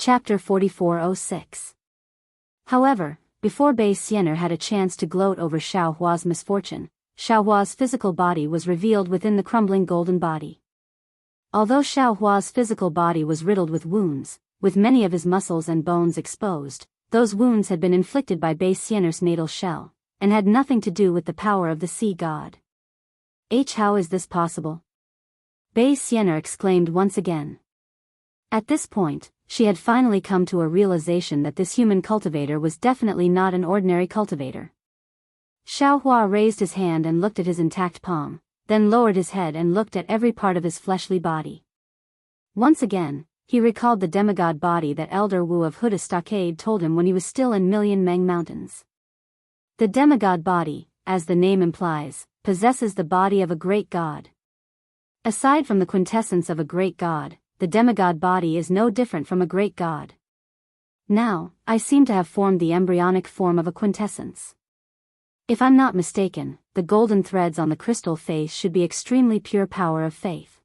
Chapter 4406. However, before Bei Xian'er had a chance to gloat over Xiao Hua's misfortune, Xiao Hua's physical body was revealed within the crumbling golden body. Although Xiao Hua's physical body was riddled with wounds, with many of his muscles and bones exposed, those wounds had been inflicted by Bei Xian'er's natal shell, and had nothing to do with the power of the sea god. How is this possible? Bei Xian'er exclaimed once again. At this point, she had finally come to a realization that this human cultivator was definitely not an ordinary cultivator. Xiao Hua raised his hand and looked at his intact palm, then lowered his head and looked at every part of his fleshly body. Once again, he recalled the demigod body that Elder Wu of Huda Stockade told him when he was still in Million Meng Mountains. The demigod body, as the name implies, possesses the body of a great god. Aside from the quintessence of a great god, the demigod body is no different from a great god. Now, I seem to have formed the embryonic form of a quintessence. If I'm not mistaken, the golden threads on the crystal face should be extremely pure power of faith.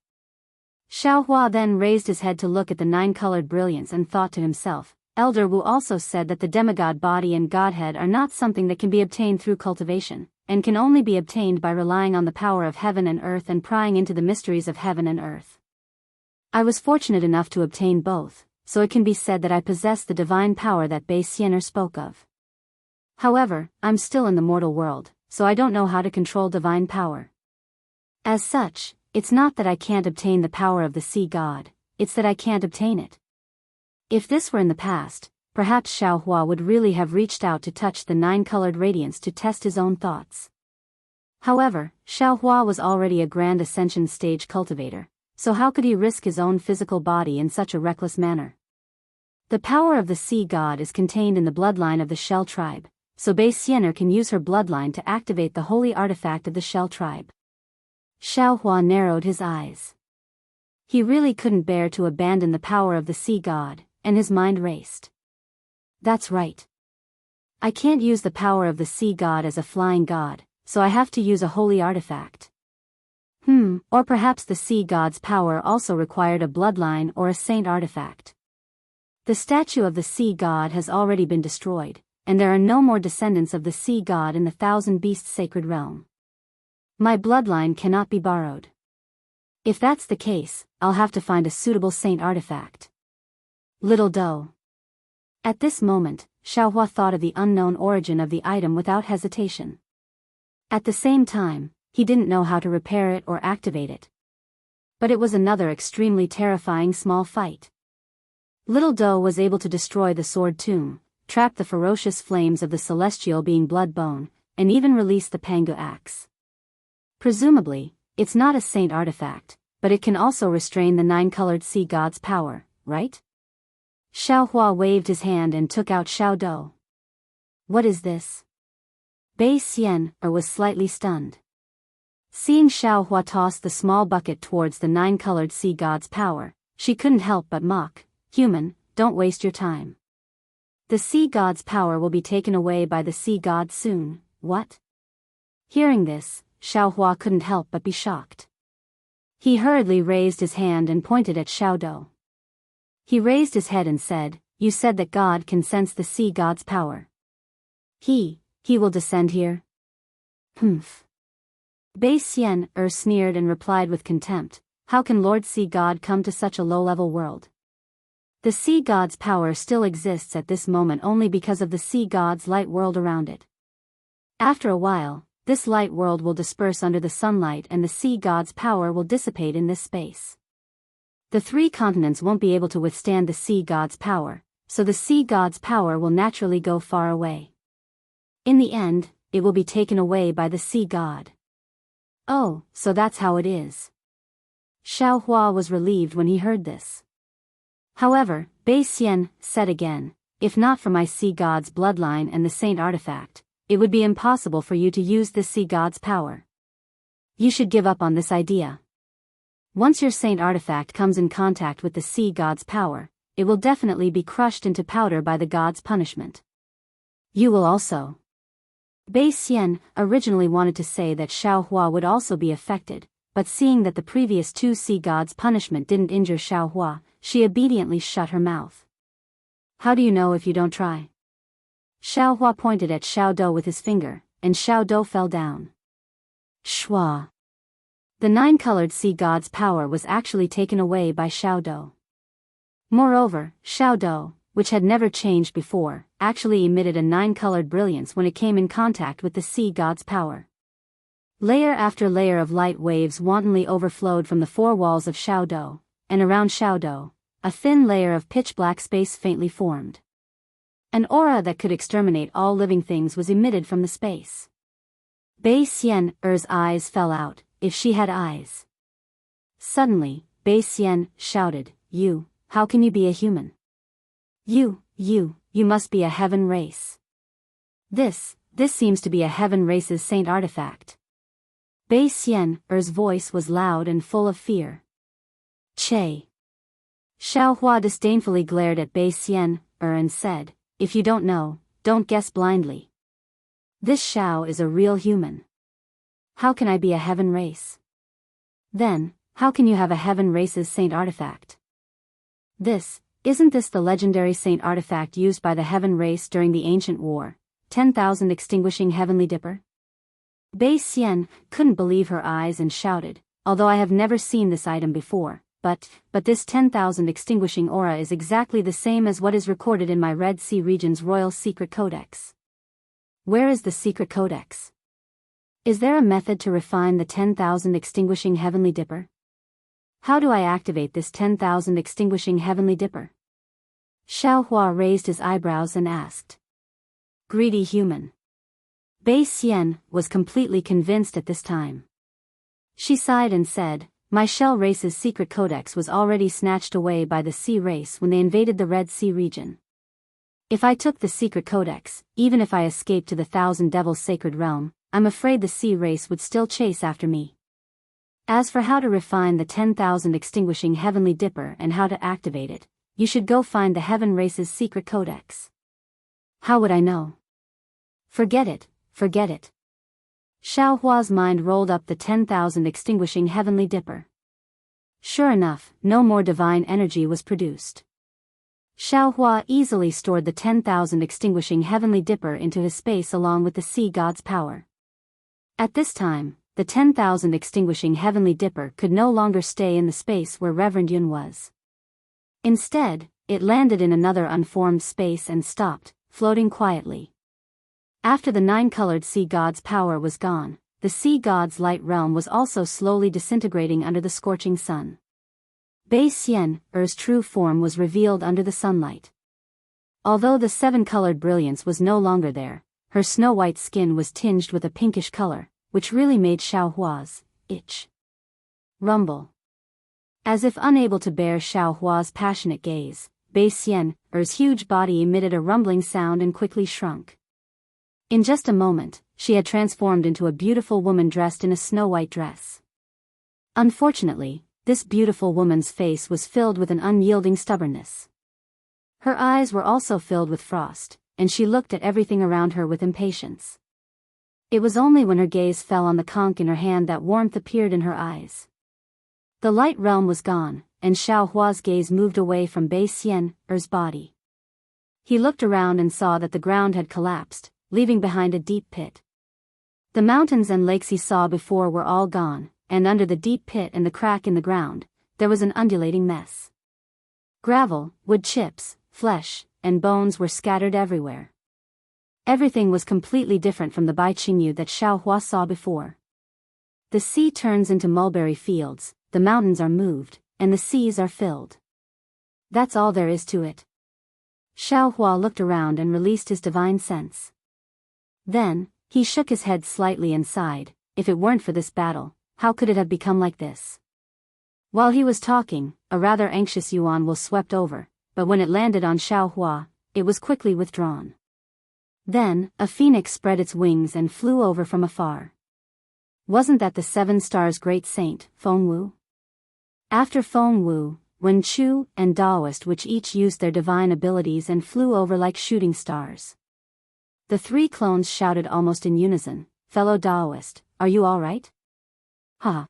Xiao Hua then raised his head to look at the nine-colored brilliance and thought to himself, Elder Wu also said that the demigod body and godhead are not something that can be obtained through cultivation, and can only be obtained by relying on the power of heaven and earth and prying into the mysteries of heaven and earth. I was fortunate enough to obtain both, so it can be said that I possess the divine power that Bei Xian'er spoke of. However, I'm still in the mortal world, so I don't know how to control divine power. As such, it's not that I can't obtain the power of the sea god, it's that I can't obtain it. If this were in the past, perhaps Xiao Hua would really have reached out to touch the nine-colored radiance to test his own thoughts. However, Xiao Hua was already a grand ascension stage cultivator, so how could he risk his own physical body in such a reckless manner? The power of the sea god is contained in the bloodline of the Shell tribe, so Bei Xian'er can use her bloodline to activate the holy artifact of the Shell tribe. Xiao Hua narrowed his eyes. He really couldn't bear to abandon the power of the sea god, and his mind raced. That's right. I can't use the power of the sea god as a flying god, so I have to use a holy artifact. Or perhaps the sea god's power also required a bloodline or a saint artifact. The statue of the sea god has already been destroyed, and there are no more descendants of the sea god in the Thousand Beasts sacred realm. My bloodline cannot be borrowed. If that's the case, I'll have to find a suitable saint artifact. Little doe. At this moment, Xiao Hua thought of the unknown origin of the item without hesitation. At the same time, he didn't know how to repair it or activate it. But it was another extremely terrifying small fight. Little Doe was able to destroy the sword tomb, trap the ferocious flames of the celestial being Bloodbone, and even release the Pangu axe. Presumably, it's not a saint artifact, but it can also restrain the nine-colored sea god's power, right? Xiao Hua waved his hand and took out Xiao Dou. What is this? Bei Xian'er was slightly stunned. Seeing Xiao Hua toss the small bucket towards the nine-colored sea god's power, she couldn't help but mock, "Human, don't waste your time. The sea god's power will be taken away by the sea god soon, what?" Hearing this, Xiao Hua couldn't help but be shocked. He hurriedly raised his hand and pointed at Xiao Dou. He raised his head and said, "You said that God can sense the sea god's power. He will descend here?" Humph. Bei Xian'er sneered and replied with contempt, "How can Lord Sea God come to such a low-level world? The sea god's power still exists at this moment only because of the sea god's light world around it. After a while, this light world will disperse under the sunlight and the sea god's power will dissipate in this space. The three continents won't be able to withstand the sea god's power, so the sea god's power will naturally go far away. In the end, it will be taken away by the sea god." "Oh, so that's how it is." Xiao Hua was relieved when he heard this. However, Bei Xian'er said again, "If not for my sea god's bloodline and the saint artifact, it would be impossible for you to use this sea god's power. You should give up on this idea. Once your saint artifact comes in contact with the sea god's power, it will definitely be crushed into powder by the god's punishment. You will also." Bei Xian'er originally wanted to say that Xiao Hua would also be affected, but seeing that the previous two sea gods' punishment didn't injure Xiao Hua, she obediently shut her mouth. How do you know if you don't try? Xiao Hua pointed at Xiao Dou with his finger, and Xiao Dou fell down. Shwa. The nine-colored sea god's power was actually taken away by Xiao Dou. Moreover, Xiao Dou, which had never changed before, actually emitted a nine-colored brilliance when it came in contact with the sea god's power. Layer after layer of light waves wantonly overflowed from the four walls of Xiao Dou, and around Xiao Dou, a thin layer of pitch-black space faintly formed. An aura that could exterminate all living things was emitted from the space. Bei Xian's eyes fell out, if she had eyes. Suddenly, Bei Xian shouted, how can you be a human? You must be a heaven race. This seems to be a heaven race's saint artifact. Bei Xian's voice was loud and full of fear. Che. Xiao Hua disdainfully glared at Bei Xian and said, if you don't know, don't guess blindly. This Xiao is a real human. How can I be a heaven race? Then, how can you have a heaven race's saint artifact? Isn't this the legendary saint artifact used by the heaven race during the ancient war, 10,000 extinguishing heavenly dipper? Bei Xian couldn't believe her eyes and shouted, although I have never seen this item before, but this 10,000 extinguishing aura is exactly the same as what is recorded in my Red Sea region's royal secret codex. Where is the secret codex? Is there a method to refine the 10,000 extinguishing heavenly dipper? How do I activate this 10,000 extinguishing heavenly dipper? Xiao Hua raised his eyebrows and asked. Greedy human. Bei Xian was completely convinced at this time. She sighed and said, my Shell race's secret codex was already snatched away by the Sea race when they invaded the Red Sea region. If I took the secret codex, even if I escaped to the Thousand Devils sacred realm, I'm afraid the Sea race would still chase after me. As for how to refine the 10,000 extinguishing heavenly dipper and how to activate it, you should go find the heaven race's secret codex. How would I know? Forget it. Xiao Hua's mind rolled up the 10,000 extinguishing heavenly dipper. Sure enough, no more divine energy was produced. Xiao Hua easily stored the 10,000 extinguishing heavenly dipper into his space along with the sea god's power. At this time, the 10,000 extinguishing heavenly dipper could no longer stay in the space where Reverend Yun was. Instead, it landed in another unformed space and stopped, floating quietly. After the nine-colored sea god's power was gone, the sea god's light realm was also slowly disintegrating under the scorching sun. Bei Xian's true form was revealed under the sunlight. Although the seven-colored brilliance was no longer there, her snow-white skin was tinged with a pinkish color, which really made Xiao Hua's itch rumble. As if unable to bear Xiao Hua's passionate gaze, Bei Xian's huge body emitted a rumbling sound and quickly shrunk. In just a moment, she had transformed into a beautiful woman dressed in a snow-white dress. Unfortunately, this beautiful woman's face was filled with an unyielding stubbornness. Her eyes were also filled with frost, and she looked at everything around her with impatience. It was only when her gaze fell on the conch in her hand that warmth appeared in her eyes. The light realm was gone, and Xiao Hua's gaze moved away from Bei Xian's body. He looked around and saw that the ground had collapsed, leaving behind a deep pit. The mountains and lakes he saw before were all gone, and under the deep pit and the crack in the ground, there was an undulating mess. Gravel, wood chips, flesh, and bones were scattered everywhere. Everything was completely different from the Bai Qingyu that Xiao Hua saw before. The sea turns into mulberry fields, the mountains are moved, and the seas are filled. That's all there is to it. Xiao Hua looked around and released his divine sense. Then, he shook his head slightly and sighed, if it weren't for this battle, how could it have become like this? While he was talking, a rather anxious yuan will swept over, but when it landed on Xiao Hua, it was quickly withdrawn. Then, a phoenix spread its wings and flew over from afar. Wasn't that the Seven Stars' great saint, Feng Wu? After Feng Wu, Wen Chu and Daoist, which each used their divine abilities and flew over like shooting stars. The three clones shouted almost in unison, fellow Daoist, are you all right? Ha!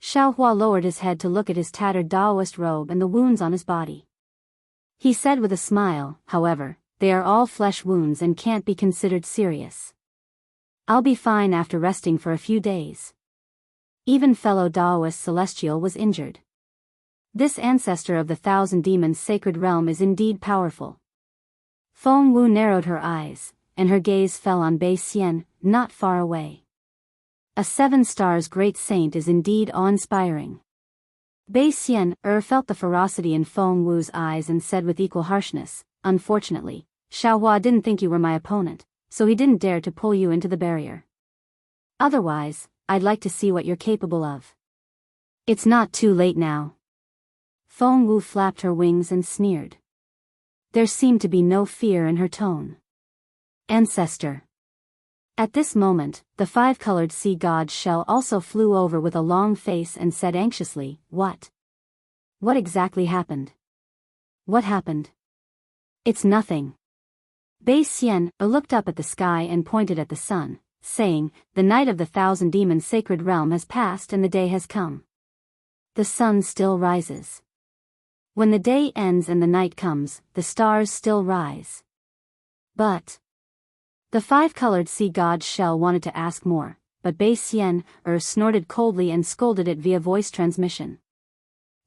Xiao Hua lowered his head to look at his tattered Daoist robe and the wounds on his body. He said with a smile, however, they are all flesh wounds and can't be considered serious. I'll be fine after resting for a few days. Even fellow Daoist Celestial was injured. This ancestor of the 1,000 demons' sacred realm is indeed powerful. Feng Wu narrowed her eyes, and her gaze fell on Bei Xian, not far away. A 7 stars great saint is indeed awe-inspiring. Bei Xian felt the ferocity in Feng Wu's eyes and said with equal harshness, unfortunately, Xiaohua didn't think you were my opponent, so he didn't dare to pull you into the barrier. Otherwise, I'd like to see what you're capable of. It's not too late now. Feng Wu flapped her wings and sneered. There seemed to be no fear in her tone. Ancestor. At this moment, the 5-colored sea god shell also flew over with a long face and said anxiously, What? What exactly happened? What happened? It's nothing. Bei Xian looked up at the sky and pointed at the sun, saying, The night of the 1,000 demons' sacred realm has passed and the day has come. The sun still rises. When the day ends and the night comes, the stars still rise. But the 5-colored sea god shell wanted to ask more, but Bei Xian snorted coldly and scolded it via voice transmission.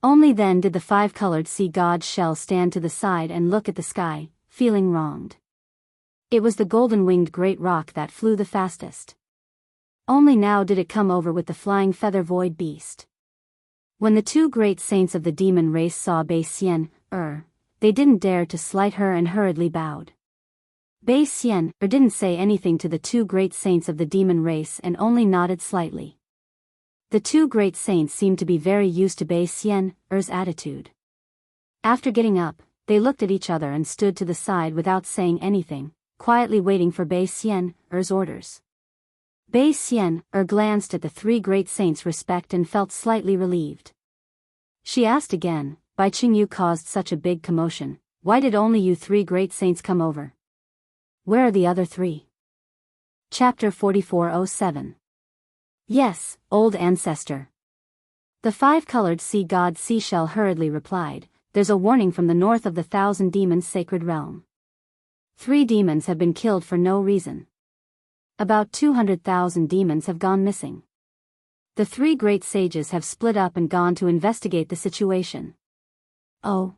Only then did the 5-colored sea god shell stand to the side and look at the sky, feeling wronged. It was the golden-winged great rock that flew the fastest. Only now did it come over with the flying feather void beast. When the 2 great saints of the demon race saw Bei Xian, they didn't dare to slight her and hurriedly bowed. Bei Xian didn't say anything to the 2 great saints of the demon race and only nodded slightly. The 2 great saints seemed to be very used to Bei Xian's attitude. After getting up, they looked at each other and stood to the side without saying anything, quietly waiting for Bei Xian's orders. Bei Xian glanced at the 3 great saints' respect and felt slightly relieved. She asked again, Bai Qingyu caused such a big commotion, why did only you 3 great saints come over? Where are the other 3? Chapter 4407. Yes, old ancestor. The 5-colored sea god Seashell hurriedly replied, There's a warning from the north of the 1,000 demons' sacred realm. 3 demons have been killed for no reason. About 200,000 demons have gone missing. The 3 great sages have split up and gone to investigate the situation. Oh.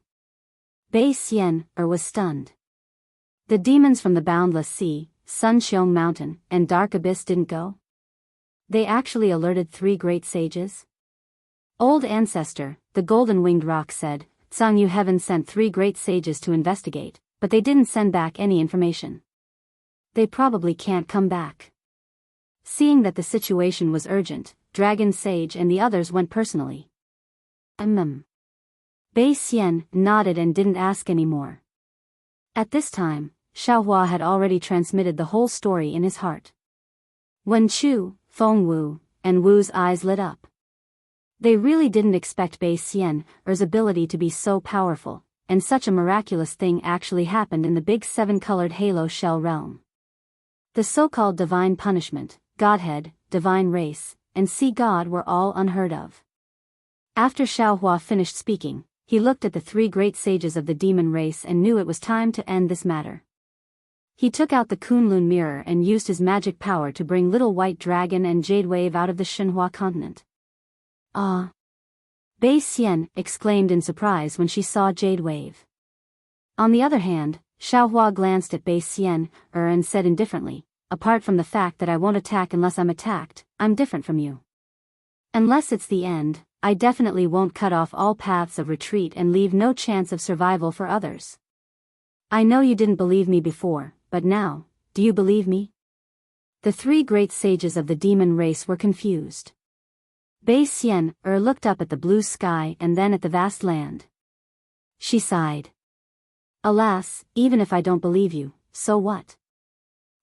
Bei Xian was stunned. The demons from the Boundless Sea, Sunxiong Mountain, and Dark Abyss didn't go? They actually alerted 3 great sages? Old ancestor, the golden-winged rock said, Tsangyu Heaven sent 3 great sages to investigate, but they didn't send back any information. They probably can't come back. Seeing that the situation was urgent, Dragon Sage and the others went personally. Bei Xian nodded and didn't ask any more. At this time, Xiaohua had already transmitted the whole story in his heart. Wen Chu, Feng Wu, and Wu's eyes lit up. They really didn't expect Bei Xian's ability to be so powerful, and such a miraculous thing actually happened in the big 7-colored halo shell realm. The so-called divine punishment, godhead, divine race, and sea god were all unheard of. After Xiaohua finished speaking, he looked at the 3 great sages of the demon race and knew it was time to end this matter. He took out the Kunlun mirror and used his magic power to bring Little White Dragon and Jade Wave out of the Shenhua continent. Ah! Bei Xian exclaimed in surprise when she saw Jade Wave. On the other hand, Xiaohua glanced at Bei Xian and said indifferently, Apart from the fact that I won't attack unless I'm attacked, I'm different from you. Unless it's the end, I definitely won't cut off all paths of retreat and leave no chance of survival for others. I know you didn't believe me before, but now, do you believe me? The 3 great sages of the demon race were confused. Bei Xian looked up at the blue sky and then at the vast land. She sighed. Alas, even if I don't believe you, so what?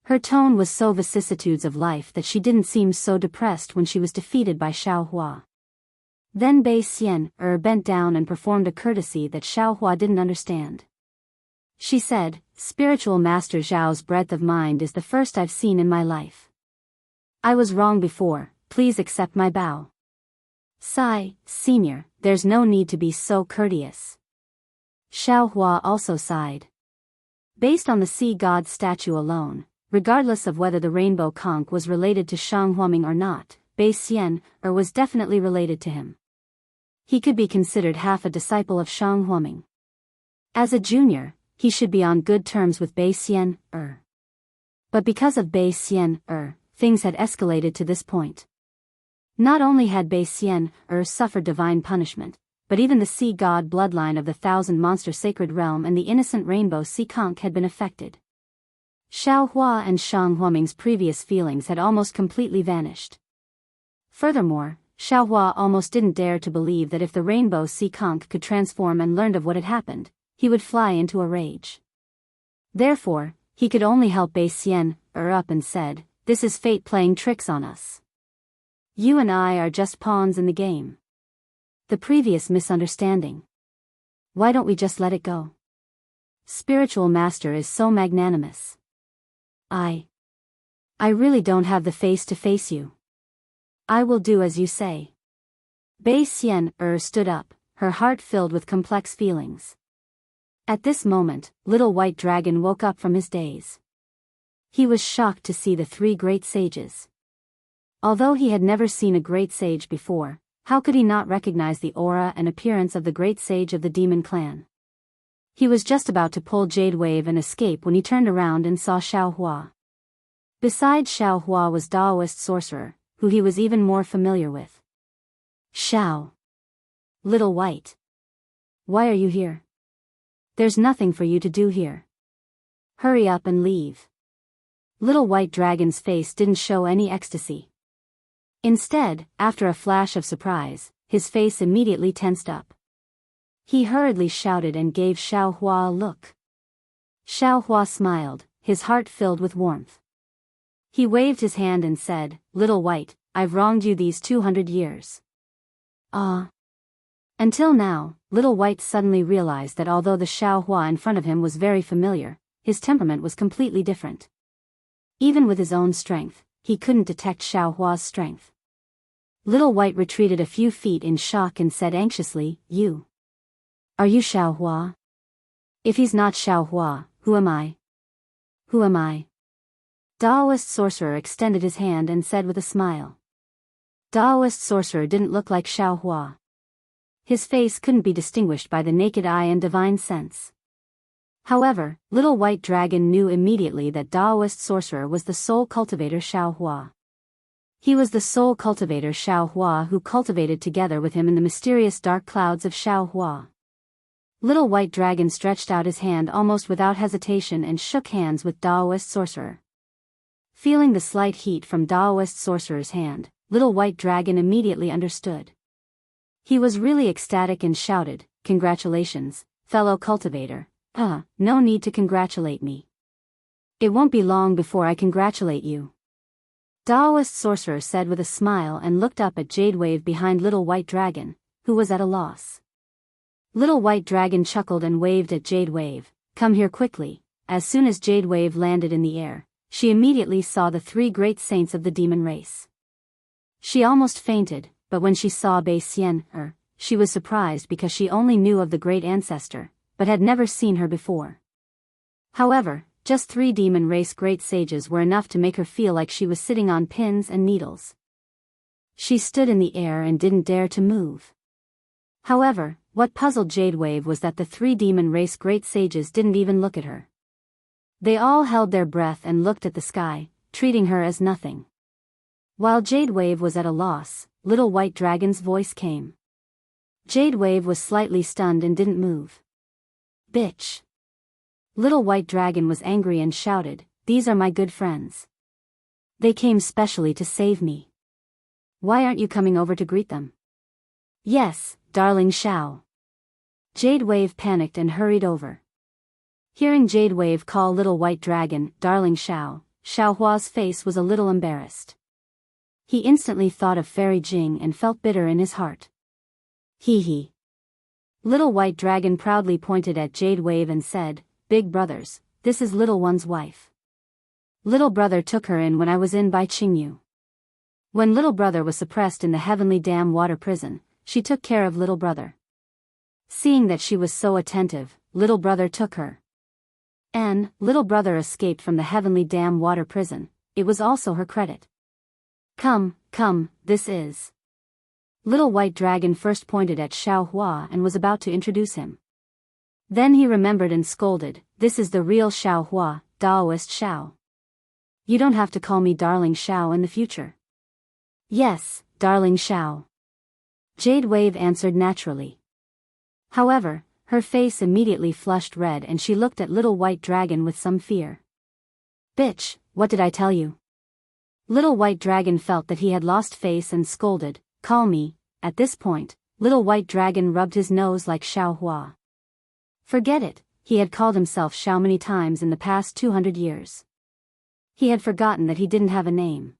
Her tone was so vicissitudes of life that she didn't seem so depressed when she was defeated by Xiaohua. Then Bei Xian bent down and performed a courtesy that Xiaohua didn't understand. She said, Spiritual Master Zhao's breadth of mind is the first I've seen in my life. I was wrong before, please accept my bow. Senior, there's no need to be so courteous. Xiaohua also sighed. Based on the sea god's statue alone, regardless of whether the rainbow conch was related to Shang Huaming or not, Bei Xian was definitely related to him. He could be considered half a disciple of Shang Huaming. As a junior, he should be on good terms with Bei Xian. But because of Bei Xian, things had escalated to this point. Not only had Bei Xian suffered divine punishment, but even the sea god bloodline of the thousand monster sacred realm and the innocent rainbow sea conch had been affected. Xiaohua and Shang Huaming's previous feelings had almost completely vanished. Furthermore, Xiaohua almost didn't dare to believe that if the rainbow sea conch could transform and learned of what had happened, he would fly into a rage. Therefore, he could only help Bei Xian up and said, "This is fate playing tricks on us. You and I are just pawns in the game. The previous misunderstanding. Why don't we just let it go? Spiritual master is so magnanimous. I really don't have the face to face you. I will do as you say." Bei Xian stood up, her heart filled with complex feelings. At this moment, little white dragon woke up from his daze. He was shocked to see the three great sages. Although he had never seen a great sage before, how could he not recognize the aura and appearance of the great sage of the demon clan? He was just about to pull Jade Wave and escape when he turned around and saw Xiaohua. Beside Xiaohua was Daoist sorcerer, who he was even more familiar with. "Xiao. Little White. Why are you here? There's nothing for you to do here. Hurry up and leave." Little White Dragon's face didn't show any ecstasy. Instead, after a flash of surprise, his face immediately tensed up. He hurriedly shouted and gave Xiaohua a look. Xiaohua smiled, his heart filled with warmth. He waved his hand and said, "Little White, I've wronged you these 200 years. Until now, Little White suddenly realized that although the Xiaohua in front of him was very familiar, his temperament was completely different. Even with his own strength, he couldn't detect Xiaohua's strength. Little White retreated a few feet in shock and said anxiously, Are you Xiaohua? If he's not Xiaohua, who am I? Who am I?" Daoist sorcerer extended his hand and said with a smile. Daoist sorcerer didn't look like Xiaohua. His face couldn't be distinguished by the naked eye and divine sense. However, Little White Dragon knew immediately that Daoist sorcerer was the soul cultivator Xiaohua. He was the soul cultivator Xiaohua who cultivated together with him in the mysterious dark clouds of Xiaohua. Little White Dragon stretched out his hand almost without hesitation and shook hands with Daoist sorcerer. Feeling the slight heat from Daoist sorcerer's hand, Little White Dragon immediately understood. He was really ecstatic and shouted, "Congratulations, fellow cultivator. No need to congratulate me. It won't be long before I congratulate you." Daoist sorcerer said with a smile and looked up at Jade Wave behind Little White Dragon, who was at a loss. Little White Dragon chuckled and waved at Jade Wave, "Come here quickly." As soon as Jade Wave landed in the air, she immediately saw the three great saints of the demon race. She almost fainted, but when she saw Bei Xian, she was surprised because she only knew of the great ancestor, but had never seen her before. However, just 3 demon race great sages were enough to make her feel like she was sitting on pins and needles. She stood in the air and didn't dare to move. However, what puzzled Jade Wave was that the 3 demon race great sages didn't even look at her. They all held their breath and looked at the sky, treating her as nothing. While Jade Wave was at a loss, Little White Dragon's voice came. Jade Wave was slightly stunned and didn't move. "Bitch." Little White Dragon was angry and shouted, "These are my good friends. They came specially to save me. Why aren't you coming over to greet them?" "Yes, darling Xiao." Jade Wave panicked and hurried over. Hearing Jade Wave call Little White Dragon, "Darling Xiao," Xiaohua's face was a little embarrassed. He instantly thought of Fairy Jing and felt bitter in his heart. Hee. Little White Dragon proudly pointed at Jade Wave and said, "Big brothers, this is Little One's wife. Little brother took her in when I was in by Qingyu. When little brother was suppressed in the Heavenly Dam water prison, she took care of little brother." Seeing that she was so attentive, little brother took her. And little brother escaped from the heavenly dam water prison. It was also her credit. Come, this is. Little White Dragon first pointed at Xiaohua and was about to introduce him. Then he remembered and scolded, this is the real Xiaohua, Daoist Xiao. You don't have to call me Darling Xiao in the future. Yes, Darling Xiao. Jade Wave answered naturally. However, her face immediately flushed red and she looked at Little White Dragon with some fear. Bitch, what did I tell you? Little White Dragon felt that he had lost face and scolded, call me. At this point, Little White Dragon rubbed his nose like Xiaohua. Forget it, he had called himself Xiao many times in the past 200 years. He had forgotten that he didn't have a name.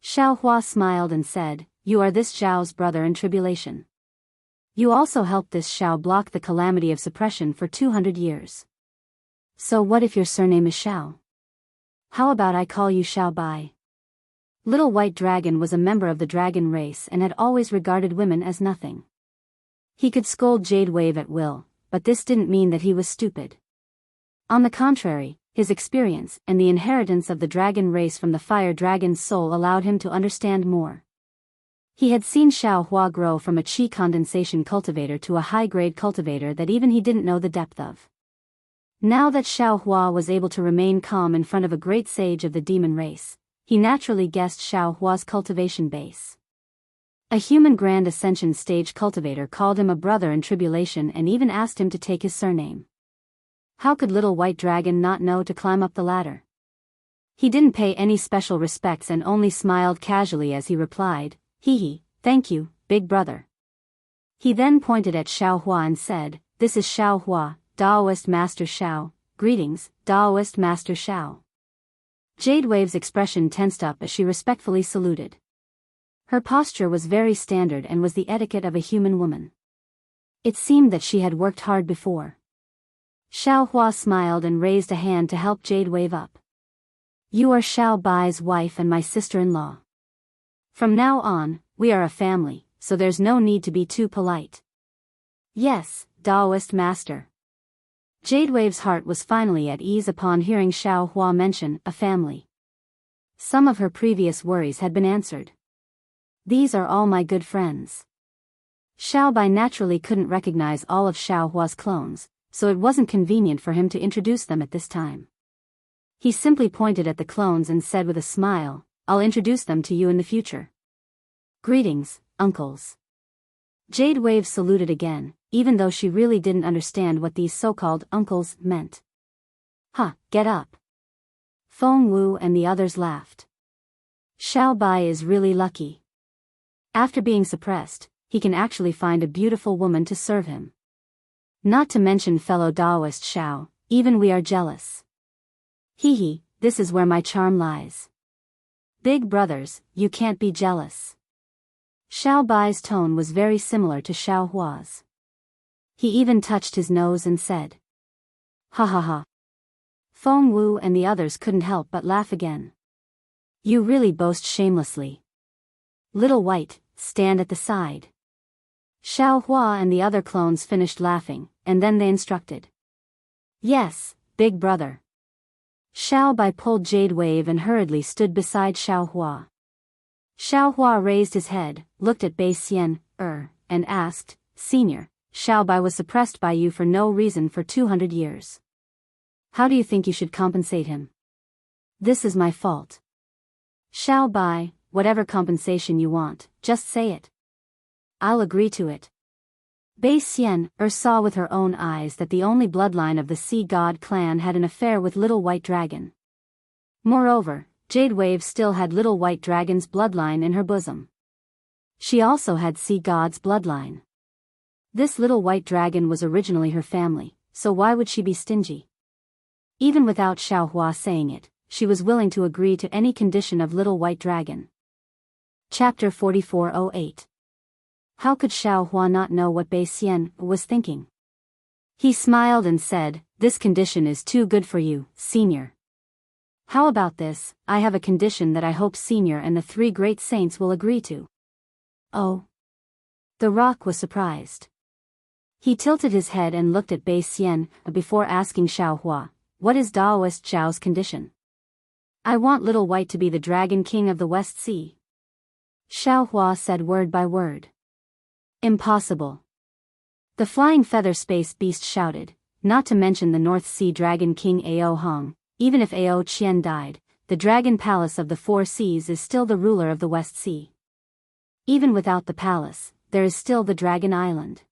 Xiaohua smiled and said, you are this Xiao's brother in tribulation. You also helped this Xiao block the calamity of suppression for 200 years. So what if your surname is Xiao? How about I call you Xiao Bai? Little White Dragon was a member of the dragon race and had always regarded women as nothing. He could scold Jade Wave at will, but this didn't mean that he was stupid. On the contrary, his experience and the inheritance of the dragon race from the fire dragon's soul allowed him to understand more. He had seen Xiaohua grow from a chi condensation cultivator to a high-grade cultivator that even he didn't know the depth of. Now that Xiaohua was able to remain calm in front of a great sage of the demon race, he naturally guessed Xiaohua's cultivation base. A human Grand Ascension stage cultivator called him a brother in tribulation and even asked him to take his surname. How could Little White Dragon not know to climb up the ladder? He didn't pay any special respects and only smiled casually as he replied, hee, thank you, big brother. He then pointed at Xiaohua and said, this is Xiaohua, Daoist Master Xiao, greetings, Daoist Master Xiao. Jade Wave's expression tensed up as she respectfully saluted. Her posture was very standard and was the etiquette of a human woman. It seemed that she had worked hard before. Xiaohua smiled and raised a hand to help Jade Wave up. You are Xiao Bai's wife and my sister-in-law. From now on, we are a family, so there's no need to be too polite. Yes, Daoist Master. Jade Wave's heart was finally at ease upon hearing Xiaohua mention a family. Some of her previous worries had been answered. These are all my good friends. Xiao Bai naturally couldn't recognize all of Xiaohua's clones, so it wasn't convenient for him to introduce them at this time. He simply pointed at the clones and said with a smile, I'll introduce them to you in the future. Greetings, uncles. Jade Wave saluted again, even though she really didn't understand what these so-called uncles meant. Get up. Feng Wu and the others laughed. Xiao Bai is really lucky. After being suppressed, he can actually find a beautiful woman to serve him. Not to mention fellow Daoist Xiao, even we are jealous. Hee, this is where my charm lies. Big brothers, you can't be jealous. Xiao Bai's tone was very similar to Xiaohua's. He even touched his nose and said, ha. Feng Wu and the others couldn't help but laugh again. You really boast shamelessly. Little White, stand at the side. Xiaohua and the other clones finished laughing, and then they instructed. Yes, big brother. Xiao Bai pulled Jade Wave and hurriedly stood beside Xiaohua. Xiaohua raised his head, looked at Bai Xian, and asked, Senior, Xiao Bai was suppressed by you for no reason for 200 years. How do you think you should compensate him? This is my fault. Xiao Bai, whatever compensation you want, just say it. I'll agree to it. Bai Xian, saw with her own eyes that the only bloodline of the Sea God clan had an affair with Little White Dragon. Moreover, Jade Wave still had Little White Dragon's bloodline in her bosom. She also had Sea God's bloodline. This Little White Dragon was originally her family, so why would she be stingy? Even without Xiaohua saying it, she was willing to agree to any condition of Little White Dragon. Chapter 4408. How could Xiaohua not know what Bai Xian was thinking? He smiled and said, This condition is too good for you, Senior. How about this? I have a condition that I hope Senior and the 3 great saints will agree to. Oh. The Rock was surprised. He tilted his head and looked at Bei Xian before asking Xiaohua, "What is Daoist Zhao's condition?" "I want Little White to be the Dragon King of the West Sea." Xiaohua said word by word. "Impossible." The flying feather space beast shouted, "Not to mention the North Sea Dragon King Ao Hong, even if Ao Qian died, the Dragon Palace of the Four Seas is still the ruler of the West Sea. Even without the palace, there is still the Dragon Island.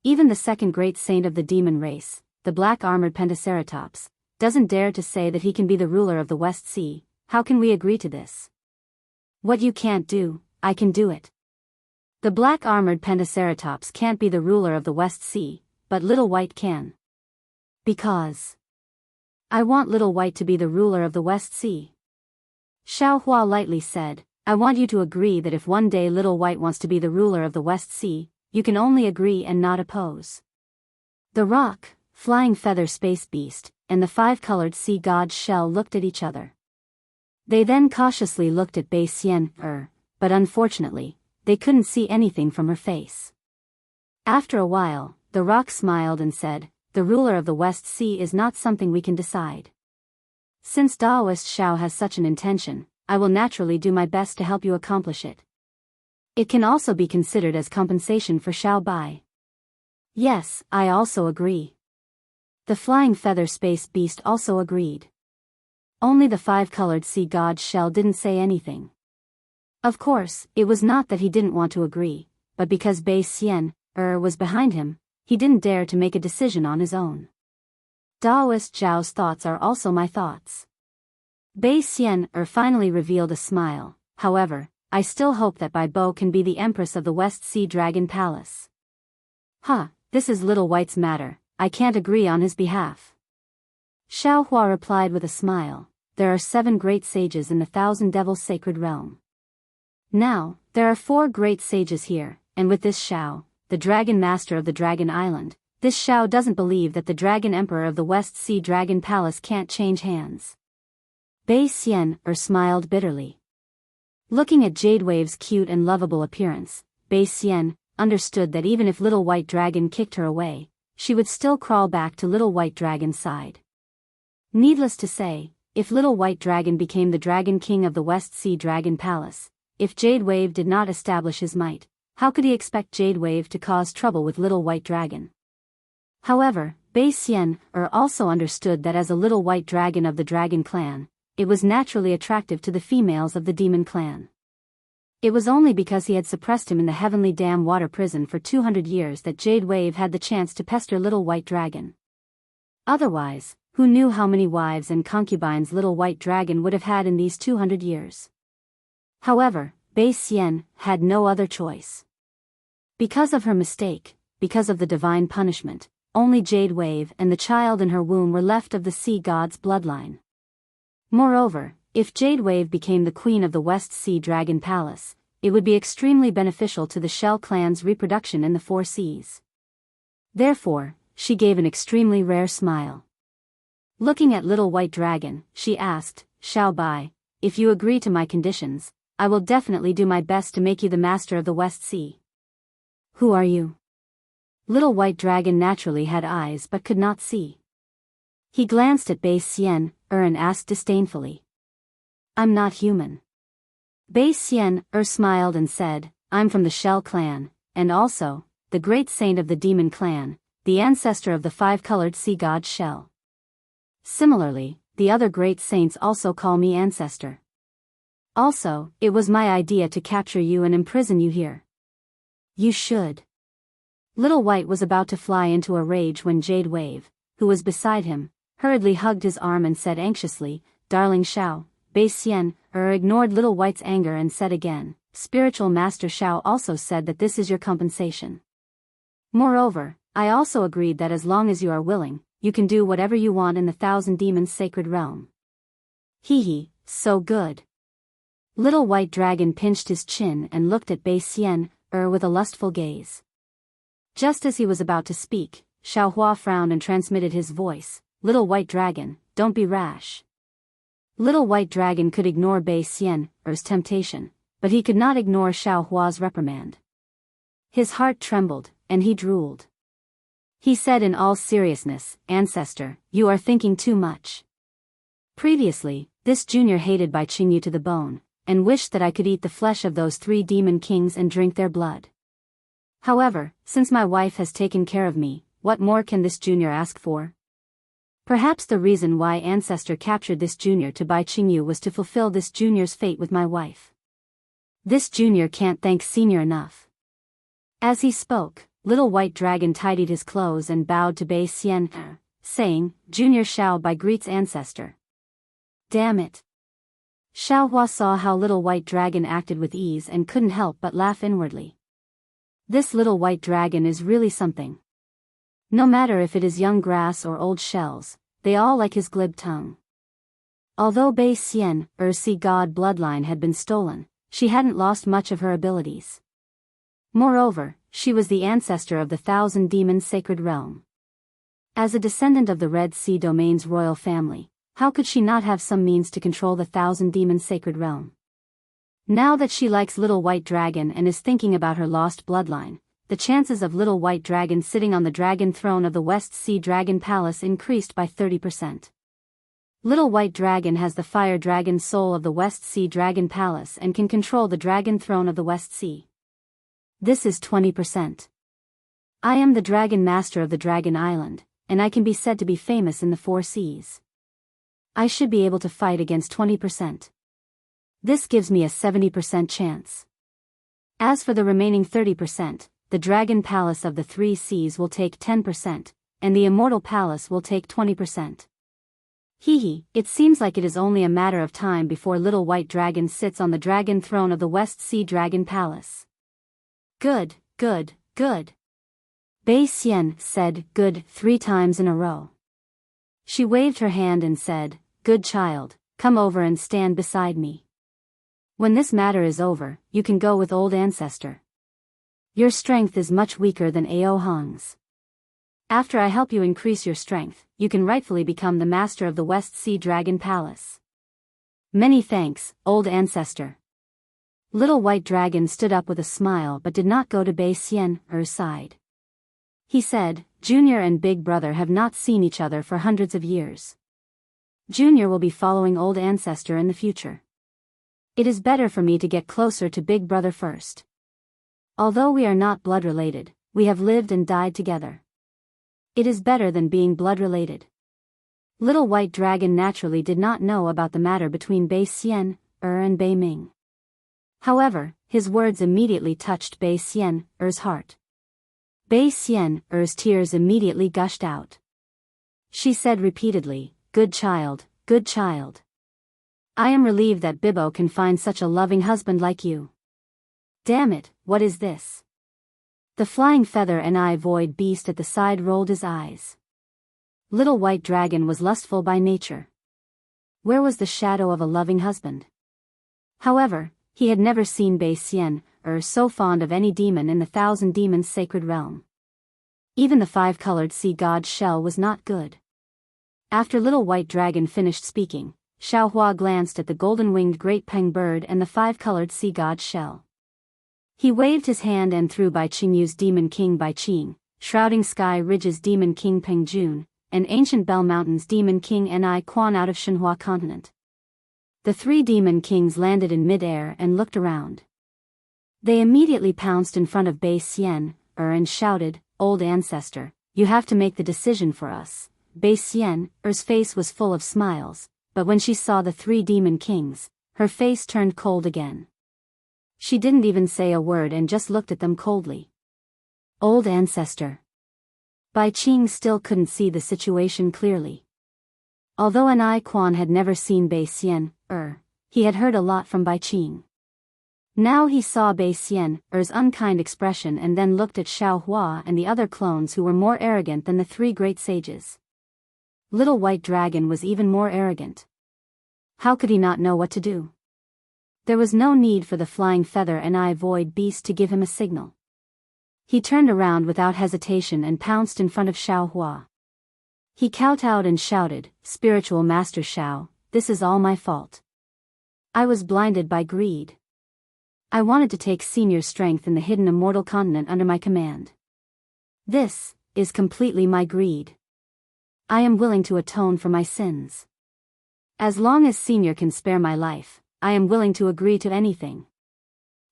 Even the second great saint of the demon race, the black-armored Pentaceratops, doesn't dare to say that he can be the ruler of the West Sea. How can we agree to this? What you can't do, I can do it. The black-armored Pentaceratops can't be the ruler of the West Sea, but Little White can. Because I want Little White to be the ruler of the West Sea." Xiaohua lightly said, "I want you to agree that if one day Little White wants to be the ruler of the West Sea, you can only agree and not oppose." The rock, flying feather space beast, and the five-colored sea god's shell looked at each other. They then cautiously looked at Bei Xian, but unfortunately, they couldn't see anything from her face. After a while, the rock smiled and said, "The ruler of the West Sea is not something we can decide. Since Daoist Xiao has such an intention, I will naturally do my best to help you accomplish it. It can also be considered as compensation for Xiao Bai." "Yes, I also agree." The flying feather space beast also agreed. Only the five-colored sea god's shell didn't say anything. Of course, it was not that he didn't want to agree, but because Bei Xian, was behind him, he didn't dare to make a decision on his own. Daoist Zhao's thoughts are also my thoughts. Bei Xian, finally revealed a smile. "However, I still hope that Bai Bo can be the Empress of the West Sea Dragon Palace." This is Little White's matter, I can't agree on his behalf." Xiaohua replied with a smile, "There are 7 great sages in the Thousand Devils Sacred Realm. Now, there are 4 great sages here, and with this Xiao, the Dragon Master of the Dragon Island, this Xiao doesn't believe that the Dragon Emperor of the West Sea Dragon Palace can't change hands." Bei Xian, smiled bitterly. Looking at Jade Wave's cute and lovable appearance, Bei Xian understood that even if Little White Dragon kicked her away, she would still crawl back to Little White Dragon's side. Needless to say, if Little White Dragon became the Dragon King of the West Sea Dragon Palace, if Jade Wave did not establish his might, how could he expect Jade Wave to cause trouble with Little White Dragon? However, Bei Xian also understood that as a Little White Dragon of the Dragon Clan, it was naturally attractive to the females of the Demon Clan. It was only because he had suppressed him in the Heavenly Dam water prison for 200 years that Jade Wave had the chance to pester Little White Dragon. Otherwise, who knew how many wives and concubines Little White Dragon would have had in these 200 years? However, Bei Xian had no other choice. Because of her mistake, because of the divine punishment, only Jade Wave and the child in her womb were left of the sea god's bloodline. Moreover, if Jade Wave became the queen of the West Sea Dragon Palace, it would be extremely beneficial to the Shell clan's reproduction in the Four Seas. Therefore, she gave an extremely rare smile. Looking at Little White Dragon, she asked, "Xiao Bai, if you agree to my conditions, I will definitely do my best to make you the master of the West Sea." "Who are you?" Little White Dragon naturally had eyes but could not see. He glanced at Bei Xian, and asked disdainfully. "I'm not human." Bei Xian, smiled and said, "I'm from the Shell clan, and also, the great saint of the Demon clan, the ancestor of the 5-colored sea god Shell. Similarly, the other great saints also call me ancestor. Also, it was my idea to capture you and imprison you here." "You should." Little White was about to fly into a rage when Jade Wave, who was beside him, hurriedly hugged his arm and said anxiously, "Darling Xiao." Bei Xian, ignored Little White's anger and said again, "Spiritual Master Xiao also said that this is your compensation. Moreover, I also agreed that as long as you are willing, you can do whatever you want in the 1,000 Demons Sacred Realm." "Hee, so good." Little White Dragon pinched his chin and looked at Bei Xian, with a lustful gaze. Just as he was about to speak, Xiaohua frowned and transmitted his voice, "Little White Dragon, don't be rash." Little White Dragon could ignore Bei Xian's temptation, but he could not ignore Xiaohua's reprimand. His heart trembled, and he drooled. He said in all seriousness, Ancestor, you are thinking too much. Previously, this junior hated Bai Qingyu to the bone, and wished that I could eat the flesh of those 3 demon kings and drink their blood. However, since my wife has taken care of me, what more can this junior ask for? Perhaps the reason why Ancestor captured this junior to Bai Qingyu was to fulfill this junior's fate with my wife. This junior can't thank senior enough. As he spoke, Little White Dragon tidied his clothes and bowed to Bai Xianxia, saying, Junior Xiao Bai greets Ancestor. Damn it. Xiaohua saw how Little White Dragon acted with ease and couldn't help but laugh inwardly. This Little White Dragon is really something. No matter if it is young grass or old shells, they all like his glib tongue. Although Bai Xian, Sea God bloodline had been stolen, she hadn't lost much of her abilities. Moreover, she was the ancestor of the 1,000 Demons Sacred Realm. As a descendant of the Red Sea Domain's royal family, how could she not have some means to control the 1,000 Demons Sacred Realm? Now that she likes Little White Dragon and is thinking about her lost bloodline, the chances of Little White Dragon sitting on the dragon throne of the West Sea Dragon Palace increased by 30%. Little White Dragon has the fire dragon soul of the West Sea Dragon Palace and can control the dragon throne of the West Sea. This is 20%. I am the Dragon Master of the Dragon Island, and I can be said to be famous in the 4 seas. I should be able to fight against 20%. This gives me a 70% chance. As for the remaining 30%, the Dragon Palace of the 3 seas will take 10%, and the Immortal Palace will take 20%. Hee, it seems like it is only a matter of time before Little White Dragon sits on the dragon throne of the West Sea Dragon Palace. Good, good, good. Bai Xian said good 3 times in a row. She waved her hand and said, Good child, come over and stand beside me. When this matter is over, you can go with old ancestor. Your strength is much weaker than Ao Hong's. After I help you increase your strength, you can rightfully become the master of the West Sea Dragon Palace. Many thanks, old ancestor. Little White Dragon stood up with a smile but did not go to Bai Xian's side. He said, Junior and Big Brother have not seen each other for hundreds of years. Junior will be following old ancestor in the future. It is better for me to get closer to Big Brother first. Although we are not blood related, we have lived and died together. It is better than being blood related. Little White Dragon naturally did not know about the matter between Bai Xian's and Bai Ming's. However, his words immediately touched Bai Xian's heart. Bai Xian's tears immediately gushed out. She said repeatedly, Good child, good child. I am relieved that Bibbo can find such a loving husband like you. Damn it, what is this? The flying feather and eye void beast at the side rolled his eyes. Little White Dragon was lustful by nature. Where was the shadow of a loving husband? However, he had never seen Bai Xian's so fond of any demon in the 1,000 Demons Sacred Realm. Even the 5-colored sea god's shell was not good. After Little White Dragon finished speaking, Xiaohua glanced at the golden-winged great peng bird and the 5-colored sea god's shell. He waved his hand and threw Bai Qingyu's Demon King Bai Qing, Shrouding Sky Ridge's Demon King Peng Jun, and Ancient Bell Mountain's Demon King Ni Quan out of Shenhua continent. The 3 demon kings landed in mid-air and looked around. They immediately pounced in front of Bai Xian's and shouted, Old ancestor, you have to make the decision for us. Bai Xian's face was full of smiles, but when she saw the 3 demon kings, her face turned cold again. She didn't even say a word and just looked at them coldly. Old ancestor. Bai Qing still couldn't see the situation clearly. Although Ni Quan had never seen Bai Xian's, he had heard a lot from Bai Qing. Now he saw Bai Xian's unkind expression and then looked at Xiaohua and the other clones who were more arrogant than the 3 great sages. Little White Dragon was even more arrogant. How could he not know what to do? There was no need for the flying feather and eye void beast to give him a signal. He turned around without hesitation and pounced in front of Xiaohua. He kowtowed and shouted, Spiritual Master Xiao, this is all my fault. I was blinded by greed. I wanted to take senior strength in the hidden immortal continent under my command. This is completely my greed. I am willing to atone for my sins. As long as Senior can spare my life, I am willing to agree to anything.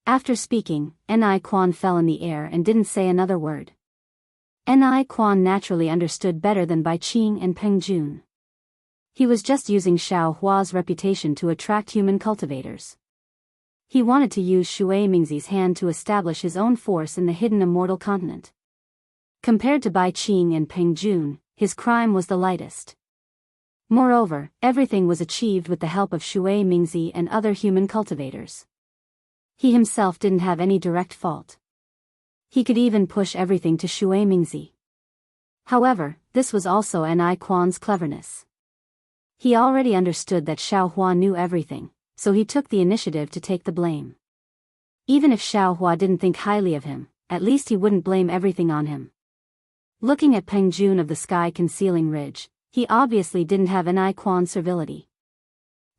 After speaking, Ni Quan fell in the air and didn't say another word. Ni Quan naturally understood better than Bai Qing and Peng Jun. He was just using Xiao Hua's reputation to attract human cultivators. He wanted to use Shui Mingzi's hand to establish his own force in the hidden immortal continent. Compared to Bai Qing and Peng Jun, his crime was the lightest. Moreover, everything was achieved with the help of Shui Mingzi and other human cultivators. He himself didn't have any direct fault. He could even push everything to Shui Mingzi. However, this was also Ni Quan's cleverness. He already understood that Xiao Hua knew everything, so he took the initiative to take the blame. Even if Xiao Hua didn't think highly of him, at least he wouldn't blame everything on him. Looking at Peng Jun of the sky concealing ridge, he obviously didn't have Ni Quan's servility.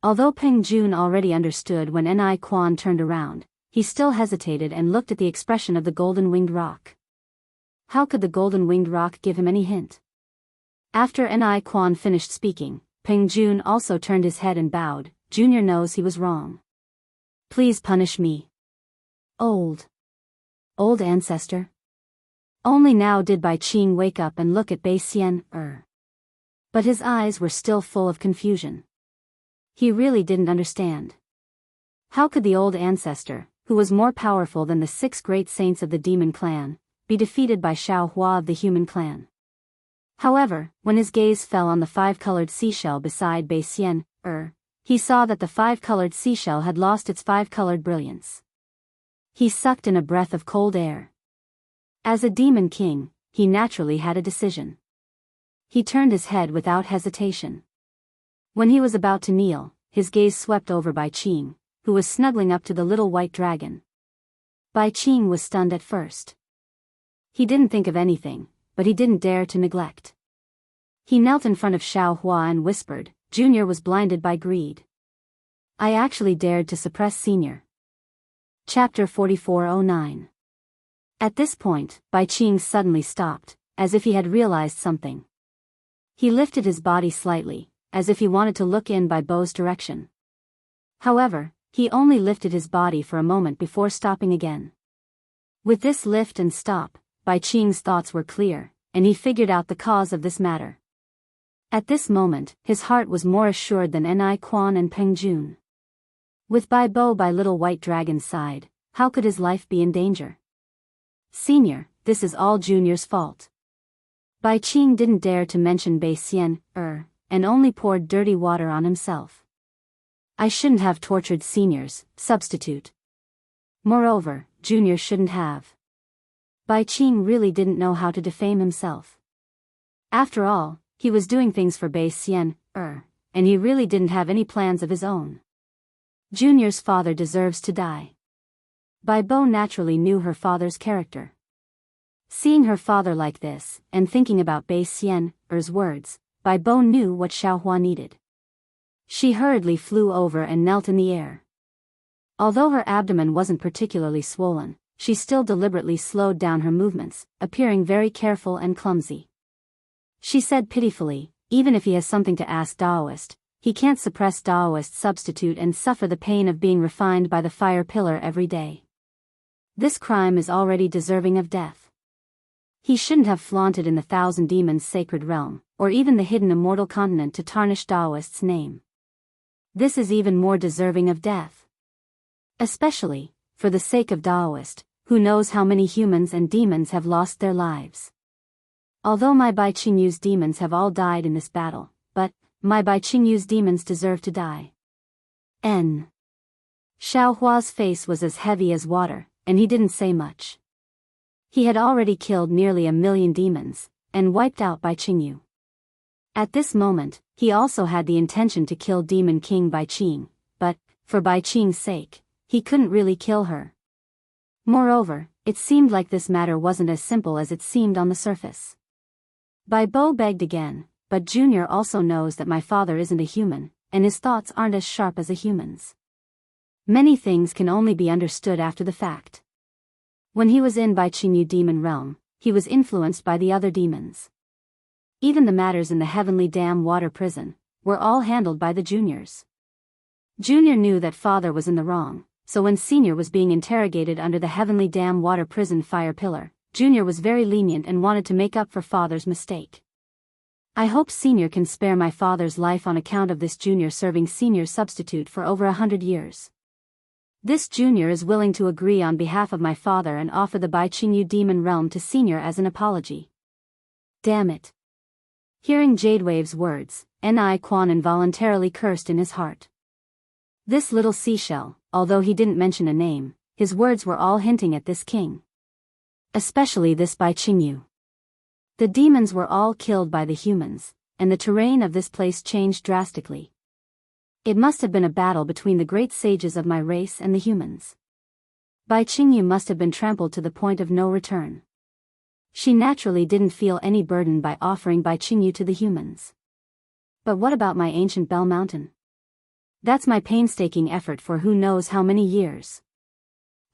Although Peng Jun already understood when Ni Quan turned around, he still hesitated and looked at the expression of the golden-winged rock. How could the golden-winged rock give him any hint? After Ni Quan finished speaking, Peng Jun also turned his head and bowed. Junior knows he was wrong. Please punish me. Old ancestor. Only now did Bai Qing wake up and look at Bai Xian. But his eyes were still full of confusion. He really didn't understand. How could the old ancestor, who was more powerful than the 6 great saints of the demon clan, be defeated by Xiao Hua of the human clan? However, when his gaze fell on the 5-colored seashell beside Bai Xian, he saw that the 5-colored seashell had lost its 5-colored brilliance. He sucked in a breath of cold air. As a demon king, he naturally had a decision. He turned his head without hesitation. When he was about to kneel, his gaze swept over Bai Qing, who was snuggling up to the little white dragon. Bai Qing was stunned at first. He didn't think of anything, but he didn't dare to neglect. He knelt in front of Xiao Hua and whispered, Junior was blinded by greed. I actually dared to suppress Senior. Chapter 4409. At this point, Bai Qing suddenly stopped, as if he had realized something. He lifted his body slightly, as if he wanted to look in Bai Bo's direction. However, he only lifted his body for a moment before stopping again. With this lift and stop, Bai Qing's thoughts were clear, and he figured out the cause of this matter. At this moment, his heart was more assured than Ni Quan and Peng Jun. With Bai Bo by Little White Dragon's side, how could his life be in danger? Senior, this is all Junior's fault. Bai Qing didn't dare to mention Bai Xian, and only poured dirty water on himself. I shouldn't have tortured Senior's substitute. Moreover, Junior shouldn't have. Bai Qing really didn't know how to defame himself. After all, he was doing things for Bai Xian, and he really didn't have any plans of his own. Junior's father deserves to die. Bai Bo naturally knew her father's character. Seeing her father like this, and thinking about Bai Xian's words, Bai Bo knew what Xiao Hua needed. She hurriedly flew over and knelt in the air. Although her abdomen wasn't particularly swollen, she still deliberately slowed down her movements, appearing very careful and clumsy. She said pitifully, even if he has something to ask Daoist, he can't suppress Daoist substitute and suffer the pain of being refined by the fire pillar every day. This crime is already deserving of death. He shouldn't have flaunted in the 1,000 Demons' sacred realm, or even the hidden immortal continent to tarnish Daoist's name. This is even more deserving of death. Especially, for the sake of Daoist, who knows how many humans and demons have lost their lives. Although my Bai Qingyu's demons have all died in this battle, but my Bai Qingyu's demons deserve to die. Xiao Hua's face was as heavy as water, and he didn't say much. He had already killed nearly 1,000,000 demons, and wiped out Bai Qingyu. At this moment, he also had the intention to kill Demon King Bai Qing, but, for Bai Qing's sake, he couldn't really kill her. Moreover, it seemed like this matter wasn't as simple as it seemed on the surface. Bai Bo begged again, but Junior also knows that my father isn't a human, and his thoughts aren't as sharp as a human's. Many things can only be understood after the fact. When he was in Bai Qingyu demon realm, he was influenced by the other demons. Even the matters in the heavenly dam water prison were all handled by the juniors. Junior knew that father was in the wrong, so when senior was being interrogated under the heavenly dam water prison fire pillar, junior was very lenient and wanted to make up for father's mistake. I hope senior can spare my father's life on account of this junior serving senior's substitute for over 100 years. This junior is willing to agree on behalf of my father and offer the Jianghu demon realm to senior as an apology. Damn it. Hearing Jadewave's words, Ni Quan involuntarily cursed in his heart. This little seashell, although he didn't mention a name, his words were all hinting at this king. Especially this Jianghu. The demons were all killed by the humans, and the terrain of this place changed drastically. It must have been a battle between the great sages of my race and the humans. Jianghu must have been trampled to the point of no return. She naturally didn't feel any burden by offering Jianghu to the humans. But what about my ancient Bell Mountain? That's my painstaking effort for who knows how many years.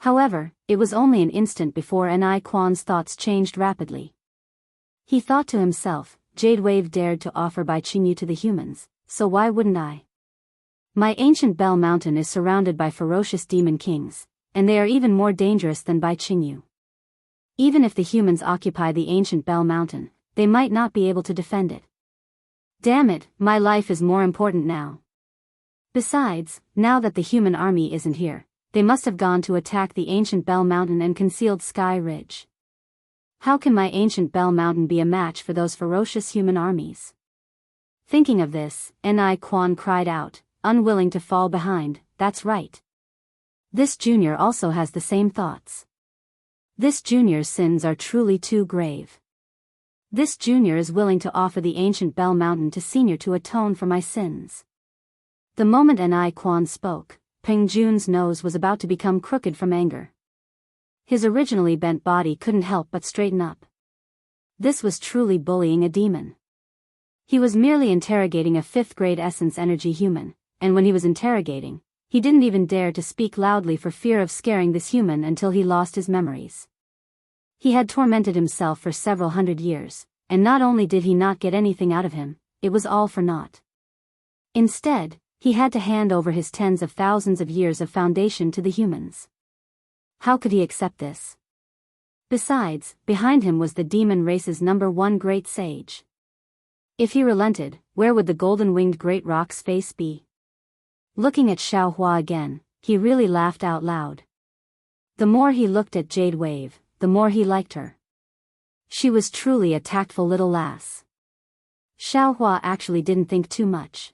However, it was only an instant before Ni Quan's thoughts changed rapidly. He thought to himself, Jadewave dared to offer Jianghu to the humans, so why wouldn't I? My ancient Bell Mountain is surrounded by ferocious demon kings, and they are even more dangerous than Jianghu. Even if the humans occupy the ancient Bell Mountain, they might not be able to defend it. Damn it, my life is more important now. Besides, now that the human army isn't here, they must have gone to attack the ancient Bell Mountain and concealed Sky Ridge. How can my ancient Bell Mountain be a match for those ferocious human armies? Thinking of this, Ni Quan cried out, unwilling to fall behind, that's right. This junior also has the same thoughts. This junior's sins are truly too grave. This junior is willing to offer the ancient Bell Mountain to senior to atone for my sins. The moment Ni Quan spoke, Peng Jun's nose was about to become crooked from anger. His originally bent body couldn't help but straighten up. This was truly bullying a demon. He was merely interrogating a 5th-grade essence energy human, and when he was interrogating, he didn't even dare to speak loudly for fear of scaring this human until he lost his memories. He had tormented himself for several hundred years, and not only did he not get anything out of him, it was all for naught. Instead, he had to hand over his tens of thousands of years of foundation to the humans. How could he accept this? Besides, behind him was the demon race's #1 great sage. If he relented, where would the golden-winged great rock's face be? Looking at Xiaohua again, he really laughed out loud. The more he looked at Jadewave, the more he liked her. She was truly a tactful little lass. Xiaohua actually didn't think too much.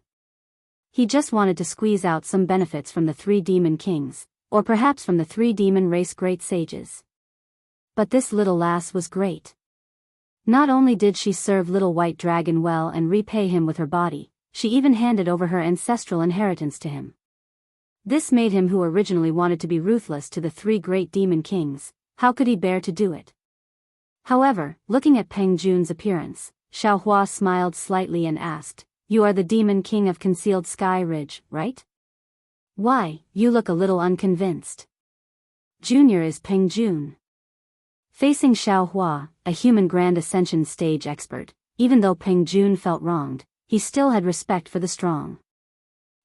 He just wanted to squeeze out some benefits from the 3 demon kings, or perhaps from the 3 demon race great sages. But this little lass was great. Not only did she serve little white dragon well and repay him with her body, she even handed over her ancestral inheritance to him. This made him, who originally wanted to be ruthless to the 3 great demon kings, how could he bear to do it? However, looking at Peng Jun's appearance, Xiaohua smiled slightly and asked, "You are the demon king of concealed Sky Ridge, right? Why, you look a little unconvinced." Junior is Peng Jun. Facing Xiaohua, a human Grand Ascension stage expert, even though Peng Jun felt wronged, he still had respect for the strong.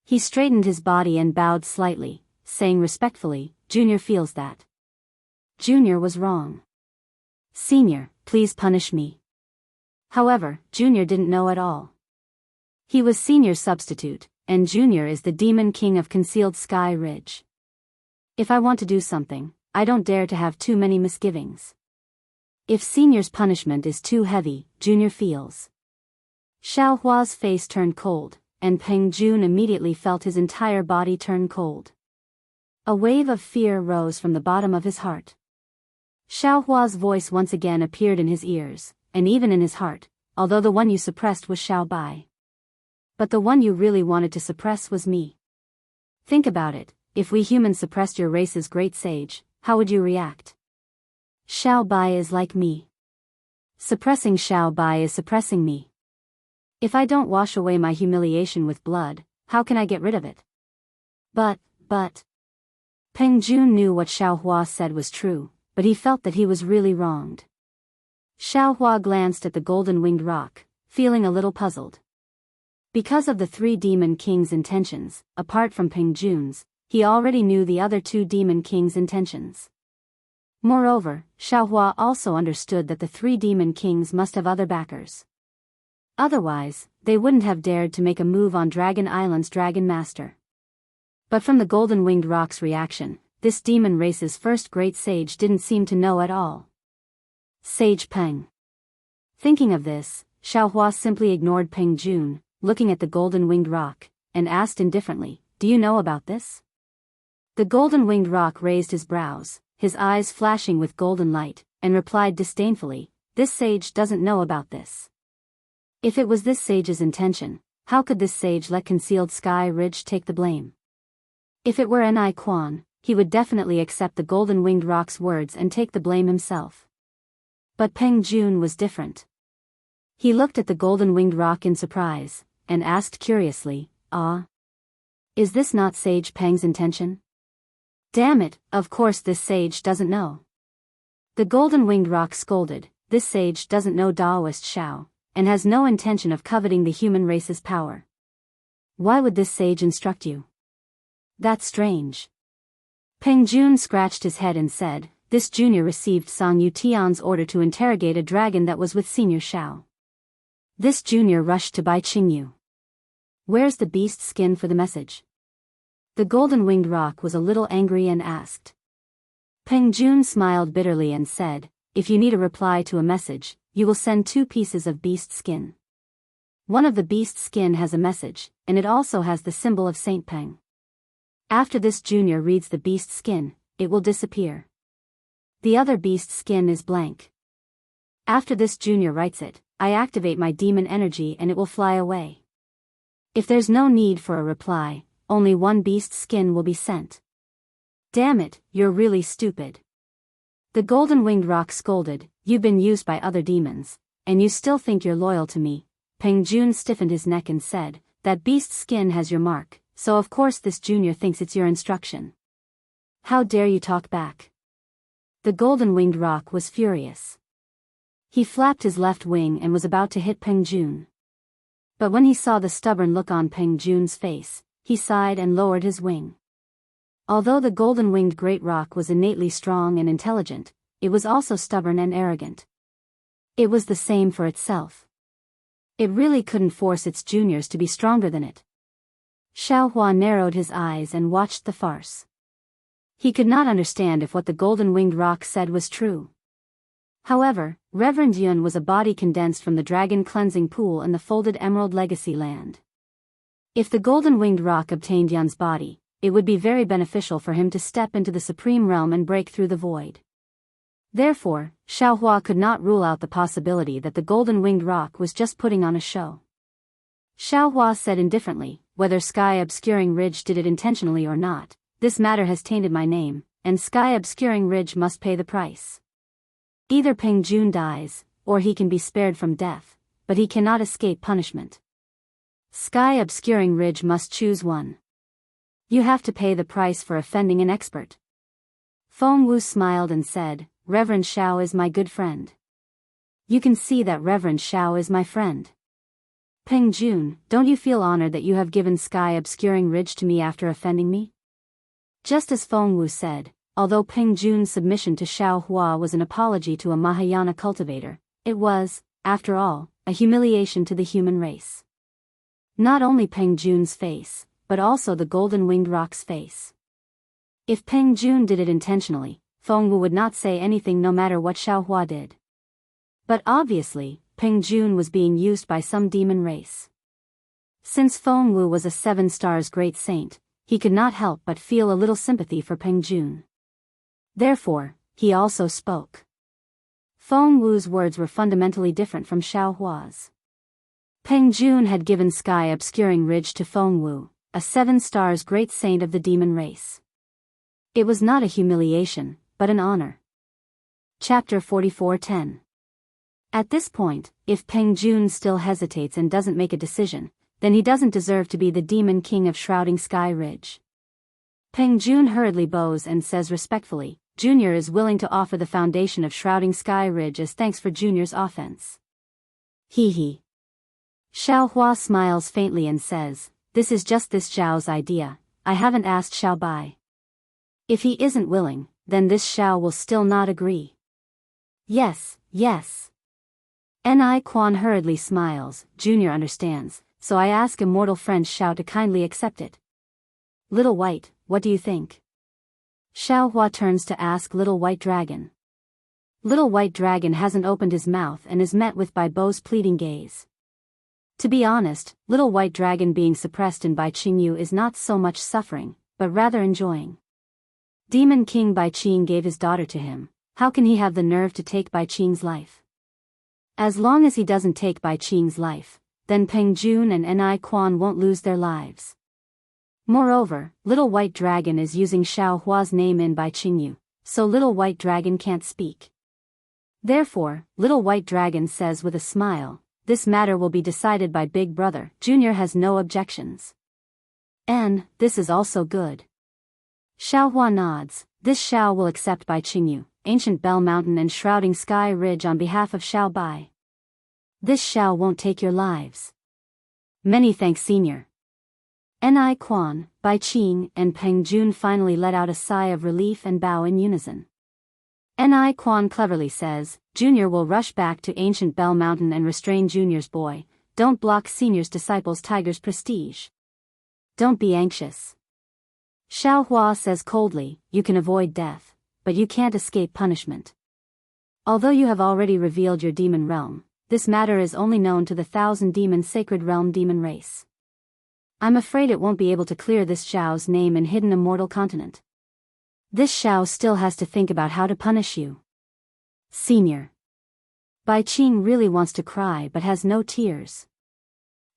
He straightened his body and bowed slightly, saying respectfully, "Junior feels that." Junior was wrong. "Senior, please punish me." However, Junior didn't know at all. He was Senior's substitute, and Junior is the demon king of concealed Sky Ridge. If I want to do something, I don't dare to have too many misgivings. If Senior's punishment is too heavy, Junior feels. Xiaohua's face turned cold, and Peng Jun immediately felt his entire body turn cold. A wave of fear rose from the bottom of his heart. Xiaohua's voice once again appeared in his ears, and even in his heart, although the one you suppressed was Xiao Bai. But the one you really wanted to suppress was me. Think about it, if we humans suppressed your race's great sage, how would you react? Xiao Bai is like me. Suppressing Xiao Bai is suppressing me. If I don't wash away my humiliation with blood, how can I get rid of it? But. Peng Jun knew what Xiaohua said was true, but he felt that he was really wronged. Xiaohua glanced at the golden-winged rock, feeling a little puzzled. Because of the three demon kings' intentions, apart from Peng Jun's, he already knew the other two demon kings' intentions. Moreover, Xiaohua also understood that the three demon kings must have other backers. Otherwise, they wouldn't have dared to make a move on Dragon Island's Dragon Master. But from the golden-winged rock's reaction, this demon race's first great sage didn't seem to know at all. Sage Peng. Thinking of this, Xiaohua simply ignored Peng Jun, looking at the golden-winged rock, and asked indifferently, "Do you know about this?" The golden-winged rock raised his brows, his eyes flashing with golden light, and replied disdainfully, "This sage doesn't know about this." If it was this sage's intention, how could this sage let Concealed Sky Ridge take the blame? If it were Ni Quan, he would definitely accept the golden-winged rock's words and take the blame himself. But Peng Jun was different. He looked at the golden-winged rock in surprise, and asked curiously, "Ah? Is this not Sage Peng's intention?" "Damn it, of course this sage doesn't know." The golden-winged rock scolded, "This sage doesn't know Daoist Shao, and has no intention of coveting the human race's power. Why would this sage instruct you?" "That's strange." Peng Jun scratched his head and said, "This junior received Song Yutian's order to interrogate a dragon that was with Senior Shao. This junior rushed to Bai Qingyu. Where's the beast skin for the message?" The golden-winged rock was a little angry and asked. Peng Jun smiled bitterly and said, "If you need a reply to a message, you will send 2 pieces of beast skin. One of the beast skin has a message, and it also has the symbol of Saint Peng. After this junior reads the beast skin, it will disappear. The other beast skin is blank. After this junior writes it, I activate my demon energy and it will fly away. If there's no need for a reply, only 1 beast skin will be sent." "Damn it, you're really stupid." The golden-winged rock scolded, "You've been used by other demons, and you still think you're loyal to me." Peng Jun stiffened his neck and said, "That beast skin has your mark, so of course this junior thinks it's your instruction. How dare you talk back?" The golden-winged rock was furious. He flapped his left wing and was about to hit Peng Jun. But when he saw the stubborn look on Peng Jun's face, he sighed and lowered his wing. Although the golden-winged great rock was innately strong and intelligent, it was also stubborn and arrogant. It was the same for itself. It really couldn't force its juniors to be stronger than it. Xiaohua narrowed his eyes and watched the farce. He could not understand if what the golden-winged rock said was true. However, Reverend Yun was a body condensed from the dragon cleansing pool in the folded Emerald Legacy land. If the golden-winged rock obtained Yun's body, it would be very beneficial for him to step into the supreme realm and break through the void. Therefore, Xiaohua could not rule out the possibility that the golden-winged rock was just putting on a show. Xiaohua said indifferently, "Whether Sky Obscuring Ridge did it intentionally or not, this matter has tainted my name, and Sky Obscuring Ridge must pay the price. Either Peng Jun dies, or he can be spared from death, but he cannot escape punishment. Sky Obscuring Ridge must choose one. You have to pay the price for offending an expert." Feng Wu smiled and said, "Reverend Shao is my good friend. You can see that Reverend Shao is my friend. Peng Jun, don't you feel honored that you have given Sky Obscuring Ridge to me after offending me?" Just as Feng Wu said, although Peng Jun's submission to Xiaohua was an apology to a Mahayana cultivator, it was, after all, a humiliation to the human race. Not only Peng Jun's face, but also the golden-winged rock's face. If Peng Jun did it intentionally, Feng Wu would not say anything no matter what Xiaohua did. But obviously, Peng Jun was being used by some demon race. Since Feng Wu was a 7 stars great saint, he could not help but feel a little sympathy for Peng Jun. Therefore, he also spoke. Feng Wu's words were fundamentally different from Xiaohua's. Peng Jun had given Sky Obscuring Ridge to Feng Wu, a 7 stars great saint of the demon race. It was not a humiliation, but an honor. Chapter 44:10. At this point, if Peng Jun still hesitates and doesn't make a decision, then he doesn't deserve to be the demon king of Shrouding Sky Ridge. Peng Jun hurriedly bows and says respectfully, Junior is willing to offer the foundation of Shrouding Sky Ridge as thanks for Junior's offense. Hee hee. Xiao Hua smiles faintly and says, this is just this Xiao's idea, I haven't asked Xiao Bai. If he isn't willing, then this Xiao will still not agree. Yes, yes. Ni Quan hurriedly smiles, Junior understands, so I ask immortal friend Xiao to kindly accept it. Little White, what do you think? Xiao Hua turns to ask Little White Dragon. Little White Dragon hasn't opened his mouth and is met with Bai Bo's pleading gaze. To be honest, Little White Dragon being suppressed in Bai Qingyu is not so much suffering, but rather enjoying. Demon King Bai Qing gave his daughter to him, how can he have the nerve to take Bai Qing's life? As long as he doesn't take Bai Qing's life, then Peng Jun and Ni Quan won't lose their lives. Moreover, Little White Dragon is using Xiao Hua's name in Bai Qingyu, so Little White Dragon can't speak. Therefore, Little White Dragon says with a smile, this matter will be decided by Big Brother. Junior has no objections. And, this is also good. Xiao Hua nods, this Xiao will accept Bai Qingyu, Ancient Bell Mountain and Shrouding Sky Ridge on behalf of Xiao Bai. This Xiao won't take your lives. Many thanks, Senior. Ni Quan, Bai Qing, and Peng Jun finally let out a sigh of relief and bow in unison. Ni Quan cleverly says, Junior will rush back to Ancient Bell Mountain and restrain Junior's boy, don't block Senior's disciple's tiger's prestige. Don't be anxious. Xiao Hua says coldly, you can avoid death, but you can't escape punishment. Although you have already revealed your demon realm, this matter is only known to the 1,000-demon sacred realm demon race. I'm afraid it won't be able to clear this Xiao's name in hidden immortal continent. This Xiao still has to think about how to punish you. Senior. Bai Qing really wants to cry but has no tears.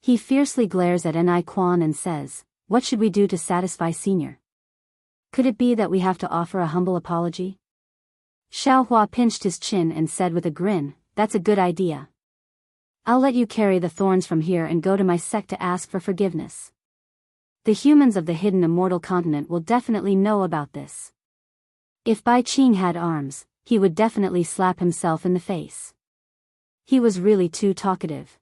He fiercely glares at Ni Quan and says, what should we do to satisfy Senior? Could it be that we have to offer a humble apology? Xiao Hua pinched his chin and said with a grin, that's a good idea. I'll let you carry the thorns from here and go to my sect to ask for forgiveness. The humans of the hidden immortal continent will definitely know about this. If Bai Qing had arms, he would definitely slap himself in the face. He was really too talkative.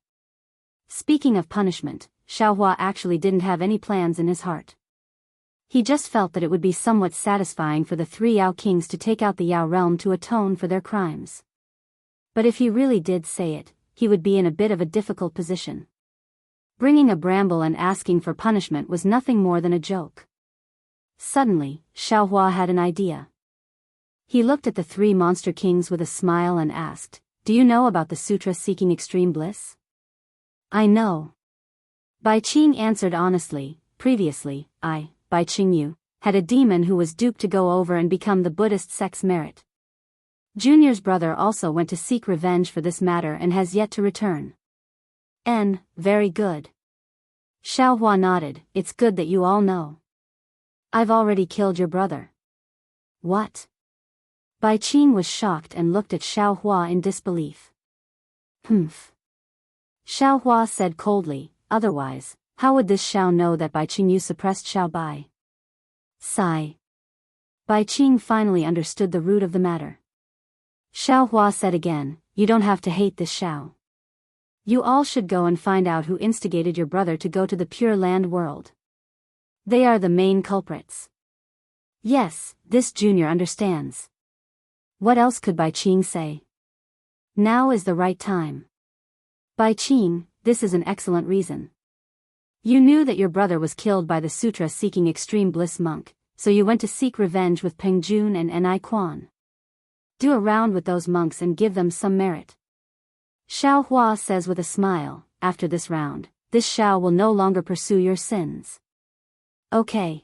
Speaking of punishment, Xiao Hua actually didn't have any plans in his heart. He just felt that it would be somewhat satisfying for the 3 Yao kings to take out the Yao realm to atone for their crimes. But if he really did say it, he would be in a bit of a difficult position. Bringing a bramble and asking for punishment was nothing more than a joke. Suddenly, Xiao Hua had an idea. He looked at the 3 monster kings with a smile and asked, do you know about the sutra seeking extreme bliss? I know. Bai Qing answered honestly, previously, I, Bai Qingyu, had a demon who was duped to go over and become the Buddhist sect's merit. Junior's brother also went to seek revenge for this matter and has yet to return. Very good. Xiao Hua nodded, it's good that you all know. I've already killed your brother. What? Bai Qing was shocked and looked at Xiao Hua in disbelief. Humph. Xiao Hua said coldly, otherwise, how would this Xiao know that Bai Qingyu suppressed Xiao Bai? Sigh. Bai Qing finally understood the root of the matter. Xiao Hua said again, you don't have to hate this Xiao. You all should go and find out who instigated your brother to go to the Pure Land world. They are the main culprits. Yes, this Junior understands. What else could Bai Qing say? Now is the right time. Bai Qing, this is an excellent reason. You knew that your brother was killed by the sutra-seeking extreme bliss monk, so you went to seek revenge with Peng Jun and Ni Quan. Do a round with those monks and give them some merit. Xiao Hua says with a smile, after this round, this Xiao will no longer pursue your sins. Okay.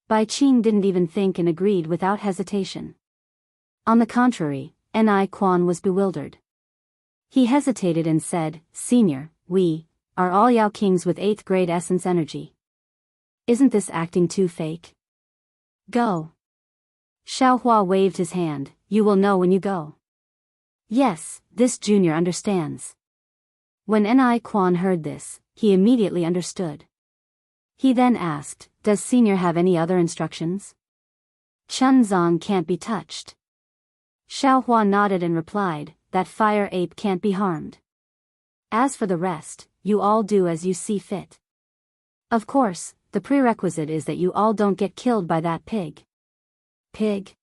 Bai Qing didn't even think and agreed without hesitation. On the contrary, Ni Quan was bewildered. He hesitated and said, Senior, we are all Yao kings with 8th grade essence energy. Isn't this acting too fake? Go. Xiao Hua waved his hand, you will know when you go. Yes, this Junior understands. When Ni Quan heard this, he immediately understood. He then asked, does Senior have any other instructions? Chunzong can't be touched. Xiaohua nodded and replied, that fire ape can't be harmed. As for the rest, you all do as you see fit. Of course, the prerequisite is that you all don't get killed by that pig. Pig?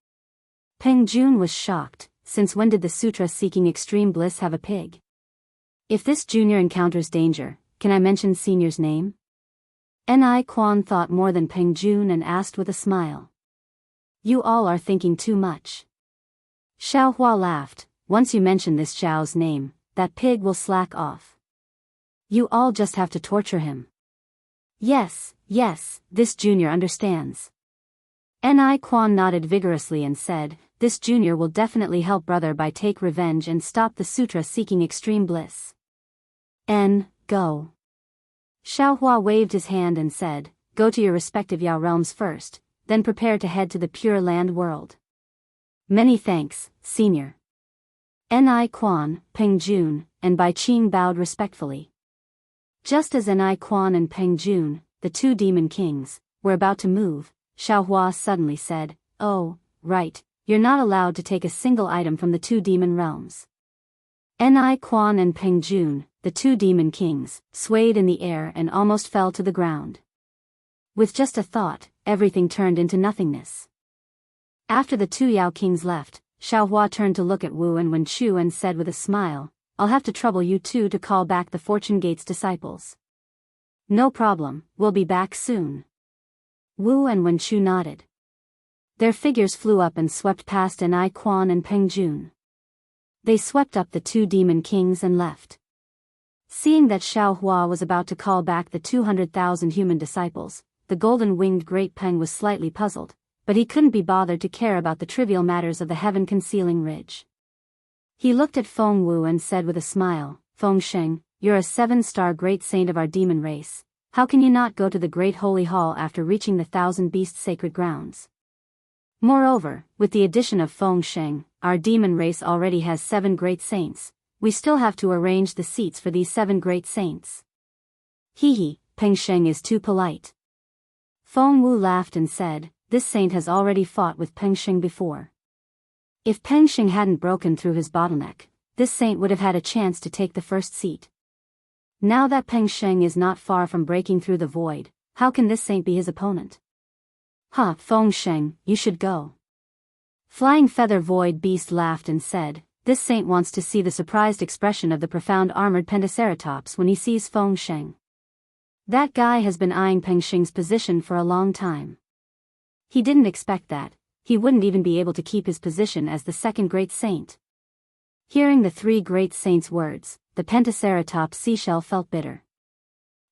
Peng Jun was shocked, since when did the sutra seeking extreme bliss have a pig? If this junior encounters danger, can I mention senior's name? Ni Quan thought more than Peng Jun and asked with a smile. You all are thinking too much. Xiaohua laughed, once you mention this Zhao's name, that pig will slack off. You all just have to torture him. Yes, this junior understands. Ni Quan nodded vigorously and said, this junior will definitely help brother by take revenge and stop the sutra seeking extreme bliss. Go. Xiaohua waved his hand and said, go to your respective Yao realms first, then prepare to head to the Pure Land world. Many thanks, senior. Ni Quan, Peng Jun, and Bai Qing bowed respectfully. Just as Ni Quan and Peng Jun, the two demon kings, were about to move, Xiaohua suddenly said, oh, right, you're not allowed to take a single item from the two demon realms. Ni Quan and Peng Jun, the two demon kings, swayed in the air and almost fell to the ground. With just a thought, everything turned into nothingness. After the two Yao kings left, Xiaohua turned to look at Wu and Wenchu and said with a smile, I'll have to trouble you two to call back the Fortune Gate's disciples. No problem, we'll be back soon. Wu and Wenchu nodded. Their figures flew up and swept past Ni Quan and Peng Jun. They swept up the two demon kings and left. Seeing that Xiaohua was about to call back the 200,000 human disciples, the golden-winged Great Peng was slightly puzzled, but he couldn't be bothered to care about the trivial matters of the heaven-concealing ridge. He looked at Feng Wu and said with a smile, Feng Sheng, you're a 7-star great saint of our demon race, how can you not go to the Great Holy Hall after reaching the Thousand Beasts sacred grounds? Moreover, with the addition of Feng Sheng, our demon race already has 7 great saints, we still have to arrange the seats for these 7 great saints. Hee, Peng Sheng is too polite. Feng Wu laughed and said, this saint has already fought with Peng Sheng before. If Peng Sheng hadn't broken through his bottleneck, this saint would have had a chance to take the first seat. Now that Peng Sheng is not far from breaking through the void, how can this saint be his opponent? Feng Sheng, you should go. Flying Feather Void Beast laughed and said, this saint wants to see the surprised expression of the profound armored Pentaceratops when he sees Feng Sheng. That guy has been eyeing Peng Sheng's position for a long time. He didn't expect that, he wouldn't even be able to keep his position as the second great saint. Hearing the 3 great saints' words, the Pentaceratops seashell felt bitter.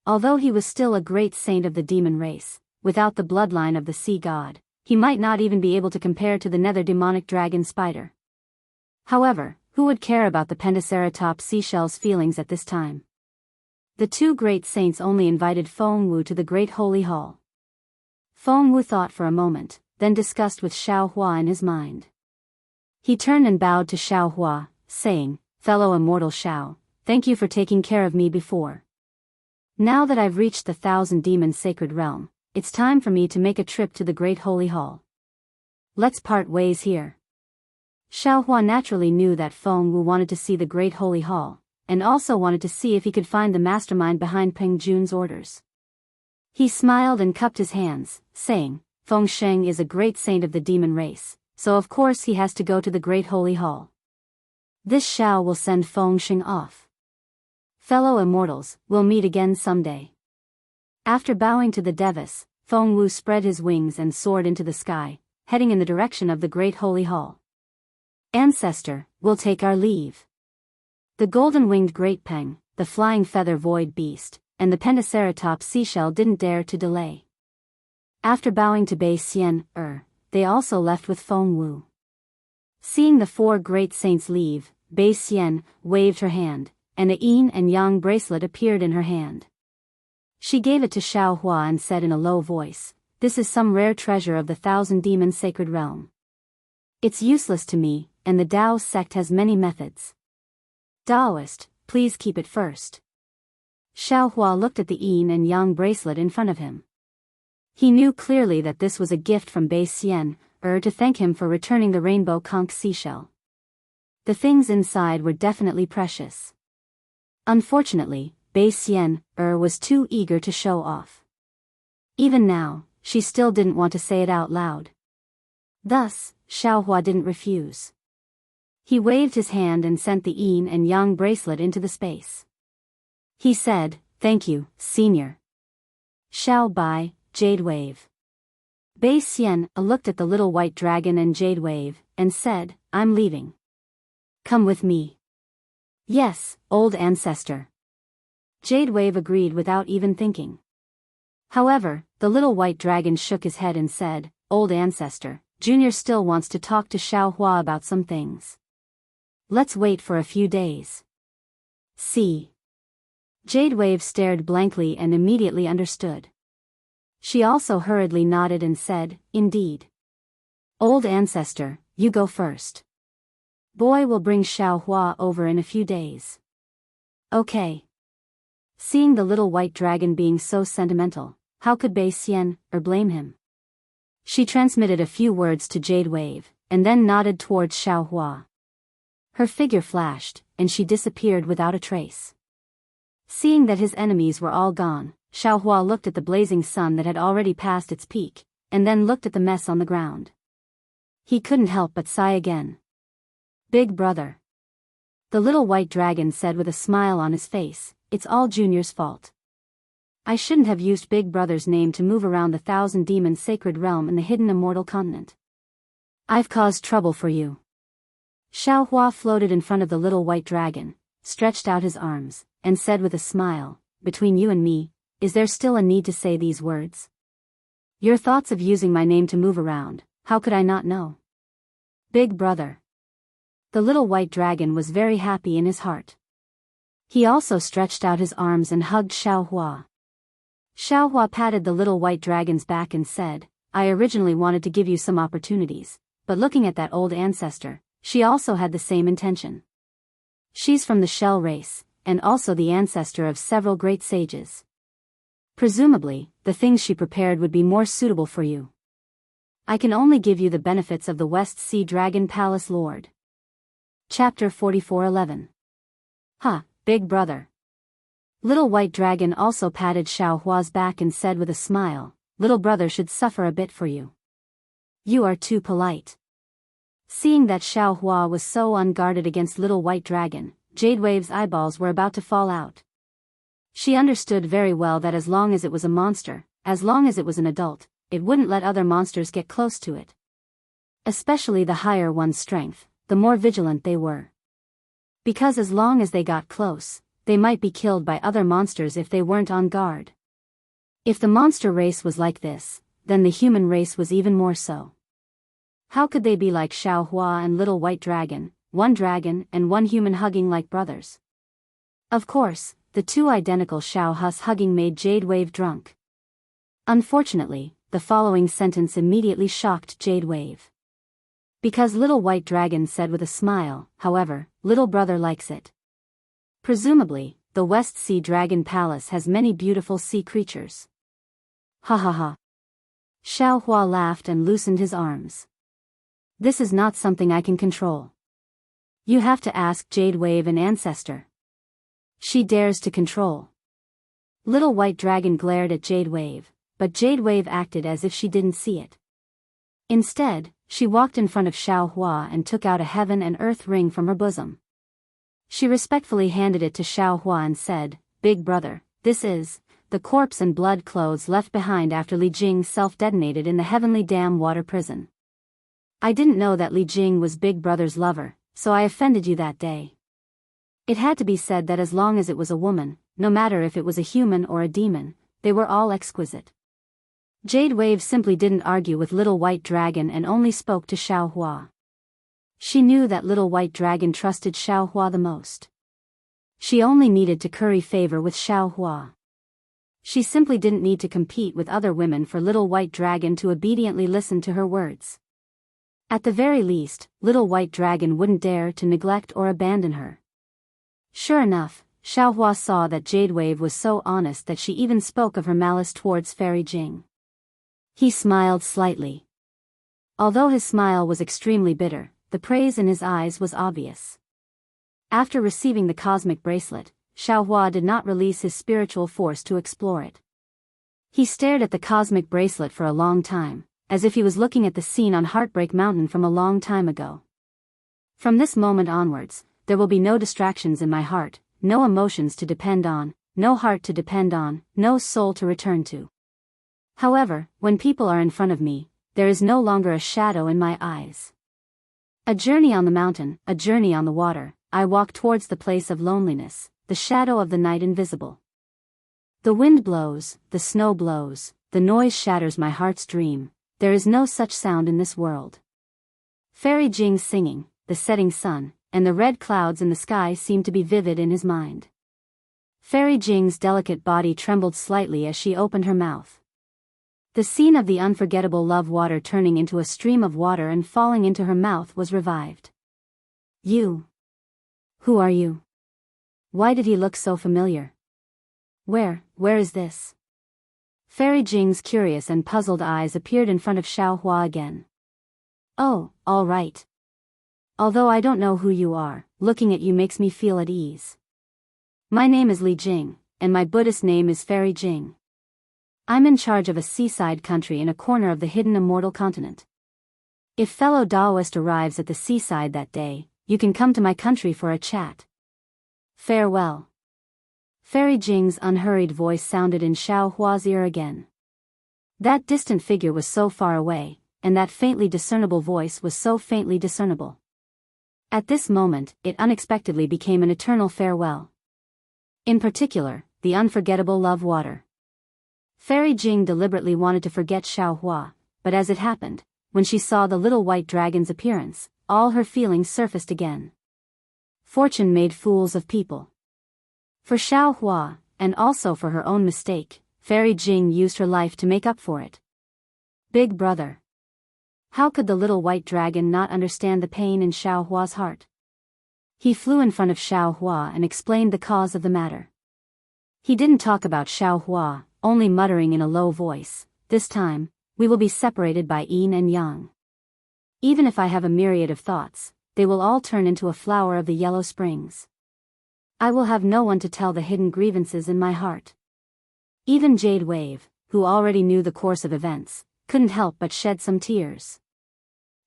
Although he was still a great saint of the demon race, without the bloodline of the sea god, he might not even be able to compare to the nether demonic dragon spider. However, who would care about the Pentaceratops seashell's feelings at this time? The 2 great saints only invited Feng Wu to the Great Holy Hall. Feng Wu thought for a moment, then discussed with Xiaohua in his mind. He turned and bowed to Xiaohua, saying, fellow immortal Xiao, thank you for taking care of me before. Now that I've reached the 1,000 demons sacred realm, it's time for me to make a trip to the Great Holy Hall. Let's part ways here. Xiaohua naturally knew that Feng Wu wanted to see the Great Holy Hall, and also wanted to see if he could find the mastermind behind Peng Jun's orders. He smiled and cupped his hands, saying, Feng Sheng is a great saint of the demon race, so of course he has to go to the Great Holy Hall. This Xiao will send Feng Sheng off. Fellow immortals, we'll meet again someday. After bowing to the Devis, Feng Wu spread his wings and soared into the sky, heading in the direction of the Great Holy Hall. Ancestor, we'll take our leave. The golden-winged Great Peng, the flying feather void beast, and the Pentaceratops seashell didn't dare to delay. After bowing to Bei Xian, they also left with Feng Wu. Seeing the 4 great saints leave, Bei Xian waved her hand, and a yin and yang bracelet appeared in her hand. She gave it to Xiaohua and said in a low voice, this is some rare treasure of the 1,000 demons sacred realm. It's useless to me, and the Dao sect has many methods. Daoist, please keep it first. Xiaohua looked at the yin and yang bracelet in front of him. He knew clearly that this was a gift from Bei Xian, to thank him for returning the rainbow conch seashell. The things inside were definitely precious. Unfortunately, Bei Xian was too eager to show off. Even now, she still didn't want to say it out loud. Thus, Xiaohua didn't refuse. He waved his hand and sent the yin and yang bracelet into the space. He said, "Thank you, Senior." Xiao Bai, Jade Wave. Bei Xian looked at the little white dragon and Jade Wave, and said, "I'm leaving. Come with me." "Yes, old ancestor." Jade Wave agreed without even thinking. However, the little white dragon shook his head and said, "Old ancestor, Junior still wants to talk to Xiaohua about some things. Let's wait for a few days." See. Jade Wave stared blankly and immediately understood. She also hurriedly nodded and said, "Indeed. Old ancestor, you go first. Boy will bring Xiaohua over in a few days." "Okay." Seeing the little white dragon being so sentimental, how could Bei Xian blame him? She transmitted a few words to Jade Wave, and then nodded towards Xiaohua. Her figure flashed, and she disappeared without a trace. Seeing that his enemies were all gone, Xiaohua looked at the blazing sun that had already passed its peak, and then looked at the mess on the ground. He couldn't help but sigh again. "Big brother." The little white dragon said with a smile on his face, "It's all Junior's fault. I shouldn't have used Big Brother's name to move around the Thousand Demons' sacred realm in the hidden immortal continent. I've caused trouble for you." Xiaohua floated in front of the little white dragon, stretched out his arms, and said with a smile, "Between you and me, is there still a need to say these words? Your thoughts of using my name to move around, how could I not know? Big brother." The little white dragon was very happy in his heart. He also stretched out his arms and hugged Xiaohua. Xiaohua patted the little white dragon's back and said, "I originally wanted to give you some opportunities, but looking at that old ancestor, she also had the same intention. She's from the Shell race, and also the ancestor of several great sages. Presumably, the things she prepared would be more suitable for you. I can only give you the benefits of the West Sea Dragon Palace Lord." Chapter 44:11. Big brother. Little white dragon also patted Xiaohua's back and said with a smile, "Little brother should suffer a bit for you. You are too polite." Seeing that Xiaohua was so unguarded against little white dragon, Jade Wave's eyeballs were about to fall out. She understood very well that as long as it was a monster, as long as it was an adult, it wouldn't let other monsters get close to it. Especially the higher one's strength, the more vigilant they were. Because as long as they got close, they might be killed by other monsters if they weren't on guard. If the monster race was like this, then the human race was even more so. How could they be like Xiaohua and Little White Dragon, one dragon and one human hugging like brothers? Of course, the two identical Xiaohus hugging made Jade Wave drunk. Unfortunately, the following sentence immediately shocked Jade Wave. Because Little White Dragon said with a smile, "However, little brother likes it. Presumably, the West Sea Dragon Palace has many beautiful sea creatures." Ha ha ha. Xiaohua laughed and loosened his arms. "This is not something I can control. You have to ask Jade Wave and Ancestor. She dares to control." Little White Dragon glared at Jade Wave, but Jade Wave acted as if she didn't see it. Instead, she walked in front of Xiaohua and took out a heaven and earth ring from her bosom. She respectfully handed it to Xiaohua and said, "Big brother, this is the corpse and blood clothes left behind after Li Jing self-detonated in the Heavenly Dam water prison. I didn't know that Li Jing was Big brother's lover, so I offended you that day." It had to be said that as long as it was a woman, no matter if it was a human or a demon, they were all exquisite. Jade Wave simply didn't argue with Little White Dragon and only spoke to Xiaohua. She knew that Little White Dragon trusted Xiaohua the most. She only needed to curry favor with Xiaohua. She simply didn't need to compete with other women for Little White Dragon to obediently listen to her words. At the very least, Little White Dragon wouldn't dare to neglect or abandon her. Sure enough, Xiaohua saw that Jade Wave was so honest that she even spoke of her malice towards Fairy Jing. He smiled slightly. Although his smile was extremely bitter, the praise in his eyes was obvious. After receiving the cosmic bracelet, Xiaohua did not release his spiritual force to explore it. He stared at the cosmic bracelet for a long time, as if he was looking at the scene on Heartbreak Mountain from a long time ago. From this moment onwards, there will be no distractions in my heart, no emotions to depend on, no heart to depend on, no soul to return to. However, when people are in front of me, there is no longer a shadow in my eyes. A journey on the mountain, a journey on the water, I walk towards the place of loneliness, the shadow of the night invisible. The wind blows, the snow blows, the noise shatters my heart's dream, there is no such sound in this world. Fairy Jing singing, the setting sun, and the red clouds in the sky seemed to be vivid in his mind. Fairy Jing's delicate body trembled slightly as she opened her mouth. The scene of the unforgettable love water turning into a stream of water and falling into her mouth was revived. You. Who are you? Why did he look so familiar? Where is this? Fairy Jing's curious and puzzled eyes appeared in front of Xiaohua again. Oh, all right. Although I don't know who you are, looking at you makes me feel at ease. My name is Li Jing, and my Buddhist name is Fairy Jing. I'm in charge of a seaside country in a corner of the hidden immortal continent. If fellow Daoist arrives at the seaside that day, you can come to my country for a chat. Farewell. Fairy Jing's unhurried voice sounded in Xiaohua's ear again. That distant figure was so far away, and that faintly discernible voice was so faintly discernible. At this moment, it unexpectedly became an eternal farewell. In particular, the unforgettable love water. Fairy Jing deliberately wanted to forget Xiaohua, but as it happened, when she saw the little white dragon's appearance, all her feelings surfaced again. Fortune made fools of people. For Xiaohua, and also for her own mistake, Fairy Jing used her life to make up for it. Big brother. How could the little white dragon not understand the pain in Xiaohua's heart? He flew in front of Xiaohua and explained the cause of the matter. He didn't talk about Xiaohua, only muttering in a low voice, "This time, we will be separated by yin and yang. Even if I have a myriad of thoughts, they will all turn into a flower of the yellow springs. I will have no one to tell the hidden grievances in my heart." Even Jade Wave, who already knew the course of events, couldn't help but shed some tears.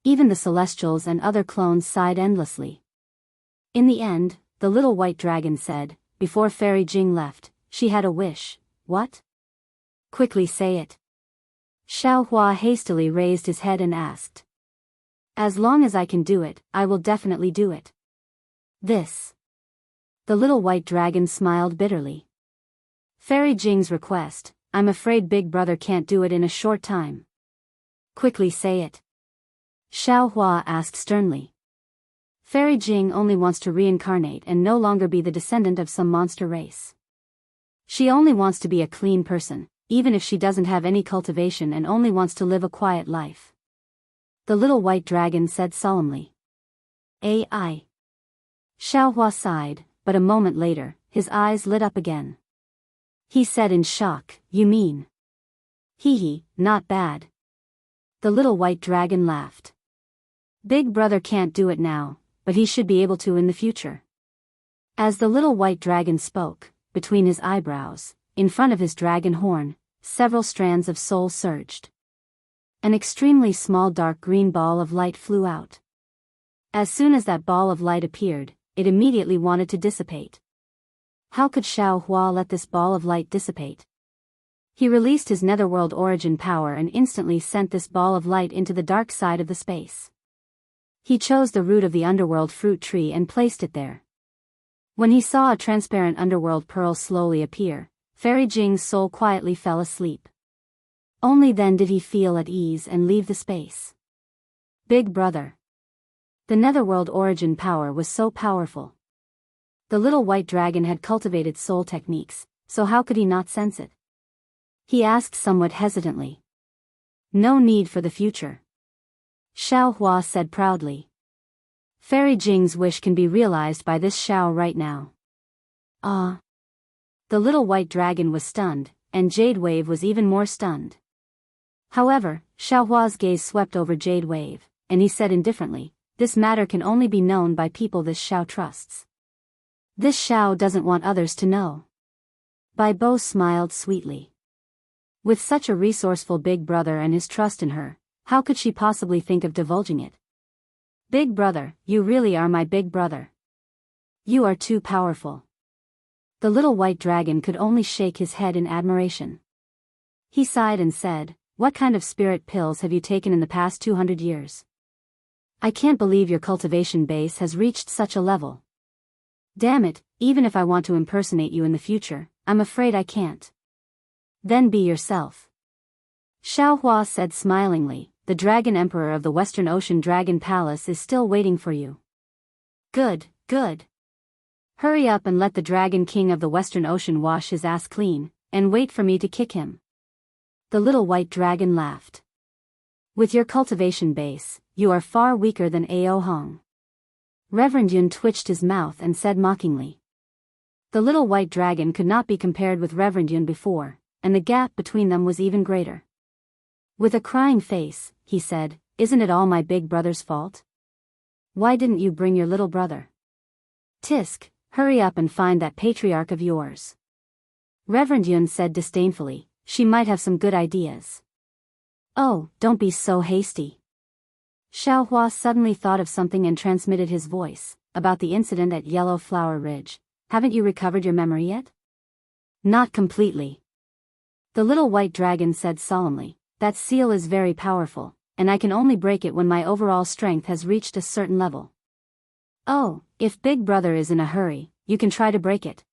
Even the Celestials and other clones sighed endlessly. In the end, the little white dragon said, before Fairy Jing left, she had a wish. What? Quickly say it. Xiaohua hastily raised his head and asked. As long as I can do it, I will definitely do it. This. The little white dragon smiled bitterly. Fairy Jing's request, I'm afraid Big Brother can't do it in a short time. Quickly say it. Xiaohua asked sternly. Fairy Jing only wants to reincarnate and no longer be the descendant of some monster race. She only wants to be a clean person, even if she doesn't have any cultivation and only wants to live a quiet life. The little white dragon said solemnly. AI. Xiaohua sighed, but a moment later, his eyes lit up again. He said in shock, You mean? Hee, not bad. The little white dragon laughed. Big Brother can't do it now, but he should be able to in the future. As the little white dragon spoke, between his eyebrows, in front of his dragon horn, several strands of soul surged. An extremely small dark green ball of light flew out. As soon as that ball of light appeared, it immediately wanted to dissipate. How could Xiaohua let this ball of light dissipate? He released his netherworld origin power and instantly sent this ball of light into the dark side of the space. He chose the root of the underworld fruit tree and placed it there. When he saw a transparent underworld pearl slowly appear, Fairy Jing's soul quietly fell asleep. Only then did he feel at ease and leave the space. Big Brother. The netherworld origin power was so powerful. The little white dragon had cultivated soul techniques, so how could he not sense it? He asked somewhat hesitantly. No need for the future. Xiaohua said proudly. Fairy Jing's wish can be realized by this Xiao right now. Ah. The little white dragon was stunned, and Jade Wave was even more stunned. However, Xiaohua's gaze swept over Jade Wave, and he said indifferently, "This matter can only be known by people this Xiao trusts. This Xiao doesn't want others to know." Bai Bo smiled sweetly. With such a resourceful big brother and his trust in her, how could she possibly think of divulging it? "Big brother, you really are my big brother. You are too powerful." The little white dragon could only shake his head in admiration. He sighed and said, "What kind of spirit pills have you taken in the past 200 years? I can't believe your cultivation base has reached such a level. Damn it, even if I want to impersonate you in the future, I'm afraid I can't." "Then be yourself," Xiaohua said smilingly. "The Dragon Emperor of the Western Ocean Dragon Palace is still waiting for you." "Good, good. Hurry up and let the Dragon King of the Western Ocean wash his ass clean, and wait for me to kick him." The little white dragon laughed. "With your cultivation base, you are far weaker than Ao Hong." Reverend Yun twitched his mouth and said mockingly. The little white dragon could not be compared with Reverend Yun before, and the gap between them was even greater. With a crying face, he said, "Isn't it all my big brother's fault? Why didn't you bring your little brother? Tisk, hurry up and find that patriarch of yours." Reverend Yun said disdainfully, "She might have some good ideas." "Oh, don't be so hasty." Xiaohua suddenly thought of something and transmitted his voice, "About the incident at Yellow Flower Ridge. Haven't you recovered your memory yet?" "Not completely." The little white dragon said solemnly, "That seal is very powerful, and I can only break it when my overall strength has reached a certain level." "Oh, if Big Brother is in a hurry, you can try to break it."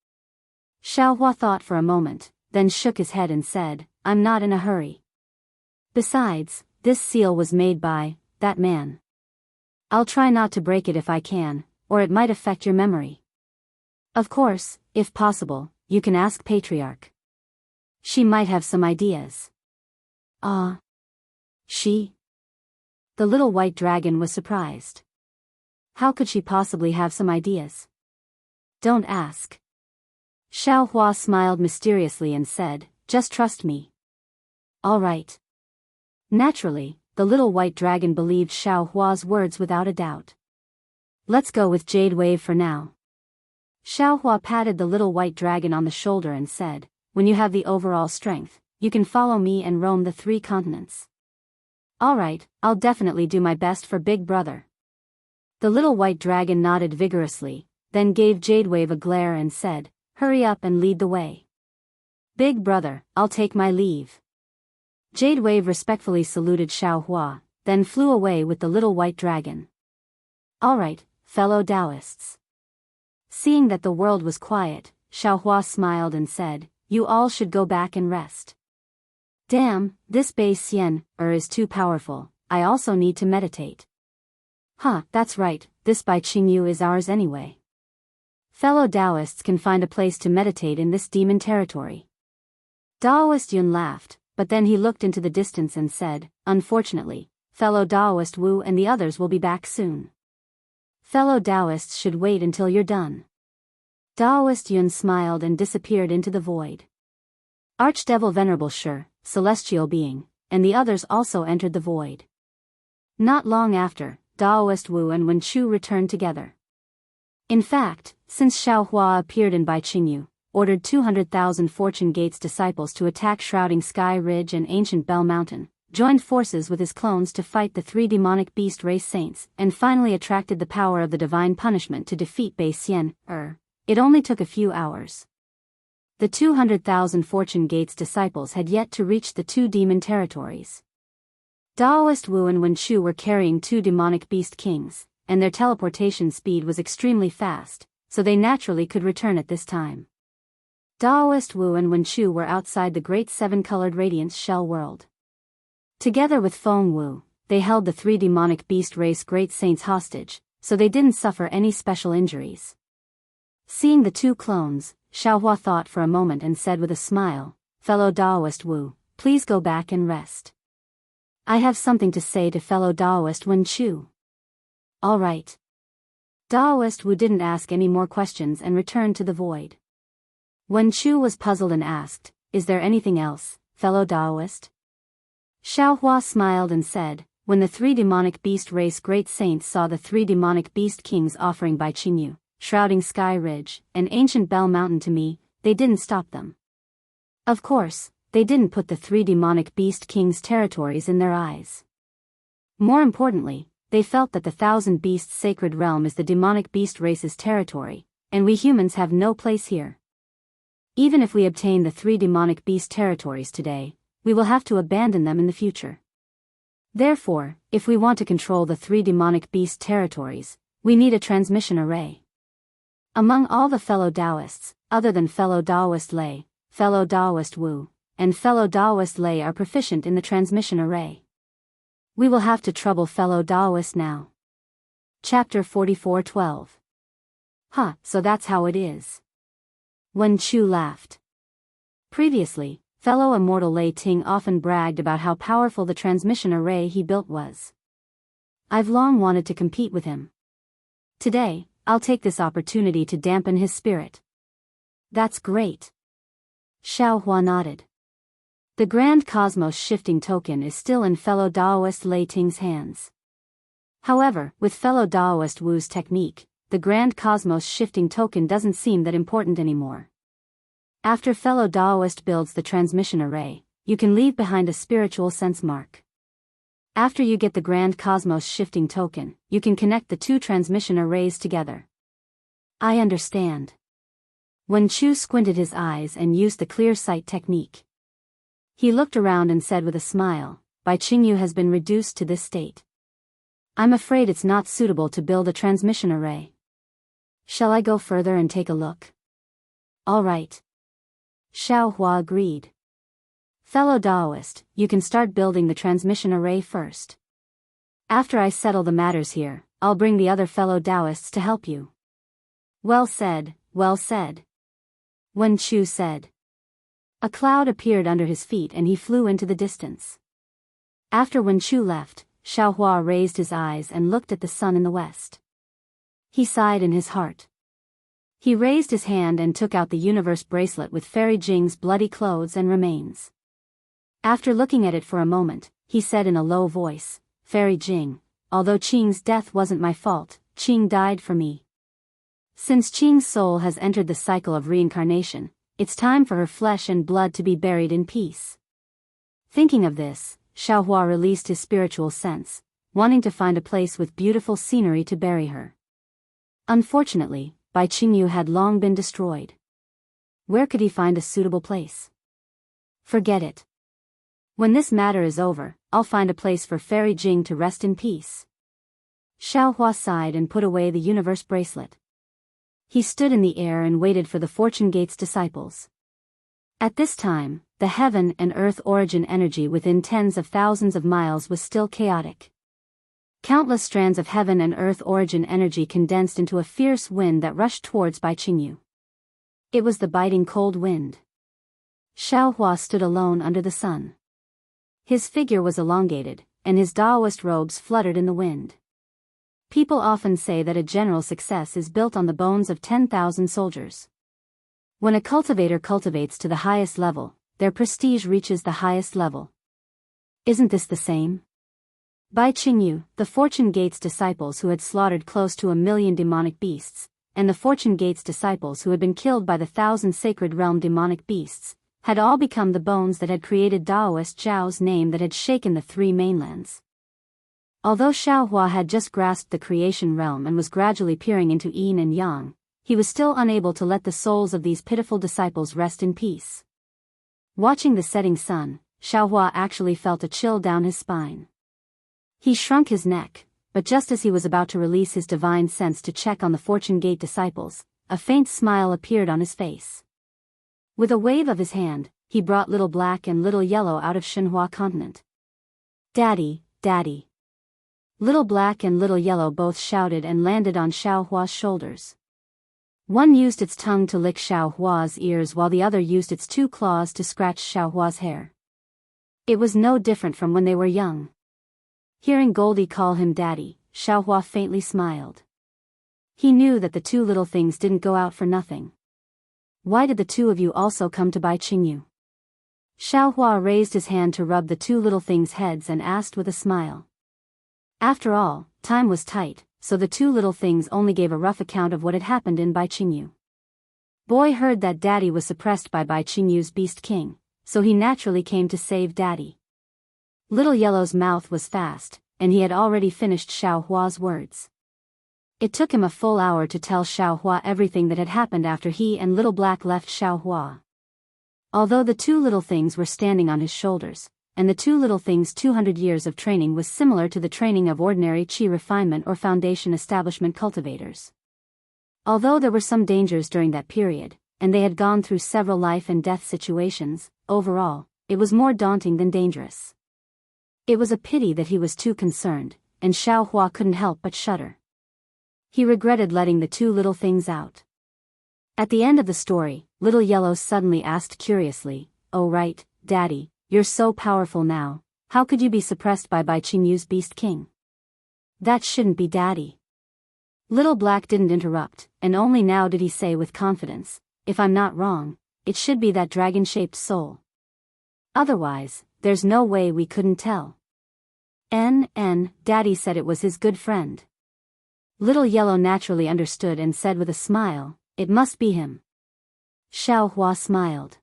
Xiaohua thought for a moment, then shook his head and said, "I'm not in a hurry. Besides, this seal was made by that man. I'll try not to break it if I can, or it might affect your memory. Of course, if possible, you can ask Patriarch. She might have some ideas." "Ah. She?" The little white dragon was surprised. How could she possibly have some ideas? "Don't ask." Xiaohua smiled mysteriously and said, "Just trust me." "All right." Naturally, the little white dragon believed Xiaohua's words without a doubt. "Let's go with Jade Wave for now." Xiaohua patted the little white dragon on the shoulder and said, "When you have the overall strength, you can follow me and roam the 3 continents." "All right, I'll definitely do my best for Big Brother." The little white dragon nodded vigorously, then gave Jade Wave a glare and said, "Hurry up and lead the way." "Big Brother, I'll take my leave." Jade Wave respectfully saluted Xiaohua, then flew away with the little white dragon. "All right, fellow Daoists." Seeing that the world was quiet, Xiaohua smiled and said, "You all should go back and rest." "Damn, this Bei Xian is too powerful, I also need to meditate." "Huh, that's right, this Bai Qingyu is ours anyway. Fellow Daoists can find a place to meditate in this demon territory." Daoist Yun laughed, but then he looked into the distance and said, "Unfortunately, fellow Daoist Wu and the others will be back soon. Fellow Daoists should wait until you're done." Daoist Yun smiled and disappeared into the void. Archdevil Venerable Shi, Celestial Being, and the others also entered the void. Not long after, Daoist Wu and Wen Chu returned together. In fact, since Xiaohua appeared in Bai Qingyu, ordered 200,000 Fortune Gates disciples to attack Shrouding Sky Ridge and Ancient Bell Mountain, joined forces with his clones to fight the 3 demonic beast race saints, and finally attracted the power of the divine punishment to defeat Bei Xian, it only took a few hours. The 200,000 Fortune Gates disciples had yet to reach the 2 demon territories. Daoist Wu and Wen Chu were carrying 2 demonic beast kings, and their teleportation speed was extremely fast, so they naturally could return at this time. Daoist Wu and Wen Chu were outside the Great 7-Colored Radiance Shell World. Together with Feng Wu, they held the 3 demonic beast race great saints hostage, so they didn't suffer any special injuries. Seeing the 2 clones, Xiaohua thought for a moment and said with a smile, "Fellow Daoist Wu, please go back and rest. I have something to say to fellow Daoist Wen Chu." "All right." Daoist Wu didn't ask any more questions and returned to the void. Wen Chu was puzzled and asked, "Is there anything else, fellow Daoist?" Xiaohua smiled and said, when the three demonic beast race great saints saw the three demonic beast kings offering Bai Qingyu, shrouding Sky Ridge, and ancient Bell Mountain to me, they didn't stop them. Of course, they didn't put the three demonic beast kings' territories in their eyes. More importantly, they felt that the Thousand Beasts sacred realm is the demonic beast race's territory, and we humans have no place here. Even if we obtain the three demonic beast territories today, we will have to abandon them in the future. Therefore, if we want to control the three demonic beast territories, we need a transmission array. Among all the fellow Daoists, other than fellow Daoist Lei, fellow Daoist Wu, and fellow Daoist Lei are proficient in the transmission array. We will have to trouble fellow Daoist now. Chapter 44:12. Huh, so that's how it is. Wen Chu laughed. Previously, fellow immortal Lei Ting often bragged about how powerful the transmission array he built was. I've long wanted to compete with him. Today, I'll take this opportunity to dampen his spirit. That's great. Xiaohua nodded. The Grand Cosmos Shifting Token is still in fellow Daoist Lei Ting's hands. However, with fellow Daoist Wu's technique, the Grand Cosmos Shifting Token doesn't seem that important anymore. After fellow Daoist builds the transmission array, you can leave behind a spiritual sense mark. After you get the Grand Cosmos Shifting Token, you can connect the two transmission arrays together. I understand. Wen Chu squinted his eyes and used the clear sight technique. He looked around and said with a smile, Bai Qingyu has been reduced to this state. I'm afraid it's not suitable to build a transmission array. Shall I go further and take a look? All right. Xiaohua agreed. Fellow Daoist, you can start building the transmission array first. After I settle the matters here, I'll bring the other fellow Daoists to help you. Well said, well said. Wen Chu said. A cloud appeared under his feet and he flew into the distance. After Wen Chu left, Xiaohua raised his eyes and looked at the sun in the west. He sighed in his heart. He raised his hand and took out the universe bracelet with Fairy Jing's bloody clothes and remains. After looking at it for a moment, he said in a low voice, Fairy Jing, although Qing's death wasn't my fault, Qing died for me. Since Qing's soul has entered the cycle of reincarnation, it's time for her flesh and blood to be buried in peace. Thinking of this, Xiaohua released his spiritual sense, wanting to find a place with beautiful scenery to bury her. Unfortunately, Bai Qingyu had long been destroyed. Where could he find a suitable place? Forget it. When this matter is over, I'll find a place for Fairy Jing to rest in peace. Xiaohua sighed and put away the universe bracelet. He stood in the air and waited for the Fortune Gate's disciples. At this time, the heaven and earth origin energy within tens of thousands of miles was still chaotic. Countless strands of heaven and earth origin energy condensed into a fierce wind that rushed towards Bai Qingyu. It was the biting cold wind. Xiaohua stood alone under the sun. His figure was elongated, and his Daoist robes fluttered in the wind. People often say that a general's success is built on the bones of 10,000 soldiers. When a cultivator cultivates to the highest level, their prestige reaches the highest level. Isn't this the same? Bai Qingyu, the Fortune Gate's disciples who had slaughtered close to 1,000,000 demonic beasts, and the Fortune Gate's disciples who had been killed by the 1,000 sacred realm demonic beasts, had all become the bones that had created Daoist Zhao's name that had shaken the three mainlands. Although Xiaohua had just grasped the creation realm and was gradually peering into yin and yang, he was still unable to let the souls of these pitiful disciples rest in peace. Watching the setting sun, Xiaohua actually felt a chill down his spine. He shrunk his neck, but just as he was about to release his divine sense to check on the Fortune Gate disciples, a faint smile appeared on his face. With a wave of his hand, he brought Little Black and Little Yellow out of Shenhua continent. Daddy, Daddy. Little Black and Little Yellow both shouted and landed on Xiaohua's shoulders. One used its tongue to lick Xiaohua's ears while the other used its two claws to scratch Xiaohua's hair. It was no different from when they were young. Hearing Goldie call him Daddy, Xiaohua faintly smiled. He knew that the two little things didn't go out for nothing. Why did the two of you also come to Bai Qingyu? Xiaohua raised his hand to rub the two little things' heads and asked with a smile. After all, time was tight, so the two little things only gave a rough account of what had happened in Bai Qingyu. Boy heard that Daddy was suppressed by Bai Qingyu's Beast King, so he naturally came to save Daddy. Little Yellow's mouth was fast, and he had already finished Xiaohua's words. It took him a full hour to tell Xiaohua everything that had happened after he and Little Black left Xiaohua. Although the two little things were standing on his shoulders, and the two little things' 200 years of training was similar to the training of ordinary Qi refinement or foundation establishment cultivators. Although there were some dangers during that period, and they had gone through several life and death situations, overall, it was more daunting than dangerous. It was a pity that he was too concerned, and Xiaohua couldn't help but shudder. He regretted letting the two little things out. At the end of the story, Little Yellow suddenly asked curiously, "Oh right, Daddy, you're so powerful now, how could you be suppressed by Bai Qingyu's Beast King?" "That shouldn't be Daddy." Little Black didn't interrupt, and only now did he say with confidence, "If I'm not wrong, it should be that dragon-shaped soul. Otherwise, there's no way we couldn't tell." Daddy said it was his good friend. Little Yellow naturally understood and said with a smile, "It must be him." Xiaohua smiled.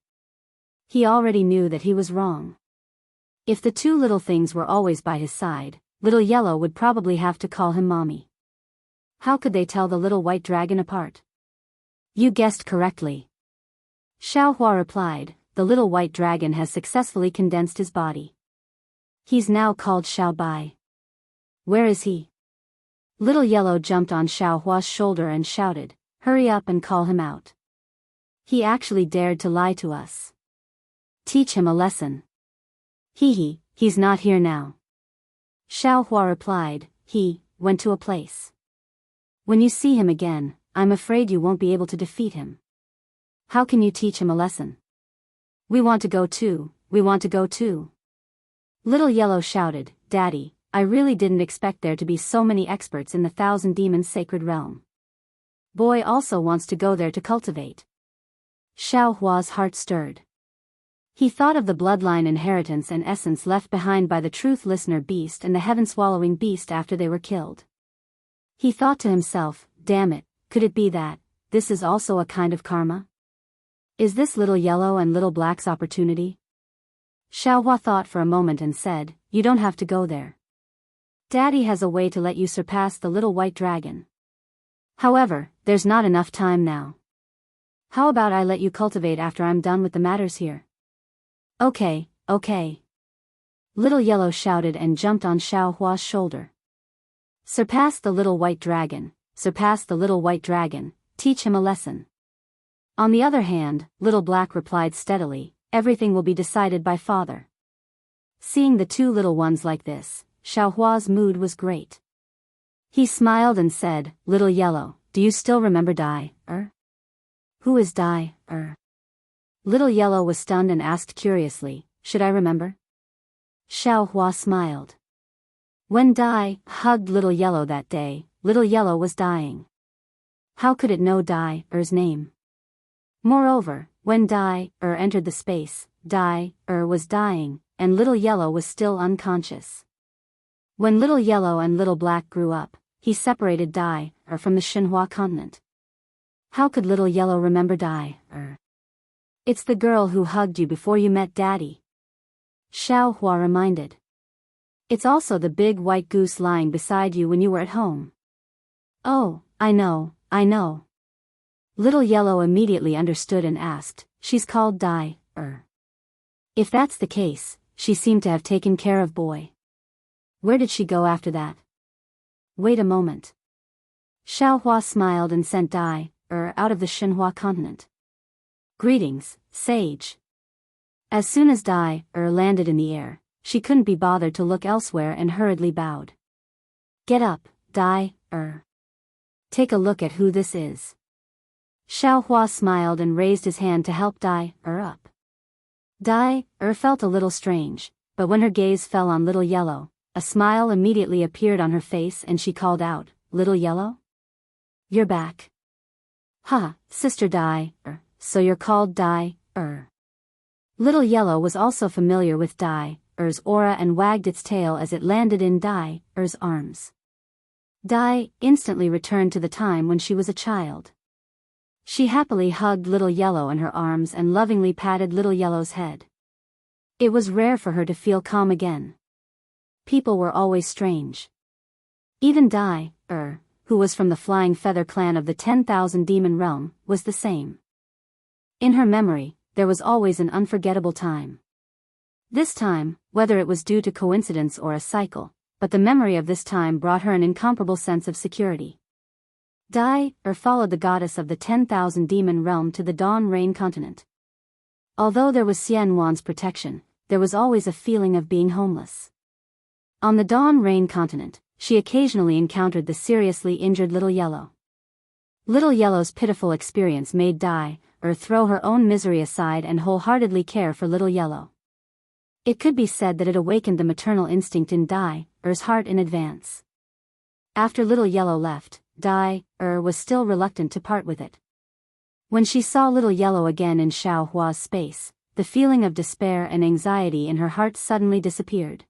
He already knew that he was wrong. If the two little things were always by his side, Little Yellow would probably have to call him Mommy. How could they tell the little white dragon apart? "You guessed correctly," Xiaohua replied. "The little white dragon has successfully condensed his body. He's now called Xiao Bai." "Where is he?" Little Yellow jumped on Xiaohua's shoulder and shouted, "Hurry up and call him out. He actually dared to lie to us. Teach him a lesson." He's not here now," Xiaohua replied. "He went to a place. When you see him again, I'm afraid you won't be able to defeat him. How can you teach him a lesson?" We want to go too. Little Yellow shouted, "Daddy, I really didn't expect there to be so many experts in the Thousand Demons Sacred Realm. Boy also wants to go there to cultivate." Xiaohua's heart stirred. He thought of the bloodline inheritance and essence left behind by the Truth Listener beast and the Heaven-swallowing beast after they were killed. He thought to himself, "Damn it, could it be that this is also a kind of karma? Is this Little Yellow and Little Black's opportunity?" Xiaohua thought for a moment and said, "You don't have to go there. Daddy has a way to let you surpass the little white dragon. However, there's not enough time now. How about I let you cultivate after I'm done with the matters here?" Okay. Little Yellow shouted and jumped on Xiaohua's shoulder. "Surpass the little white dragon, teach him a lesson." On the other hand, Little Black replied steadily, "Everything will be decided by Father." Seeing the two little ones like this, Xiaohua's mood was great. He smiled and said, "Little Yellow, do you still remember Dai? Who is Dai? Little Yellow was stunned and asked curiously, "Should I remember?" Xiaohua smiled. When Dai hugged Little Yellow that day, Little Yellow was dying. How could it know Dai's name? Moreover, when Dai entered the space, Dai was dying, and Little Yellow was still unconscious. When Little Yellow and Little Black grew up, he separated Dai from the Xinhua continent. How could Little Yellow remember Dai? It's the girl who hugged you before you met Daddy, Xiaohua reminded. It's also the big white goose lying beside you when you were at home. Oh, I know. Little Yellow immediately understood and asked, "She's called Dai, If that's the case, she seemed to have taken care of Boy. Where did she go after that?" "Wait a moment." Xiaohua smiled and sent Dai out of the Xinhua continent. "Greetings, sage." As soon as Dai landed in the air, she couldn't be bothered to look elsewhere and hurriedly bowed. "Get up, Dai. Take a look at who this is." Xiaohua smiled and raised his hand to help Dai up. Dai felt a little strange, but when her gaze fell on Little Yellow, a smile immediately appeared on her face and she called out, "Little Yellow? You're back. Ha, Sister Dai, so you're called Dai, Little Yellow was also familiar with Dai-er's aura and wagged its tail as it landed in Dai-er's arms. Dai instantly returned to the time when she was a child. She happily hugged Little Yellow in her arms and lovingly patted Little Yellow's head. It was rare for her to feel calm again. People were always strange. Even Dai-er, who was from the Flying Feather clan of the 10,000 Demon Realm, was the same. In her memory, there was always an unforgettable time. This time, whether it was due to coincidence or a cycle, but the memory of this time brought her an incomparable sense of security. Dai-er followed the goddess of the 10,000 Demon Realm to the Dawn Rain continent. Although there was Xianwan's protection, there was always a feeling of being homeless. On the Dawn Rain continent, she occasionally encountered the seriously injured Little Yellow. Little Yellow's pitiful experience made Dai-er throw her own misery aside and wholeheartedly care for Little Yellow. It could be said that it awakened the maternal instinct in Dai-er's heart in advance. After Little Yellow left, Dai-er was still reluctant to part with it. When she saw Little Yellow again in Xiaohua's space, the feeling of despair and anxiety in her heart suddenly disappeared.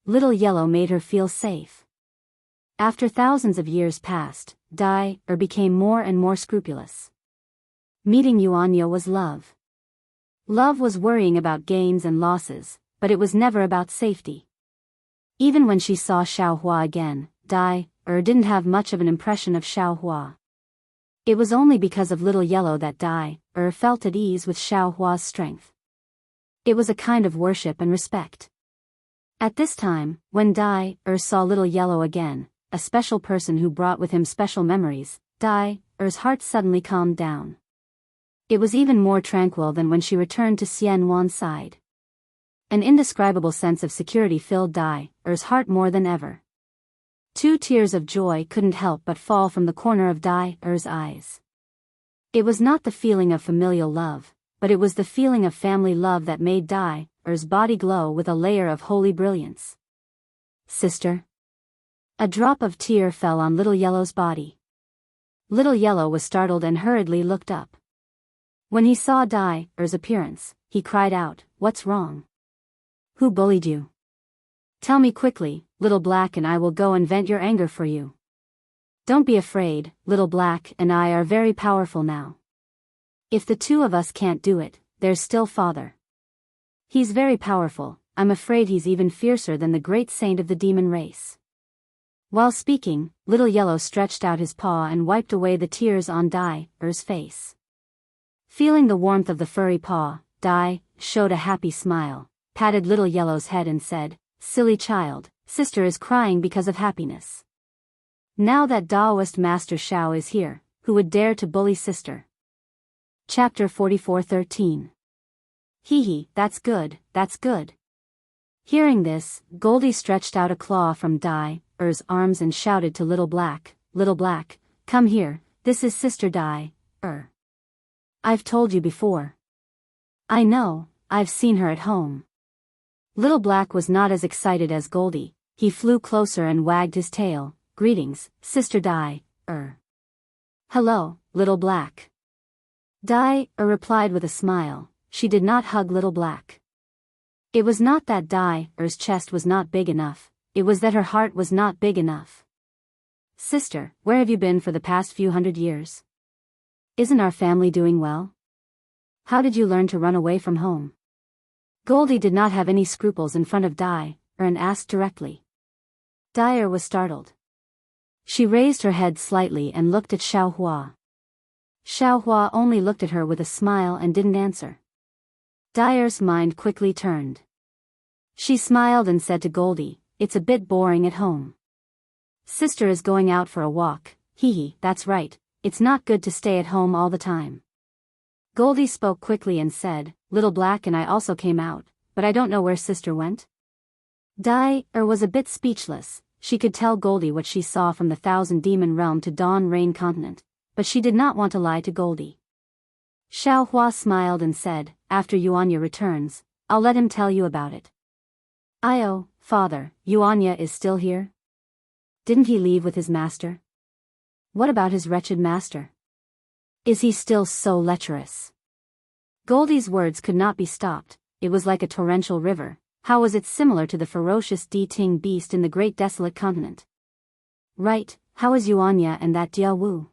Little Yellow made her feel safe. After thousands of years passed, Dai-er became more and more scrupulous. Meeting Yuanya was love. Love was worrying about gains and losses, but it was never about safety. Even when she saw Xiaohua again, Dai-er didn't have much of an impression of Xiaohua. It was only because of Little Yellow that Dai-er felt at ease with Xiaohua's strength. It was a kind of worship and respect. At this time, when Dai-er saw Little Yellow again, a special person who brought with him special memories, Dai-er's heart suddenly calmed down. It was even more tranquil than when she returned to Xianwan's side. An indescribable sense of security filled Dai-er's heart more than ever. 2 tears of joy couldn't help but fall from the corner of Dai-er's eyes. It was not the feeling of familial love, but it was the feeling of family love that made Dai-er's body glow with a layer of holy brilliance. Sister. A drop of tear fell on Little Yellow's body. Little Yellow was startled and hurriedly looked up. When he saw Dai-er's appearance, he cried out, "What's wrong? Who bullied you? Tell me quickly, Little Black, and I will go and vent your anger for you." "Don't be afraid, Little Black and I are very powerful now. If the 2 of us can't do it, there's still Father. He's very powerful. I'm afraid he's even fiercer than the great saint of the demon race." While speaking, Little Yellow stretched out his paw and wiped away the tears on Dai-er's face. Feeling the warmth of the furry paw, Dai showed a happy smile, patted Little Yellow's head and said, "Silly child, sister is crying because of happiness. Now that Daoist Master Xiao is here, who would dare to bully sister?" Chapter 44:13. Hee, that's good, that's good. Hearing this, Goldie stretched out a claw from Dai-er's arms and shouted to Little Black, "Little Black, come here, this is Sister Dai-er. I've told you before. I know, I've seen her at home." Little Black was not as excited as Goldie. He flew closer and wagged his tail. "Greetings, Sister Dai-er." "Hello, Little Black." Dai-er replied with a smile. She did not hug Little Black. It was not that Dai-er's chest was not big enough, it was that her heart was not big enough. "Sister, where have you been for the past few hundred years? Isn't our family doing well? How did you learn to run away from home?" Goldie did not have any scruples in front of Dai-er and asked directly. Dai-er was startled. She raised her head slightly and looked at Xiaohua. Xiaohua only looked at her with a smile and didn't answer. Dai-er's mind quickly turned. She smiled and said to Goldie, "It's a bit boring at home. Sister is going out for a walk." Hee, that's right, it's not good to stay at home all the time." Goldie spoke quickly and said, "Little Black and I also came out, but I don't know where sister went." Dai-er was a bit speechless. She could tell Goldie what she saw from the 1,000 Demon Realm to Dawn Rain continent, but she did not want to lie to Goldie. Xiaohua smiled and said, "After Yuanya returns, I'll let him tell you about it." "Oh, Father, Yuanya is still here? Didn't he leave with his master? What about his wretched master? Is he still so lecherous?" Goldie's words could not be stopped. It was like a torrential river. How was it similar to the ferocious Di-Ting beast in the great desolate continent? Right, how is Yuanya and that Jianghu?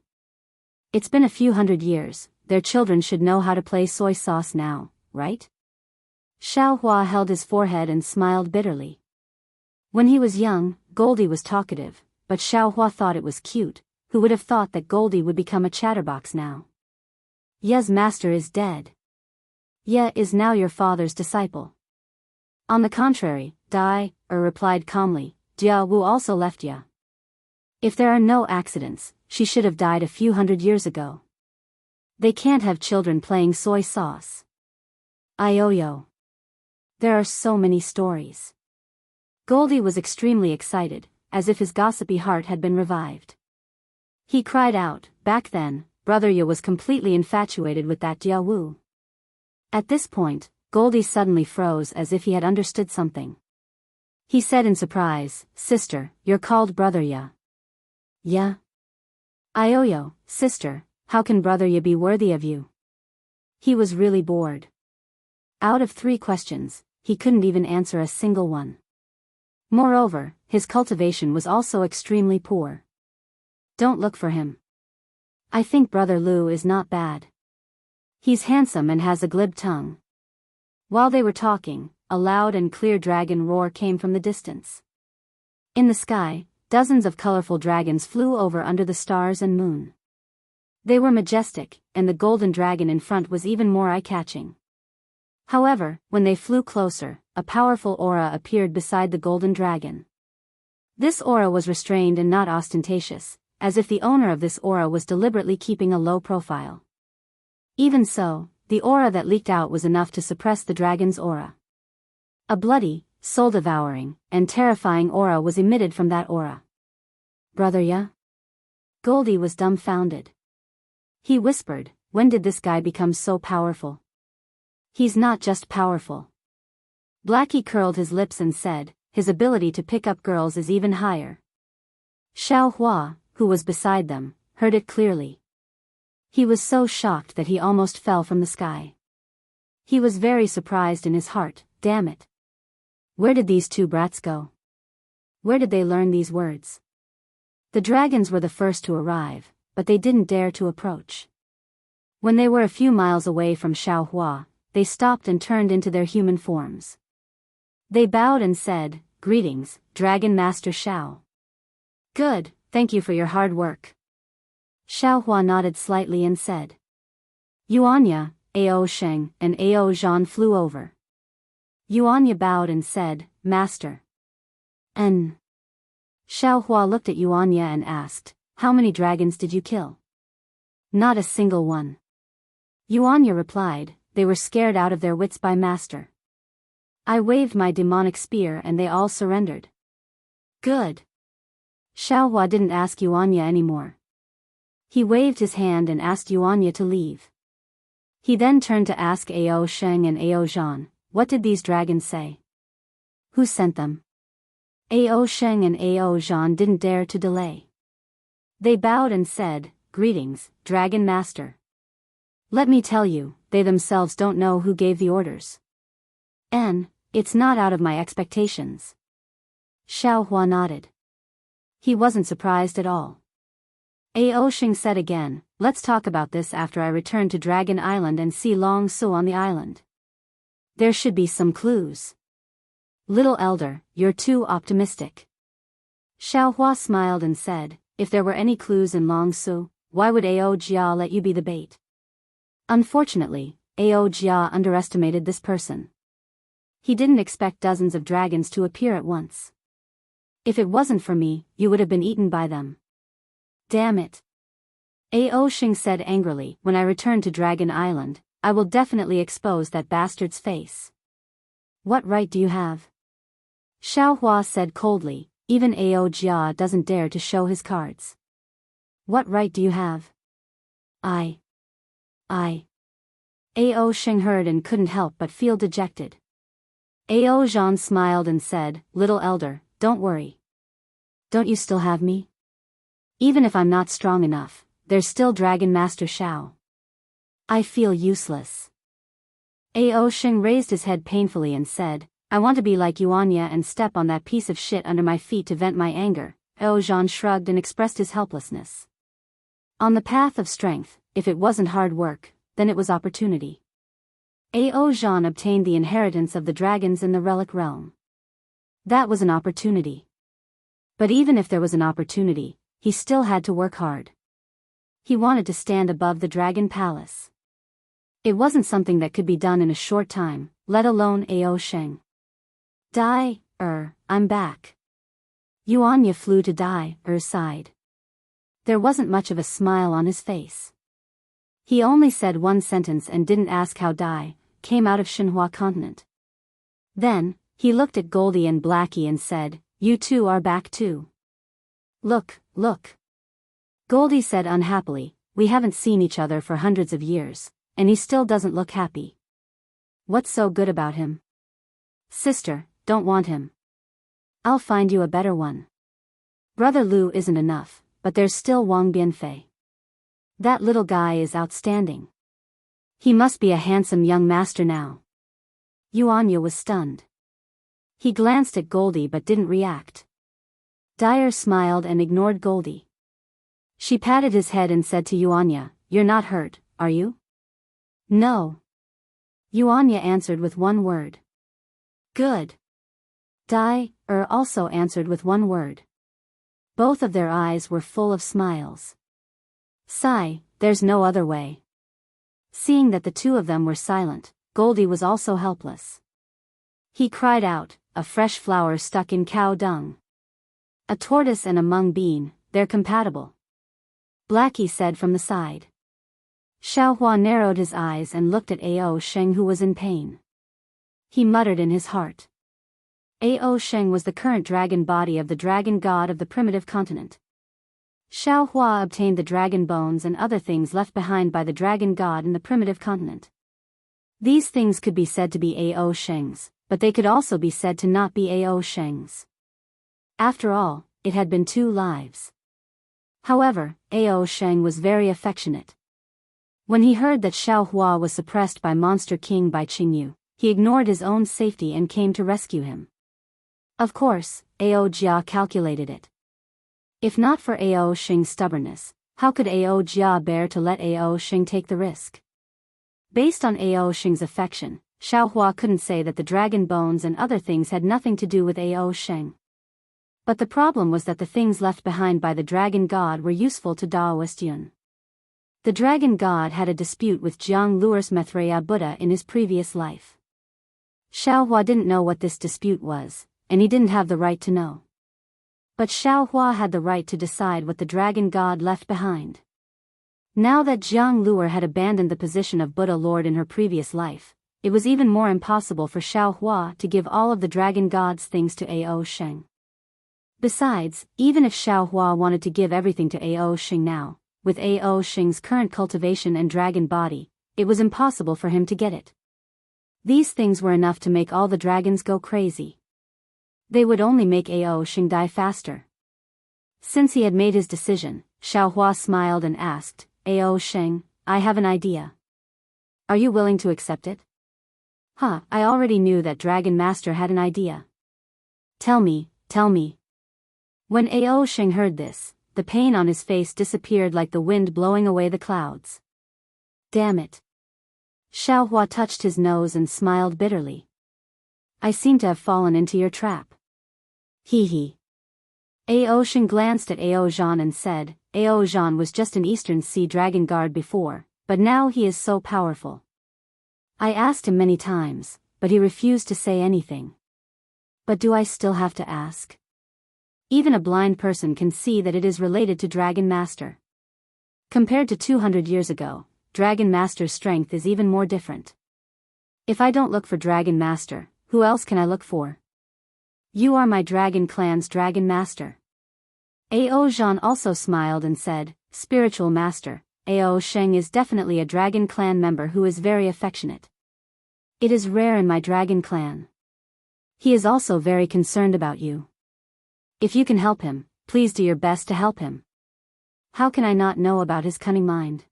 It's been a few hundred years, their children should know how to play soy sauce now, right? Xiaohua held his forehead and smiled bitterly. When he was young, Goldie was talkative, but Xiaohua thought it was cute. Who would have thought that Goldie would become a chatterbox now? Ye's master is dead. Ye is now your father's disciple. On the contrary, replied calmly, Jia Wu also left Ye. If there are no accidents, she should have died a few hundred years ago. They can't have children playing soy sauce. Ioyo. There are so many stories. Goldie was extremely excited, as if his gossipy heart had been revived. He cried out, back then, Brother Ye was completely infatuated with that Jia Wu. At this point, Goldie suddenly froze as if he had understood something. He said in surprise, Sister, you're called Brother Ye. Yeah? Ioyo, sister, how can Brother Ye be worthy of you? He was really bored. Out of 3 questions, he couldn't even answer a single one. Moreover, his cultivation was also extremely poor. Don't look for him. I think Brother Lu is not bad. He's handsome and has a glib tongue. While they were talking, a loud and clear dragon roar came from the distance. In the sky, dozens of colorful dragons flew over under the stars and moon. They were majestic, and the golden dragon in front was even more eye-catching. However, when they flew closer, a powerful aura appeared beside the golden dragon. This aura was restrained and not ostentatious, as if the owner of this aura was deliberately keeping a low profile. Even so, the aura that leaked out was enough to suppress the dragon's aura. A bloody, soul-devouring, and terrifying aura was emitted from that aura. Brother Ye? Goldie was dumbfounded. He whispered, when did this guy become so powerful? He's not just powerful. Blackie curled his lips and said, his ability to pick up girls is even higher. Xiaohua, who was beside them, heard it clearly. He was so shocked that he almost fell from the sky. He was very surprised in his heart, damn it. Where did these 2 brats go? Where did they learn these words? The dragons were the first to arrive, but they didn't dare to approach. When they were a few miles away from Xiaohua, they stopped and turned into their human forms. They bowed and said, Greetings, Dragon Master Xiao. Good, thank you for your hard work. Xiaohua nodded slightly and said. Yuanya, Ao Sheng, and Ao Zhan flew over. Yuanya bowed and said, Master. Xiaohua looked at Yuanya and asked, how many dragons did you kill? Not a single one. Yuanya replied, they were scared out of their wits by Master. I waved my demonic spear and they all surrendered. Good. Xiaohua didn't ask Yuanya anymore. He waved his hand and asked Yuanya to leave. He then turned to ask Ao Sheng and Ao Zhan, what did these dragons say? Who sent them? Ao Sheng and Ao Zhan didn't dare to delay. They bowed and said, Greetings, Dragon Master. Let me tell you, they themselves don't know who gave the orders. It's not out of my expectations. Xiaohua nodded. He wasn't surprised at all. Ao Sheng said again, let's talk about this after I return to Dragon Island and see Long Su on the island. There should be some clues. Little elder, you're too optimistic. Xiaohua smiled and said, if there were any clues in Long Su, why would Ao Jia let you be the bait? Unfortunately, Ao Jia underestimated this person. He didn't expect dozens of dragons to appear at once. If it wasn't for me, you would have been eaten by them. Damn it. Ao Sheng said angrily, when I return to Dragon Island, I will definitely expose that bastard's face. What right do you have? Xiaohua said coldly, even Ao Jia doesn't dare to show his cards. What right do you have? I. Ao Sheng heard and couldn't help but feel dejected. Ao Zhan smiled and said, little elder, don't worry. Don't you still have me? Even if I'm not strong enough, there's still Dragon Master Xiao. I feel useless. Ao Sheng raised his head painfully and said, I want to be like Yuanya and step on that piece of shit under my feet to vent my anger. Ao Zhan shrugged and expressed his helplessness. On the path of strength, if it wasn't hard work, then it was opportunity. Ao Zhan obtained the inheritance of the dragons in the relic realm. That was an opportunity. But even if there was an opportunity, he still had to work hard. He wanted to stand above the dragon palace. It wasn't something that could be done in a short time, let alone Ao Sheng. I'm back. Yuanya flew to Dai's side. There wasn't much of a smile on his face. He only said one sentence and didn't ask how Dai came out of Xinhua continent. Then, he looked at Goldie and Blackie and said, You two are back too. Look. Goldie said unhappily, We haven't seen each other for hundreds of years, and he still doesn't look happy. What's so good about him? Sister, don't want him. I'll find you a better one. Brother Lu isn't enough, but there's still Wang Bianfei. That little guy is outstanding. He must be a handsome young master now. Yuanya was stunned. He glanced at Goldie but didn't react. Dyer smiled and ignored Goldie. She patted his head and said to Yuanya, You're not hurt, are you? No. Yuanya answered with one word. Good. Dai also answered with one word. Both of their eyes were full of smiles. Sigh, there's no other way. Seeing that the two of them were silent, Goldie was also helpless. He cried out, A fresh flower stuck in cow dung. A tortoise and a mung bean, they're compatible. Blackie said from the side. Xiaohua narrowed his eyes and looked at Ao Sheng, who was in pain. He muttered in his heart. Ao Sheng was the current dragon body of the dragon god of the primitive continent. Xiaohua obtained the dragon bones and other things left behind by the dragon god in the primitive continent. These things could be said to be Ao Sheng's, but they could also be said to not be Ao Sheng's. After all, it had been 2 lives. However, Ao Sheng was very affectionate. When he heard that Xiaohua was suppressed by Monster King by Qingyu, he ignored his own safety and came to rescue him. Of course, Ao Jia calculated it. If not for Ao Sheng's stubbornness, how could Ao Jia bear to let Ao Sheng take the risk? Based on Ao Sheng's affection, Xiaohua couldn't say that the dragon bones and other things had nothing to do with Ao Sheng. But the problem was that the things left behind by the dragon god were useful to Daoist Yun. The dragon god had a dispute with Jianghu's Maitreya Buddha in his previous life. Xiaohua didn't know what this dispute was, and he didn't have the right to know. But Xiaohua had the right to decide what the dragon god left behind. Now that Jianghu had abandoned the position of Buddha Lord in her previous life, it was even more impossible for Xiaohua to give all of the dragon god's things to Ao Sheng. Besides, even if Xiaohua wanted to give everything to Ao Sheng now, with Ao Sheng's current cultivation and dragon body, it was impossible for him to get it. These things were enough to make all the dragons go crazy. They would only make Ao Sheng die faster. Since he had made his decision, Xiaohua smiled and asked, Ao Sheng, I have an idea. Are you willing to accept it? I already knew that Dragon Master had an idea. Tell me. When Ao Sheng heard this, the pain on his face disappeared like the wind blowing away the clouds. Damn it. Xiaohua touched his nose and smiled bitterly. I seem to have fallen into your trap. Hee. Ao Sheng glanced at Ao Zhan and said, Ao Zhan was just an Eastern Sea Dragon Guard before, but now he is so powerful. I asked him many times, but he refused to say anything. But do I still have to ask? Even a blind person can see that it is related to Dragon Master. Compared to 200 years ago, Dragon Master's strength is even more different. If I don't look for Dragon Master, who else can I look for? You are my Dragon Clan's Dragon Master. Ao Zhan also smiled and said, Spiritual Master, Ao Sheng is definitely a Dragon Clan member who is very affectionate. It is rare in my Dragon Clan. He is also very concerned about you. If you can help him, please do your best to help him. How can I not know about his cunning mind?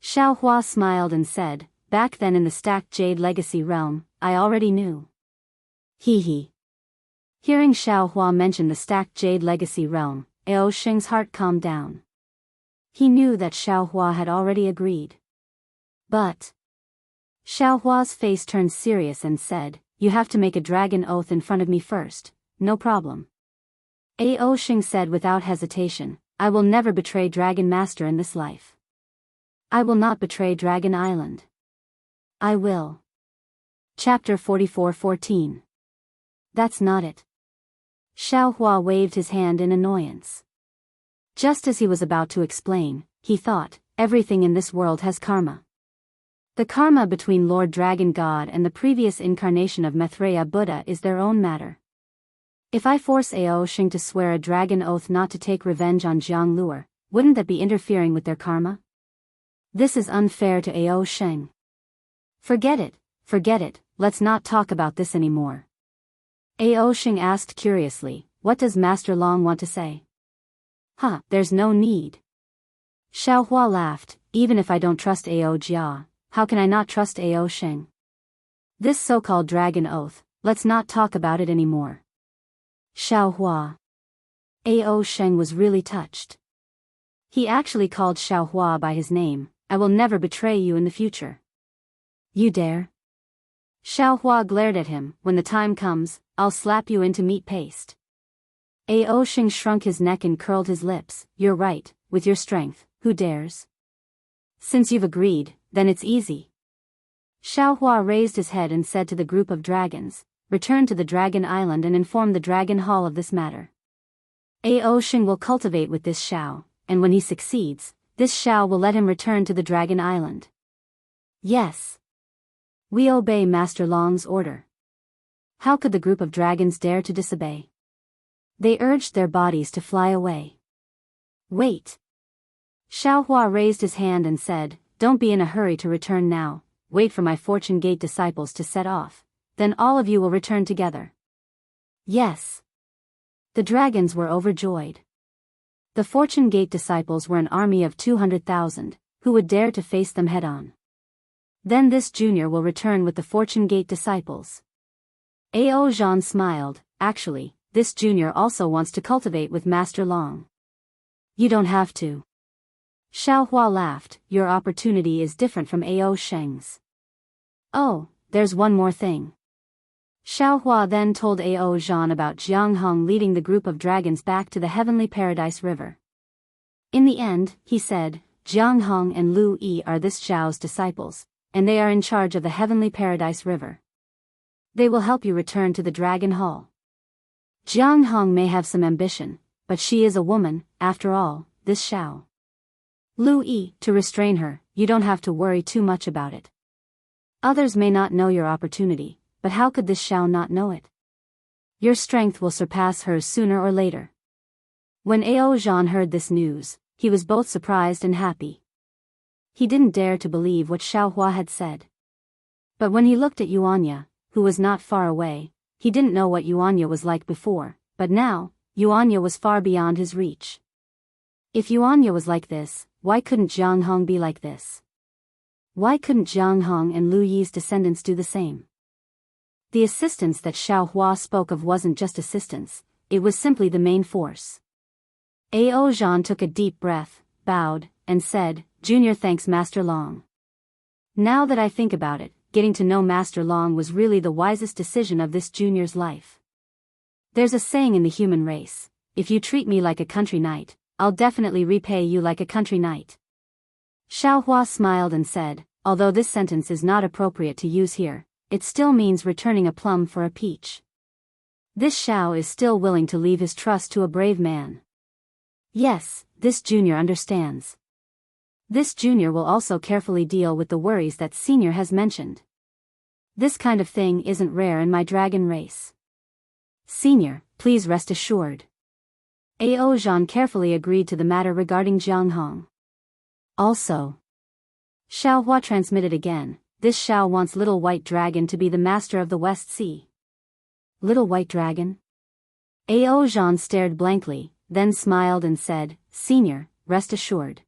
Xiaohua smiled and said, back then in the stacked Jade Legacy realm, I already knew. Hee hee. Hearing Xiao Hua mention the stacked Jade Legacy realm, Ao Sheng's heart calmed down. He knew that Xiao Hua had already agreed. But Xiao Hua's face turned serious and said, "You have to make a dragon oath in front of me first." "No problem." Ao Sheng said without hesitation, "I will never betray Dragon Master in this life. I will not betray Dragon Island. I will." Chapter 44:14. That's not it. Xiao Hua waved his hand in annoyance. Just as he was about to explain, he thought, everything in this world has karma. The karma between Lord Dragon God and the previous incarnation of Maitreya Buddha is their own matter. If I force Ao Sheng to swear a dragon oath not to take revenge on Jianghu, wouldn't that be interfering with their karma? This is unfair to Ao Sheng. Forget it, let's not talk about this anymore. Ao Sheng asked curiously, "What does Master Long want to say?" There's no need. Xiao Hua laughed, "Even if I don't trust Ao Jia, how can I not trust Ao Sheng? This so-called dragon oath, let's not talk about it anymore." Xiao Hua. Ao Sheng was really touched. He actually called Xiao Hua by his name. "I will never betray you in the future." "You dare?" Xiao Hua glared at him. "When the time comes, I'll slap you into meat paste." Ao Sheng shrunk his neck and curled his lips. "You're right, with your strength, who dares? Since you've agreed, then it's easy." Xiao Hua raised his head and said to the group of dragons, "Return to the Dragon Island and inform the Dragon Hall of this matter. Ao Sheng will cultivate with this Xiao, and when he succeeds, this Xiao will let him return to the Dragon Island." "Yes. We obey Master Long's order." How could the group of dragons dare to disobey? They urged their bodies to fly away. "Wait." Xiao Hua raised his hand and said, "Don't be in a hurry to return now, wait for my Fortune Gate disciples to set off, then all of you will return together." "Yes." The dragons were overjoyed. The Fortune Gate disciples were an army of 200,000, who would dare to face them head-on. Then this junior will return with the Fortune Gate disciples. Ao Zhan smiled. "Actually, this junior also wants to cultivate with Master Long." "You don't have to." Xiao Hua laughed. "Your opportunity is different from Ao Sheng's." "Oh, there's one more thing." Xiao Hua then told Ao Zhan about Jianghu leading the group of dragons back to the Heavenly Paradise River. In the end, he said, Jianghu and Lu Yi are this Xiao's disciples, and they are in charge of the Heavenly Paradise River. They will help you return to the Dragon Hall. Jianghu may have some ambition, but she is a woman, after all, this Xiao. Lu Yi, to restrain her, you don't have to worry too much about it. Others may not know your opportunity, but how could this Xiao not know it? Your strength will surpass hers sooner or later. When Ao Zhan heard this news, he was both surprised and happy. He didn't dare to believe what Xiao Hua had said. But when he looked at Yuanya, who was not far away, he didn't know what Yuanya was like before, but now, Yuanya was far beyond his reach. If Yuanya was like this, why couldn't Jianghu be like this? Why couldn't Jianghu and Lu Yi's descendants do the same? The assistance that Xiao Hua spoke of wasn't just assistance, it was simply the main force. Ao Zhan took a deep breath, bowed, and said, "Junior thanks Master Long. Now that I think about it, getting to know Master Long was really the wisest decision of this junior's life. There's a saying in the human race, if you treat me like a country knight, I'll definitely repay you like a country knight." Xiao Hua smiled and said, "Although this sentence is not appropriate to use here, it still means returning a plum for a peach. This Xiao is still willing to leave his trust to a brave man. Yes, this junior understands. This junior will also carefully deal with the worries that senior has mentioned. This kind of thing isn't rare in my dragon race. Senior, please rest assured." Ao Zhan carefully agreed to the matter regarding Jianghu. Also, Xiao Hua transmitted again, "This Xiao wants Little White Dragon to be the master of the West Sea." Little White Dragon? Ao Zhan stared blankly, then smiled and said, "Senior, rest assured.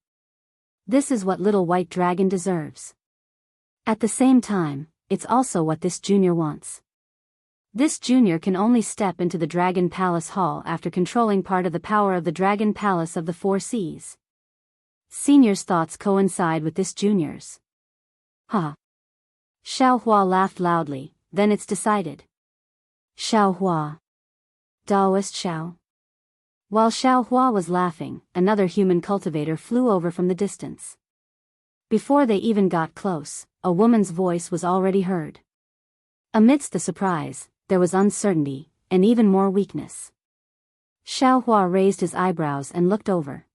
This is what Little White Dragon deserves." At the same time, it's also what this junior wants. This junior can only step into the Dragon Palace Hall after controlling part of the power of the Dragon Palace of the Four Seas. Senior's thoughts coincide with this junior's. Ha! Xiao Hua laughed loudly. Then it's decided. Xiao Hua. Daoist Xiao. While Xiao Hua was laughing, another human cultivator flew over from the distance. Before they even got close, a woman's voice was already heard. Amidst the surprise, there was uncertainty, and even more weakness. Xiao Hua raised his eyebrows and looked over.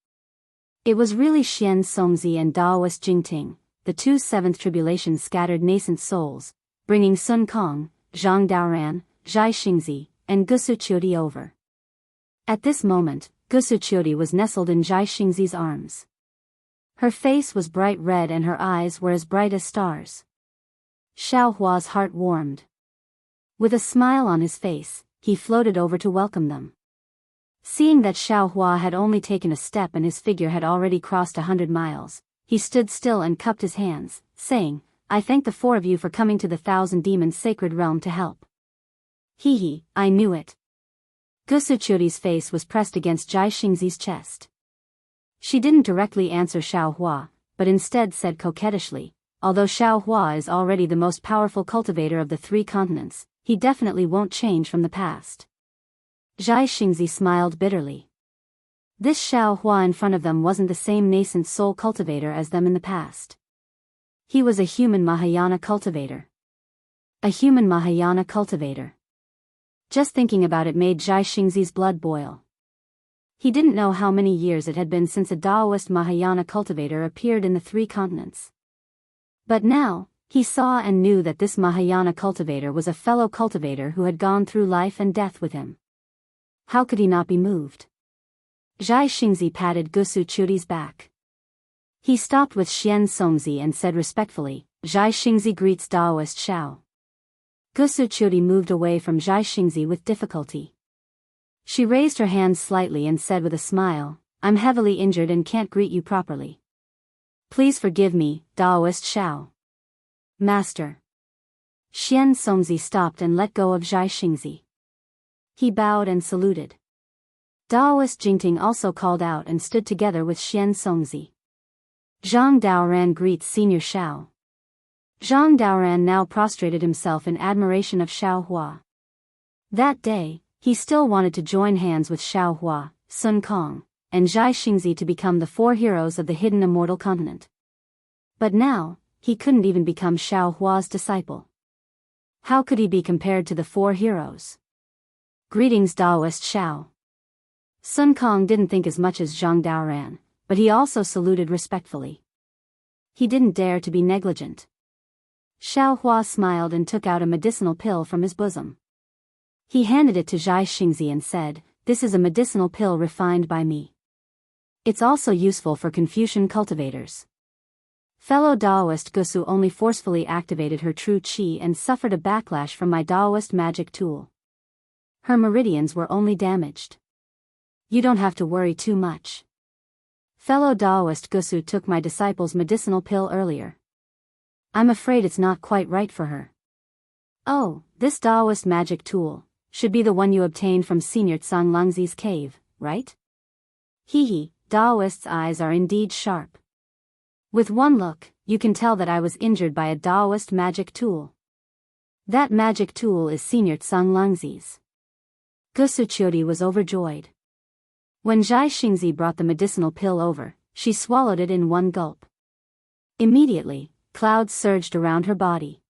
It was really Xian Songzi and Daoist Jingting, the two seventh tribulation scattered nascent souls, bringing Sun Kong, Zhang Daoran, Zhai Xingzi, and Gusu Qiudi over. At this moment, Gusu Qiudi was nestled in Zhai Xingzi's arms. Her face was bright red and her eyes were as bright as stars. Xiao Hua's heart warmed. With a smile on his face, he floated over to welcome them. Seeing that Xiao Hua had only taken a step and his figure had already crossed 100 miles, he stood still and cupped his hands, saying, "I thank the four of you for coming to the Thousand Demons Sacred Realm to help." Hee, I knew it. Gusu Qiudi's face was pressed against Zhai Xingzi's chest. She didn't directly answer Xiao Hua, but instead said coquettishly, "Although Xiao Hua is already the most powerful cultivator of the three continents, he definitely won't change from the past." Zhai Xingzi smiled bitterly. This Xiao Hua in front of them wasn't the same nascent soul cultivator as them in the past. He was a human Mahayana cultivator. A human Mahayana cultivator. Just thinking about it made Zhai Xingzi's blood boil. He didn't know how many years it had been since a Daoist Mahayana cultivator appeared in the three continents. But now, he saw and knew that this Mahayana cultivator was a fellow cultivator who had gone through life and death with him. How could he not be moved? Zhai Xingzi patted Gusu Qiudi's back. He stopped with Xian Songzi and said respectfully, "Zhai Xingzi greets Daoist Xiao." Gusu Qiudi moved away from Zhai Xingzi with difficulty. She raised her hands slightly and said with a smile, "I'm heavily injured and can't greet you properly. Please forgive me, Daoist Xiao." "Master." Xian Songzi stopped and let go of Zhai Xingzi. He bowed and saluted. Daoist Jingting also called out and stood together with Xian Songzi. Zhang Daoran greets Senior Xiao. Zhang Daoran now prostrated himself in admiration of Xiao Hua. That day, he still wanted to join hands with Xiao Hua, Sun Kong, and Zhai Xingzi to become the four heroes of the hidden immortal continent. But now, he couldn't even become Xiao Hua's disciple. How could he be compared to the four heroes? "Greetings Daoist Xiao." Sun Kong didn't think as much as Zhang Daoran, but he also saluted respectfully. He didn't dare to be negligent. Xiao Hua smiled and took out a medicinal pill from his bosom. He handed it to Zhai Xingzi and said, "This is a medicinal pill refined by me. It's also useful for Confucian cultivators." Fellow Daoist Gusu only forcefully activated her true qi and suffered a backlash from my Daoist magic tool. Her meridians were only damaged. "You don't have to worry too much. Fellow Daoist Gusu took my disciple's medicinal pill earlier. I'm afraid it's not quite right for her." "Oh, this Daoist magic tool should be the one you obtained from Senior Tsang Langzi's cave, right?" Hee, Daoist's eyes are indeed sharp. With one look, you can tell that I was injured by a Daoist magic tool. That magic tool is Senior Tsang Langzi's. Gusu Qiudi was overjoyed. When Zhai Xingzi brought the medicinal pill over, she swallowed it in one gulp. Immediately, clouds surged around her body.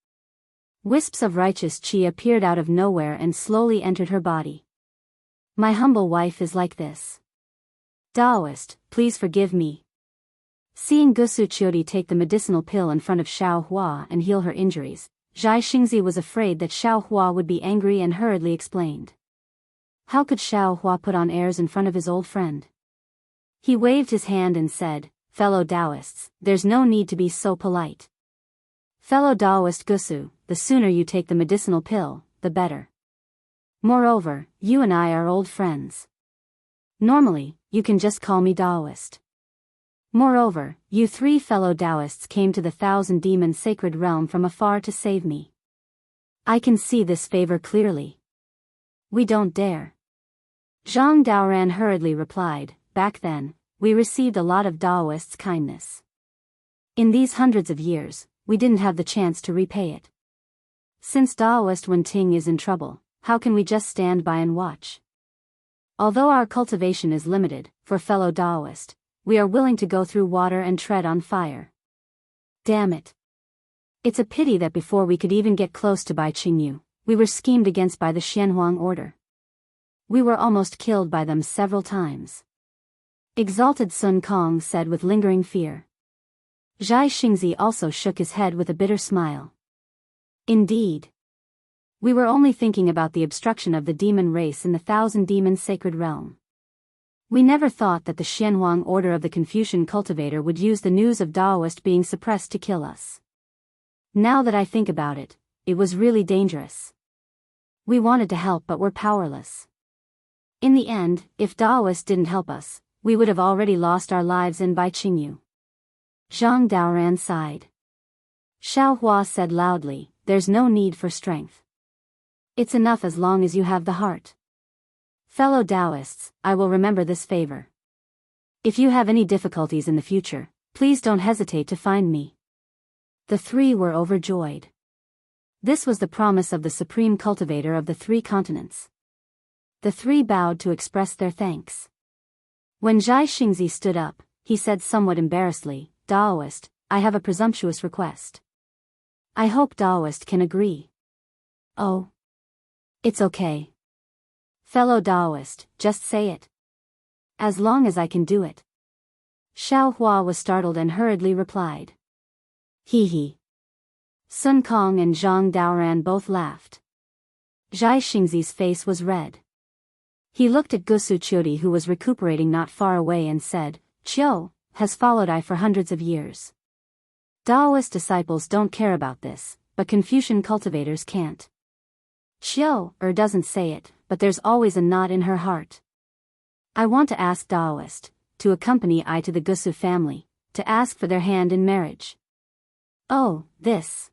Wisps of righteous qi appeared out of nowhere and slowly entered her body. "My humble wife is like this. Daoist, please forgive me." Seeing Gusu Qiudi take the medicinal pill in front of Xiao Hua and heal her injuries, Zhai Xingzi was afraid that Xiao Hua would be angry and hurriedly explained. How could Xiao Hua put on airs in front of his old friend? He waved his hand and said, "Fellow Daoists, there's no need to be so polite. Fellow Daoist Gusu, the sooner you take the medicinal pill, the better. Moreover, you and I are old friends. Normally, you can just call me Daoist. Moreover, you 3 fellow Daoists came to the 1,000-demon sacred realm from afar to save me. I can see this favor clearly. We don't dare. Zhang Daoran hurriedly replied, back then, we received a lot of Daoists' kindness. In these hundreds of years, we didn't have the chance to repay it. Since Daoist Wenting is in trouble, how can we just stand by and watch? Although our cultivation is limited, for fellow Daoist, we are willing to go through water and tread on fire. Damn it. It's a pity that before we could even get close to Bai Qingyu, we were schemed against by the Xianhuang order. We were almost killed by them several times. Exalted Sun Kong said with lingering fear. Zhai Xingzi also shook his head with a bitter smile. Indeed. We were only thinking about the obstruction of the demon race in the 1,000-demon sacred realm. We never thought that the Xianhuang order of the Confucian cultivator would use the news of Daoist being suppressed to kill us. Now that I think about it, it was really dangerous. We wanted to help but were powerless. In the end, if Daoist didn't help us, we would have already lost our lives in Bai Qingyu. Zhang Daoran sighed. Xiao Hua said loudly, there's no need for strength. It's enough as long as you have the heart. Fellow Daoists, I will remember this favor. If you have any difficulties in the future, please don't hesitate to find me. The 3 were overjoyed. This was the promise of the supreme cultivator of the 3 continents. The 3 bowed to express their thanks. When Zhai Xingzi stood up, he said somewhat embarrassedly, Daoist, I have a presumptuous request. I hope Daoist can agree. Oh. It's okay. Fellow Daoist, just say it. As long as I can do it. Xiao Hua was startled and hurriedly replied. He. Sun Kong and Zhang Daoran both laughed. Zhai Xingzi's face was red. He looked at Gusu Qiudi who was recuperating not far away and said, Qiu has followed I for hundreds of years. Daoist disciples don't care about this, but Confucian cultivators can't. Qiu doesn't say it, but there's always a knot in her heart. I want to ask Daoist to accompany I to the Gusu family, to ask for their hand in marriage. Oh, this.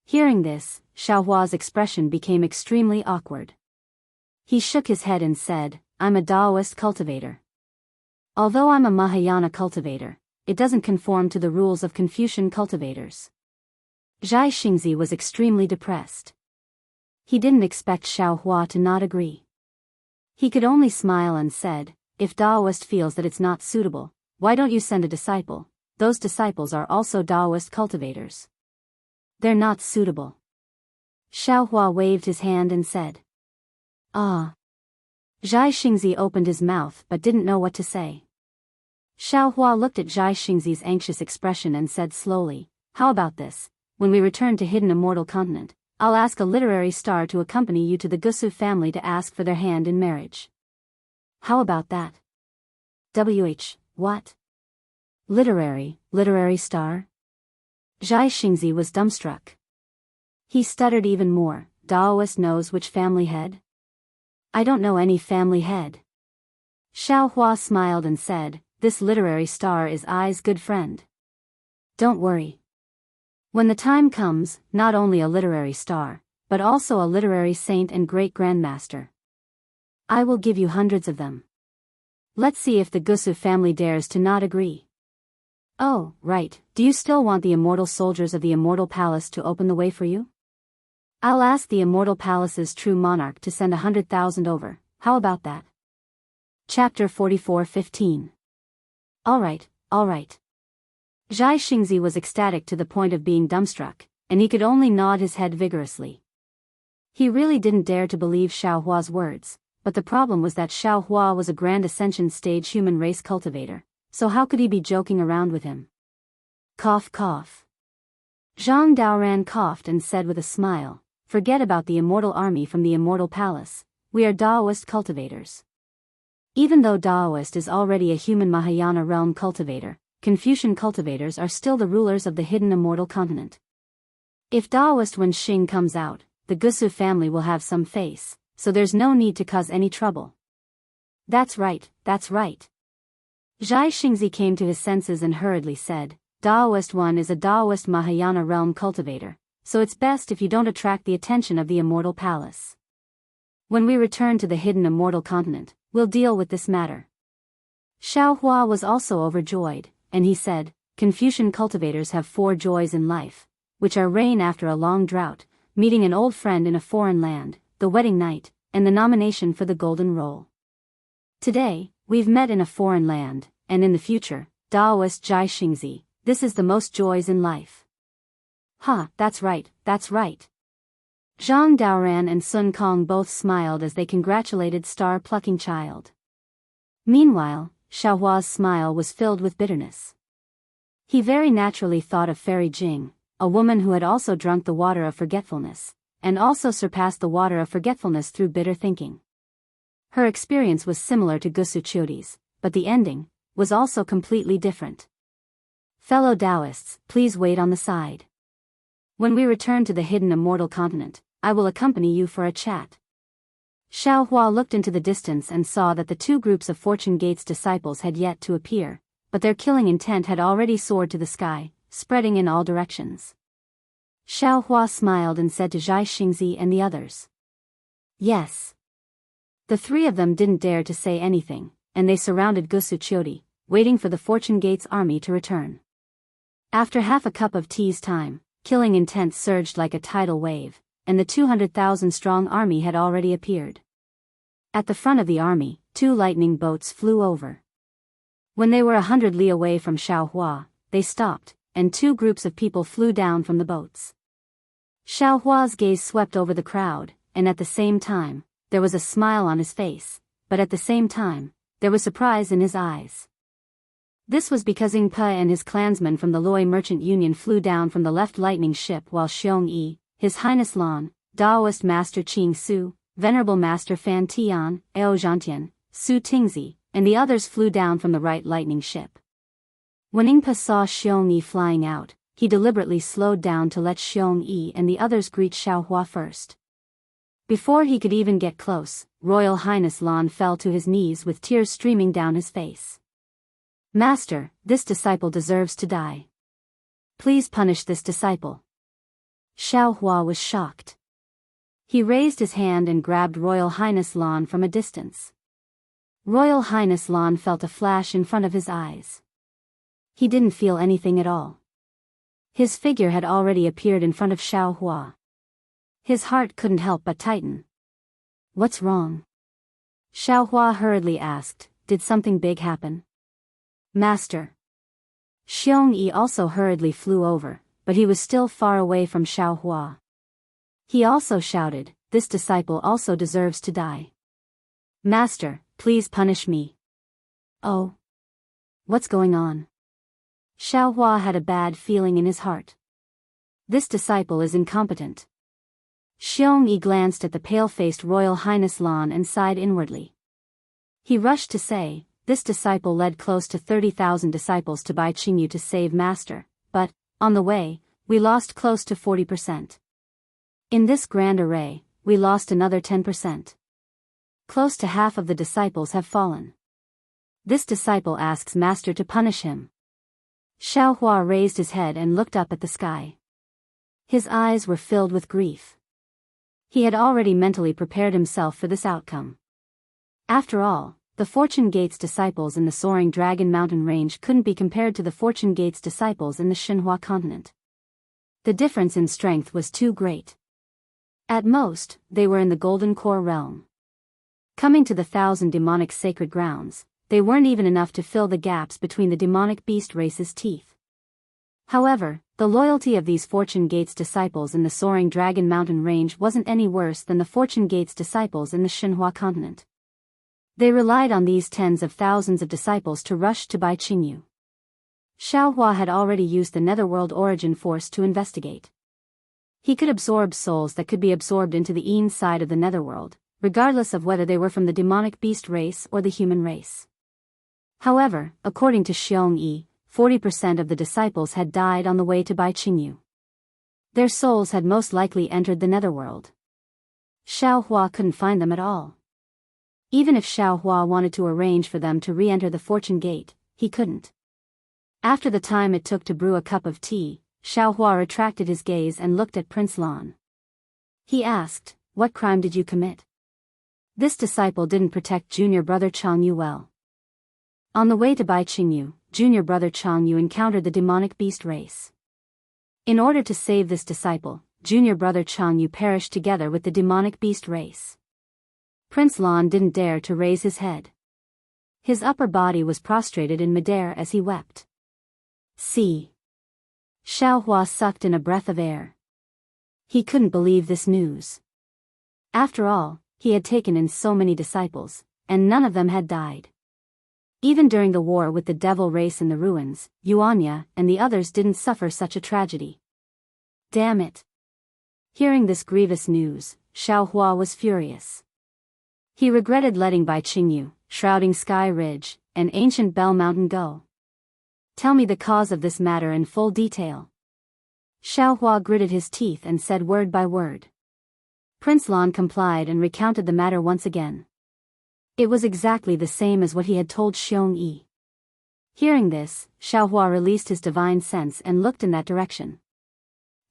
Hearing this, Xiao Hua's expression became extremely awkward. He shook his head and said, I'm a Daoist cultivator. Although I'm a Mahayana cultivator, it doesn't conform to the rules of Confucian cultivators. Zhai Xingzi was extremely depressed. He didn't expect Xiao Hua to not agree. He could only smile and said, if Daoist feels that it's not suitable, why don't you send a disciple? Those disciples are also Daoist cultivators. They're not suitable. Xiao Hua waved his hand and said. Ah. Zhai Xingzi opened his mouth but didn't know what to say. Xiao Hua looked at Zhai Xingzi's anxious expression and said slowly, how about this? When we return to Hidden Immortal Continent, I'll ask a literary star to accompany you to the Gusu family to ask for their hand in marriage. How about that? What? Literary star? Zhai Xingzi was dumbstruck. He stuttered even more, Daoist knows which family head? I don't know any family head. Xiao Hua smiled and said, this literary star is I's good friend. Don't worry. When the time comes, not only a literary star, but also a literary saint and great grandmaster. I will give you hundreds of them. Let's see if the Gusu family dares to not agree. Oh, right, do you still want the immortal soldiers of the Immortal Palace to open the way for you? I'll ask the Immortal Palace's true monarch to send 100,000 over, how about that? Chapter 44:15. All right. Zhai Xingzi was ecstatic to the point of being dumbstruck, and he could only nod his head vigorously. He really didn't dare to believe Xiao Hua's words, but the problem was that Xiao Hua was a Grand Ascension stage human race cultivator, so how could he be joking around with him? Cough cough. Zhang Daoran coughed and said with a smile, forget about the immortal army from the Immortal Palace, we are Daoist cultivators. Even though Daoist is already a human Mahayana realm cultivator, Confucian cultivators are still the rulers of the Hidden Immortal Continent. If Daoist Wenxing comes out, the Gusu family will have some face, so there's no need to cause any trouble. That's right. Xianxia came to his senses and hurriedly said, Daoist 1 is a Daoist Mahayana realm cultivator, so it's best if you don't attract the attention of the immortal palace. When we return to the hidden immortal continent, we'll deal with this matter. Xiaohua was also overjoyed, and he said, Confucian cultivators have 4 joys in life, which are rain after a long drought, meeting an old friend in a foreign land, the wedding night, and the nomination for the golden role. Today, we've met in a foreign land, and in the future, Daoist Xianxia, this is the most joys in life. That's right, that's right. Zhang Daoran and Sun Kong both smiled as they congratulated star-plucking child. Meanwhile, Xiaohua's smile was filled with bitterness. He very naturally thought of Fairy Jing, a woman who had also drunk the water of forgetfulness, and also surpassed the water of forgetfulness through bitter thinking. Her experience was similar to Wuxia Xianxia's, but the ending was also completely different. Fellow Daoists, please wait on the side. When we return to the hidden immortal continent, I will accompany you for a chat. Xiaohua looked into the distance and saw that the 2 groups of Fortune Gate's disciples had yet to appear, but their killing intent had already soared to the sky, spreading in all directions. Xiaohua smiled and said to Xianxia and the others. Yes. The 3 of them didn't dare to say anything, and they surrounded Wuxia Xianxia, waiting for the Fortune Gate's army to return. After half a cup of tea's time, killing intent surged like a tidal wave, and the 200,000-strong army had already appeared. At the front of the army, 2 lightning boats flew over. When they were 100 li away from Xiaohua, they stopped, and 2 groups of people flew down from the boats. Xiaohua's gaze swept over the crowd, and at the same time, there was a smile on his face, but at the same time, there was surprise in his eyes. This was because Ing Pe and his clansmen from the Loi Merchant Union flew down from the left lightning ship while Xiong Yi, His Highness Lan, Daoist Master Qing Su, Venerable Master Fan Tian, Ao Zhantian, Su Tingzi, and the others flew down from the right lightning ship. When Ing Pe saw Xiong Yi flying out, he deliberately slowed down to let Xiong Yi and the others greet Xiaohua first. Before he could even get close, Royal Highness Lan fell to his knees with tears streaming down his face. Master, this disciple deserves to die. Please punish this disciple. Xiaohua was shocked. He raised his hand and grabbed Royal Highness Lan from a distance. Royal Highness Lan felt a flash in front of his eyes. He didn't feel anything at all. His figure had already appeared in front of Xiaohua. His heart couldn't help but tighten. What's wrong? Xiaohua hurriedly asked, did something big happen? Master. Xiong Yi also hurriedly flew over, but he was still far away from Xiaohua. He also shouted, this disciple also deserves to die. Master, please punish me. Oh. What's going on? Xiaohua had a bad feeling in his heart. This disciple is incompetent. Xiong Yi glanced at the pale-faced Royal Highness Lan and sighed inwardly. He rushed to say, this disciple led close to 30,000 disciples to Bai Qingyu to save Master, but, on the way, we lost close to 40%. In this grand array, we lost another 10%. Close to half of the disciples have fallen. This disciple asks Master to punish him. Xiaohua raised his head and looked up at the sky. His eyes were filled with grief. He had already mentally prepared himself for this outcome. After all, the Fortune Gate's disciples in the soaring Dragon Mountain range couldn't be compared to the Fortune Gate's disciples in the Xinhua continent. The difference in strength was too great. At most, they were in the Golden Core realm. Coming to the 1,000 demonic sacred grounds, they weren't even enough to fill the gaps between the demonic beast race's teeth. However, the loyalty of these Fortune Gate's disciples in the soaring Dragon Mountain range wasn't any worse than the Fortune Gate's disciples in the Xinhua continent. They relied on these tens of thousands of disciples to rush to Bai Qingyu. Xiaohua had already used the Netherworld Origin Force to investigate. He could absorb souls that could be absorbed into the inside of the Netherworld, regardless of whether they were from the demonic beast race or the human race. However, according to Xiong Yi, 40% of the disciples had died on the way to Bai Qingyu. Their souls had most likely entered the Netherworld. Xiaohua couldn't find them at all. Even if Xiaohua wanted to arrange for them to re-enter the Fortune Gate, he couldn't. After the time it took to brew a cup of tea, Xiaohua retracted his gaze and looked at Prince Lan. He asked, "What crime did you commit?" This disciple didn't protect junior brother Changyu well. On the way to Bai Qingyu, junior brother Changyu encountered the demonic beast race. In order to save this disciple, junior brother Changyu perished together with the demonic beast race. Prince Lan didn't dare to raise his head. His upper body was prostrated in midair as he wept. See. Xiaohua sucked in a breath of air. He couldn't believe this news. After all, he had taken in so many disciples, and none of them had died. Even during the war with the devil race in the ruins, Yuanya and the others didn't suffer such a tragedy. Damn it. Hearing this grievous news, Xiaohua was furious. He regretted letting Bai Qingyu, Shrouding Sky Ridge, and Ancient Bell Mountain go. Tell me the cause of this matter in full detail. Xiaohua gritted his teeth and said word by word. Prince Lan complied and recounted the matter once again. It was exactly the same as what he had told Xiong Yi. Hearing this, Xiaohua released his divine sense and looked in that direction.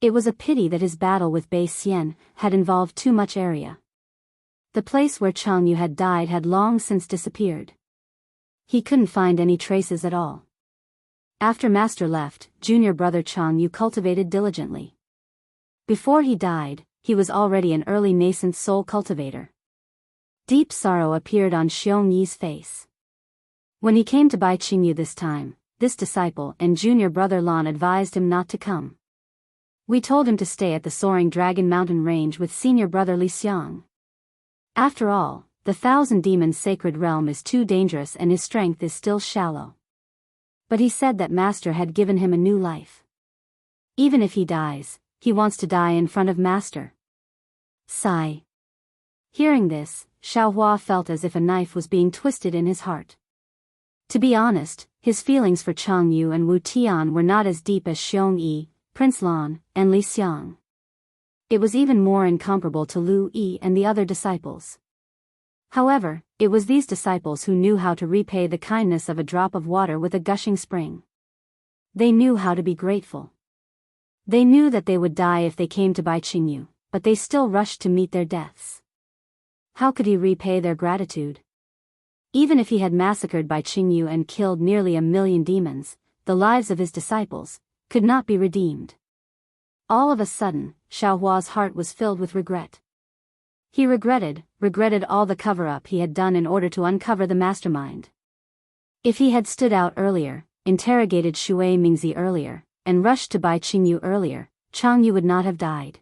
It was a pity that his battle with Bei Xian had involved too much area. The place where Changyu had died had long since disappeared. He couldn't find any traces at all. After Master left, junior brother Changyu cultivated diligently. Before he died, he was already an early nascent soul cultivator. Deep sorrow appeared on Xiong Yi's face. When he came to Bai Qingyu this time, this disciple and junior brother Lan advised him not to come. We told him to stay at the Soaring Dragon Mountain Range with senior brother Li Xiang. After all, the Thousand Demons Sacred Realm is too dangerous and his strength is still shallow. But he said that Master had given him a new life. Even if he dies, he wants to die in front of Master. Sigh. Hearing this, Xiaohua felt as if a knife was being twisted in his heart. To be honest, his feelings for Changyu and Wu Tian were not as deep as Xiong Yi, Prince Lan, and Li Xiang. It was even more incomparable to Lu Yi and the other disciples. However, it was these disciples who knew how to repay the kindness of a drop of water with a gushing spring. They knew how to be grateful. They knew that they would die if they came to Bai Qingyu, but they still rushed to meet their deaths. How could he repay their gratitude? Even if he had massacred Bai Qingyu and killed nearly 1,000,000 demons, the lives of his disciples could not be redeemed. All of a sudden, Xiaohua's heart was filled with regret. He regretted all the cover-up he had done in order to uncover the mastermind. If he had stood out earlier, interrogated Shui Mingzi earlier, and rushed to Bai Qingyu earlier, Changyu would not have died.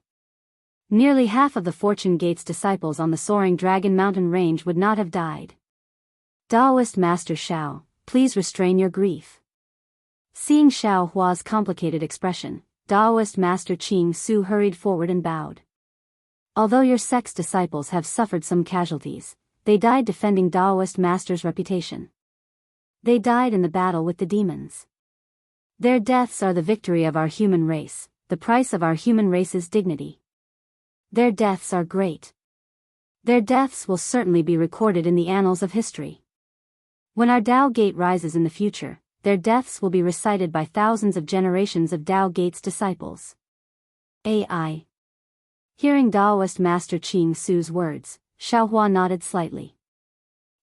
Nearly half of the Fortune Gate's disciples on the Soaring Dragon Mountain Range would not have died. Daoist Master Xiao, please restrain your grief. Seeing Xiaohua's complicated expression, Daoist Master Qing Su hurried forward and bowed. Although your sect's disciples have suffered some casualties, they died defending Daoist Master's reputation. They died in the battle with the demons. Their deaths are the victory of our human race, the price of our human race's dignity. Their deaths are great. Their deaths will certainly be recorded in the annals of history. When our Dao Gate rises in the future, their deaths will be recited by thousands of generations of Dao Gate's disciples. AI. Hearing Daoist Master Qing Su's words, Xiaohua nodded slightly.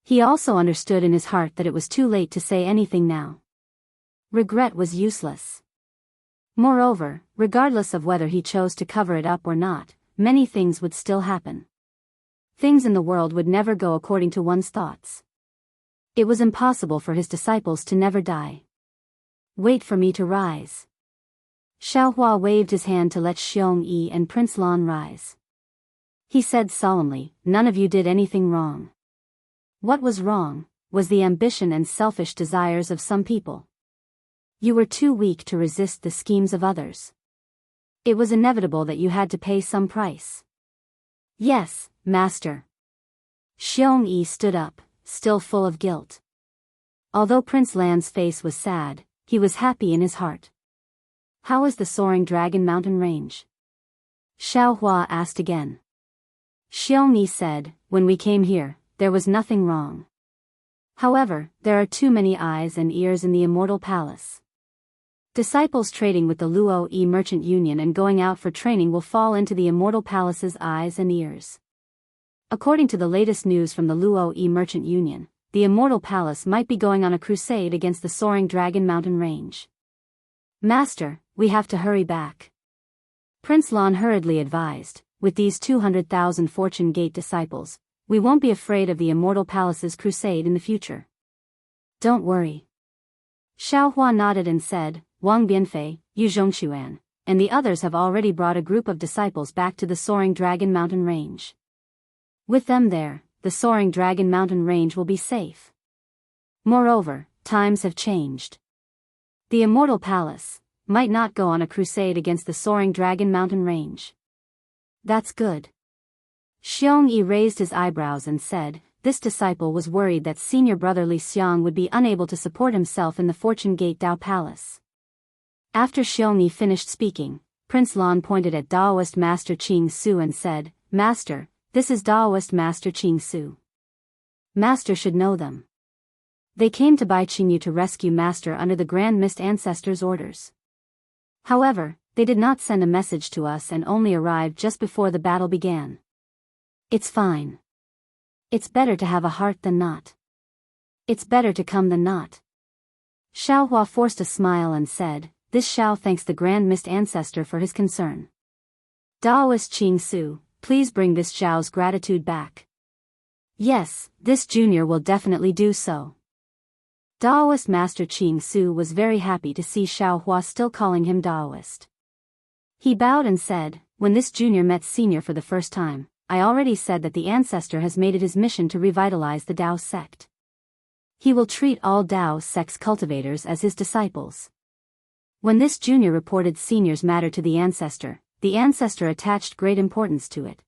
He also understood in his heart that it was too late to say anything now. Regret was useless. Moreover, regardless of whether he chose to cover it up or not, many things would still happen. Things in the world would never go according to one's thoughts. It was impossible for his disciples to never die. Wait for me to rise. Xiaohua waved his hand to let Xiong Yi and Prince Lan rise. He said solemnly, none of you did anything wrong. What was wrong was the ambition and selfish desires of some people. You were too weak to resist the schemes of others. It was inevitable that you had to pay some price. Yes, Master. Xiong Yi stood up, still full of guilt. Although Prince Lan's face was sad, he was happy in his heart. How is the Soaring Dragon Mountain Range? Xiaohua asked again. Xiong Yi said, when we came here, there was nothing wrong. However, there are too many eyes and ears in the Immortal Palace. Disciples trading with the Luo Yi Merchant Union and going out for training will fall into the Immortal Palace's eyes and ears. According to the latest news from the Luo Yi Merchant Union, the Immortal Palace might be going on a crusade against the soaring Dragon Mountain Range. Master, we have to hurry back. Prince Lan hurriedly advised, with these 200,000 Fortune Gate disciples, we won't be afraid of the Immortal Palace's crusade in the future. Don't worry. Xiaohua nodded and said, Wang Bianfei, Yu Zhongquan, and the others have already brought a group of disciples back to the soaring Dragon Mountain Range. With them there, the soaring Dragon Mountain Range will be safe. Moreover, times have changed. The Immortal Palace might not go on a crusade against the soaring Dragon Mountain Range. That's good. Xiong Yi raised his eyebrows and said, this disciple was worried that senior brother Li Xiang would be unable to support himself in the Fortune Gate Dao Palace. After Xiong Yi finished speaking, Prince Lan pointed at Daoist Master Qing Su and said, Master, this is Daoist Master Qing Su. Master should know them. They came to Bai Qingyu to rescue Master under the Grand Mist Ancestor's orders. However, they did not send a message to us and only arrived just before the battle began. It's fine. It's better to have a heart than not. It's better to come than not. Xiaohua forced a smile and said, this Xiao thanks the Grand Mist Ancestor for his concern. Daoist Qing Su, please bring this Xiao's gratitude back. Yes, this junior will definitely do so. Daoist Master Qing Su was very happy to see Xiaohua still calling him Daoist. He bowed and said, when this junior met senior for the first time, I already said that the ancestor has made it his mission to revitalize the Dao sect. He will treat all Dao sect's cultivators as his disciples. When this junior reported senior's matter to the ancestor attached great importance to it.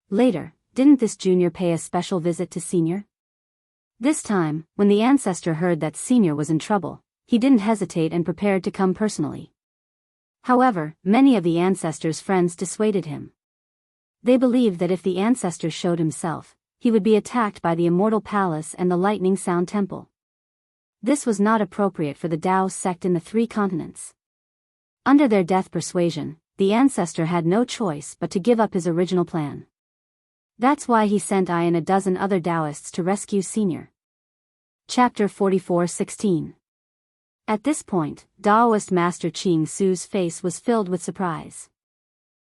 Later, didn't this junior pay a special visit to senior? This time, when the ancestor heard that senior was in trouble, he didn't hesitate and prepared to come personally. However, many of the ancestor's friends dissuaded him. They believed that if the ancestor showed himself, he would be attacked by the Immortal Palace and the Lightning Sound Temple. This was not appropriate for the Dao sect in the 3 continents. Under their death persuasion, the ancestor had no choice but to give up his original plan. That's why he sent I and a dozen other Daoists to rescue senior. Chapter 44:16. At this point, Daoist Master Qing Su's face was filled with surprise.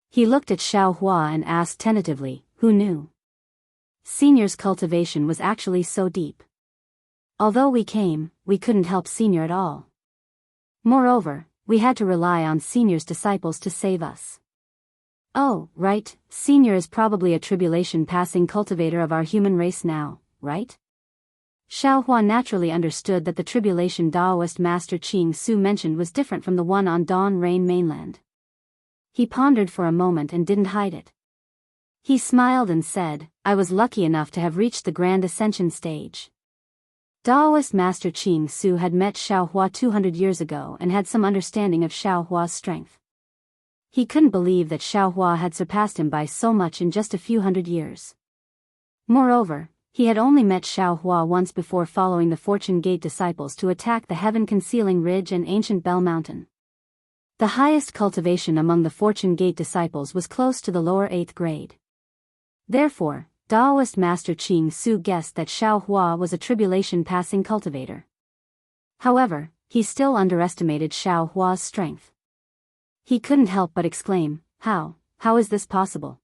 He looked at Xiaohua and asked tentatively, who knew? Senior's cultivation was actually so deep. Although we came, we couldn't help senior at all. Moreover, we had to rely on senior's disciples to save us. Oh, right, senior is probably a tribulation-passing cultivator of our human race now, right? Xiaohua naturally understood that the tribulation Daoist Master Qing Su mentioned was different from the one on Dawn Rain mainland. He pondered for a moment and didn't hide it. He smiled and said, I was lucky enough to have reached the Grand Ascension stage. Daoist Master Qing Su had met Xiaohua 200 years ago and had some understanding of Xiaohua's strength. He couldn't believe that Xiaohua had surpassed him by so much in just a few hundred years. Moreover, he had only met Xiaohua once before following the Fortune Gate disciples to attack the heaven-concealing ridge and ancient Bell Mountain. The highest cultivation among the Fortune Gate disciples was close to the lower 8th grade. Therefore, Daoist Master Qing Su guessed that Xiaohua was a tribulation-passing cultivator. However, he still underestimated Xiaohua's strength. He couldn't help but exclaim, How is this possible?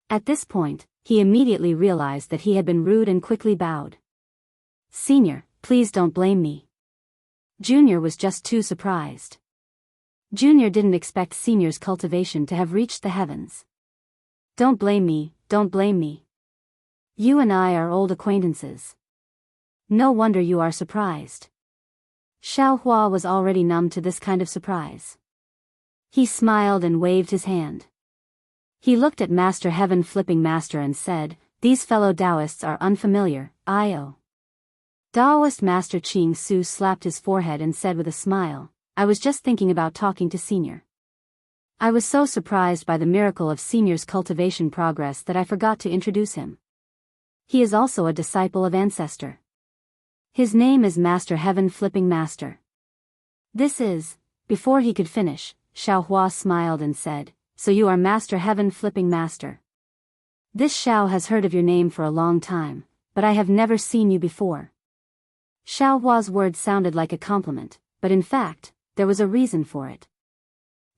At this point, he immediately realized that he had been rude and quickly bowed. Senior, please don't blame me. Junior was just too surprised. Junior didn't expect Senior's cultivation to have reached the heavens. Don't blame me, don't blame me. You and I are old acquaintances. No wonder you are surprised. Xiaohua was already numb to this kind of surprise. He smiled and waved his hand. He looked at Master Heaven Flipping Master and said, These fellow Daoists are unfamiliar, I.O. Daoist Master Qing Su slapped his forehead and said with a smile, I was just thinking about talking to Senior. I was so surprised by the miracle of Senior's cultivation progress that I forgot to introduce him. He is also a disciple of Ancestor. His name is Master Heaven Flipping Master. This is. Before he could finish, Xiaohua smiled and said, "So you are Master Heaven Flipping Master. This Xiao has heard of your name for a long time, but I have never seen you before." Xiaohua's words sounded like a compliment, but in fact, there was a reason for it.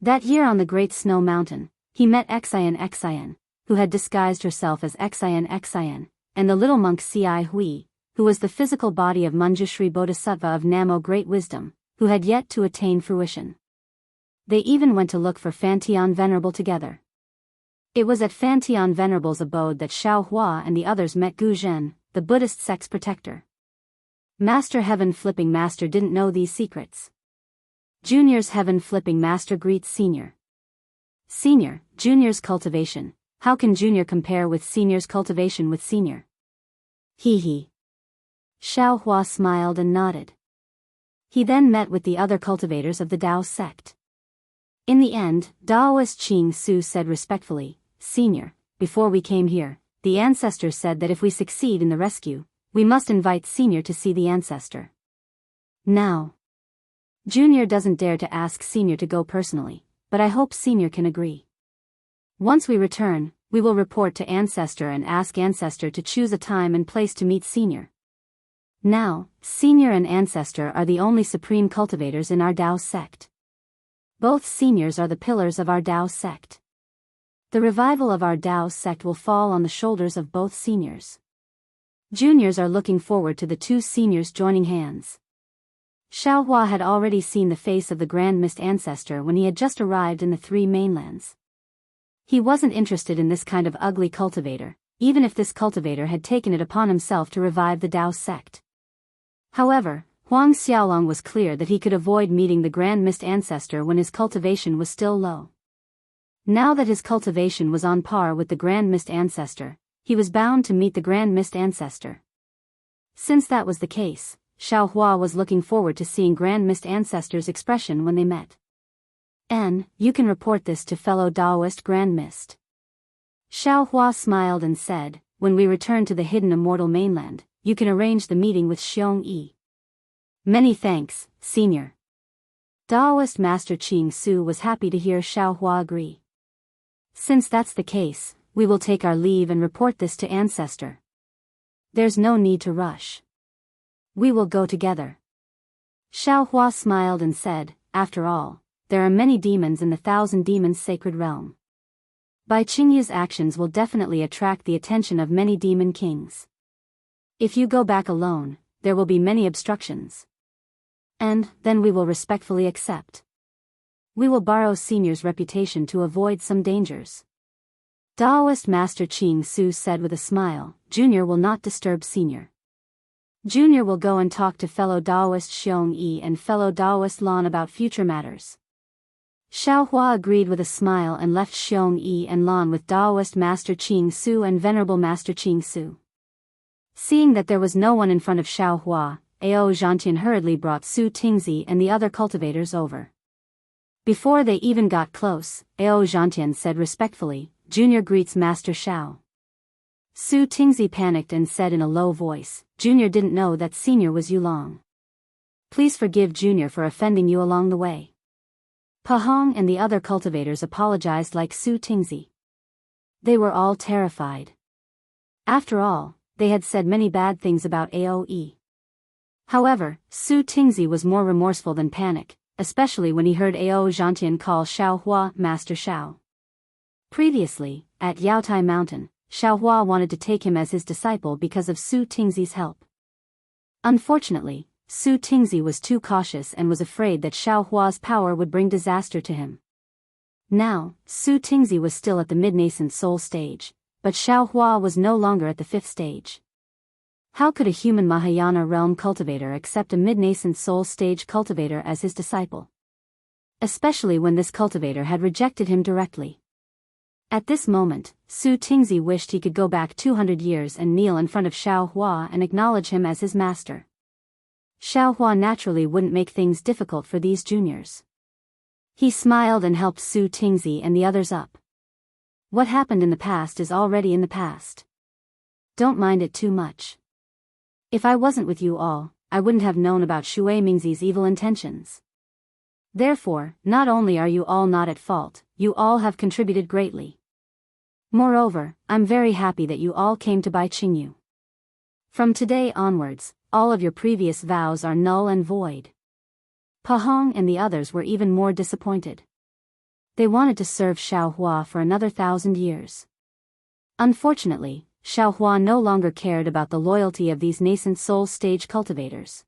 That year on the Great Snow Mountain, he met Xian, who had disguised herself as Xian, and the little monk Ci Hui, who was the physical body of Manjushri Bodhisattva of Namo Great Wisdom, who had yet to attain fruition. They even went to look for Fantian Venerable together. It was at Fantian Venerable's abode that Xiaohua and the others met Gu Zhen, the Buddhist sect's protector. Master Heaven Flipping Master didn't know these secrets. Junior's Heaven Flipping Master greets Senior. Senior, Junior's cultivation. How can Junior compare with Senior's cultivation with Senior? He. Xiaohua smiled and nodded. He then met with the other cultivators of the Dao sect. In the end, Daoist Qing Su said respectfully, "Senior, before we came here, the ancestor said that if we succeed in the rescue, we must invite Senior to see the ancestor. Now, Junior doesn't dare to ask Senior to go personally, but I hope Senior can agree. Once we return, we will report to Ancestor and ask Ancestor to choose a time and place to meet Senior. Now, Senior and Ancestor are the only supreme cultivators in our Dao sect. Both seniors are the pillars of our Dao sect. The revival of our Dao sect will fall on the shoulders of both seniors. Juniors are looking forward to the two seniors joining hands." Xiaohua had already seen the face of the Grand Mist Ancestor when he had just arrived in the Three Mainlands. He wasn't interested in this kind of ugly cultivator, even if this cultivator had taken it upon himself to revive the Dao sect. However, Huang Xiaolong was clear that he could avoid meeting the Grand Mist Ancestor when his cultivation was still low. Now that his cultivation was on par with the Grand Mist Ancestor, he was bound to meet the Grand Mist Ancestor. Since that was the case, Xiaohua was looking forward to seeing Grand Mist Ancestor's expression when they met. You can report this to fellow Daoist Grand Mist." Xiaohua smiled and said, "When we return to the hidden immortal mainland, you can arrange the meeting with Xiong Yi." "Many thanks, Senior." Daoist Master Qing Su was happy to hear Xiaohua agree. "Since that's the case, we will take our leave and report this to Ancestor. There's no need to rush. We will go together." Xiaohua smiled and said, "After all, there are many demons in the Thousand Demons Sacred Realm. Bai Qingyu's actions will definitely attract the attention of many demon kings. If you go back alone, there will be many obstructions. And then we will respectfully accept. We will borrow Senior's reputation to avoid some dangers." Daoist Master Qing Su said with a smile, "Junior will not disturb Senior. Junior will go and talk to fellow Daoist Xiong Yi and fellow Daoist Lan about future matters." Xiaohua agreed with a smile and left Xiong Yi and Lan with Daoist Master Qing Su and Venerable Master Qing Su. Seeing that there was no one in front of Xiaohua, Ao Zhantian hurriedly brought Su Tingzi and the other cultivators over. Before they even got close, Ao Zhantian said respectfully, "Junior greets Master Xiao." Su Tingzi panicked and said in a low voice, "Junior didn't know that Senior was Yulong. Please forgive Junior for offending you along the way." Pahong and the other cultivators apologized like Su Tingzi. They were all terrified. After all, they had said many bad things about Aoe. However, Su Tingzi was more remorseful than panic, especially when he heard Ao Zhantian call Xiaohua Master Xiao. Previously, at Yaotai Mountain, Xiaohua wanted to take him as his disciple because of Su Tingzi's help. Unfortunately, Su Tingzi was too cautious and was afraid that Xiaohua's power would bring disaster to him. Now, Su Tingzi was still at the mid-nascent soul stage, but Xiaohua was no longer at the fifth stage. How could a human Mahayana realm cultivator accept a mid-nascent soul stage cultivator as his disciple? Especially when this cultivator had rejected him directly. At this moment, Su Tingzi wished he could go back 200 years and kneel in front of Xiaohua and acknowledge him as his master. Xiaohua naturally wouldn't make things difficult for these juniors. He smiled and helped Su Tingzi and the others up. What happened in the past is already in the past. Don't mind it too much. If I wasn't with you all, I wouldn't have known about Shui Mingzi's evil intentions. Therefore, not only are you all not at fault, you all have contributed greatly. Moreover, I'm very happy that you all came to buy Qingyu. From today onwards, all of your previous vows are null and void. Pahong and the others were even more disappointed. They wanted to serve Xiaohua for another 1,000 years. Unfortunately, Xiaohua no longer cared about the loyalty of these nascent soul stage cultivators.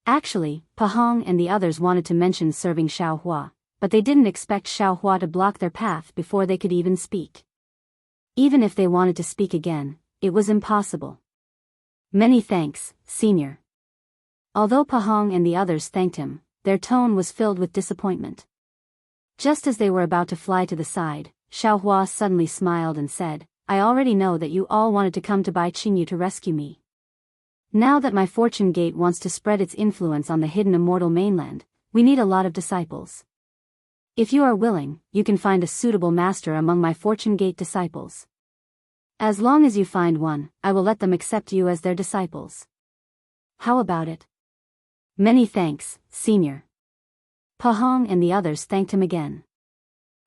Actually, Pahong and the others wanted to mention serving Xiaohua, but they didn't expect Xiaohua to block their path before they could even speak. Even if they wanted to speak again, it was impossible. Many thanks, Senior. Although Pahong and the others thanked him, their tone was filled with disappointment. Just as they were about to fly to the side, Xiaohua suddenly smiled and said, I already know that you all wanted to come to Bai Qingyu to rescue me. Now that my fortune gate wants to spread its influence on the hidden immortal mainland, we need a lot of disciples. If you are willing, you can find a suitable master among my fortune gate disciples. As long as you find one, I will let them accept you as their disciples. How about it? Many thanks, Senior. Pahong and the others thanked him again.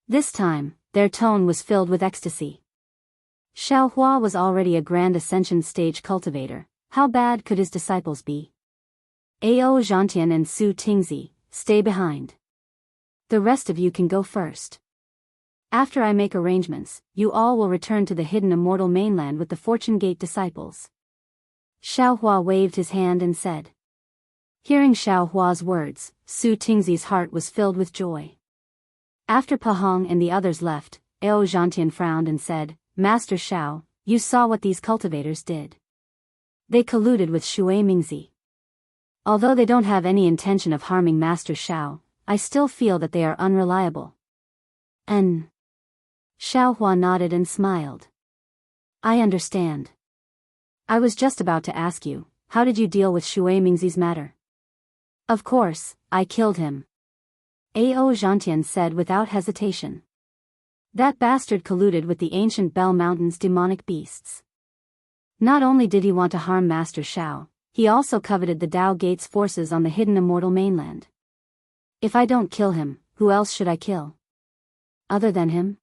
This time, their tone was filled with ecstasy. Xiaohua was already a grand ascension stage cultivator. How bad could his disciples be? Ao Zhantian and Su Tingzi, stay behind. The rest of you can go first. After I make arrangements, you all will return to the hidden immortal mainland with the Fortune Gate disciples. Xiaohua waved his hand and said. Hearing Xiaohua's words, Su Tingzi's heart was filled with joy. After Pahong and the others left, Ao Zhantian frowned and said, Master Xiao, you saw what these cultivators did. They colluded with Shui Mingzi. Although they don't have any intention of harming Master Xiao, I still feel that they are unreliable. Xiaohua nodded and smiled. I understand. I was just about to ask you, how did you deal with Shui Mingzi's matter? Of course, I killed him. Ao Zhantian said without hesitation. That bastard colluded with the ancient Bell Mountain's demonic beasts. Not only did he want to harm Master Xiao, he also coveted the Dao Gate's forces on the hidden immortal mainland. If I don't kill him, who else should I kill? Other than him?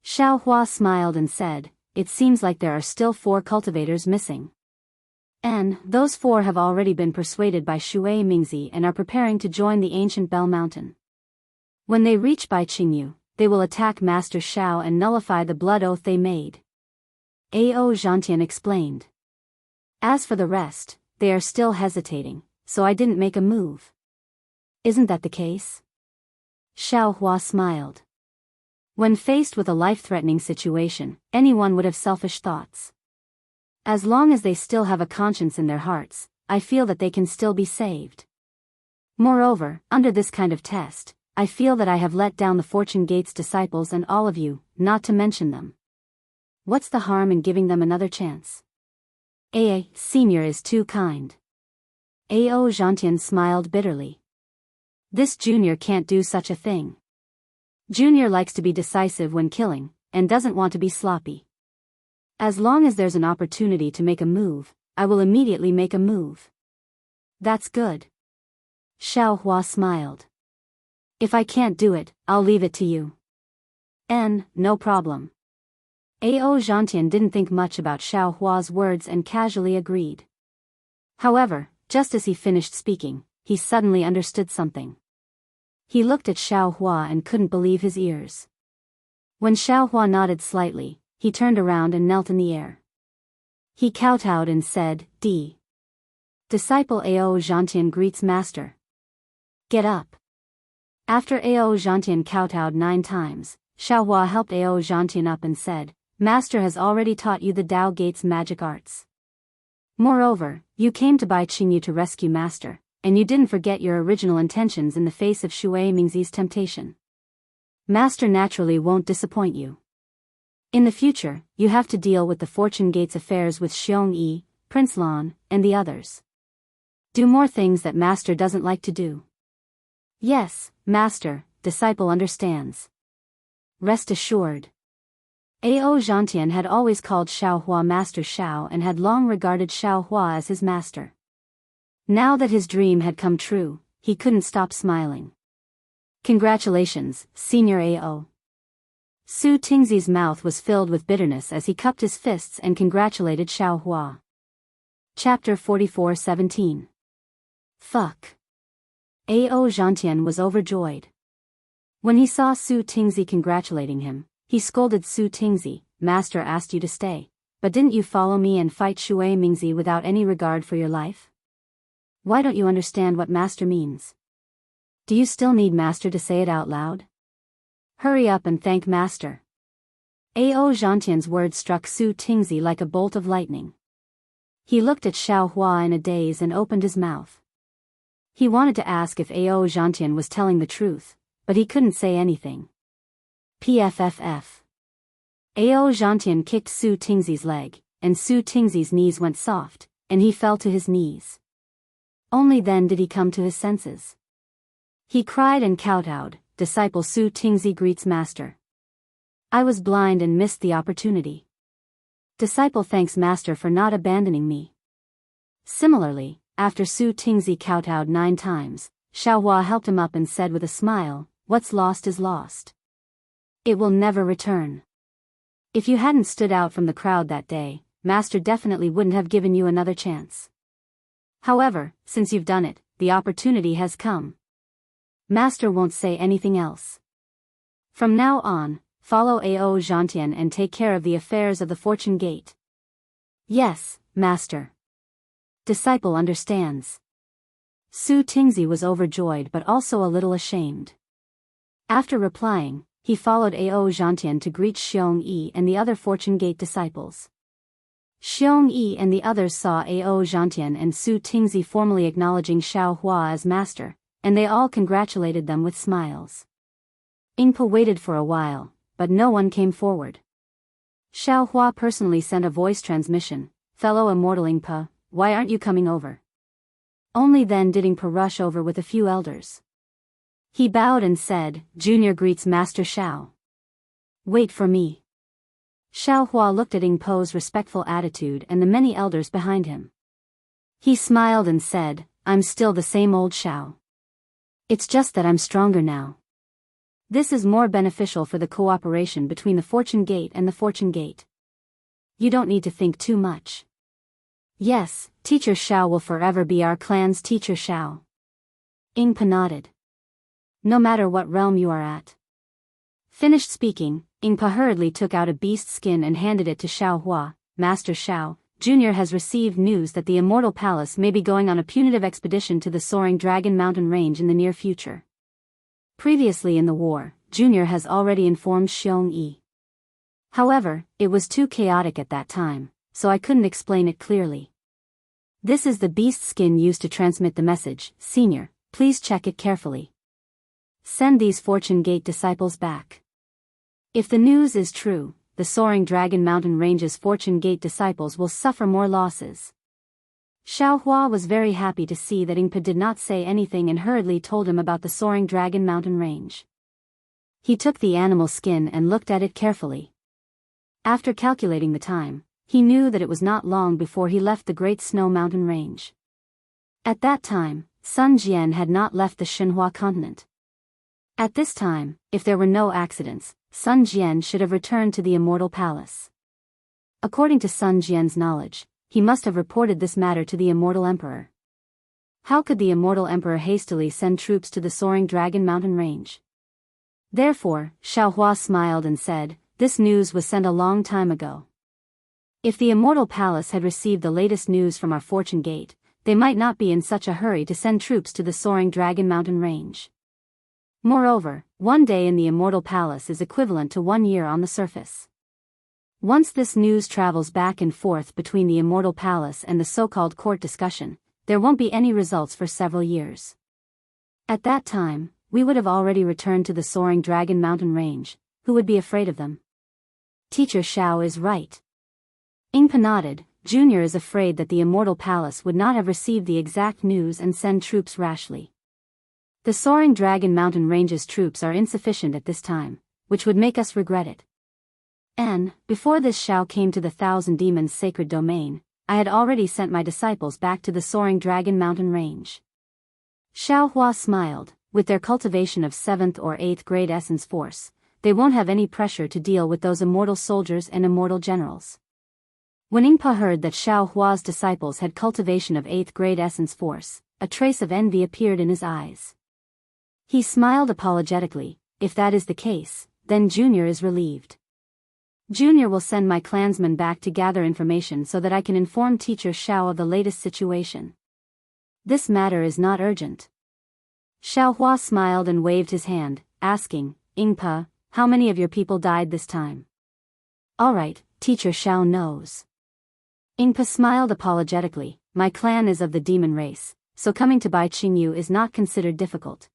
Xiaohua smiled and said, it seems like there are still 4 cultivators missing. And those 4 have already been persuaded by Shui Mingzi and are preparing to join the ancient Bell Mountain. When they reach Bai Qingyu, they will attack Master Xiao and nullify the blood oath they made. Ao Zhantian explained. As for the rest, they are still hesitating, so I didn't make a move. Isn't that the case? Xiaohua smiled. When faced with a life-threatening situation, anyone would have selfish thoughts. As long as they still have a conscience in their hearts, I feel that they can still be saved. Moreover, under this kind of test, I feel that I have let down the Fortune Gate's disciples and all of you, not to mention them. What's the harm in giving them another chance? Senior is too kind. Ao Zhantian smiled bitterly. This junior can't do such a thing. Junior likes to be decisive when killing, and doesn't want to be sloppy. As long as there's an opportunity to make a move, I will immediately make a move. That's good. Xiaohua smiled. If I can't do it, I'll leave it to you. No problem. Ao Zhantian didn't think much about Xiaohua's words and casually agreed. However, just as he finished speaking, he suddenly understood something. He looked at Xiaohua and couldn't believe his ears. When Xiaohua nodded slightly, he turned around and knelt in the air. He kowtowed and said, Disciple Ao Zhantian greets Master. Get up. After Ao Zhantian kowtowed 9 times, Xiaohua helped Ao Zhantian up and said, Master has already taught you the Dao Gate's magic arts. Moreover, you came to Bai Qingyu to rescue Master, and you didn't forget your original intentions in the face of Shui Mingzi's temptation. Master naturally won't disappoint you. In the future, you have to deal with the Fortune Gate's affairs with Xiong Yi, Prince Lan, and the others. Do more things that Master doesn't like to do. Yes, Master, disciple understands. Rest assured. Ao Zhantian had always called Xiaohua Master Xiao and had long regarded Xiaohua as his master. Now that his dream had come true, he couldn't stop smiling. Congratulations, Senior AO. Su Tingzi's mouth was filled with bitterness as he cupped his fists and congratulated Xiaohua. Chapter 44:17. Fuck. AO Zhantian was overjoyed. When he saw Su Tingzi congratulating him, he scolded Su Tingzi, "Master asked you to stay, but didn't you follow me and fight Shui Mingzi without any regard for your life? Why don't you understand what master means? Do you still need master to say it out loud? Hurry up and thank master." AO Zhantian's words struck Su Tingzi like a bolt of lightning. He looked at Xiaohua in a daze and opened his mouth. He wanted to ask if AO Zhantian was telling the truth, but he couldn't say anything. PFFF. AO Zhantian kicked Su Tingzi's leg, and Su Tingzi's knees went soft, and he fell to his knees. Only then did he come to his senses. He cried and kowtowed, "Disciple Su Tingzi greets master. I was blind and missed the opportunity. Disciple thanks master for not abandoning me." Similarly, after Su Tingzi kowtowed 9 times, Xiaohua helped him up and said with a smile, "What's lost is lost. It will never return. If you hadn't stood out from the crowd that day, master definitely wouldn't have given you another chance. However, since you've done it, the opportunity has come. Master won't say anything else. From now on, follow AO Zhantian and take care of the affairs of the Fortune Gate." "Yes, master. Disciple understands." Su Tingzi was overjoyed but also a little ashamed. After replying, he followed AO Zhantian to greet Xiong Yi and the other Fortune Gate disciples. Xiong Yi and the others saw AO Zhantian and Su Tingzi formally acknowledging Xiaohua as master, and they all congratulated them with smiles. Ingpa waited for a while, but no one came forward. Xiaohua personally sent a voice transmission, "Fellow immortal Ingpa, why aren't you coming over?" Only then did Ingpa rush over with a few elders. He bowed and said, "Junior greets Master Xiao. Wait for me." Xiaohua looked at Ingpo's respectful attitude and the many elders behind him. He smiled and said, "I'm still the same old Xiao. It's just that I'm stronger now. This is more beneficial for the cooperation between the Fortune Gate and the Fortune Gate. You don't need to think too much. Yes, Teacher Xiao will forever be our clan's Teacher Xiao." Ingpa nodded. "No matter what realm you are at." Finished speaking, Ingpa hurriedly took out a beast skin and handed it to Xiaohua. "Master Xiao, Junior has received news that the Immortal Palace may be going on a punitive expedition to the Soaring Dragon Mountain Range in the near future. Previously in the war, Junior has already informed Xiong Yi. However, it was too chaotic at that time, so I couldn't explain it clearly. This is the beast skin used to transmit the message. Senior, please check it carefully. Send these Fortune Gate disciples back. If the news is true, the Soaring Dragon Mountain Range's Fortune Gate disciples will suffer more losses." Xiaohua was very happy to see that Ingpa did not say anything and hurriedly told him about the Soaring Dragon Mountain Range. He took the animal skin and looked at it carefully. After calculating the time, he knew that it was not long before he left the Great Snow Mountain Range. At that time, Sun Jian had not left the Xinhua continent. At this time, if there were no accidents, Sun Jian should have returned to the Immortal Palace. According to Sun Jian's knowledge, he must have reported this matter to the Immortal Emperor. How could the Immortal Emperor hastily send troops to the Soaring Dragon Mountain Range? Therefore, Xiaohua smiled and said, "This news was sent a long time ago. If the Immortal Palace had received the latest news from our Fortune Gate, they might not be in such a hurry to send troops to the Soaring Dragon Mountain Range. Moreover, 1 day in the Immortal Palace is equivalent to 1 year on the surface. Once this news travels back and forth between the Immortal Palace and the so-called court discussion, there won't be any results for several years. At that time, we would have already returned to the Soaring Dragon Mountain Range. Who would be afraid of them?" Teacher Xiao is right. Ingpa nodded. Junior is afraid that the Immortal Palace would not have received the exact news and send troops rashly. The Soaring Dragon Mountain Range's troops are insufficient at this time, which would make us regret it. And, before this Xiao came to the Thousand Demons' sacred domain, I had already sent my disciples back to the soaring dragon mountain range. Xiaohua smiled. With their cultivation of 7th or 8th grade essence force, they won't have any pressure to deal with those immortal soldiers and immortal generals. When Ingpa heard that Xiaohua's disciples had cultivation of 8th grade essence force, a trace of envy appeared in his eyes. He smiled apologetically. If that is the case, then Junior is relieved. Junior will send my clansmen back to gather information so that I can inform Teacher Xiao of the latest situation. This matter is not urgent. Xiaohua smiled and waved his hand, asking, Ingpa, how many of your people died this time? All right, Teacher Xiao knows. Ingpa smiled apologetically. My clan is of the demon race, so coming to Bai Qingyu is not considered difficult.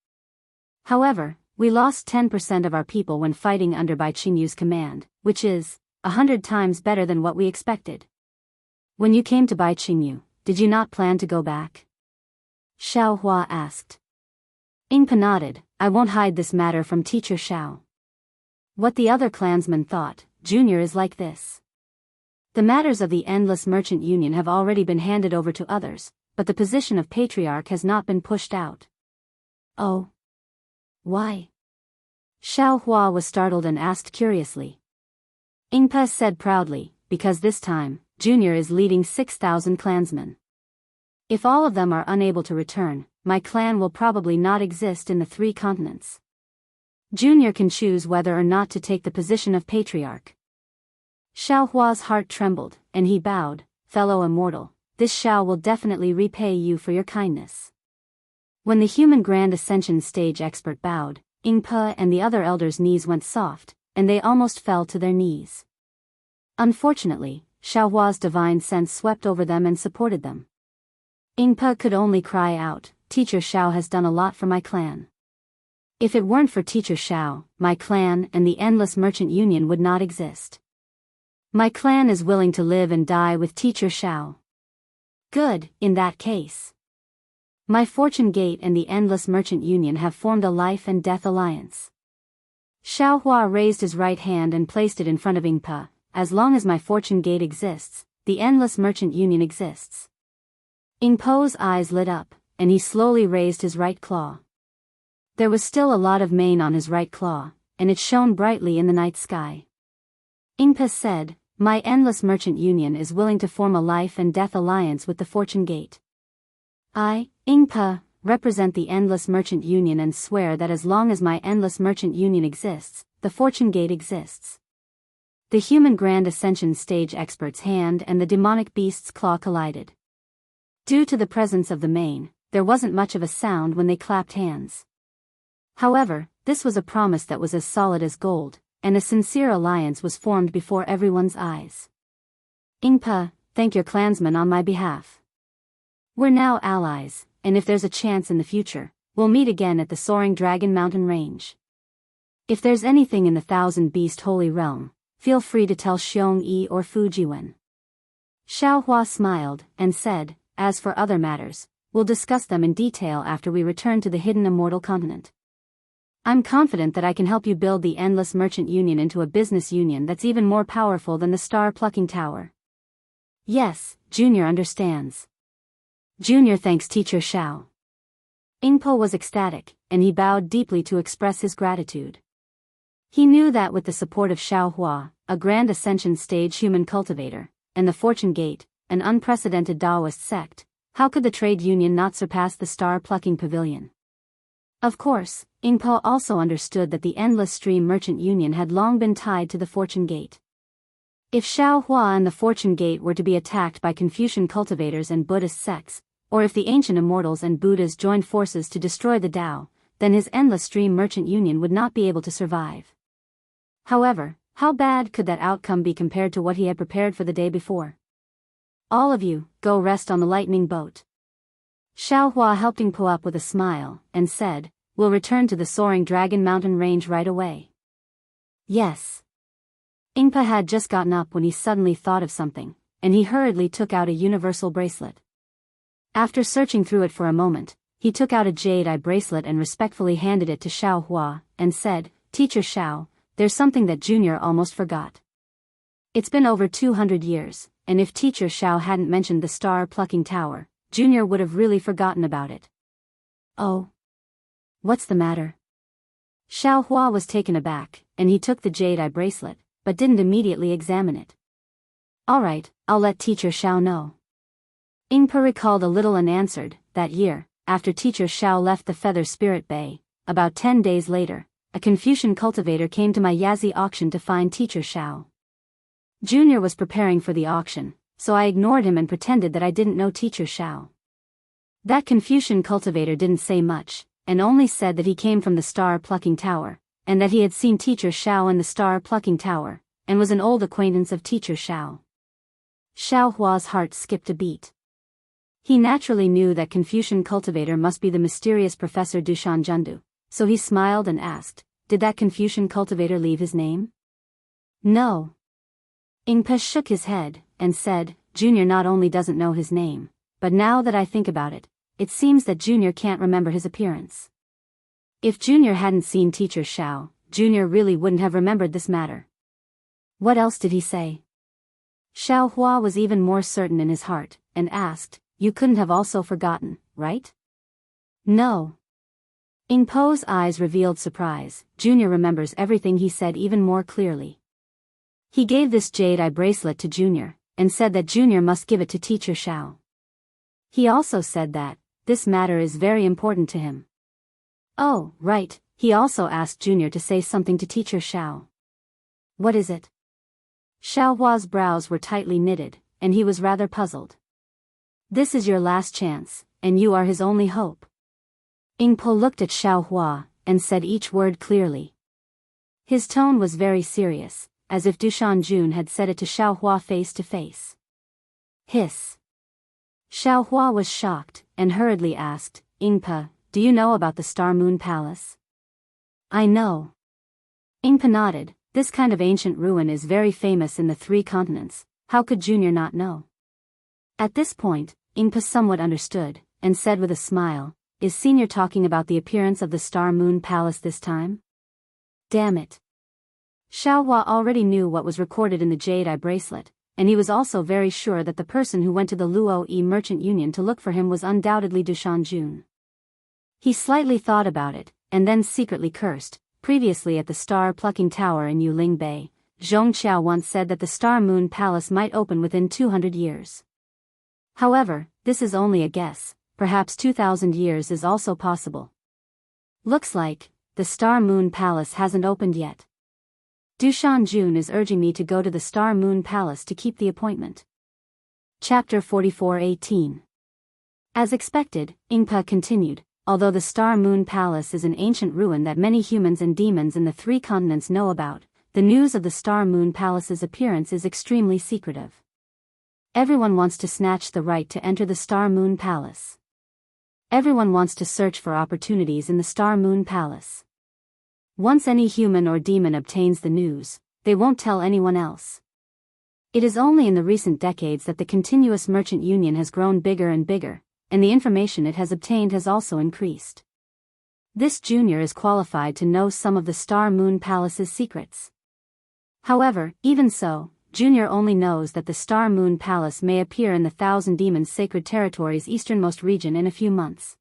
However, we lost 10% of our people when fighting under Bai Qingyu's command, which is 100 times better than what we expected. When you came to Bai Qingyu, did you not plan to go back? Xiaohua asked. Ingpa nodded. I won't hide this matter from Teacher Xiao. What the other clansmen thought, Junior is like this. The matters of the Endless Merchant Union have already been handed over to others, but the position of Patriarch has not been pushed out. Oh. Why? Xiaohua was startled and asked curiously. Ingpa said proudly, because this time, Junior is leading 6,000 clansmen. If all of them are unable to return, my clan will probably not exist in the 3 continents. Junior can choose whether or not to take the position of Patriarch. Xiaohua's heart trembled, and he bowed. Fellow immortal, this Xiao will definitely repay you for your kindness. When the human Grand Ascension stage expert bowed, Ingpa and the other elders' knees went soft, and they almost fell to their knees. Unfortunately, Xiaohua's divine sense swept over them and supported them. Ingpa could only cry out, Teacher Xiao has done a lot for my clan. If it weren't for Teacher Xiao, my clan and the Endless Merchant Union would not exist. My clan is willing to live and die with Teacher Xiao. Good, in that case. My Fortune Gate and the Endless Merchant Union have formed a life and death alliance. Xiaohua raised his right hand and placed it in front of Ingpa. As long as my Fortune Gate exists, the Endless Merchant Union exists. Ingpa's eyes lit up, and he slowly raised his right claw. There was still a lot of mane on his right claw, and it shone brightly in the night sky. Ingpa said, my Endless Merchant Union is willing to form a life and death alliance with the Fortune Gate. I, Ingpa, represent the Endless Merchant Union and swear that as long as my Endless Merchant Union exists, the Fortune Gate exists. The human Grand Ascension stage expert's hand and the demonic beast's claw collided. Due to the presence of the mane, there wasn't much of a sound when they clapped hands. However, this was a promise that was as solid as gold, and a sincere alliance was formed before everyone's eyes. Ingpa, thank your clansmen on my behalf. We're now allies, and if there's a chance in the future, we'll meet again at the soaring dragon mountain range. If there's anything in the Thousand Beast Holy Realm, feel free to tell Xiong Yi or Fujiwen. Xiaohua smiled, and said, as for other matters, we'll discuss them in detail after we return to the hidden immortal continent. I'm confident that I can help you build the Endless Merchant Union into a business union that's even more powerful than the Star Plucking Tower. Yes, Junior understands. Junior thanks Teacher Xiao. Ingpo was ecstatic, and he bowed deeply to express his gratitude. He knew that with the support of Xiaohua, a Grand Ascension stage human cultivator, and the Fortune Gate, an unprecedented Daoist sect, how could the trade union not surpass the Star Plucking Pavilion? Of course, Ingpo also understood that the Endless Stream Merchant Union had long been tied to the Fortune Gate. If Xiaohua and the Fortune Gate were to be attacked by Confucian cultivators and Buddhist sects, or if the ancient immortals and Buddhas joined forces to destroy the Tao, then his Endless Stream Merchant Union would not be able to survive. However, how bad could that outcome be compared to what he had prepared for the day before? All of you, go rest on the lightning boat. Xiaohua helped Ingpo up with a smile, and said, we'll return to the soaring dragon mountain range right away. Yes. Ingpa had just gotten up when he suddenly thought of something, and he hurriedly took out a universal bracelet. After searching through it for a moment, he took out a jade eye bracelet and respectfully handed it to Xiaohua, and said, Teacher Xiao, there's something that Junior almost forgot. It's been over 200 years, and if Teacher Xiao hadn't mentioned the star-plucking tower, Junior would have really forgotten about it. Oh. What's the matter? Xiao Hua was taken aback, and he took the jade eye bracelet, but didn't immediately examine it. Alright, I'll let Teacher Xiao know. Ingpa recalled a little and answered, that year, after Teacher Xiao left the Feather Spirit Bay, about 10 days later, a Confucian cultivator came to my Yazi auction to find Teacher Xiao. Junior was preparing for the auction, so I ignored him and pretended that I didn't know Teacher Xiao. That Confucian cultivator didn't say much, and only said that he came from the star-plucking tower, and that he had seen Teacher Xiao in the star-plucking tower, and was an old acquaintance of Teacher Xiao. Xiao Hua's heart skipped a beat. He naturally knew that Confucian cultivator must be the mysterious Professor Dushan Jundu, so he smiled and asked, did that Confucian cultivator leave his name? No. Ingpa shook his head, and said, Junior not only doesn't know his name, but now that I think about it, it seems that Junior can't remember his appearance. If Junior hadn't seen Teacher Xiao, Junior really wouldn't have remembered this matter. What else did he say? Xiao Hua was even more certain in his heart, and asked, you couldn't have also forgotten, right? No. Ingpo's eyes revealed surprise. Junior remembers everything he said even more clearly. He gave this jade eye bracelet to Junior, and said that Junior must give it to Teacher Xiao. He also said that this matter is very important to him. Oh, right, he also asked Junior to say something to Teacher Xiao. What is it? Xiao Hua's brows were tightly knitted, and he was rather puzzled. This is your last chance, and you are his only hope. Ingpo looked at Xiao Hua, and said each word clearly. His tone was very serious, as if Dushan Jun had said it to Xiao Hua face to face. Hiss. Xiao Hua was shocked, and hurriedly asked, Ingpa, do you know about the Star Moon Palace? I know. Ingpa nodded. This kind of ancient ruin is very famous in the 3 continents, how could Junior not know? At this point, Ingpa somewhat understood, and said with a smile, is Senior talking about the appearance of the Star Moon Palace this time? Damn it. Xiao Hua already knew what was recorded in the jade eye bracelet, and he was also very sure that the person who went to the Luo Yi Merchant Union to look for him was undoubtedly Dushan Jun. He slightly thought about it, and then secretly cursed. Previously at the star-plucking tower in Yuling Bay, Zhong Qiao once said that the Star Moon Palace might open within 200 years. However, this is only a guess, perhaps 2,000 years is also possible. Looks like the Star Moon Palace hasn't opened yet. Dushan Jun is urging me to go to the Star Moon Palace to keep the appointment. Chapter 44:18. As expected, Ingpa continued. Although the Star Moon Palace is an ancient ruin that many humans and demons in the 3 continents know about, the news of the Star Moon Palace's appearance is extremely secretive. Everyone wants to snatch the right to enter the Star Moon Palace. Everyone wants to search for opportunities in the Star Moon Palace. Once any human or demon obtains the news, they won't tell anyone else. It is only in the recent decades that the continuous merchant union has grown bigger and bigger, and the information it has obtained has also increased. This Junior is qualified to know some of the Star Moon Palace's secrets. However, even so, Junior only knows that the Star Moon Palace may appear in the Thousand Demons Sacred Territory's easternmost region in a few months.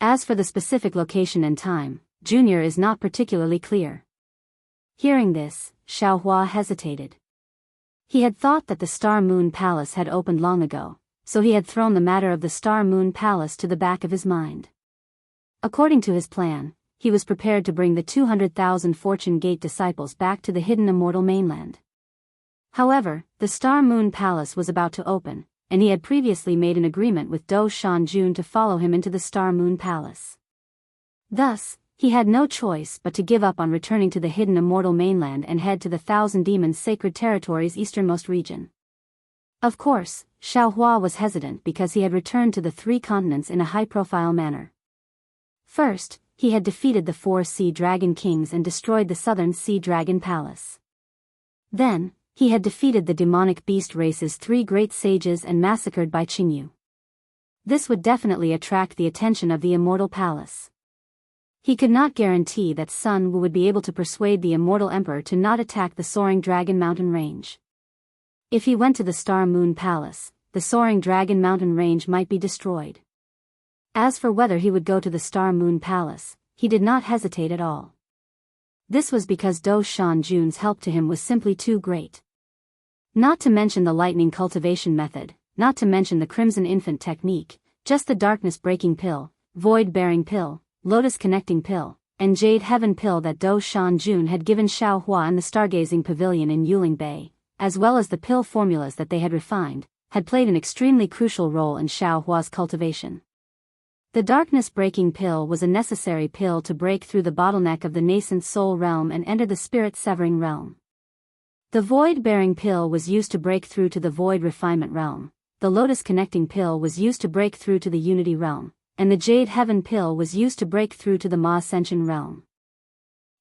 As for the specific location and time, Junior is not particularly clear. Hearing this, Xiao Hua hesitated. He had thought that the Star Moon Palace had opened long ago, so he had thrown the matter of the Star Moon Palace to the back of his mind. According to his plan, he was prepared to bring the 200,000 Fortune Gate disciples back to the hidden immortal mainland. However, the Star Moon Palace was about to open, and he had previously made an agreement with Dushan Jun to follow him into the Star Moon Palace. Thus, he had no choice but to give up on returning to the hidden immortal mainland and head to the Thousand Demons Sacred Territory's easternmost region. Of course, Xiao Hua was hesitant because he had returned to the 3 continents in a high-profile manner. First, he had defeated the 4 Sea Dragon Kings and destroyed the Southern Sea Dragon Palace. Then, he had defeated the demonic beast race's 3 great sages and massacred Bai Qingyu. This would definitely attract the attention of the Immortal Palace. He could not guarantee that Sun Wu would be able to persuade the Immortal Emperor to not attack the soaring Dragon Mountain range. If he went to the Star Moon Palace, the soaring Dragon Mountain range might be destroyed. As for whether he would go to the Star Moon Palace, he did not hesitate at all. This was because Do Shanjun's help to him was simply too great. Not to mention the lightning cultivation method, not to mention the Crimson Infant technique, just the darkness-breaking pill, void-bearing pill, lotus-connecting pill, and jade heaven pill that Do Shanjun had given Xiaohua in the stargazing pavilion in Yuling Bay, as well as the pill formulas that they had refined, had played an extremely crucial role in Xiaohua's cultivation. The darkness-breaking pill was a necessary pill to break through the bottleneck of the nascent soul realm and enter the spirit-severing realm. The void-bearing pill was used to break through to the void refinement realm, the lotus-connecting pill was used to break through to the unity realm, and the jade heaven pill was used to break through to the Ma Ascension realm.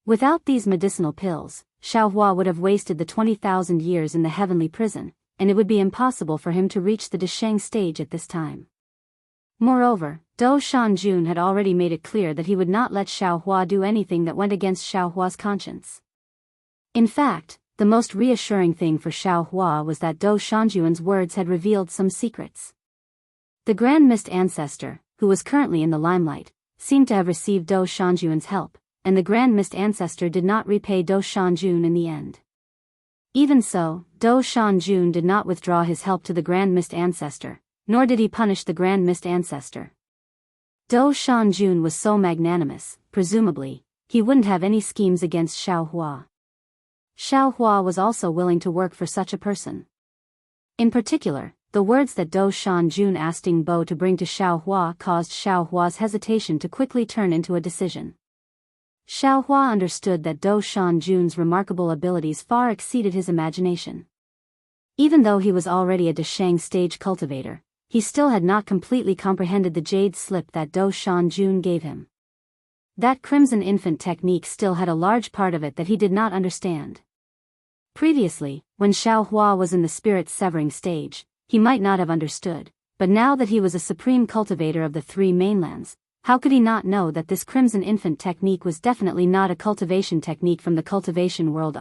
Without these medicinal pills, Xiaohua would have wasted the 20,000 years in the heavenly prison, and it would be impossible for him to reach the Desheng stage at this time. Moreover, Do Shanjun had already made it clear that he would not let Xiaohua do anything that went against Xiaohua's conscience. In fact, the most reassuring thing for Xiaohua was that Do Shanjun's words had revealed some secrets. The Grand Mist Ancestor, who was currently in the limelight, seemed to have received Do Shanjun's help, and the Grand Mist Ancestor did not repay Do Shanjun in the end. Even so, Do Shanjun did not withdraw his help to the Grand Mist Ancestor, nor did he punish the Grand Mist Ancestor. Do Shanjun was so magnanimous, presumably, he wouldn't have any schemes against Xiaohua. Xiaohua was also willing to work for such a person. In particular, the words that Do Shanjun asked Ding Bo to bring to Xiaohua caused Xiaohua's hesitation to quickly turn into a decision. Xiaohua understood that Do Shanjun's remarkable abilities far exceeded his imagination. Even though he was already a Desheng stage cultivator, he still had not completely comprehended the jade slip that Do Shanjun gave him. That Crimson Infant technique still had a large part of it that he did not understand. Previously, when Xiaohua was in the spirit-severing stage, he might not have understood, but now that he was a supreme cultivator of the three mainlands, how could he not know that this Crimson Infant technique was definitely not a cultivation technique from the cultivation world?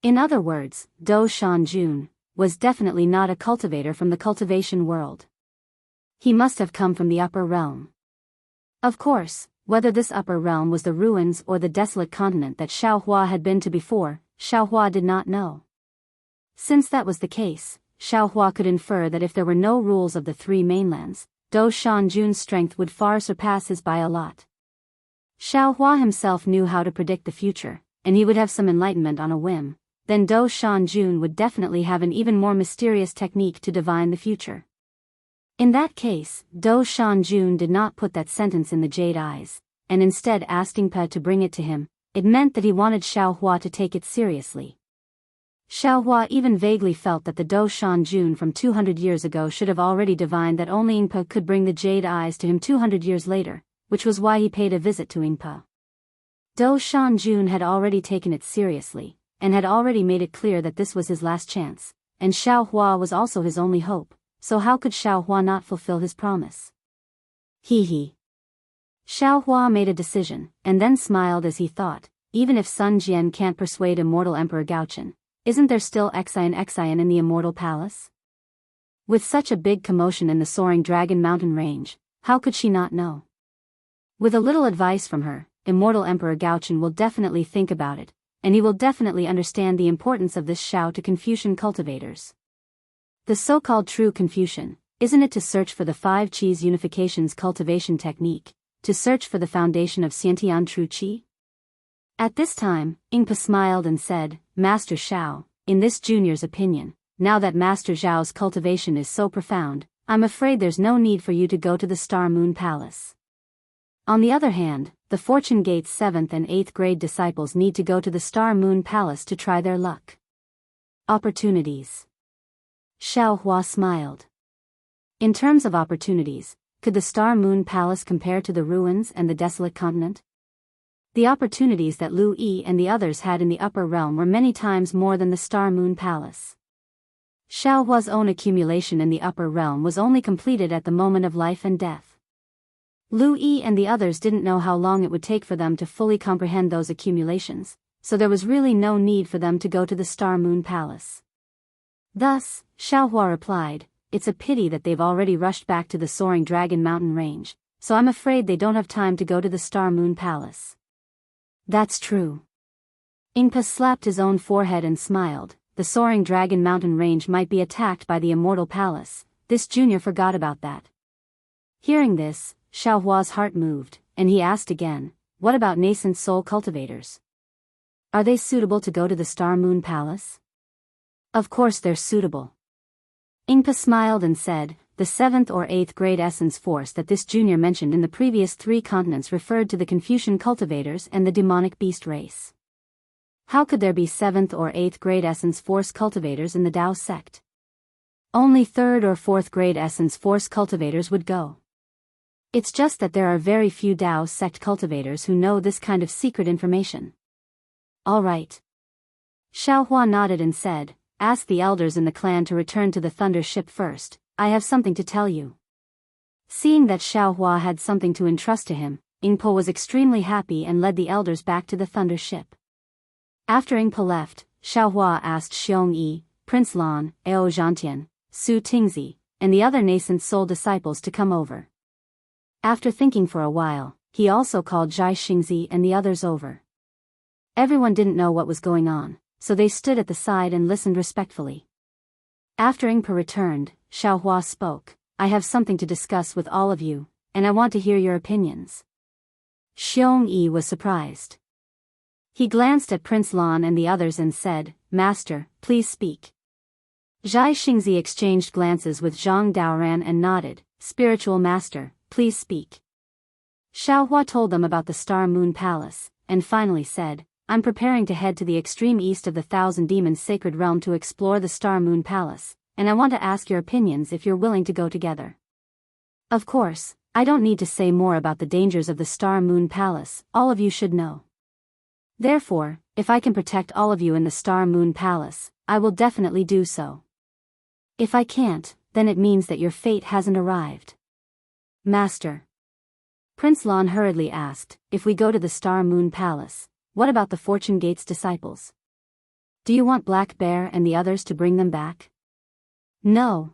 In other words, Do Shanjun was definitely not a cultivator from the cultivation world. He must have come from the upper realm. Of course, whether this upper realm was the ruins or the desolate continent that Xiaohua had been to before, Xiaohua did not know. Since that was the case, Xiaohua could infer that if there were no rules of the three mainlands, Do Shanjun's strength would far surpass his by a lot. Xiaohua himself knew how to predict the future, and he would have some enlightenment on a whim. Then Do Shanjun would definitely have an even more mysterious technique to divine the future. In that case, Do Shanjun did not put that sentence in the jade eyes, and instead asked Ingpa to bring it to him. It meant that he wanted Xiaohua to take it seriously. Xiaohua even vaguely felt that the Do Shanjun from 200 years ago should have already divined that only Ingpa could bring the jade eyes to him 200 years later, which was why he paid a visit to Ingpa. Do Shanjun had already taken it seriously, and had already made it clear that this was his last chance, and Xiaohua was also his only hope, so how could Xiaohua not fulfill his promise? He. Xiaohua made a decision, and then smiled as he thought, even if Sun Jian can't persuade immortal Emperor Gaochen, isn't there still Xian in the immortal palace? With such a big commotion in the soaring Dragon Mountain range, how could she not know? With a little advice from her, immortal Emperor Gaochen will definitely think about it, and he will definitely understand the importance of this Shao to Confucian cultivators. The so-called true Confucian, isn't it to search for the five Qis unification's cultivation technique, to search for the foundation of Xiantian true Qi? At this time, Ingpa smiled and said, Master Shao, in this junior's opinion, now that Master Zhao's cultivation is so profound, I'm afraid there's no need for you to go to the Star Moon Palace. On the other hand, the Fortune Gate's 7th and 8th grade disciples need to go to the Star Moon Palace to try their luck. Opportunities. Xiaohua smiled. In terms of opportunities, could the Star Moon Palace compare to the ruins and the desolate continent? The opportunities that Lu Yi and the others had in the upper realm were many times more than the Star Moon Palace. Xiaohua's own accumulation in the upper realm was only completed at the moment of life and death. Lu Yi and the others didn't know how long it would take for them to fully comprehend those accumulations, so there was really no need for them to go to the Star Moon Palace. Thus, Xiaohua replied, "It's a pity that they've already rushed back to the soaring dragon mountain range, so I'm afraid they don't have time to go to the Star Moon Palace." "That's true." Ingpa slapped his own forehead and smiled. The soaring dragon mountain range might be attacked by the immortal palace. This junior forgot about that. Hearing this, Xiaohua's heart moved, and he asked again, "What about nascent soul cultivators? Are they suitable to go to the Star Moon Palace?" "Of course they're suitable." Ingpa smiled and said, "The 7th or 8th grade essence force that this junior mentioned in the previous 3 continents referred to the Confucian cultivators and the demonic beast race. How could there be 7th or 8th grade essence force cultivators in the Dao sect? Only 3rd or 4th grade essence force cultivators would go. It's just that there are very few Dao sect cultivators who know this kind of secret information." "All right." Xiaohua nodded and said, "Ask the elders in the clan to return to the Thunder ship first. I have something to tell you." Seeing that Xiaohua had something to entrust to him, Ingpo was extremely happy and led the elders back to the Thunder ship. After Ingpo left, Xiaohua asked Xiong Yi, Prince Lan, Ao Zhantian, Su Tingzi, and the other nascent soul disciples to come over. After thinking for a while, he also called Zhai Xingzi and the others over. Everyone didn't know what was going on, so they stood at the side and listened respectfully. After Ingpa returned, Xiaohua spoke, "I have something to discuss with all of you, and I want to hear your opinions." Xiong Yi was surprised. He glanced at Prince Lan and the others and said, "Master, please speak." Zhai Xingzi exchanged glances with Zhang Daoran and nodded, "Spiritual Master, please speak." Xiaohua told them about the Star Moon Palace, and finally said, "I'm preparing to head to the extreme east of the Thousand Demons Sacred Realm to explore the Star Moon Palace, and I want to ask your opinions if you're willing to go together." Of course, I don't need to say more about the dangers of the Star Moon Palace, all of you should know. Therefore, if I can protect all of you in the Star Moon Palace, I will definitely do so. If I can't, then it means that your fate hasn't arrived. Master. Prince Lan hurriedly asked, "If we go to the Star Moon Palace, what about the Fortune Gate's disciples? Do you want Black Bear and the others to bring them back?" "No."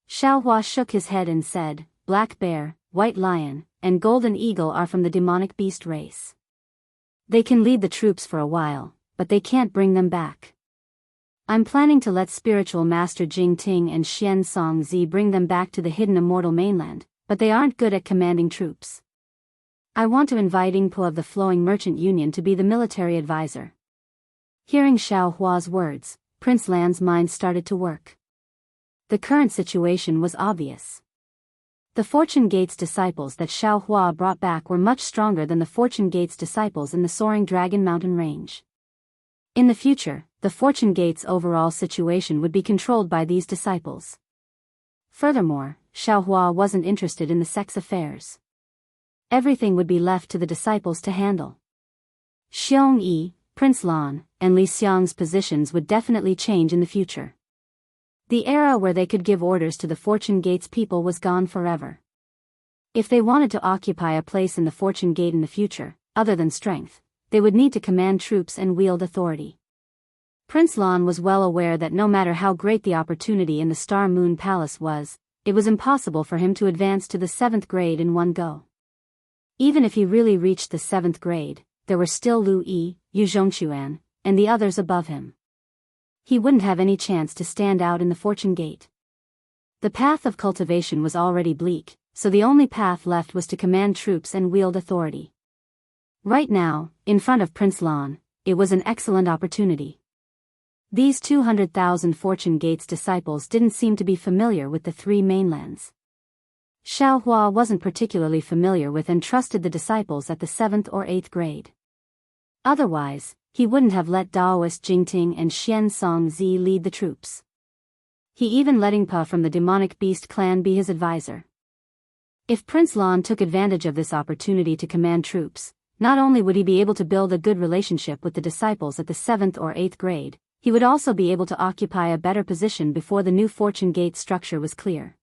Xiaohua shook his head and said, "Black Bear, White Lion, and Golden Eagle are from the demonic beast race. They can lead the troops for a while, but they can't bring them back. I'm planning to let Spiritual Master Jing Ting and Xian Song Zi bring them back to the hidden immortal mainland, but they aren't good at commanding troops. I want to invite Ingpo of the Flowing Merchant Union to be the military advisor." Hearing Xiaohua's words, Prince Lan's mind started to work. The current situation was obvious. The Fortune Gate's disciples that Xiaohua brought back were much stronger than the Fortune Gate's disciples in the soaring Dragon Mountain range. In the future, the Fortune Gate's overall situation would be controlled by these disciples. Furthermore, Xiaohua wasn't interested in the sect's affairs. Everything would be left to the disciples to handle. Xiong Yi, Prince Lan, and Li Xiang's positions would definitely change in the future. The era where they could give orders to the Fortune Gate's people was gone forever. If they wanted to occupy a place in the Fortune Gate in the future, other than strength, they would need to command troops and wield authority. Prince Lan was well aware that no matter how great the opportunity in the Star Moon Palace was, it was impossible for him to advance to the 7th grade in one go. Even if he really reached the 7th grade, there were still Lu Yi, Yu Zhongquan, and the others above him. He wouldn't have any chance to stand out in the Fortune Gate. The path of cultivation was already bleak, so the only path left was to command troops and wield authority. Right now, in front of Prince Lan, it was an excellent opportunity. These 200,000 Fortune Gate's disciples didn't seem to be familiar with the 3 mainlands. Xiaohua wasn't particularly familiar with and trusted the disciples at the 7th or 8th grade. Otherwise, he wouldn't have let Daoist Jingting and Xian Song Zi lead the troops. He even let Ingpa from the demonic beast clan be his advisor. If Prince Lan took advantage of this opportunity to command troops, not only would he be able to build a good relationship with the disciples at the 7th or 8th grade, he would also be able to occupy a better position before the new Fortune Gate structure was clear.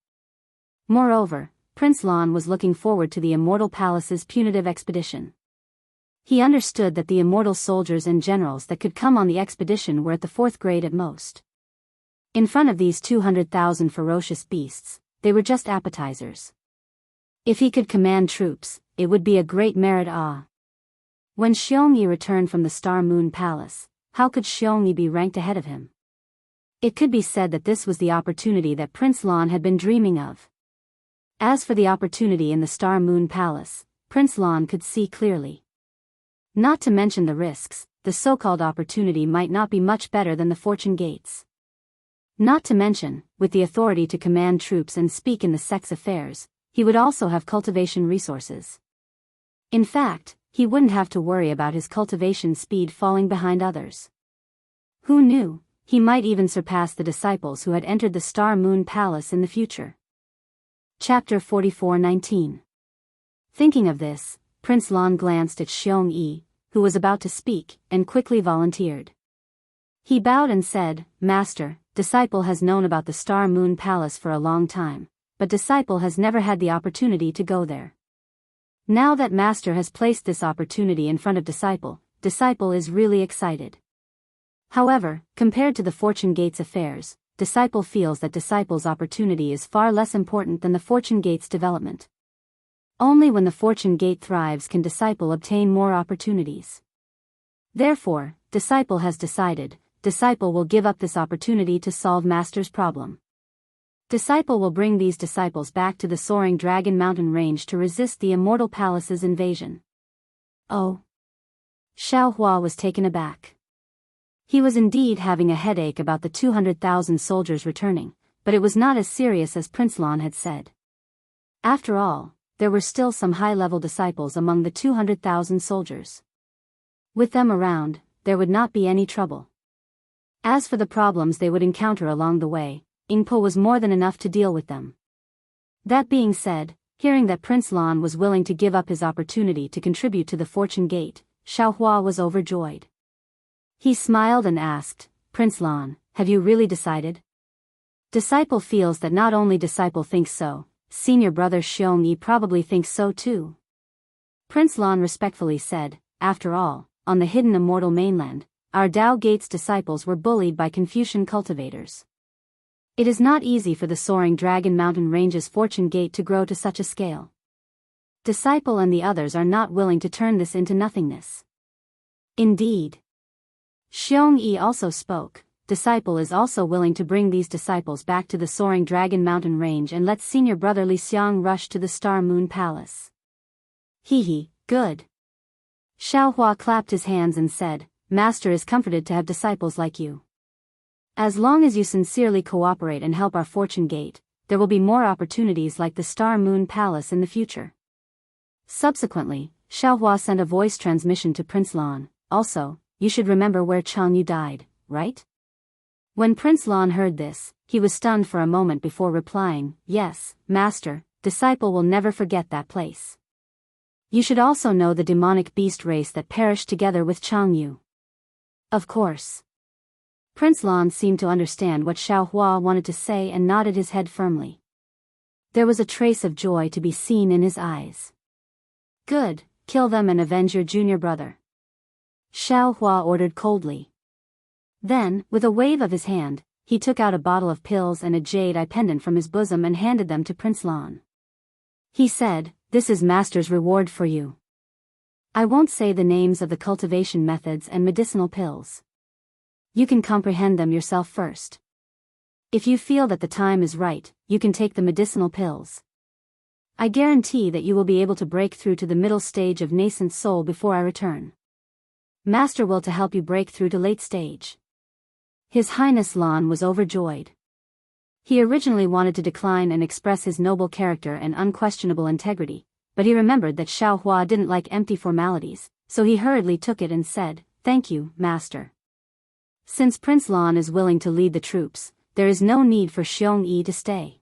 Moreover, Prince Lan was looking forward to the Immortal Palace's punitive expedition. He understood that the immortal soldiers and generals that could come on the expedition were at the 4th grade at most. In front of these 200,000 ferocious beasts, they were just appetizers. If he could command troops, it would be a great merit. When Xiongyi returned from the Star Moon Palace, how could Xiongyi be ranked ahead of him? It could be said that this was the opportunity that Prince Lan had been dreaming of. As for the opportunity in the Star Moon Palace, Prince Lan could see clearly. Not to mention the risks, the so-called opportunity might not be much better than the fortune gates. Not to mention, with the authority to command troops and speak in the sex affairs, he would also have cultivation resources. In fact, he wouldn't have to worry about his cultivation speed falling behind others. Who knew, he might even surpass the disciples who had entered the Star Moon Palace in the future. Chapter 44:19. Thinking of this, Prince Lan glanced at Xiongyi, who was about to speak, and quickly volunteered. He bowed and said, "Master, Disciple has known about the Star Moon Palace for a long time, but Disciple has never had the opportunity to go there. Now that Master has placed this opportunity in front of Disciple, Disciple is really excited. However, compared to the Fortune Gate's affairs, Disciple feels that Disciple's opportunity is far less important than the Fortune Gate's development. Only when the Fortune Gate thrives can Disciple obtain more opportunities. Therefore, Disciple has decided, Disciple will give up this opportunity to solve Master's problem. Disciple will bring these disciples back to the Soaring Dragon Mountain Range to resist the Immortal Palace's invasion." Oh. Xiaohua was taken aback. He was indeed having a headache about the 200,000 soldiers returning, but it was not as serious as Prince Lan had said. After all, there were still some high-level disciples among the 200,000 soldiers. With them around, there would not be any trouble. As for the problems they would encounter along the way, Yingpo was more than enough to deal with them. That being said, hearing that Prince Lan was willing to give up his opportunity to contribute to the Fortune Gate, Xiaohua was overjoyed. He smiled and asked, "Prince Lan, have you really decided?" Disciple feels that not only Disciple thinks so, senior brother Xiongyi probably thinks so too. Prince Lan respectfully said, "After all, on the hidden immortal mainland, our Dao Gate's disciples were bullied by Confucian cultivators. It is not easy for the Soaring Dragon Mountain Range's Fortune Gate to grow to such a scale. Disciple and the others are not willing to turn this into nothingness." Indeed. Xiongyi also spoke, Disciple is also willing to bring these disciples back to the Soaring Dragon Mountain Range and let senior brother Li Xiang rush to the Star Moon Palace. Hee, good. Xiaohua clapped his hands and said, "Master is comforted to have disciples like you. As long as you sincerely cooperate and help our Fortune Gate, there will be more opportunities like the Star Moon Palace in the future." Subsequently, Xiaohua sent a voice transmission to Prince Lan. "Also, you should remember where Changyu died, right?" When Prince Lan heard this, he was stunned for a moment before replying, "Yes, Master, Disciple will never forget that place. You should also know the demonic beast race that perished together with Changyu." Of course. Prince Lan seemed to understand what Xiaohua wanted to say and nodded his head firmly. There was a trace of joy to be seen in his eyes. "Good, kill them and avenge your junior brother," Xiaohua ordered coldly. Then, with a wave of his hand, he took out a bottle of pills and a jade eye pendant from his bosom and handed them to Prince Lan. He said, "This is Master's reward for you. I won't say the names of the cultivation methods and medicinal pills. You can comprehend them yourself first. If you feel that the time is right, you can take the medicinal pills. I guarantee that you will be able to break through to the middle stage of nascent soul before I return. Master will to help you break through to late stage." His Highness Lan was overjoyed. He originally wanted to decline and express his noble character and unquestionable integrity, but he remembered that Xiaohua didn't like empty formalities, so he hurriedly took it and said, "Thank you, Master." Since Prince Lan is willing to lead the troops, there is no need for Xiongyi to stay.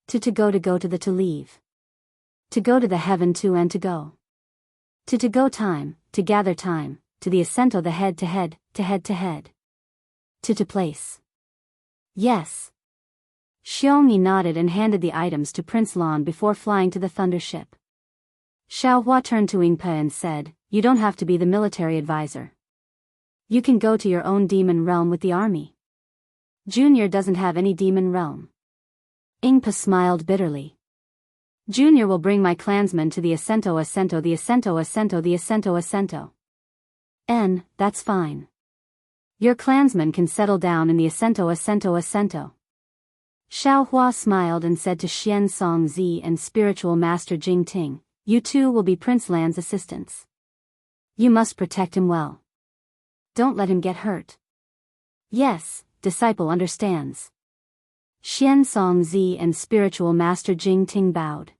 To go to leave. To go to the heaven to and to go. To go time, to gather time, to the ascento the head to head, to head to head. To place. Yes. Xiongyi nodded and handed the items to Prince Lan before flying to the thunder ship. Xiaohua turned to Yingpe and said, "You don't have to be the military advisor. You can go to your own demon realm with the army." Junior doesn't have any demon realm. Ingpa smiled bitterly. Junior will bring my clansmen to the Ascento Ascento the Ascento Ascento the Ascento Ascento. That's fine. Your clansmen can settle down in the Ascento Ascento Ascento. Xiaohua smiled and said to Xian Songzi and spiritual master Jing Ting, you two will be Prince Lan's assistants. You must protect him well. Don't let him get hurt. Yes, disciple understands. Xian Songzi and spiritual master Jing Ting bowed.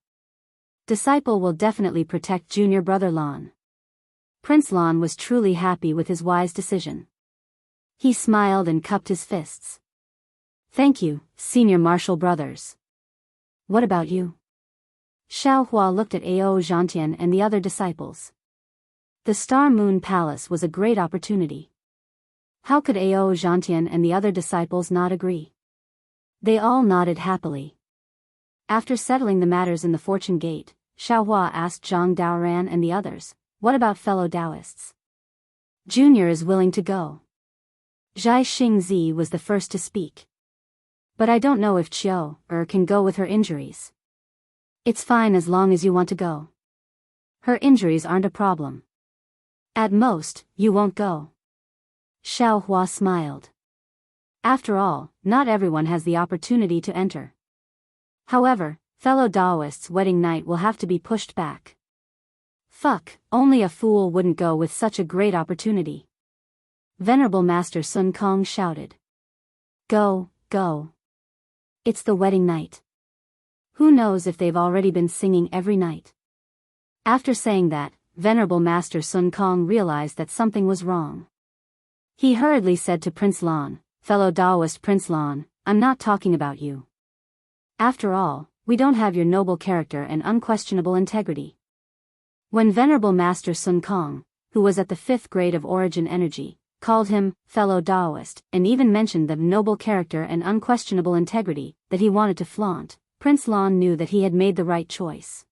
Disciple will definitely protect junior brother Lan. Prince Lan was truly happy with his wise decision. He smiled and cupped his fists. Thank you, senior martial brothers. What about you? Xiaohua looked at Ao Zhantian and the other disciples. The Star Moon Palace was a great opportunity. How could Ao Zhantian and the other disciples not agree? They all nodded happily. After settling the matters in the Fortune Gate, Xiaohua asked Zhang Daoran and the others, what about fellow Daoists? Junior is willing to go. Zhai Xingzi was the first to speak. But I don't know if Qiu can go with her injuries. It's fine as long as you want to go. Her injuries aren't a problem. At most, you won't go. Xiaohua smiled. After all, not everyone has the opportunity to enter. However, fellow Daoists' wedding night will have to be pushed back. Fuck, only a fool wouldn't go with such a great opportunity. Venerable Master Sun Kong shouted. Go, go. It's the wedding night. Who knows if they've already been singing every night. After saying that, Venerable Master Sun Kong realized that something was wrong. He hurriedly said to Prince Lan, fellow Daoist Prince Lan, I'm not talking about you. After all, we don't have your noble character and unquestionable integrity. When Venerable Master Sun Kong, who was at the 5th grade of Origin Energy, called him fellow Daoist and even mentioned the noble character and unquestionable integrity that he wanted to flaunt, Prince Lan knew that he had made the right choice.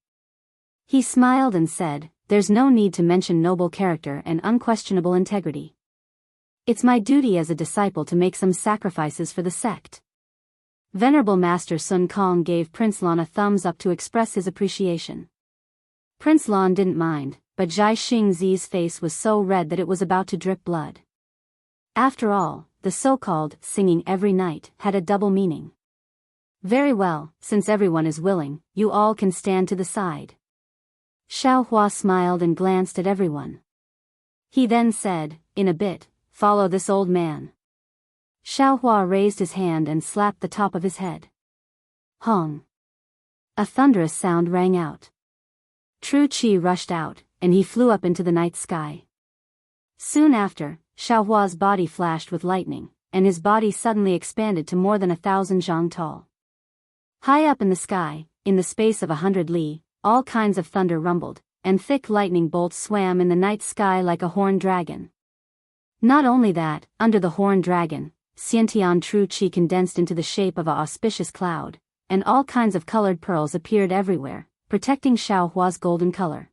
He smiled and said, there's no need to mention noble character and unquestionable integrity. It's my duty as a disciple to make some sacrifices for the sect. Venerable Master Sun Kong gave Prince Lan a thumbs up to express his appreciation. Prince Lan didn't mind, but Zhai Xingzi's face was so red that it was about to drip blood. After all, the so-called singing every night had a double meaning. Very well, since everyone is willing, you all can stand to the side. Xiaohua smiled and glanced at everyone. He then said, in a bit, follow this old man. Xiaohua raised his hand and slapped the top of his head. Hong. A thunderous sound rang out. True Qi rushed out, and he flew up into the night sky. Soon after, Xiaohua's body flashed with lightning, and his body suddenly expanded to more than 1,000 zhang tall. High up in the sky, in the space of 100 li, all kinds of thunder rumbled, and thick lightning bolts swam in the night sky like a horned dragon. Not only that, under the horned dragon, Xiantian True Qi condensed into the shape of an auspicious cloud, and all kinds of colored pearls appeared everywhere, protecting Xiaohua's golden color.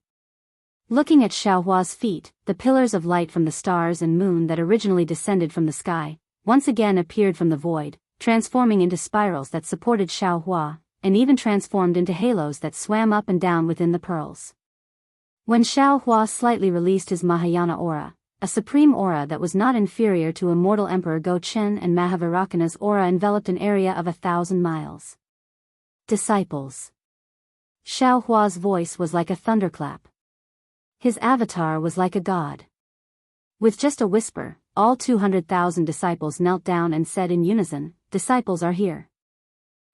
Looking at Xiaohua's feet, the pillars of light from the stars and moon that originally descended from the sky, once again appeared from the void, transforming into spirals that supported Xiaohua, and even transformed into halos that swam up and down within the pearls. When Xiaohua slightly released his Mahayana aura, a supreme aura that was not inferior to immortal Emperor Go Chen and Mahavirakana's aura enveloped an area of 1,000 miles. Disciples. Xiaohua's voice was like a thunderclap. His avatar was like a god. With just a whisper, all 200,000 disciples knelt down and said in unison, disciples are here.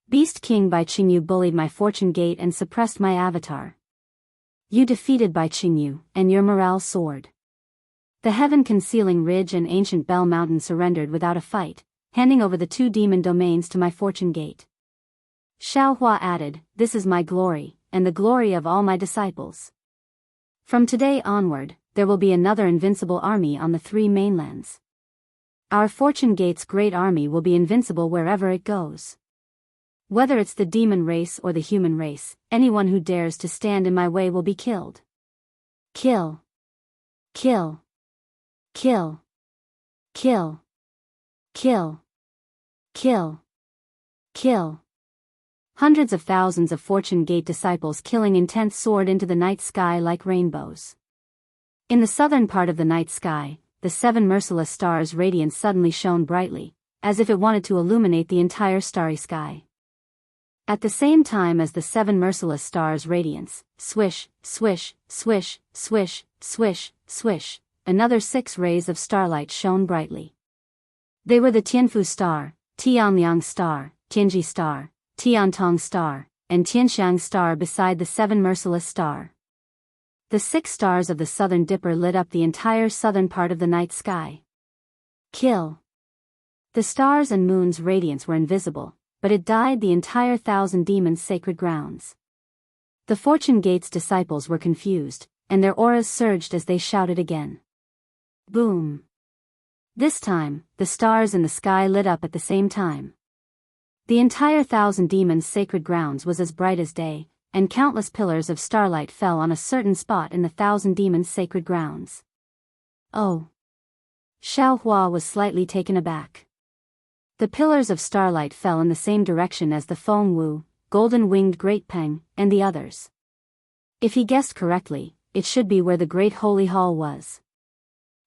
Beast King Bai Qingyu bullied my fortune gate and suppressed my avatar. You defeated Bai Qingyu, and your morale soared. The heaven-concealing ridge and ancient Bell Mountain surrendered without a fight, handing over the 2 demon domains to my fortune gate. Xiaohua added, this is my glory, and the glory of all my disciples. From today onward, there will be another invincible army on the 3 mainlands. Our fortune gate's great army will be invincible wherever it goes. Whether it's the demon race or the human race, anyone who dares to stand in my way will be killed. Kill. Kill. Kill. Kill. Kill. Kill. Kill. Hundreds of thousands of Fortune Gate disciples' killing intent soared into the night sky like rainbows. In the southern part of the night sky, the 7 merciless stars' radiance suddenly shone brightly, as if it wanted to illuminate the entire starry sky. At the same time as the 7 merciless stars' radiance, swish, swish, swish, swish, swish, swish, another 6 rays of starlight shone brightly. They were the Tianfu star, Tianliang star, Tianji star, Tiantong star, and Tianxiang star beside the 7 merciless star. The 6 stars of the southern dipper lit up the entire southern part of the night sky. Kill. The stars and moon's radiance were invisible, but it dyed the entire 1,000 demons' sacred grounds. The Fortune Gate's disciples were confused, and their auras surged as they shouted again. Boom. This time, the stars in the sky lit up at the same time. The entire 1,000 demons' sacred grounds was as bright as day, and countless pillars of starlight fell on a certain spot in the 1,000 demons' sacred grounds. Oh! Xiaohua was slightly taken aback. The pillars of starlight fell in the same direction as the Feng Wu, golden-winged Great Peng, and the others. If he guessed correctly, it should be where the Great Holy Hall was.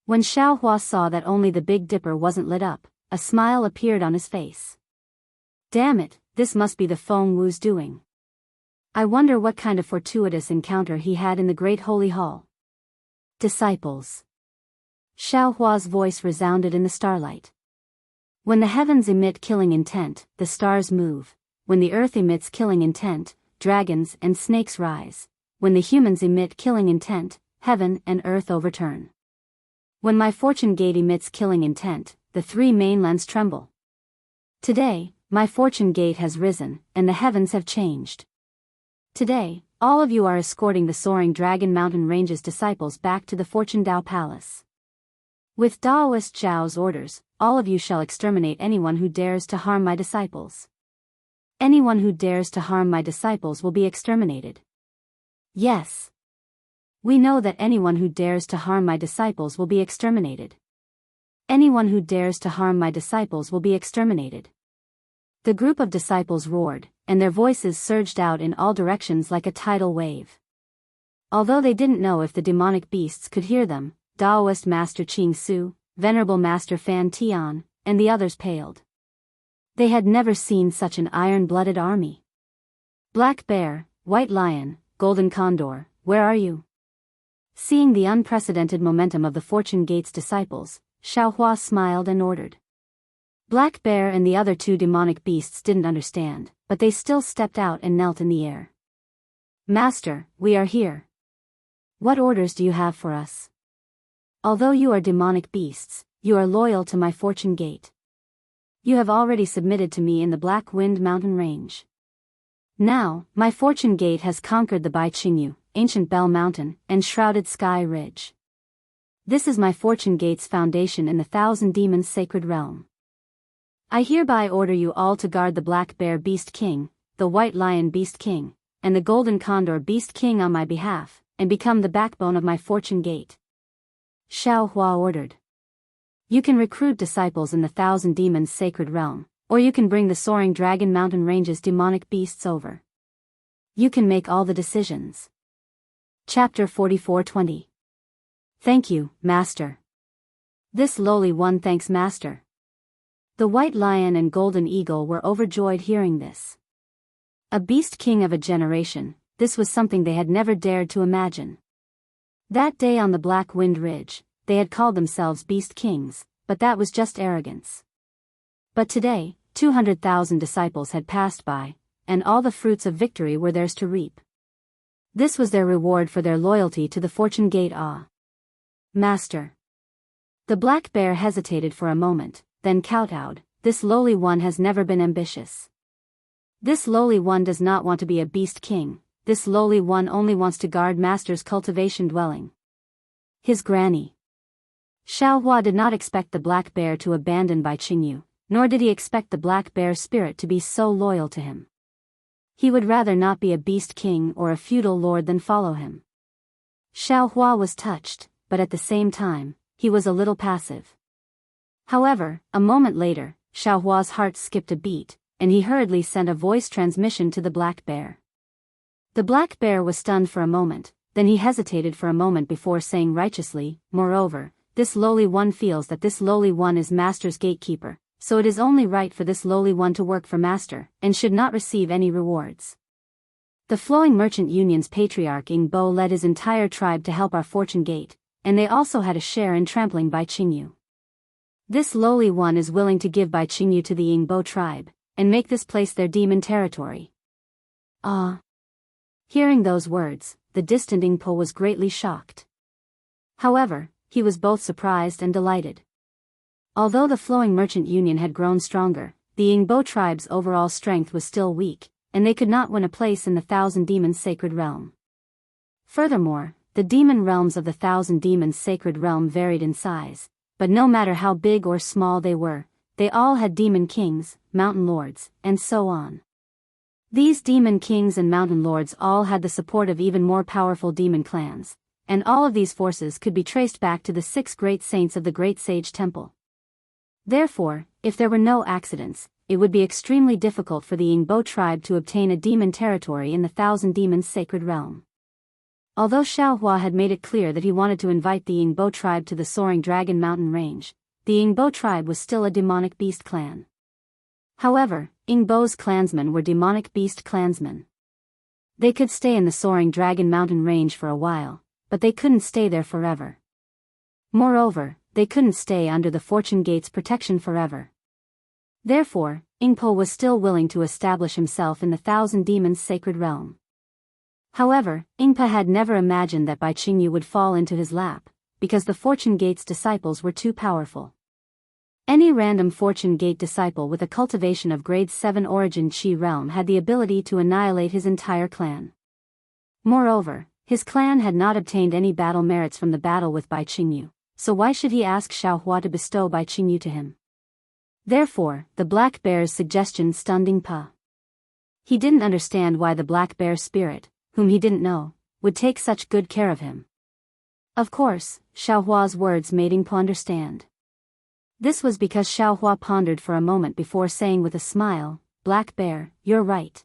When Xiaohua saw that only the Big Dipper wasn't lit up, a smile appeared on his face. Damn it, this must be the Feng Wu's doing. I wonder what kind of fortuitous encounter he had in the Great Holy Hall. Disciples. Xiaohua's voice resounded in the starlight. When the heavens emit killing intent, the stars move. When the earth emits killing intent, dragons and snakes rise. When the humans emit killing intent, heaven and earth overturn. When my Fortune Gate emits killing intent, the 3 mainlands tremble. Today, my Fortune Gate has risen, and the heavens have changed. Today, all of you are escorting the soaring Dragon Mountain Range's disciples back to the Fortune Dao Palace. With Daoist Zhao's orders, all of you shall exterminate anyone who dares to harm my disciples. Anyone who dares to harm my disciples will be exterminated. Yes. We know that anyone who dares to harm my disciples will be exterminated. Anyone who dares to harm my disciples will be exterminated. The group of disciples roared, and their voices surged out in all directions like a tidal wave. Although they didn't know if the demonic beasts could hear them, Daoist Master Qing Su, Venerable Master Fan Tian, and the others paled. They had never seen such an iron-blooded army. Black Bear, White Lion, Golden Condor, where are you? Seeing the unprecedented momentum of the Fortune Gate's disciples, Xiaohua smiled and ordered. Black Bear and the other 2 demonic beasts didn't understand, but they still stepped out and knelt in the air. Master, we are here. What orders do you have for us? Although you are demonic beasts, you are loyal to my Fortune Gate. You have already submitted to me in the Black Wind Mountain Range. Now, my Fortune Gate has conquered the Bai Qingyu, Ancient Bell Mountain, and Shrouded Sky Ridge. This is my Fortune Gate's foundation in the 1,000 demons' sacred realm. I hereby order you all to guard the Black Bear Beast King, the White Lion Beast King, and the Golden Condor Beast King on my behalf, and become the backbone of my Fortune Gate. Xiaohua ordered. You can recruit disciples in the 1,000 demons' sacred realm, or you can bring the soaring Dragon Mountain Range's demonic beasts over. You can make all the decisions. Chapter 44:20. Thank you, Master. This lowly one thanks Master. The White Lion and Golden Eagle were overjoyed hearing this. A Beast King of a generation, this was something they had never dared to imagine. That day on the Black Wind Ridge, they had called themselves Beast Kings, but that was just arrogance. But today, 200,000 disciples had passed by, and all the fruits of victory were theirs to reap. This was their reward for their loyalty to the Fortune Gate. Master. The Black Bear hesitated for a moment, then kowtowed. This lowly one has never been ambitious. This lowly one does not want to be a Beast King, this lowly one only wants to guard Master's cultivation dwelling. His granny. Xiaohua did not expect the Black Bear to abandon Bai Qingyu, nor did he expect the Black Bear's spirit to be so loyal to him. He would rather not be a Beast King or a feudal lord than follow him. Xiaohua was touched, but at the same time, he was a little passive. However, a moment later, Xiaohua's heart skipped a beat, and he hurriedly sent a voice transmission to the black bear. The black bear was stunned for a moment, then he hesitated for a moment before saying righteously, "Moreover, this lowly one feels that this lowly one is Master's gatekeeper, so it is only right for this lowly one to work for Master, and should not receive any rewards." The Flowing Merchant Union's patriarch Ingbo led his entire tribe to help our fortune gate, and they also had a share in trampling Bai Qingyu. This lowly one is willing to give Bai Qingyu to the Ingbo tribe, and make this place their demon territory. Ah! Hearing those words, the distant Ingpo was greatly shocked. However, he was both surprised and delighted. Although the Flowing Merchant Union had grown stronger, the Ingbo tribe's overall strength was still weak, and they could not win a place in the Thousand Demons' sacred realm. Furthermore, the demon realms of the Thousand Demons' sacred realm varied in size, but no matter how big or small they were, they all had demon kings, mountain lords, and so on. These demon kings and mountain lords all had the support of even more powerful demon clans, and all of these forces could be traced back to the 6 great saints of the Great Sage Temple. Therefore, if there were no accidents, it would be extremely difficult for the Ingbo tribe to obtain a demon territory in the Thousand Demons' sacred realm. Although Xiaohua had made it clear that he wanted to invite the Ingbo tribe to the Soaring Dragon Mountain Range, the Ingbo tribe was still a demonic beast clan. However, Ingbo's clansmen were demonic beast clansmen. They could stay in the Soaring Dragon Mountain Range for a while, but they couldn't stay there forever. Moreover, they couldn't stay under the Fortune Gate's protection forever. Therefore, Ingpo was still willing to establish himself in the Thousand Demons' sacred realm. However, Ingpa had never imagined that Bai Qingyu would fall into his lap, because the Fortune Gate's disciples were too powerful. Any random Fortune Gate disciple with a cultivation of grade 7 origin Qi realm had the ability to annihilate his entire clan. Moreover, his clan had not obtained any battle merits from the battle with Bai Qingyu, so why should he ask Xiaohua to bestow Bai Qingyu to him? Therefore, the Black Bear's suggestion stunned Ingpa. He didn't understand why the Black Bear spirit, whom he didn't know, would take such good care of him. Of course, Xiaohua's words made Ingpo understand. This was because Xiaohua pondered for a moment before saying with a smile, "Black Bear, you're right.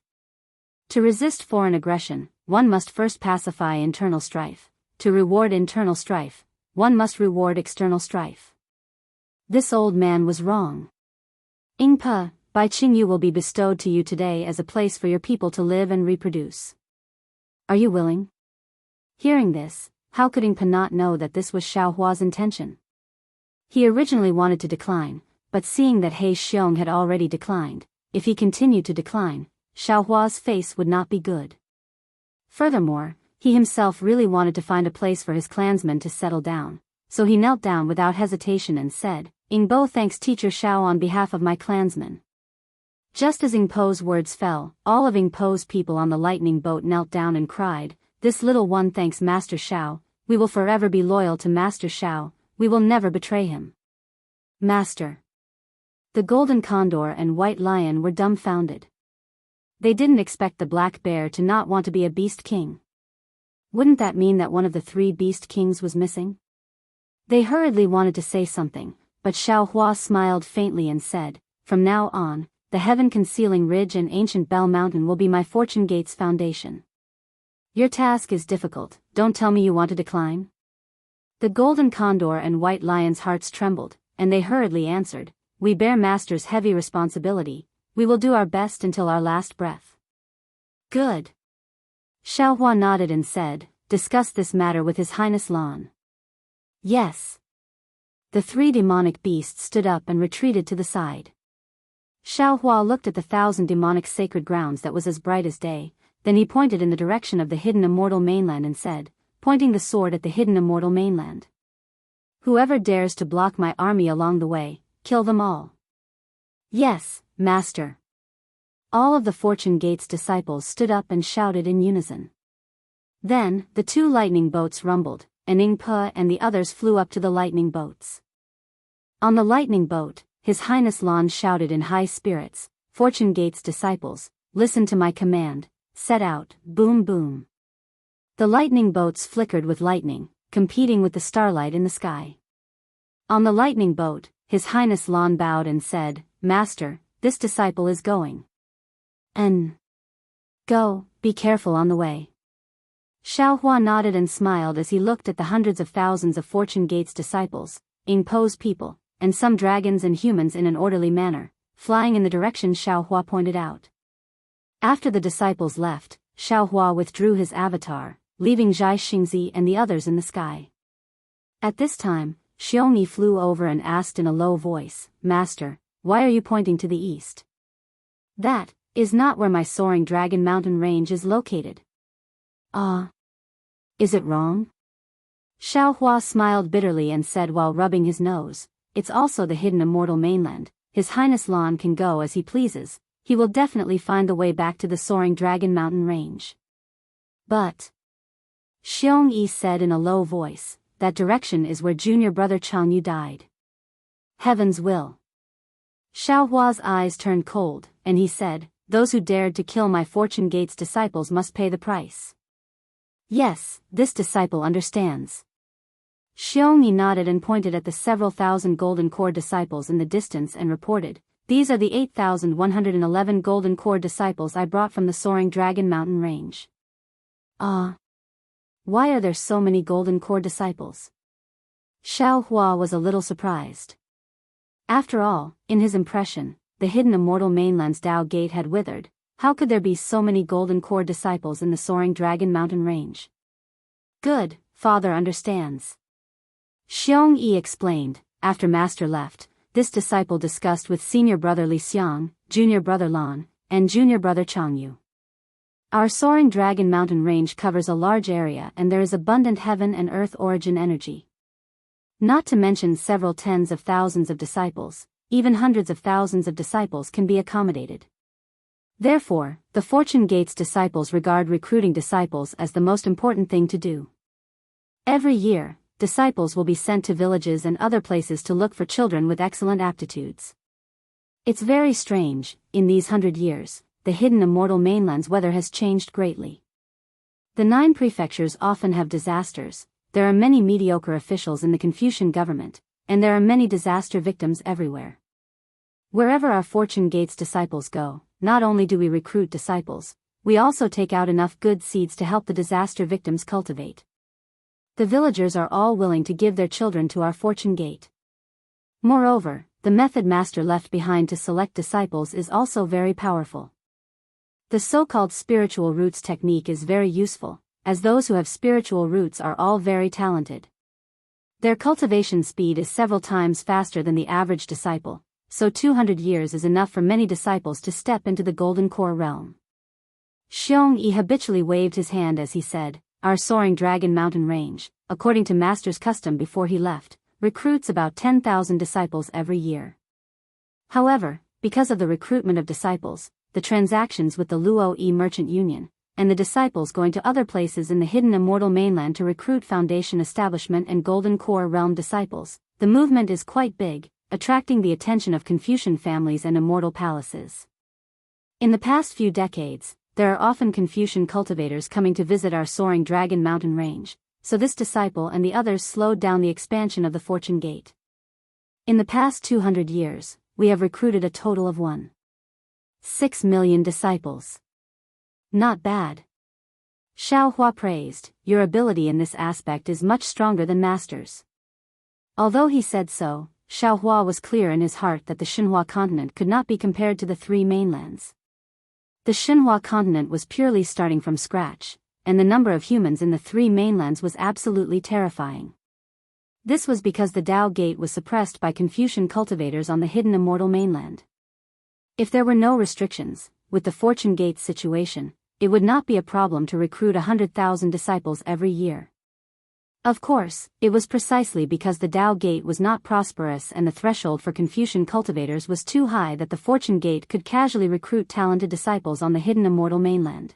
To resist foreign aggression, one must first pacify internal strife. To reward internal strife, one must reward external strife." This old man was wrong. Ingpa, Bai Qingyu will be bestowed to you today as a place for your people to live and reproduce. Are you willing? Hearing this, how could Ingpa not know that this was Xiaohua's intention? He originally wanted to decline, but seeing that He Xiong had already declined, if he continued to decline, Xiaohua's face would not be good. Furthermore, he himself really wanted to find a place for his clansmen to settle down, so he knelt down without hesitation and said, "Ingbo thanks Teacher Xiao on behalf of my clansmen." Just as Ingpo's words fell, all of Ingpo's people on the lightning boat knelt down and cried, "This little one thanks Master Xiao, we will forever be loyal to Master Xiao, we will never betray him." Master. The Golden Condor and White Lion were dumbfounded. They didn't expect the Black Bear to not want to be a Beast King. Wouldn't that mean that one of the 3 Beast Kings was missing? They hurriedly wanted to say something, but Xiaohua smiled faintly and said, "From now on, the heaven-concealing ridge and ancient Bell Mountain will be my Fortune Gate's foundation. Your task is difficult, don't tell me you want to decline." The Golden Condor and White Lion's hearts trembled, and they hurriedly answered, "We bear Master's heavy responsibility, we will do our best until our last breath." Good. Xiaohua nodded and said, "Discuss this matter with His Highness Lan." Yes. The 3 demonic beasts stood up and retreated to the side. Xiaohua looked at the 1,000 demonic sacred grounds that was as bright as day, then he pointed in the direction of the hidden immortal mainland and said, pointing the sword at the hidden immortal mainland, "Whoever dares to block my army along the way, kill them all." Yes, Master. All of the Fortune Gate's disciples stood up and shouted in unison. Then, the 2 lightning boats rumbled, and Ingpa and the others flew up to the lightning boats. On the lightning boat, His Highness Lan shouted in high spirits, "Fortune Gate's disciples, listen to my command, set out, boom boom." The lightning boats flickered with lightning, competing with the starlight in the sky. On the lightning boat, His Highness Lan bowed and said, Master, this disciple is going. Go, be careful on the way. Xiaohua nodded and smiled as he looked at the hundreds of thousands of Fortune Gate's disciples, Yingpo's people, and some dragons and humans in an orderly manner, flying in the direction Xiaohua pointed out. After the disciples left, Xiaohua withdrew his avatar, leaving Zhai Xingzi and the others in the sky. At this time, Xiongyi flew over and asked in a low voice, Master, why are you pointing to the east? That is not where my soaring dragon mountain range is located. Is it wrong? Xiaohua smiled bitterly and said while rubbing his nose, it's also the hidden immortal mainland. His Highness Lan can go as he pleases. He will definitely find the way back to the soaring dragon mountain range. But Xiongyi said in a low voice, that direction is where junior brother Changyu died. Heaven's will. Xiaohua's eyes turned cold, and he said, those who dared to kill my Fortune Gate's disciples must pay the price. Yes, this disciple understands. Xiongyi nodded and pointed at the several thousand golden core disciples in the distance and reported, these are the 8,111 golden core disciples I brought from the soaring dragon mountain range. Why are there so many golden core disciples? Xiaohua was a little surprised. After all, in his impression, the hidden immortal mainland's Dao Gate had withered. How could there be so many golden core disciples in the soaring dragon mountain range? Good, father understands. Xiongyi explained, after master left, this disciple discussed with senior brother Li Xiang, junior brother Lan, and junior brother Changyu. Our soaring dragon mountain range covers a large area and there is abundant heaven and earth origin energy. Not to mention several tens of thousands of disciples, even hundreds of thousands of disciples can be accommodated. Therefore, the Fortune Gate's disciples regard recruiting disciples as the most important thing to do. Every year, disciples will be sent to villages and other places to look for children with excellent aptitudes. It's very strange, in these 100 years, the hidden immortal mainland's weather has changed greatly. The 9 prefectures often have disasters, there are many mediocre officials in the Confucian government, and there are many disaster victims everywhere. Wherever our Fortune Gate's disciples go, not only do we recruit disciples, we also take out enough good seeds to help the disaster victims cultivate. The villagers are all willing to give their children to our Fortune Gate. Moreover, the method master left behind to select disciples is also very powerful. The so-called spiritual roots technique is very useful, as those who have spiritual roots are all very talented. Their cultivation speed is several times faster than the average disciple, so 200 years is enough for many disciples to step into the golden core realm. Xiongyi habitually waved his hand as he said, our soaring dragon mountain range, according to master's custom before he left, recruits about 10,000 disciples every year. However, because of the recruitment of disciples, the transactions with the Luo-E Merchant Union, and the disciples going to other places in the hidden immortal mainland to recruit Foundation Establishment and Golden Core Realm disciples, the movement is quite big, attracting the attention of Confucian families and immortal palaces. In the past few decades, there are often Confucian cultivators coming to visit our soaring dragon mountain range, so this disciple and the others slowed down the expansion of the Fortune Gate. In the past 200 years, we have recruited a total of 1.6 million disciples. Not bad. Xiaohua praised, your ability in this aspect is much stronger than master's. Although he said so, Xiaohua was clear in his heart that the Xinhua continent could not be compared to the 3 mainlands. The Xinhua continent was purely starting from scratch, and the number of humans in the 3 mainlands was absolutely terrifying. This was because the Dao Gate was suppressed by Confucian cultivators on the hidden immortal mainland. If there were no restrictions, with the Fortune Gate situation, it would not be a problem to recruit 100,000 disciples every year. Of course, it was precisely because the Dao Gate was not prosperous and the threshold for Confucian cultivators was too high that the Fortune Gate could casually recruit talented disciples on the hidden immortal mainland.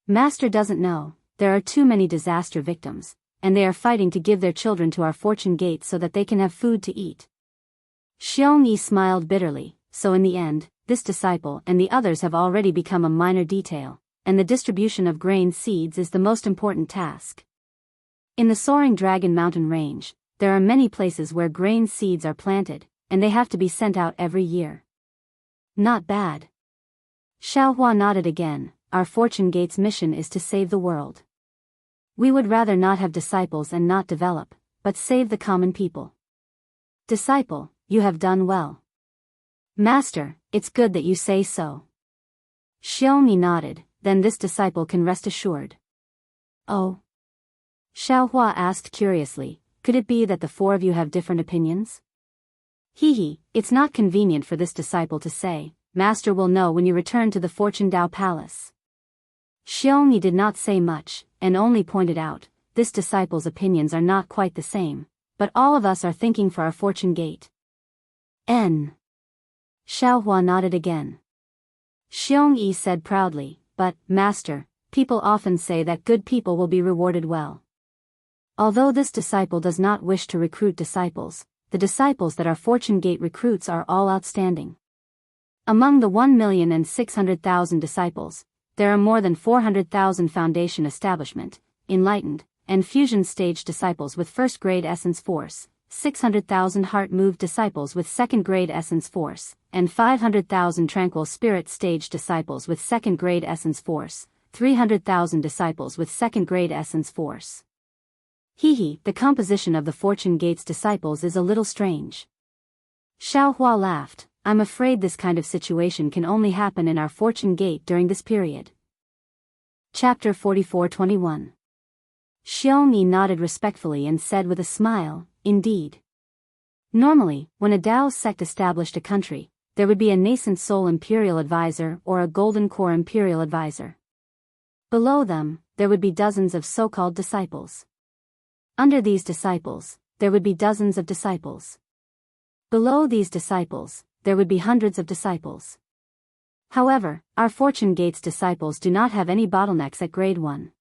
Master doesn't know, there are too many disaster victims, and they are fighting to give their children to our Fortune Gate so that they can have food to eat. Xiongyi smiled bitterly, so in the end, this disciple and the others have already become a minor detail, and the distribution of grain seeds is the most important task. In the soaring dragon mountain range, there are many places where grain seeds are planted, and they have to be sent out every year. Not bad. Xiaohua nodded again. Our Fortune Gate's mission is to save the world. We would rather not have disciples and not develop, but save the common people. Disciple, you have done well. Master, it's good that you say so. Xiaomi nodded, then this disciple can rest assured. Oh? Xiaohua asked curiously, could it be that the four of you have different opinions? Hehe, it's not convenient for this disciple to say. Master will know when you return to the Fortune Dao Palace. Xiaomi did not say much, and only pointed out, this disciple's opinions are not quite the same, but all of us are thinking for our Fortune Gate. N. Xiaohua nodded again. Xiongyi said proudly, but, Master, people often say that good people will be rewarded well. Although this disciple does not wish to recruit disciples, the disciples that our Fortune Gate recruits are all outstanding. Among the 1,600,000 disciples, there are more than 400,000 Foundation Establishment, Enlightened, and Fusion Stage disciples with first-grade Essence Force, 600,000 Heart-Moved disciples with second-grade Essence Force, and 500,000 Tranquil Spirit Stage disciples with second-grade Essence Force, 300,000 disciples with second-grade Essence Force. Hehe, the composition of the Fortune Gate's disciples is a little strange. Xiaohua laughed. I'm afraid this kind of situation can only happen in our Fortune Gate during this period. Chapter 44-21. Xiaomi nodded respectfully and said with a smile, indeed. Normally, when a Dao sect established a country, there would be a nascent soul imperial advisor or a golden core imperial advisor. Below them, there would be dozens of so-called disciples. Under these disciples, there would be dozens of disciples. Below these disciples, there would be hundreds of disciples. However, our Fortune Gate's disciples do not have any bottlenecks at grade 1.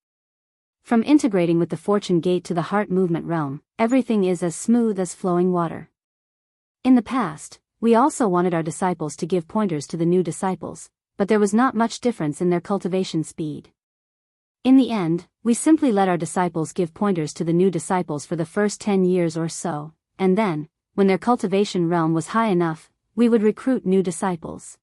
From integrating with the Fortune Gate to the heart movement realm, everything is as smooth as flowing water. In the past, we also wanted our disciples to give pointers to the new disciples, but there was not much difference in their cultivation speed. In the end, we simply let our disciples give pointers to the new disciples for the first 10 years or so, and then, when their cultivation realm was high enough, we would recruit new disciples.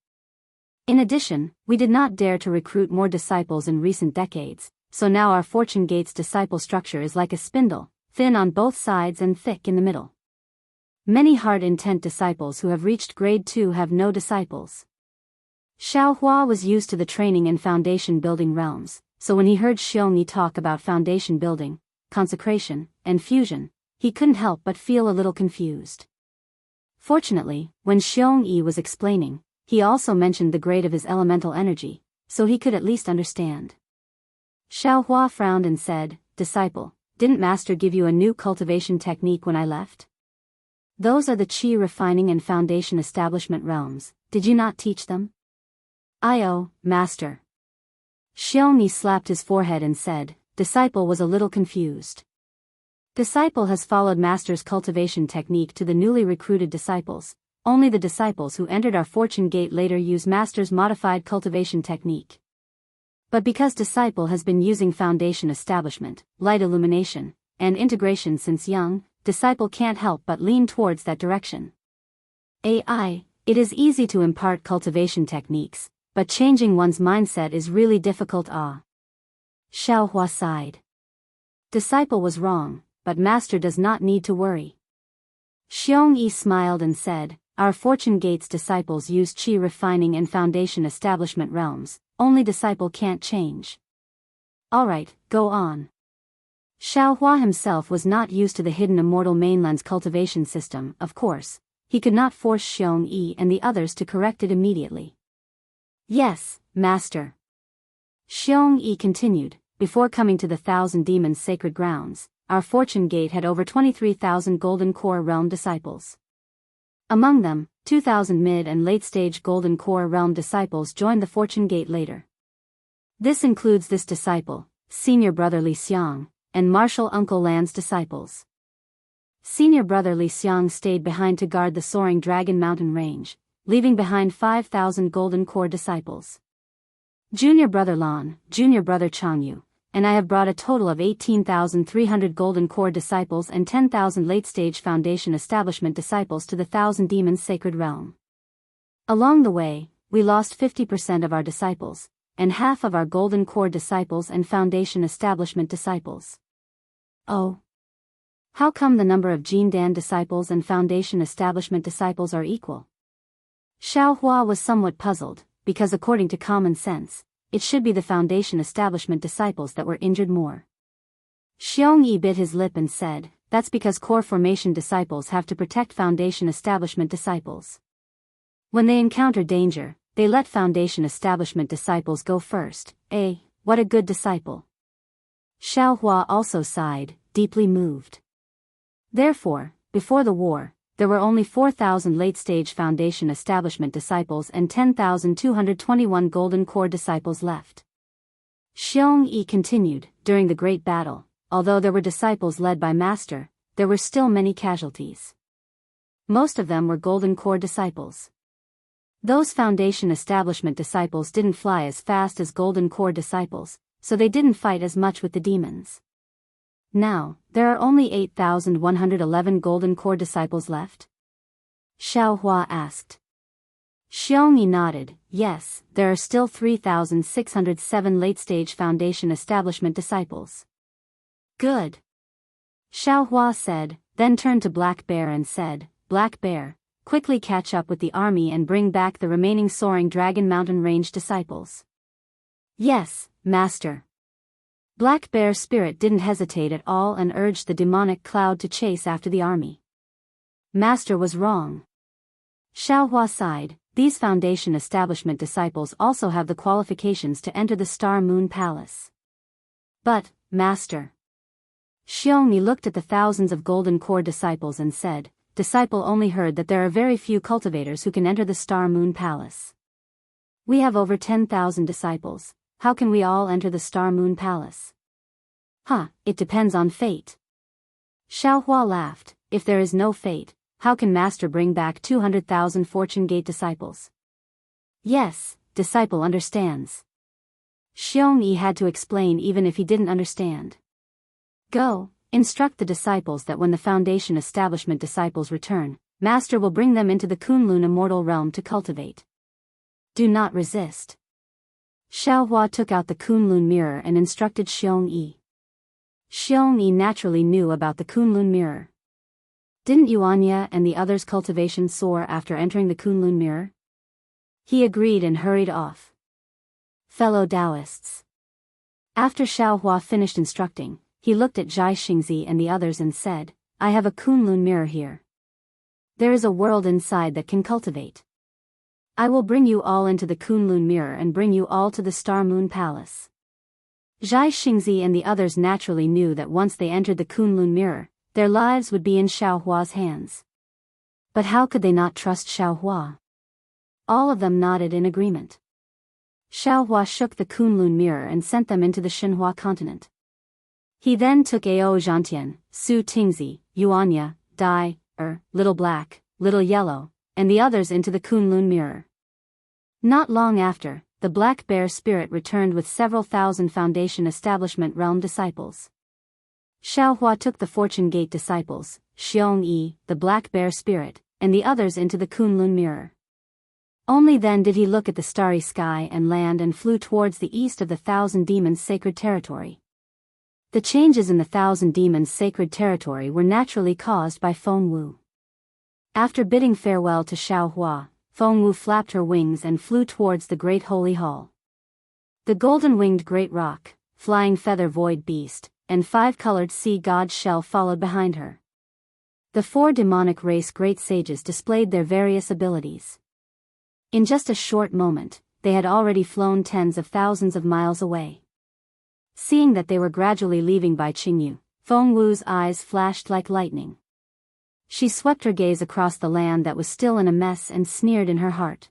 In addition, we did not dare to recruit more disciples in recent decades, so now our Fortune Gate's disciple structure is like a spindle, thin on both sides and thick in the middle. Many hard-intent disciples who have reached grade 2 have no disciples. Xiaohua was used to the training and foundation building realms, so when he heard Xiongyi talk about foundation building, consecration, and fusion, he couldn't help but feel a little confused. Fortunately, when Xiongyi was explaining, he also mentioned the grade of his elemental energy, so he could at least understand. Xiaohua frowned and said, Disciple, didn't Master give you a new cultivation technique when I left? Those are the Qi refining and foundation establishment realms, did you not teach them? Master. Xiongyi slapped his forehead and said, Disciple was a little confused. Disciple has followed Master's cultivation technique to the newly recruited disciples. Only the disciples who entered our Fortune Gate later use Master's modified cultivation technique. But because Disciple has been using foundation establishment, light illumination, and integration since young, Disciple can't help but lean towards that direction. It is easy to impart cultivation techniques, but changing one's mindset is really difficult. Xiaohua sighed. Disciple was wrong, but Master does not need to worry. Xiongyi smiled and said, Our Fortune Gate's disciples use Qi refining and foundation establishment realms, only Disciple can't change. Alright, go on. Xiaohua himself was not used to the hidden immortal mainland's cultivation system, of course. He could not force Xiongyi and the others to correct it immediately. Yes, Master. Xiongyi continued, before coming to the Thousand Demons' sacred grounds, our Fortune Gate had over 23,000 Golden Core Realm disciples. Among them, 2,000 mid- and late-stage Golden Core Realm disciples joined the Fortune Gate later. This includes this disciple, Senior Brother Li Xiang, and Martial Uncle Lan's disciples. Senior Brother Li Xiang stayed behind to guard the soaring Dragon Mountain range, leaving behind 5,000 Golden Core disciples. Junior Brother Lan, Junior Brother Changyu, and I have brought a total of 18,300 Golden Core disciples and 10,000 late-stage Foundation Establishment disciples to the Thousand Demons' sacred realm. Along the way, we lost 50% of our disciples, and half of our Golden Core disciples and Foundation Establishment disciples. Oh. How come the number of Jindan disciples and Foundation Establishment disciples are equal? Xiaohua was somewhat puzzled, because according to common sense, it should be the Foundation Establishment disciples that were injured more. Xiongyi bit his lip and said, that's because core formation disciples have to protect Foundation Establishment disciples. When they encounter danger, they let Foundation Establishment disciples go first. What a good disciple. Xiaohua also sighed, deeply moved. Therefore, before the war, there were only 4,000 late-stage Foundation Establishment disciples and 10,221 Golden Core disciples left. Xiongyi continued, during the Great Battle, although there were disciples led by Master, there were still many casualties. Most of them were Golden Core disciples. Those Foundation Establishment disciples didn't fly as fast as Golden Core disciples, so they didn't fight as much with the demons. Now, there are only 8,111 Golden Core disciples left? Xiaohua asked. Xiongyi nodded, yes, there are still 3,607 late-stage Foundation Establishment disciples. Good. Xiaohua said, then turned to Black Bear and said, Black Bear, quickly catch up with the army and bring back the remaining Soaring Dragon Mountain Range disciples. Yes, Master. Black Bear Spirit didn't hesitate at all and urged the demonic cloud to chase after the army. Master was wrong. Xiaohua sighed, these Foundation Establishment disciples also have the qualifications to enter the Star Moon Palace. But, Master. Xiongyi looked at the thousands of Golden Core disciples and said, Disciple only heard that there are very few cultivators who can enter the Star Moon Palace. We have over 10,000 disciples. How can we all enter the Star Moon Palace? It depends on fate. Xiaohua laughed, if there is no fate, how can Master bring back 200,000 Fortune Gate disciples? Yes, disciple understands. Xiongyi had to explain even if he didn't understand. Go, instruct the disciples that when the Foundation Establishment disciples return, Master will bring them into the Kunlun Immortal Realm to cultivate. Do not resist. Xiaohua took out the Kunlun mirror and instructed Xiongyi. Xiongyi naturally knew about the Kunlun mirror. Didn't Yuanya and the others' cultivation soar after entering the Kunlun mirror? He agreed and hurried off. Fellow Daoists. After Xiaohua finished instructing, he looked at Zhai Xingzi and the others and said, I have a Kunlun mirror here. There is a world inside that can cultivate. I will bring you all into the Kunlun mirror and bring you all to the Star Moon Palace. Zhai Xingzi and the others naturally knew that once they entered the Kunlun mirror, their lives would be in Xiaohua's hands. But how could they not trust Xiaohua? All of them nodded in agreement. Xiaohua shook the Kunlun mirror and sent them into the Xinhua continent. He then took Ao Zhantian, Su Tingzi, Yuanya, Dai, Little Black, Little Yellow, and the others into the Kunlun mirror. Not long after, the Black Bear Spirit returned with several thousand Foundation Establishment Realm disciples. Xiaohua took the Fortune Gate disciples, Xiongyi, the Black Bear Spirit, and the others into the Kunlun mirror. Only then did he look at the starry sky and land and flew towards the east of the Thousand Demons' sacred territory. The changes in the Thousand Demons' sacred territory were naturally caused by Fengwu. After bidding farewell to Xiaohua, Fengwu flapped her wings and flew towards the Great Holy Hall. The golden-winged Great Rock, Flying Feather Void Beast, and 5-colored Sea God Shell followed behind her. The 4 demonic race great sages displayed their various abilities. In just a short moment, they had already flown tens of thousands of miles away. Seeing that they were gradually leaving Bai Qingyu, Fengwu's eyes flashed like lightning. She swept her gaze across the land that was still in a mess and sneered in her heart.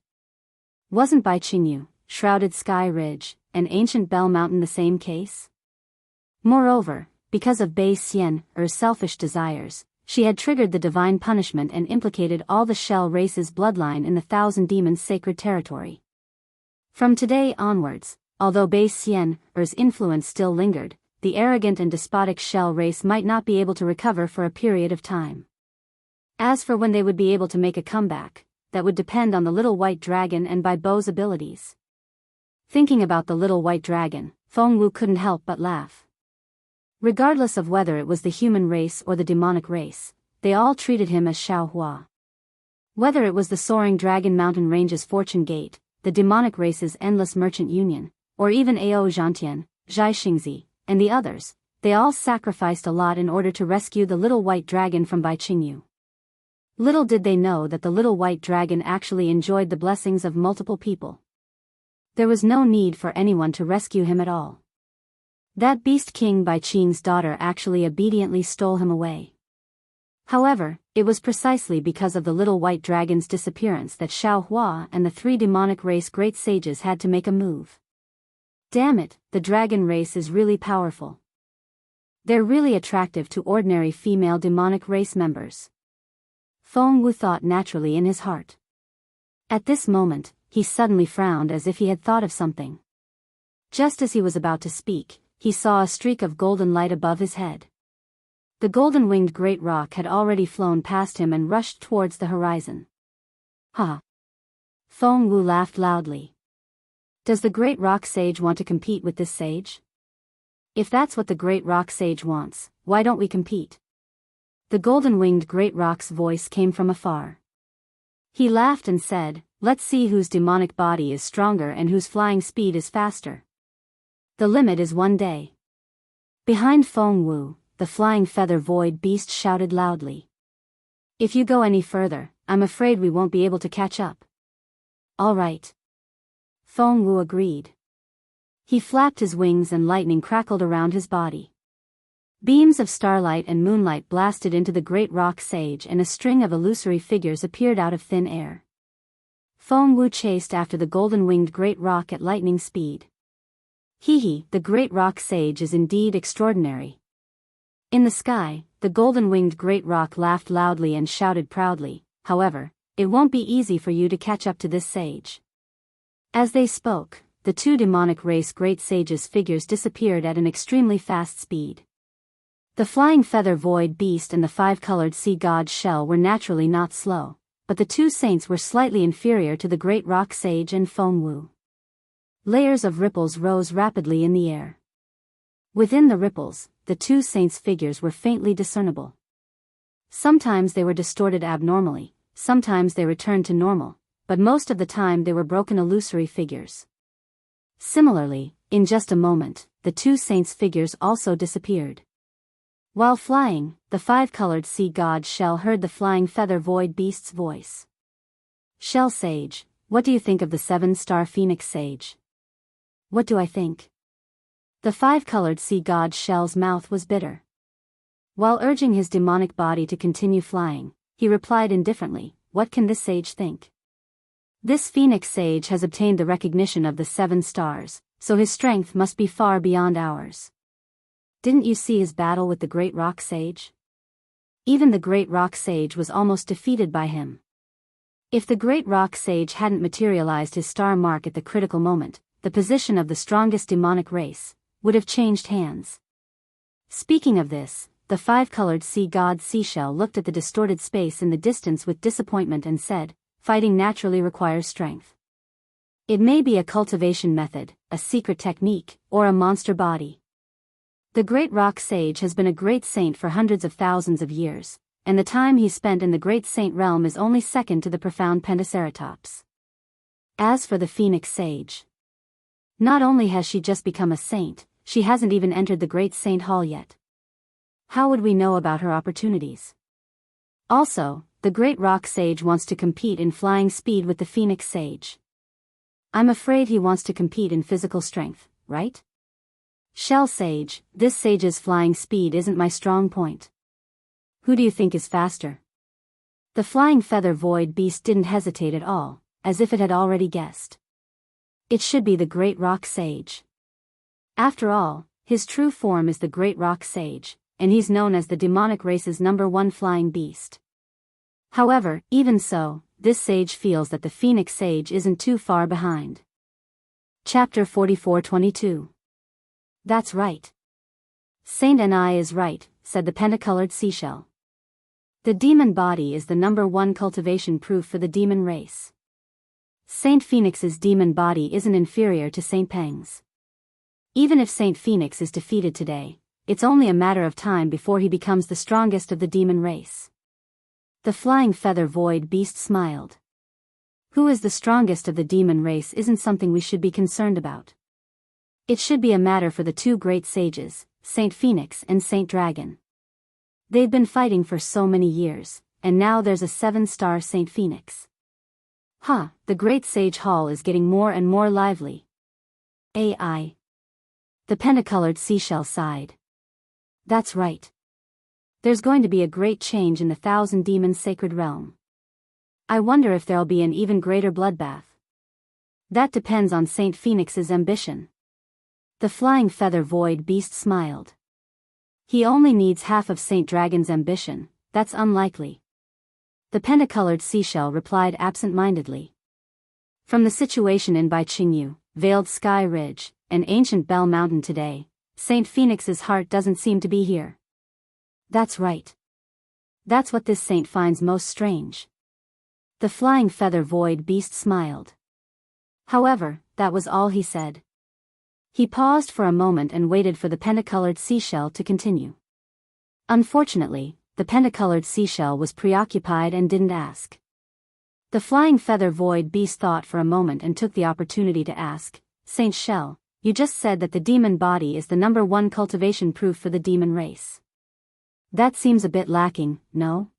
Wasn't Bai Qingyu, Shrouded Sky Ridge, and Ancient Bell Mountain the same case? Moreover, because of Bai Xian's selfish desires, she had triggered the divine punishment and implicated all the Shell race's bloodline in the Thousand Demons' sacred territory. From today onwards, although Bai Xian's influence still lingered, the arrogant and despotic Shell race might not be able to recover for a period of time. As for when they would be able to make a comeback, that would depend on the little white dragon and Bai Bo's abilities. Thinking about the little white dragon, Feng Wu couldn't help but laugh. Regardless of whether it was the human race or the demonic race, they all treated him as Xiaohua. Whether it was the soaring dragon mountain range's fortune gate, the demonic race's endless merchant union, or even Ao Zhantian, Zhai Xingzi, and the others, they all sacrificed a lot in order to rescue the little white dragon from Bai Qingyu. Little did they know that the little white dragon actually enjoyed the blessings of multiple people. There was no need for anyone to rescue him at all. That beast king Bai Qing's daughter actually obediently stole him away. However, it was precisely because of the little white dragon's disappearance that Xiaohua and the 3 demonic race great sages had to make a move. Damn it, the dragon race is really powerful. They're really attractive to ordinary female demonic race members. Feng Wu thought naturally in his heart. At this moment, he suddenly frowned as if he had thought of something. Just as he was about to speak, he saw a streak of golden light above his head. The golden-winged great rock had already flown past him and rushed towards the horizon. Ha! Feng Wu laughed loudly. Does the great rock sage want to compete with this sage? If that's what the great rock sage wants, why don't we compete? The golden-winged great rock's voice came from afar. He laughed and said, let's see whose demonic body is stronger and whose flying speed is faster. The limit is 1 day. Behind Feng Wu, the flying feather void beast shouted loudly. If you go any further, I'm afraid we won't be able to catch up. All right. Feng Wu agreed. He flapped his wings and lightning crackled around his body. Beams of starlight and moonlight blasted into the great rock sage and a string of illusory figures appeared out of thin air. Feng Wu chased after the golden-winged great rock at lightning speed. Hee, the great rock sage is indeed extraordinary. In the sky, the golden-winged great rock laughed loudly and shouted proudly, however, it won't be easy for you to catch up to this sage. As they spoke, the 2 demonic race great sages' figures disappeared at an extremely fast speed. The flying feather void beast and the 5-colored sea god shell were naturally not slow, but the 2 saints were slightly inferior to the great rock sage and Feng Wu. Layers of ripples rose rapidly in the air. Within the ripples, the 2 saints' figures were faintly discernible. Sometimes they were distorted abnormally, sometimes they returned to normal, but most of the time they were broken illusory figures. Similarly, in just a moment, the 2 saints' figures also disappeared. While flying, the 5-colored sea god Shell heard the flying feather void beast's voice. Shell Sage, what do you think of the 7-star Phoenix Sage? What do I think? The 5-colored sea god Shell's mouth was bitter. While urging his demonic body to continue flying, he replied indifferently, what can this sage think? This Phoenix Sage has obtained the recognition of the 7 stars, so his strength must be far beyond ours. Didn't you see his battle with the Great Rock Sage? Even the Great Rock Sage was almost defeated by him. If the Great Rock Sage hadn't materialized his star mark at the critical moment, the position of the strongest demonic race would have changed hands. Speaking of this, the 5-colored sea god Seashell looked at the distorted space in the distance with disappointment and said, fighting naturally requires strength. It may be a cultivation method, a secret technique, or a monster body. The Great Rock Sage has been a great saint for hundreds of thousands of years, and the time he spent in the Great Saint realm is only second to the profound Pentaceratops. As for the Phoenix Sage, not only has she just become a saint, she hasn't even entered the Great Saint Hall yet. How would we know about her opportunities? Also, the Great Rock Sage wants to compete in flying speed with the Phoenix Sage. I'm afraid he wants to compete in physical strength, right? Shell Sage, this sage's flying speed isn't my strong point. Who do you think is faster? The flying feather void beast didn't hesitate at all, as if it had already guessed. It should be the Great Rock Sage. After all, his true form is the Great Rock Sage, and he's known as the demonic race's #1 flying beast. However, even so, this sage feels that the Phoenix Sage isn't too far behind. Chapter 44:22. That's right. Saint Ni is right, said the pentacolored seashell. The demon body is the #1 cultivation proof for the demon race. Saint Phoenix's demon body isn't inferior to Saint Peng's. Even if Saint Phoenix is defeated today, it's only a matter of time before he becomes the strongest of the demon race. The flying feather void beast smiled. Who is the strongest of the demon race isn't something we should be concerned about. It should be a matter for the two great sages, Saint Phoenix and Saint Dragon. They've been fighting for so many years, and now there's a 7-star Saint Phoenix. The great sage hall is getting more and more lively. AI. The pentacolored seashell sighed. That's right. There's going to be a great change in the 1,000 demons sacred realm. I wonder if there'll be an even greater bloodbath. That depends on Saint Phoenix's ambition. The flying feather void beast smiled. He only needs half of Saint Dragon's ambition. That's unlikely. The pentacolored seashell replied absent-mindedly. From the situation in Jianghu, Veiled Sky Ridge, and Ancient Bell Mountain today, Saint Phoenix's heart doesn't seem to be here. That's right. That's what this saint finds most strange. The flying feather void beast smiled. However, that was all he said. He paused for a moment and waited for the pentacolored seashell to continue. Unfortunately, the pentacolored seashell was preoccupied and didn't ask. The flying feather void beast thought for a moment and took the opportunity to ask, Saint Shell, you just said that the demon body is the #1 cultivation proof for the demon race. That seems a bit lacking, no?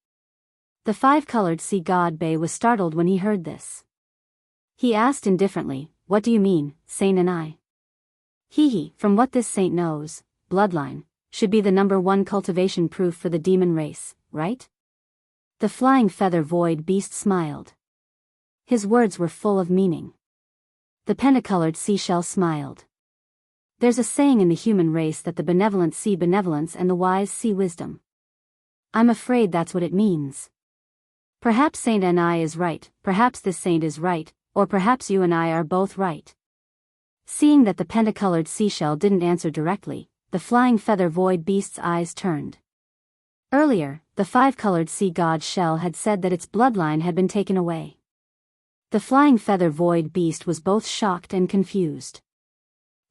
The five-colored sea god Bei was startled when he heard this. He asked indifferently, what do you mean, Saint and I? From what this saint knows, bloodline should be the #1 cultivation proof for the demon race, right? The flying feather void beast smiled. His words were full of meaning. The pentacolored seashell smiled. There's a saying in the human race that the benevolent see benevolence and the wise see wisdom. I'm afraid that's what it means. Perhaps Saint and I is right, perhaps this saint is right, or perhaps you and I are both right. Seeing that the pentacolored seashell didn't answer directly, the flying feather void beast's eyes turned. Earlier, the five-colored sea god shell had said that its bloodline had been taken away. The flying feather void beast was both shocked and confused.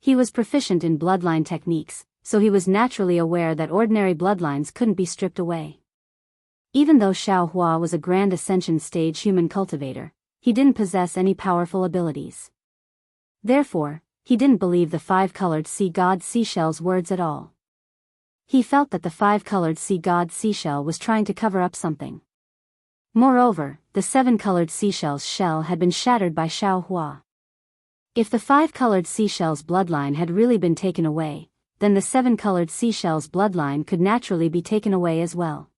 He was proficient in bloodline techniques, so he was naturally aware that ordinary bloodlines couldn't be stripped away. Even though Xiaohua was a Grand Ascension stage human cultivator, he didn't possess any powerful abilities. Therefore, he didn't believe the five-colored sea god seashell's words at all. He felt that the five-colored sea god seashell was trying to cover up something. Moreover, the seven-colored seashell's shell had been shattered by Xiaohua. If the five-colored seashell's bloodline had really been taken away, then the seven-colored seashell's bloodline could naturally be taken away as well.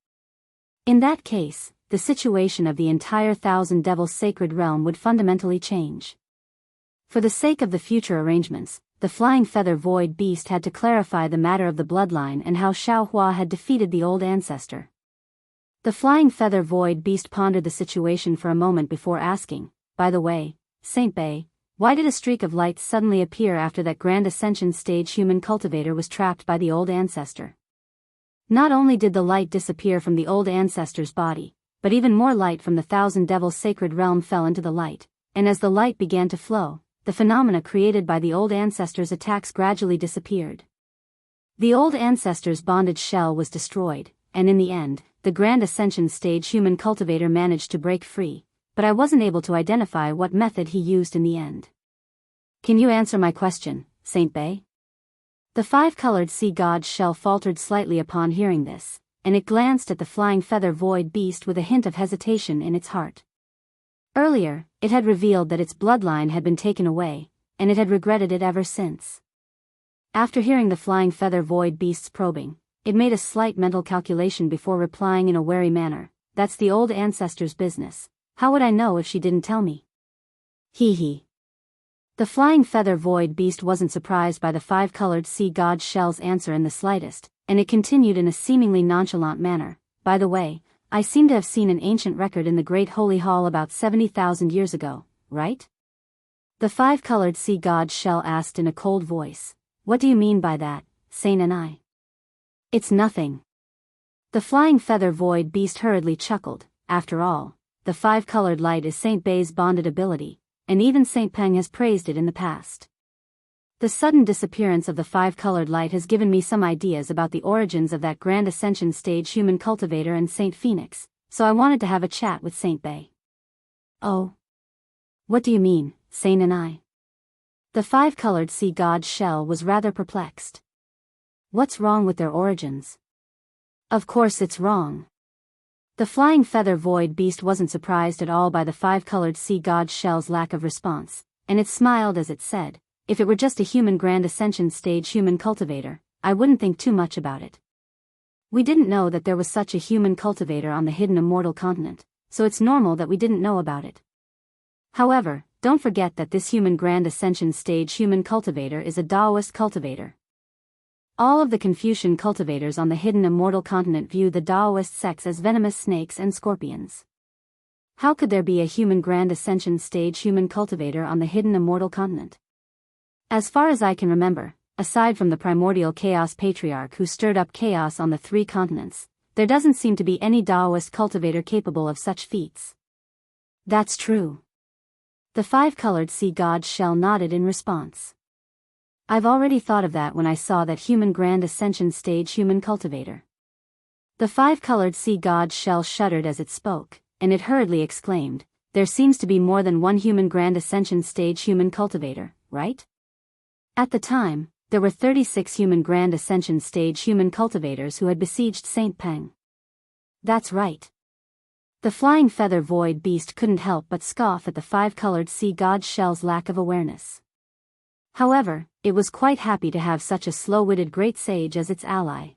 In that case, the situation of the entire Thousand Devils Sacred Realm would fundamentally change. For the sake of the future arrangements, the flying feather void beast had to clarify the matter of the bloodline and how Xiaohua had defeated the old ancestor. The flying feather void beast pondered the situation for a moment before asking, by the way, Saint Bei, why did a streak of light suddenly appear after that Grand Ascension stage human cultivator was trapped by the old ancestor? Not only did the light disappear from the old ancestor's body, but even more light from the Thousand Devils Sacred Realm fell into the light, and as the light began to flow, the phenomena created by the old ancestor's attacks gradually disappeared. The old ancestor's bondage shell was destroyed, and in the end, the Grand Ascension stage human cultivator managed to break free, but I wasn't able to identify what method he used in the end. Can you answer my question, Saint Bei? The five-colored sea god's shell faltered slightly upon hearing this, and it glanced at the flying feather void beast with a hint of hesitation in its heart. Earlier, it had revealed that its bloodline had been taken away, and it had regretted it ever since. After hearing the flying feather void beast's probing, it made a slight mental calculation before replying in a wary manner, that's the old ancestor's business. How would I know if she didn't tell me? The flying feather void beast wasn't surprised by the five-colored sea god's shell's answer in the slightest, and it continued in a seemingly nonchalant manner, by the way, I seem to have seen an ancient record in the Great Holy Hall about 70,000 years ago, right? The five-colored sea god's shell asked in a cold voice, what do you mean by that, Saint and I? It's nothing. The flying feather void beast hurriedly chuckled. After all, the five-colored light is Saint Bei's bonded ability, and even Saint Peng has praised it in the past. The sudden disappearance of the five-colored light has given me some ideas about the origins of that Grand Ascension stage human cultivator and Saint Phoenix, so I wanted to have a chat with Saint Bei. Oh. What do you mean, Saint and I? The five-colored sea god's shell was rather perplexed. What's wrong with their origins? Of course it's wrong. The flying feather void beast wasn't surprised at all by the five-colored sea god's shell's lack of response, and it smiled as it said, if it were just a human Grand Ascension stage human cultivator, I wouldn't think too much about it. We didn't know that there was such a human cultivator on the hidden immortal continent, so it's normal that we didn't know about it. However, don't forget that this human Grand Ascension stage human cultivator is a Daoist cultivator. All of the Confucian cultivators on the hidden immortal continent view the Daoist sects as venomous snakes and scorpions. How could there be a human Grand Ascension stage human cultivator on the hidden immortal continent? As far as I can remember, aside from the primordial chaos patriarch who stirred up chaos on the three continents, there doesn't seem to be any Daoist cultivator capable of such feats. That's true. The five-colored sea god's shell nodded in response. I've already thought of that when I saw that human Grand Ascension stage human cultivator. The five-colored sea god's shell shuddered as it spoke, and it hurriedly exclaimed, there seems to be more than one human Grand Ascension stage human cultivator, right? At the time, there were 36 human Grand Ascension stage human cultivators who had besieged Saint Peng. That's right. The flying feather void beast couldn't help but scoff at the five-colored sea god's shell's lack of awareness. However, it was quite happy to have such a slow-witted great sage as its ally.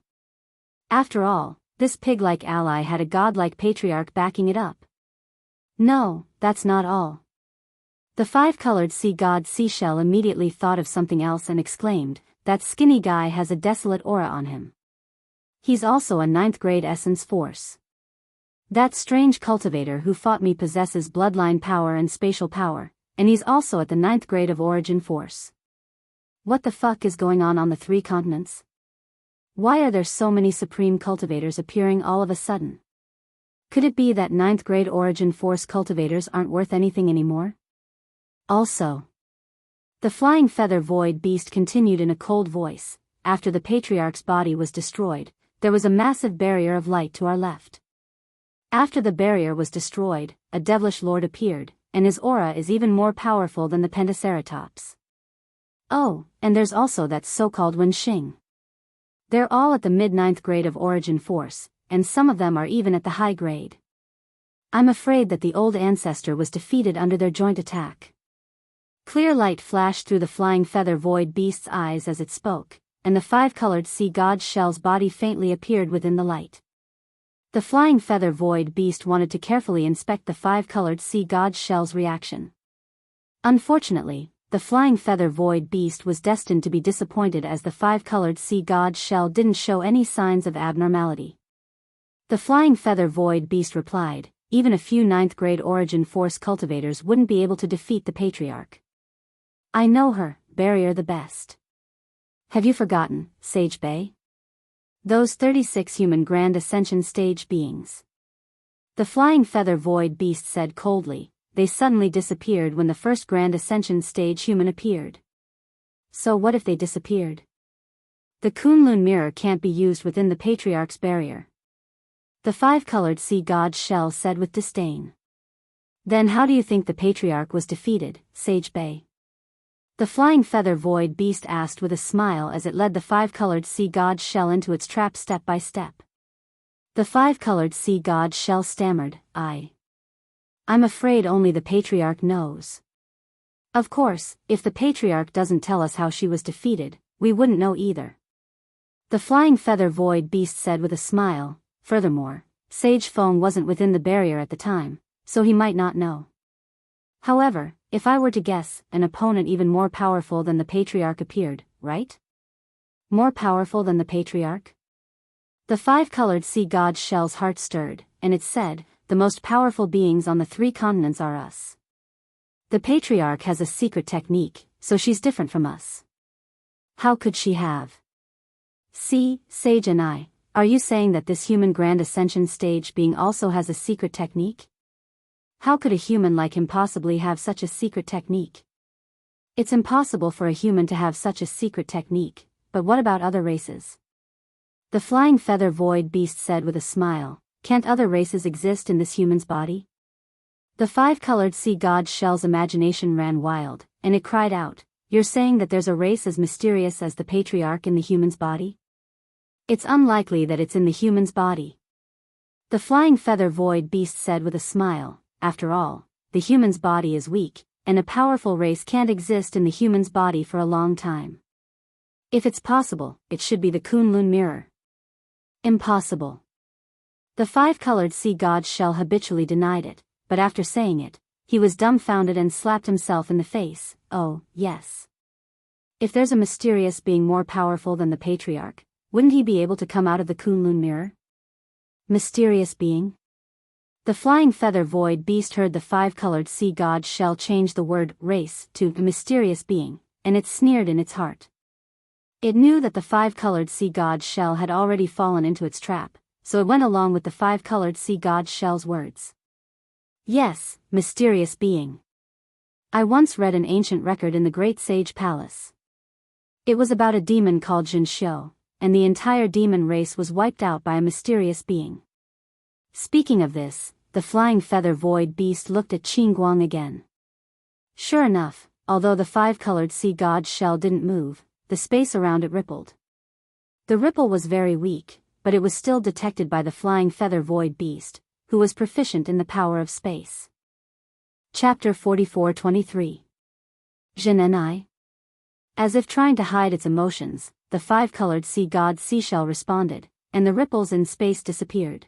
After all, this pig-like ally had a godlike patriarch backing it up. No, that's not all. The five-colored sea god seashell immediately thought of something else and exclaimed, that skinny guy has a desolate aura on him. He's also a 9th grade essence force. That strange cultivator who fought me possesses bloodline power and spatial power, and he's also at the 9th grade of origin force. What the fuck is going on the three continents? Why are there so many supreme cultivators appearing all of a sudden? Could it be that 9th grade origin force cultivators aren't worth anything anymore? Also, the flying feather void beast continued in a cold voice, after the patriarch's body was destroyed, there was a massive barrier of light to our left. After the barrier was destroyed, a devilish lord appeared, and his aura is even more powerful than the Pentaceratops. Oh, and there's also that so-called Wenxing. They're all at the mid-9th grade of origin force, and some of them are even at the high grade. I'm afraid that the old ancestor was defeated under their joint attack. Clear light flashed through the flying feather void beast's eyes as it spoke, and the five-colored sea god's shell's body faintly appeared within the light. The flying feather void beast wanted to carefully inspect the five-colored sea god's shell's reaction. Unfortunately, the flying feather void beast was destined to be disappointed as the five-colored sea god's shell didn't show any signs of abnormality. The flying feather void beast replied, even a few 9th grade origin force cultivators wouldn't be able to defeat the patriarch. I know her, barrier the best. Have you forgotten, Sage Bei? Those 36 human Grand Ascension stage beings. The flying feather void beast said coldly, they suddenly disappeared when the first Grand Ascension stage human appeared. So what if they disappeared? The Kunlun mirror can't be used within the patriarch's barrier. The five-colored sea god's shell said with disdain. Then how do you think the patriarch was defeated, Sage Bei? The flying feather void beast asked with a smile as it led the five-colored sea god's shell into its trap step by step. The five-colored sea god's shell stammered, I'm afraid only the patriarch knows. Of course, if the patriarch doesn't tell us how she was defeated, we wouldn't know either. The flying feather void beast said with a smile, furthermore, Sage Feng wasn't within the barrier at the time, so he might not know. However, if I were to guess, an opponent even more powerful than the patriarch appeared, right? More powerful than the patriarch? The five-colored sea god's shell's heart stirred, and it said, the most powerful beings on the three continents are us. The patriarch has a secret technique, so she's different from us. How could she have? See, Sage and I, Are you saying that this human Grand Ascension stage being also has a secret technique? How could a human like him possibly have such a secret technique? It's impossible for a human to have such a secret technique, but what about other races? The flying feather void beast said with a smile, can't other races exist in this human's body? The five-colored sea god shell's imagination ran wild, and it cried out, you're saying that there's a race as mysterious as the patriarch in the human's body? It's unlikely that it's in the human's body. The flying feather void beast said with a smile, after all, the human's body is weak, and a powerful race can't exist in the human's body for a long time. If it's possible, it should be the Kunlun mirror. Impossible. The five-colored sea god shell habitually denied it, but after saying it, he was dumbfounded and slapped himself in the face. Oh, yes. If there's a mysterious being more powerful than the patriarch, wouldn't he be able to come out of the Kunlun mirror? Mysterious being? The flying feather void beast heard the five-colored sea god shell change the word race to mysterious being, and it sneered in its heart. It knew that the five-colored sea god shell had already fallen into its trap, so it went along with the five-colored sea god shell's words. Yes, mysterious being. I once read an ancient record in the Great Sage Palace. It was about a demon called Jianghu, and the entire demon race was wiped out by a mysterious being. Speaking of this, the flying feather void beast looked at Qingguang again. Sure enough, although the five-colored sea god shell didn't move, the space around it rippled. The ripple was very weak, but it was still detected by the flying feather void beast, who was proficient in the power of space. Chapter 44-23. Jin and I. As if trying to hide its emotions, the five-colored sea god seashell responded, and the ripples in space disappeared.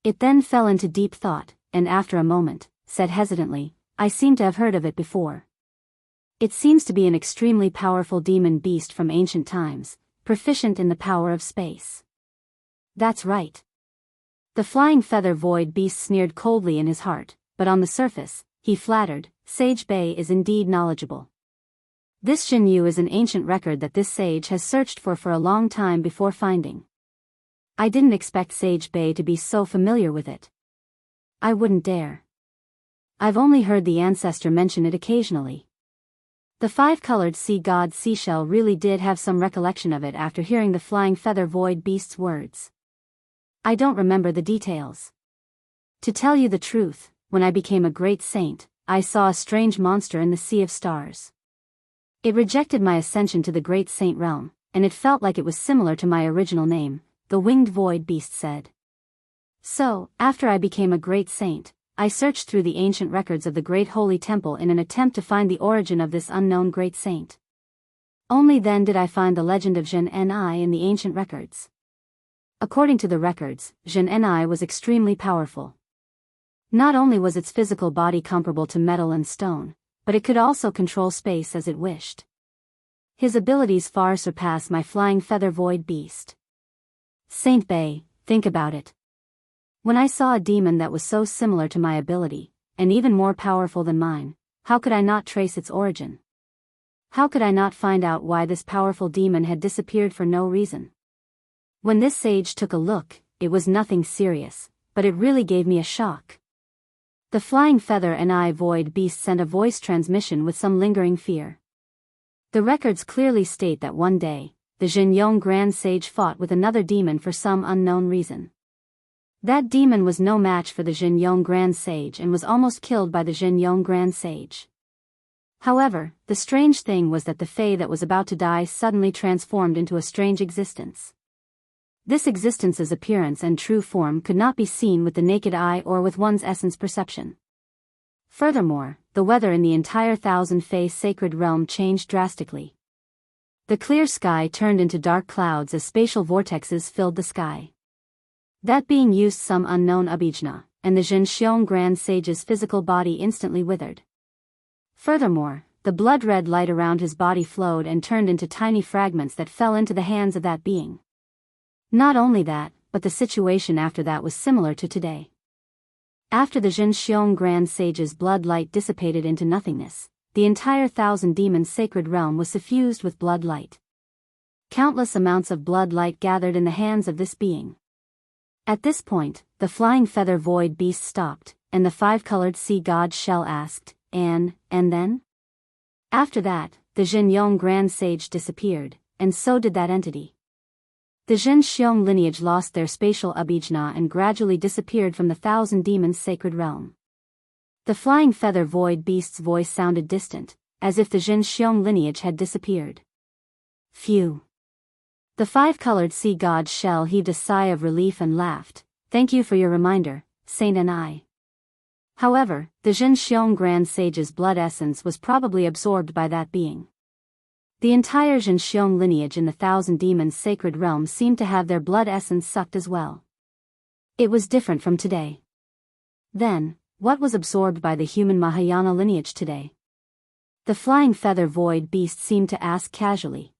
It then fell into deep thought, and after a moment, said hesitantly, I seem to have heard of it before. It seems to be an extremely powerful demon beast from ancient times, proficient in the power of space. That's right. The flying feather void beast sneered coldly in his heart, but on the surface, he flattered, Sage Bei is indeed knowledgeable. This Jianghu is an ancient record that this sage has searched for a long time before finding. I didn't expect Sage Bei to be so familiar with it. I wouldn't dare. I've only heard the ancestor mention it occasionally. The five-colored sea god seashell really did have some recollection of it after hearing the flying feather void beast's words. I don't remember the details. To tell you the truth, when I became a great saint, I saw a strange monster in the sea of stars. It rejected my ascension to the great saint realm, and it felt like it was similar to my original name, the winged void beast said. So, after I became a great saint, I searched through the ancient records of the great holy temple in an attempt to find the origin of this unknown great saint. Only then did I find the legend of Jin Ni in the ancient records. According to the records, Jin Ni was extremely powerful. Not only was its physical body comparable to metal and stone, but it could also control space as it wished. His abilities far surpass my flying feather void beast. Saint Bei, think about it. When I saw a demon that was so similar to my ability, and even more powerful than mine, how could I not trace its origin? How could I not find out why this powerful demon had disappeared for no reason? When this sage took a look, it was nothing serious, but it really gave me a shock. The flying feather Ni void beast sent a voice transmission with some lingering fear. The records clearly state that one day, the Jianyong Grand Sage fought with another demon for some unknown reason. That demon was no match for the Jianyong Grand Sage and was almost killed by the Jianyong Grand Sage. However, the strange thing was that the Fae that was about to die suddenly transformed into a strange existence. This existence's appearance and true form could not be seen with the naked eye or with one's essence perception. Furthermore, the weather in the entire Thousand Fae sacred realm changed drastically. The clear sky turned into dark clouds as spatial vortexes filled the sky. That being used some unknown abhijna, and the Jianxiong Grand Sage's physical body instantly withered. Furthermore, the blood-red light around his body flowed and turned into tiny fragments that fell into the hands of that being. Not only that, but the situation after that was similar to today. After the Jianxiong Grand Sage's blood light dissipated into nothingness, the entire Thousand Demons sacred realm was suffused with blood light. Countless amounts of blood light gathered in the hands of this being. At this point, the flying feather void beast stopped, and the five-colored sea god shell asked, and then? After that, the Zhenyong Grand Sage disappeared, and so did that entity. The Zhenxiong lineage lost their spatial abhijna and gradually disappeared from the Thousand Demons' sacred realm. The flying feather void beast's voice sounded distant, as if the Zhenxiong lineage had disappeared. Phew. The five-colored sea god shell heaved a sigh of relief and laughed. Thank you for your reminder, Saint and I. However, the Zhenxiong Grand Sage's blood essence was probably absorbed by that being. The entire Zhenxiong lineage in the Thousand Demons' sacred realm seemed to have their blood essence sucked as well. It was different from today. Then, what was absorbed by the human Mahayana lineage today? The flying feather void beast seemed to ask casually.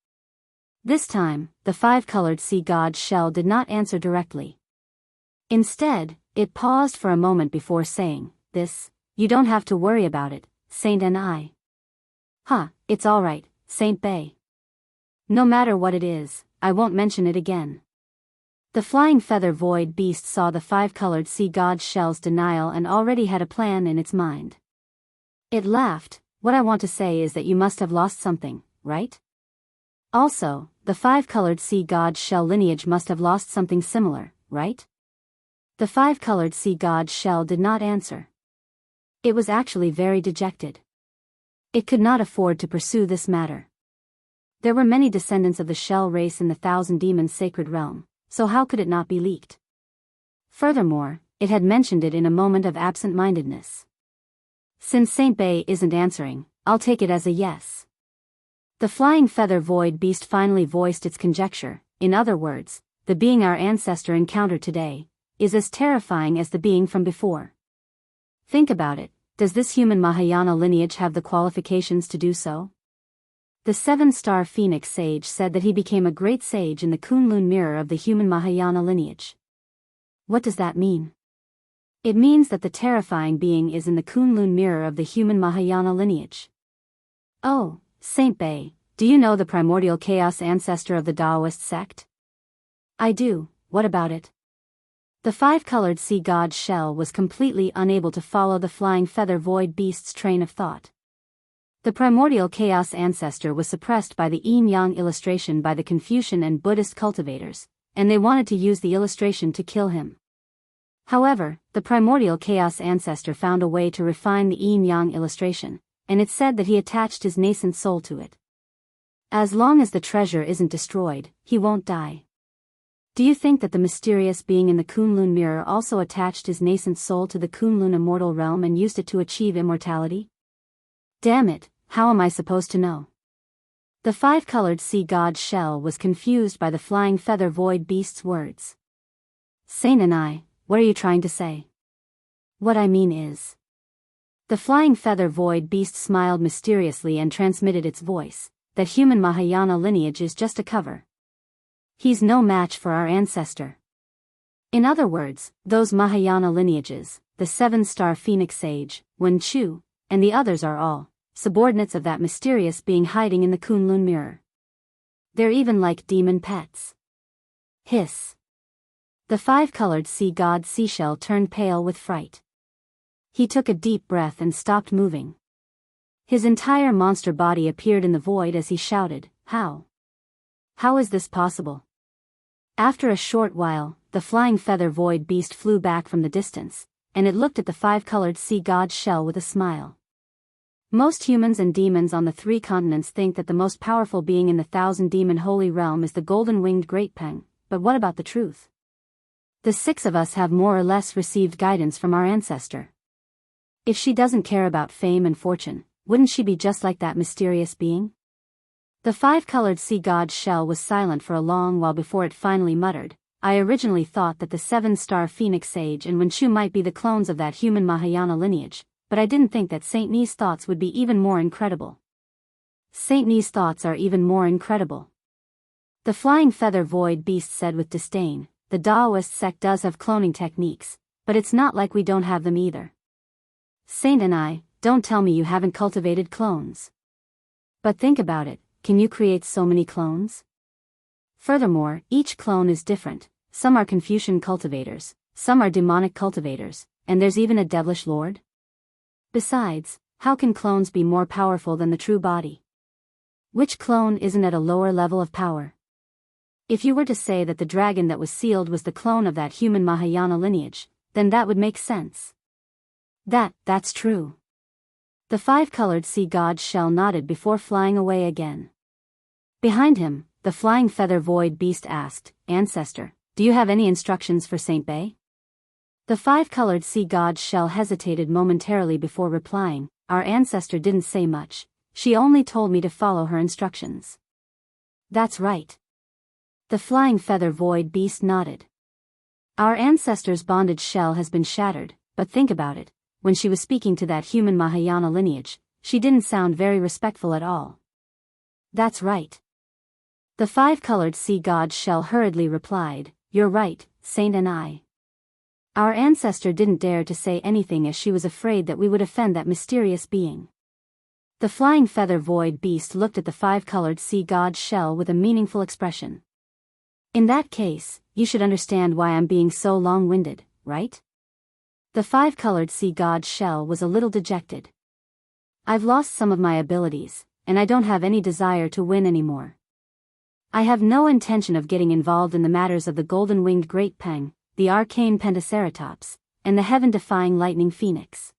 This time, the five-colored sea god shell did not answer directly. Instead, it paused for a moment before saying, you don't have to worry about it, Saint and I. It's all right, Saint Bei. No matter what it is, I won't mention it again. The flying feather void beast saw the five-colored sea god shell's denial and already had a plan in its mind. It laughed. What I want to say is that you must have lost something, right? Also, the five-colored sea god shell lineage must have lost something similar, right? The five-colored sea god shell did not answer. It was actually very dejected. It could not afford to pursue this matter. There were many descendants of the shell race in the Thousand Demons' sacred realm, so how could it not be leaked? Furthermore, it had mentioned it in a moment of absent-mindedness. Since Saint Bei isn't answering, I'll take it as a yes. The flying feather void beast finally voiced its conjecture. In other words, the being our ancestor encountered today is as terrifying as the being from before. Think about it, does this human Mahayana lineage have the qualifications to do so? The seven-star Phoenix sage said that he became a great sage in the Kunlun mirror of the human Mahayana lineage. What does that mean? It means that the terrifying being is in the Kunlun mirror of the human Mahayana lineage. Oh, Saint Bei, do you know the primordial chaos ancestor of the Daoist sect? I do, what about it? The five-colored sea god shell was completely unable to follow the flying feather void beast's train of thought. The primordial chaos ancestor was suppressed by the yin-yang illustration by the Confucian and Buddhist cultivators, and they wanted to use the illustration to kill him. However, the primordial chaos ancestor found a way to refine the yin-yang illustration, and it said that he attached his nascent soul to it. As long as the treasure isn't destroyed, he won't die. Do you think that the mysterious being in the Kunlun mirror also attached his nascent soul to the Kunlun immortal realm and used it to achieve immortality? Damn it, how am I supposed to know? The five-colored sea god shell was confused by the flying feather void beast's words. Saint and I, what are you trying to say? What I mean is... The flying feather void beast smiled mysteriously and transmitted its voice, that human Mahayana lineage is just a cover. He's no match for our ancestor. In other words, those Mahayana lineages, the seven-star Phoenix Sage, Wen Chu, and the others are all subordinates of that mysterious being hiding in the Kunlun mirror. They're even like demon pets. Hiss. The five-colored sea god seashell turned pale with fright. He took a deep breath and stopped moving. His entire monster body appeared in the void as he shouted, How? How is this possible? After a short while, the flying feather void beast flew back from the distance, and it looked at the five-colored sea god's shell with a smile. Most humans and demons on the three continents think that the most powerful being in the thousand-demon holy realm is the golden-winged Great Peng, but what about the truth? The six of us have more or less received guidance from our ancestor. If she doesn't care about fame and fortune, wouldn't she be just like that mysterious being? The five-colored sea god's shell was silent for a long while before it finally muttered, I originally thought that the seven-star Phoenix Sage and Wen Chu might be the clones of that human Mahayana lineage, but I didn't think that Saint Ni's thoughts would be even more incredible. Saint Ni's thoughts are even more incredible. The flying feather void beast said with disdain, the Daoist sect does have cloning techniques, but it's not like we don't have them either. Saint and I, don't tell me you haven't cultivated clones. But think about it, can you create so many clones? Furthermore, each clone is different. Some are Confucian cultivators, some are demonic cultivators, and there's even a devilish lord? Besides, how can clones be more powerful than the true body? Which clone isn't at a lower level of power? If you were to say that the dragon that was sealed was the clone of that human Mahayana lineage, then that would make sense. That's true. The five-colored sea god shell nodded before flying away again. Behind him, the flying feather void beast asked, Ancestor, do you have any instructions for Saint Bei? The five-colored sea god shell hesitated momentarily before replying, Our ancestor didn't say much, she only told me to follow her instructions. That's right. The flying feather void beast nodded. Our ancestor's bondage shell has been shattered, but think about it, when she was speaking to that human Mahayana lineage, she didn't sound very respectful at all. That's right. The five-colored sea god shell hurriedly replied, You're right, Saint and I. Our ancestor didn't dare to say anything as she was afraid that we would offend that mysterious being. The flying feather void beast looked at the five-colored sea god shell with a meaningful expression. In that case, you should understand why I'm being so long-winded, right? The five-colored sea god shell was a little dejected. I've lost some of my abilities, and I don't have any desire to win anymore. I have no intention of getting involved in the matters of the golden-winged great peng, the arcane pentaceratops, and the heaven-defying lightning phoenix.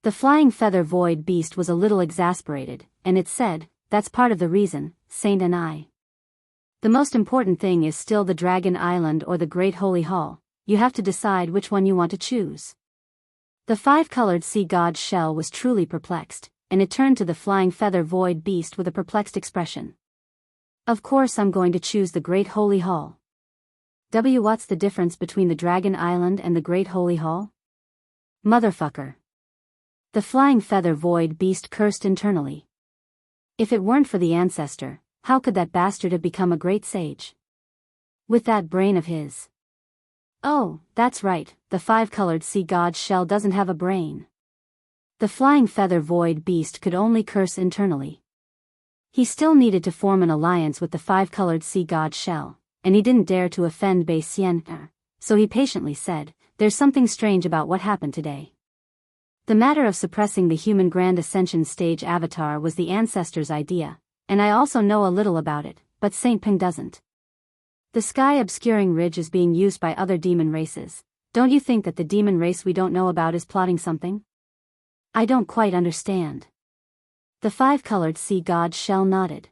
The flying feather void beast was a little exasperated, and it said, That's part of the reason, Saint and I. The most important thing is still the Dragon Island or the Great Holy Hall. You have to decide which one you want to choose. The five-colored sea god shell was truly perplexed, and it turned to the flying feather void beast with a perplexed expression. Of course I'm going to choose the Great Holy Hall. What's the difference between the Dragon Island and the Great Holy Hall? Motherfucker. The flying feather void beast cursed internally. If it weren't for the ancestor, how could that bastard have become a great sage? With that brain of his. Oh, that's right, the five-colored sea god shell doesn't have a brain. The flying feather void beast could only curse internally. He still needed to form an alliance with the five-colored sea god shell, and he didn't dare to offend Bei Xianxia, so he patiently said, There's something strange about what happened today. The matter of suppressing the human Grand Ascension stage avatar was the ancestor's idea, and I also know a little about it, but Saint Peng doesn't. The sky-obscuring ridge is being used by other demon races. Don't you think that the demon race we don't know about is plotting something? I don't quite understand. The five-colored sea god shell nodded.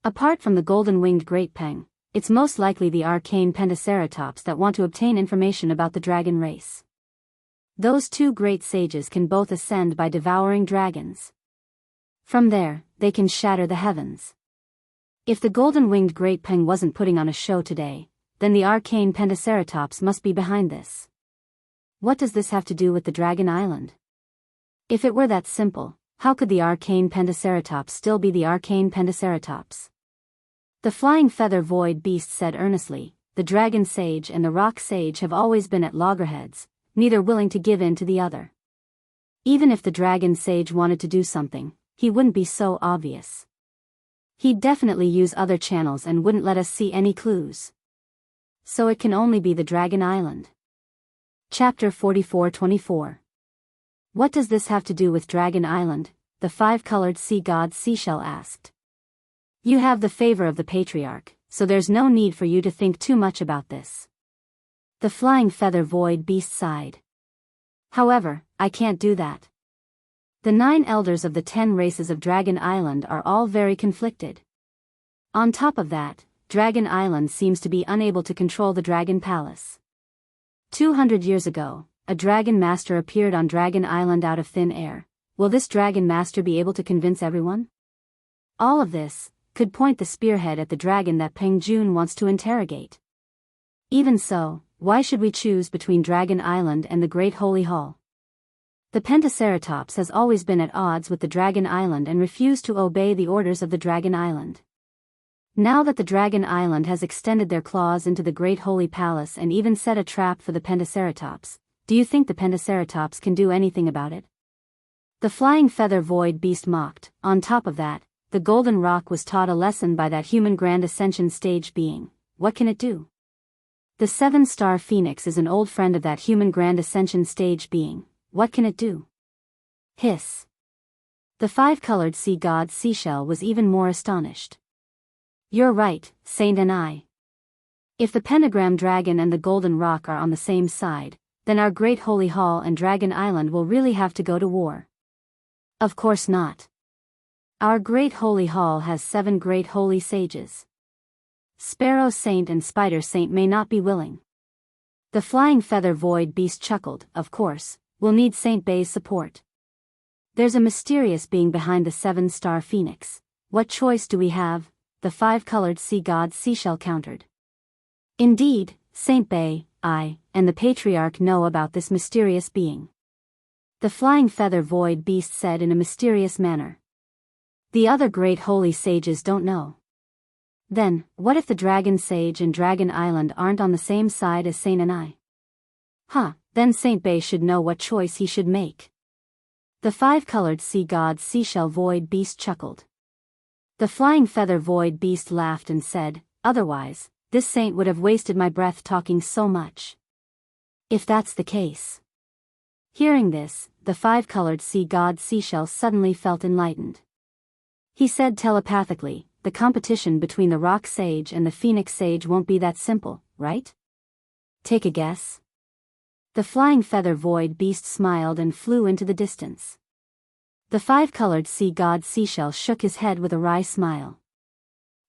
Apart from the golden-winged great peng, it's most likely the arcane pentaceratops that want to obtain information about the dragon race. Those two great sages can both ascend by devouring dragons. From there, they can shatter the heavens. If the golden-winged great peng wasn't putting on a show today, then the arcane pentaceratops must be behind this. What does this have to do with the Dragon Island? If it were that simple, how could the arcane pentaceratops still be the arcane pentaceratops? The flying feather void beast said earnestly, The dragon sage and the rock sage have always been at loggerheads, neither willing to give in to the other. Even if the dragon sage wanted to do something, he wouldn't be so obvious. He'd definitely use other channels and wouldn't let us see any clues. So it can only be the Dragon Island. Chapter 44-24. What does this have to do with Dragon Island? The five-colored sea god Seashell asked. You have the favor of the patriarch, so there's no need for you to think too much about this. The flying feather void beast sighed. However, I can't do that. The 9 elders of the 10 races of Dragon Island are all very conflicted. On top of that, Dragon Island seems to be unable to control the Dragon Palace. 200 years ago, a Dragon Master appeared on Dragon Island out of thin air. Will this Dragon Master be able to convince everyone? All of this could point the spearhead at the dragon that Peng Jun wants to interrogate. Even so, why should we choose between Dragon Island and the Great Holy Hall? The Pentaceratops has always been at odds with the Dragon Island and refused to obey the orders of the Dragon Island. Now that the Dragon Island has extended their claws into the Great Holy Palace and even set a trap for the Pentaceratops, do you think the Pentaceratops can do anything about it? The flying feather void beast mocked. On top of that, the golden rock was taught a lesson by that human grand ascension stage being. What can it do? The 7-star phoenix is an old friend of that human grand ascension stage being. What can it do? Hiss. The 5-colored sea god seashell was even more astonished. You're right, Saint and I. If the pentagram dragon and the golden rock are on the same side, then our great holy hall and Dragon Island will really have to go to war. Of course not. Our great holy hall has 7 great holy sages. Sparrow Saint and Spider Saint may not be willing. The flying feather void beast chuckled. Of course, we'll need Saint Bay's support. There's a mysterious being behind the 7-star phoenix. What choice do we have? The 5-colored sea god seashell countered. Indeed, Saint Bay, I, and the patriarch know about this mysterious being. The flying feather void beast said in a mysterious manner. The other great holy sages don't know. Then, what if the Dragon Sage and Dragon Island aren't on the same side as Saint and I? Then Saint Bay should know what choice he should make. The 5-colored sea god seashell void beast chuckled. The flying feather void beast laughed and said, otherwise, this saint would have wasted my breath talking so much. If that's the case. Hearing this, the 5-colored sea god seashell suddenly felt enlightened. He said telepathically, the competition between the rock sage and the phoenix sage won't be that simple, right? Take a guess. The flying feather void beast smiled and flew into the distance. The 5-colored sea god seashell shook his head with a wry smile.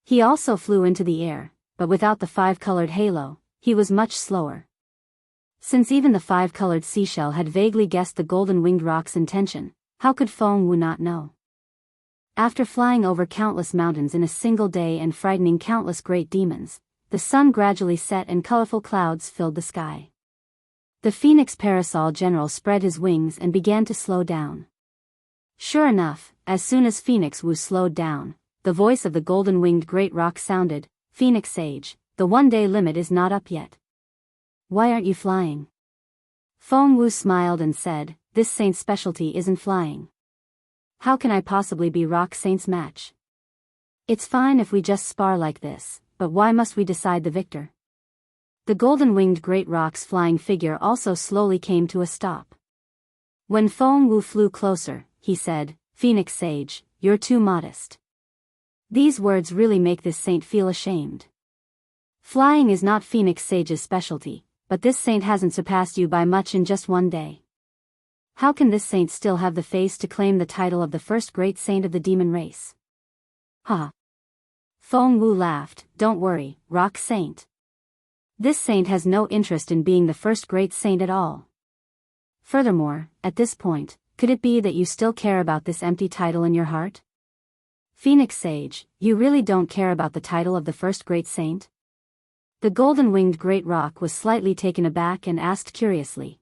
He also flew into the air, but without the 5-colored halo, he was much slower. Since even the 5-colored seashell had vaguely guessed the golden-winged rock's intention, how could Feng Wu not know? After flying over countless mountains in a single day and frightening countless great demons, the sun gradually set and colorful clouds filled the sky. The Phoenix Parasol General spread his wings and began to slow down. Sure enough, as soon as Phoenix Wu slowed down, the voice of the golden-winged great rock sounded, Phoenix Sage, the one-day limit is not up yet. Why aren't you flying? Feng Wu smiled and said, this saint's specialty isn't flying. How can I possibly be Rock Saint's match? It's fine if we just spar like this, but why must we decide the victor? The golden-winged great rock's flying figure also slowly came to a stop. When Feng Wu flew closer, he said, Phoenix Sage, you're too modest. These words really make this saint feel ashamed. Flying is not Phoenix Sage's specialty, but this saint hasn't surpassed you by much in just one day. How can this saint still have the face to claim the title of the first great saint of the demon race? Feng Wu laughed, don't worry, Rock Saint. This saint has no interest in being the first great saint at all. Furthermore, at this point, could it be that you still care about this empty title in your heart? Phoenix Sage, you really don't care about the title of the first great saint? The golden-winged great rock was slightly taken aback and asked curiously.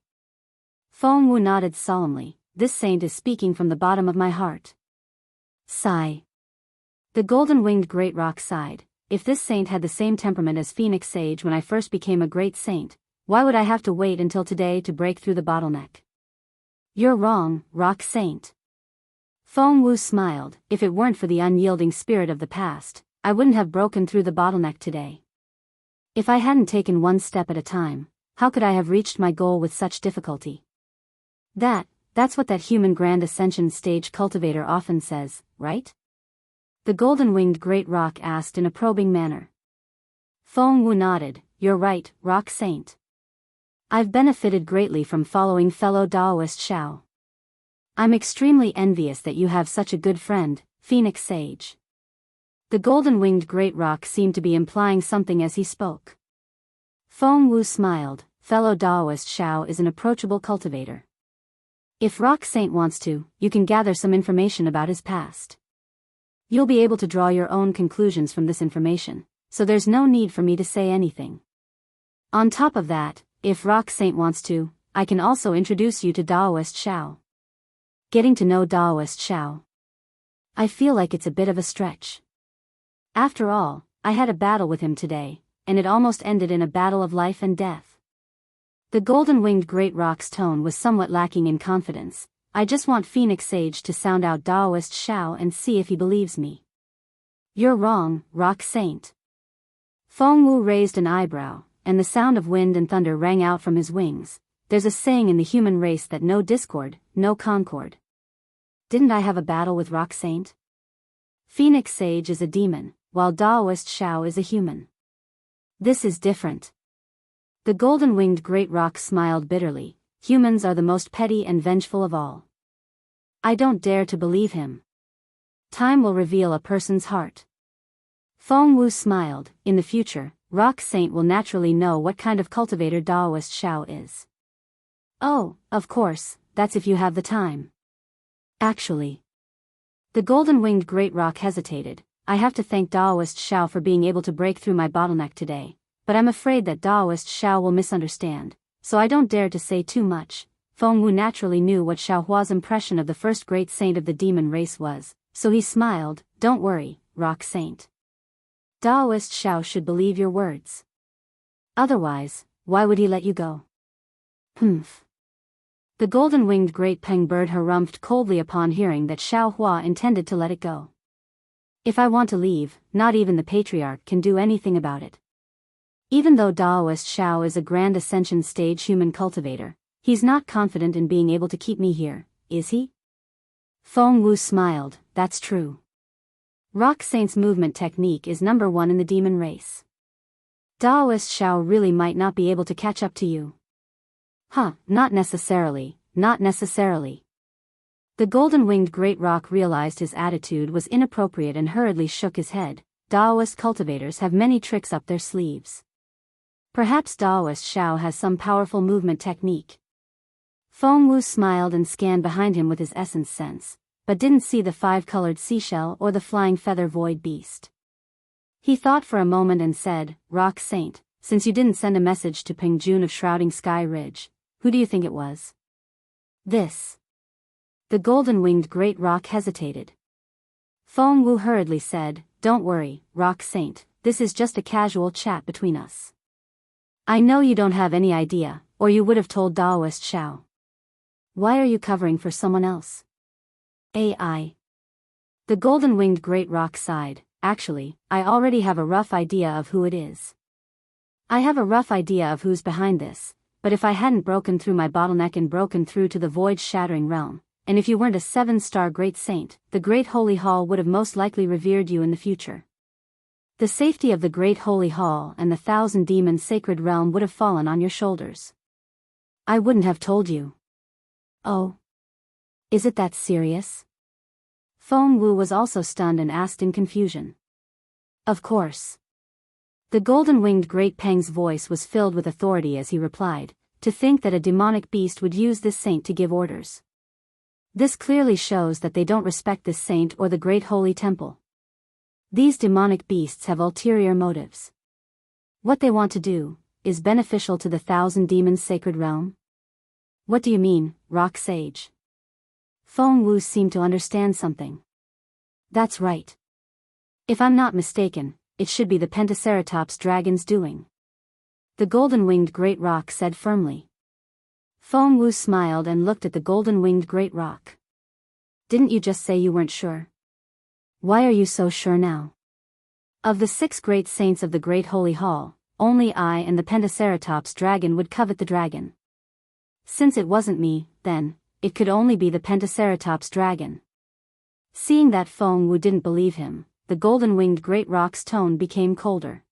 Feng Wu nodded solemnly, this saint is speaking from the bottom of my heart. Sigh. The golden-winged great rock sighed, if this saint had the same temperament as Phoenix Sage when I first became a great saint, why would I have to wait until today to break through the bottleneck? You're wrong, Rock Saint. Feng Wu smiled, if it weren't for the unyielding spirit of the past, I wouldn't have broken through the bottleneck today. If I hadn't taken one step at a time, how could I have reached my goal with such difficulty? That's what that human grand ascension stage cultivator often says, right? The golden-winged great rock asked in a probing manner. Feng Wu nodded, you're right, Rock Saint. I've benefited greatly from following fellow Daoist Xiao. I'm extremely envious that you have such a good friend, Phoenix Sage. The golden-winged great rock seemed to be implying something as he spoke. Feng Wu smiled, fellow Daoist Xiao is an approachable cultivator. If Rock Saint wants to, you can gather some information about his past. You'll be able to draw your own conclusions from this information, so there's no need for me to say anything. On top of that, if Rock Saint wants to, I can also introduce you to Daoist Xiao. Getting to know Daoist Xiao. I feel like it's a bit of a stretch. After all, I had a battle with him today, and it almost ended in a battle of life and death. The golden-winged great rock's tone was somewhat lacking in confidence. I just want Phoenix Sage to sound out Daoist Xiao and see if he believes me. You're wrong, Rock Saint. Feng Wu raised an eyebrow, and the sound of wind and thunder rang out from his wings. There's a saying in the human race that no discord, no concord. Didn't I have a battle with Rock Saint? Phoenix Sage is a demon, while Daoist Xiao is a human. This is different. The golden-winged great rock smiled bitterly. Humans are the most petty and vengeful of all. I don't dare to believe him. Time will reveal a person's heart. Feng Wu smiled. In the future, Rock Saint will naturally know what kind of cultivator Daoist Xiao is. Oh, of course, that's if you have the time. Actually. The golden-winged great rock hesitated. I have to thank Daoist Xiao for being able to break through my bottleneck today, but I'm afraid that Daoist Xiao will misunderstand, so I don't dare to say too much. Feng Wu naturally knew what Xiaohua's impression of the first great saint of the demon race was, so he smiled. Don't worry, Rock Saint. Daoist Xiao should believe your words. Otherwise, why would he let you go? Humph. The golden-winged great peng bird harumphed coldly upon hearing that Xiaohua intended to let it go. If I want to leave, not even the patriarch can do anything about it. Even though Daoist Xiao is a grand ascension stage human cultivator, he's not confident in being able to keep me here, is he? Feng Wu smiled. That's true. Rock Saint's movement technique is number one in the demon race. Daoist Xiao really might not be able to catch up to you. Huh, not necessarily, not necessarily. The golden-winged great rock realized his attitude was inappropriate and hurriedly shook his head. Daoist cultivators have many tricks up their sleeves. Perhaps Daoist Xiao has some powerful movement technique. Feng Wu smiled and scanned behind him with his essence sense, but didn't see the five-colored seashell or the flying feather void beast. He thought for a moment and said, Rock Saint, since you didn't send a message to Peng Jun of Shrouding Sky Ridge, who do you think it was? This. The golden-winged great rock hesitated. Feng Wu hurriedly said, Don't worry, Rock Saint, this is just a casual chat between us. I know you don't have any idea, or you would have told Daoist Xiao. Why are you covering for someone else? AI. The golden-winged great rock sighed. Actually, I already have a rough idea of who it is. I have a rough idea of who's behind this, but if I hadn't broken through my bottleneck and broken through to the void-shattering realm, and if you weren't a 7-star great saint, the Great Holy Hall would have most likely revered you in the future. The safety of the Great Holy Hall and the 1,000-demon sacred realm would have fallen on your shoulders. I wouldn't have told you. Oh. Is it that serious? Feng Wu was also stunned and asked in confusion. Of course. The golden-winged great Peng's voice was filled with authority as he replied, to think that a demonic beast would use this saint to give orders. This clearly shows that they don't respect this saint or the great holy temple. These demonic beasts have ulterior motives. What they want to do is beneficial to the 1,000-demon sacred realm? What do you mean, Rock Sage? Feng Wu seemed to understand something. That's right. If I'm not mistaken, it should be the Pentaceratops dragon's doing. The golden-winged great rock said firmly. Feng Wu smiled and looked at the golden-winged great rock. Didn't you just say you weren't sure? Why are you so sure now? Of the 6 great saints of the Great Holy Hall, only I and the Pentaceratops dragon would covet the dragon. Since it wasn't me, then, it could only be the Pentaceratops dragon. Seeing that Feng Wu didn't believe him, the golden-winged great rock's tone became colder.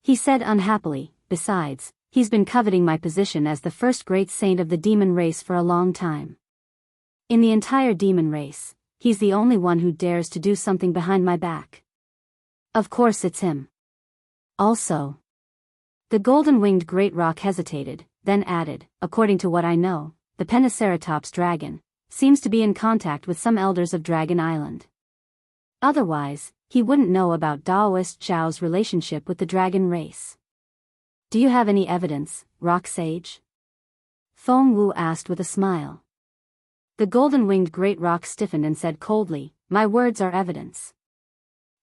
He said unhappily, besides, he's been coveting my position as the first great saint of the demon race for a long time. In the entire demon race, he's the only one who dares to do something behind my back. Of course it's him. Also. The golden-winged great rock hesitated, then added, according to what I know, the Pentaceratops dragon seems to be in contact with some elders of Dragon Island. Otherwise, he wouldn't know about Daoist Xiao's relationship with the dragon race. Do you have any evidence, Rock Sage? Feng Wu asked with a smile. The golden-winged great rock stiffened and said coldly, My words are evidence.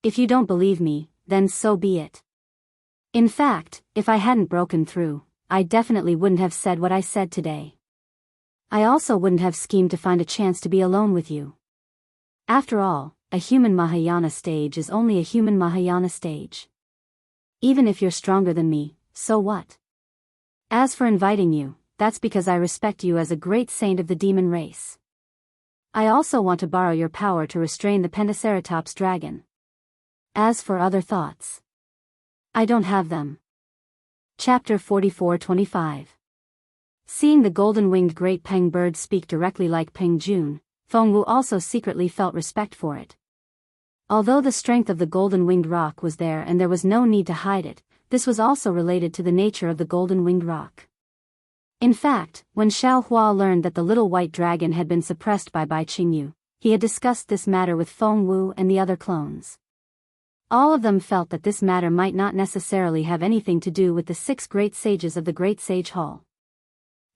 If you don't believe me, then so be it. In fact, if I hadn't broken through, I definitely wouldn't have said what I said today. I also wouldn't have schemed to find a chance to be alone with you. After all, a human Mahayana stage is only a human Mahayana stage. Even if you're stronger than me, so what? As for inviting you, that's because I respect you as a great saint of the demon race. I also want to borrow your power to restrain the Pentaceratops dragon. As for other thoughts, I don't have them. Chapter 44-25. Seeing the golden-winged great Peng bird speak directly like Peng Jun, Fengwu also secretly felt respect for it. Although the strength of the golden-winged rock was there and there was no need to hide it, this was also related to the nature of the golden-winged rock. In fact, when Xiao Hua learned that the little white dragon had been suppressed by Bai Qingyu, he had discussed this matter with Fengwu and the other clones. All of them felt that this matter might not necessarily have anything to do with the 6 great sages of the Great Sage Hall.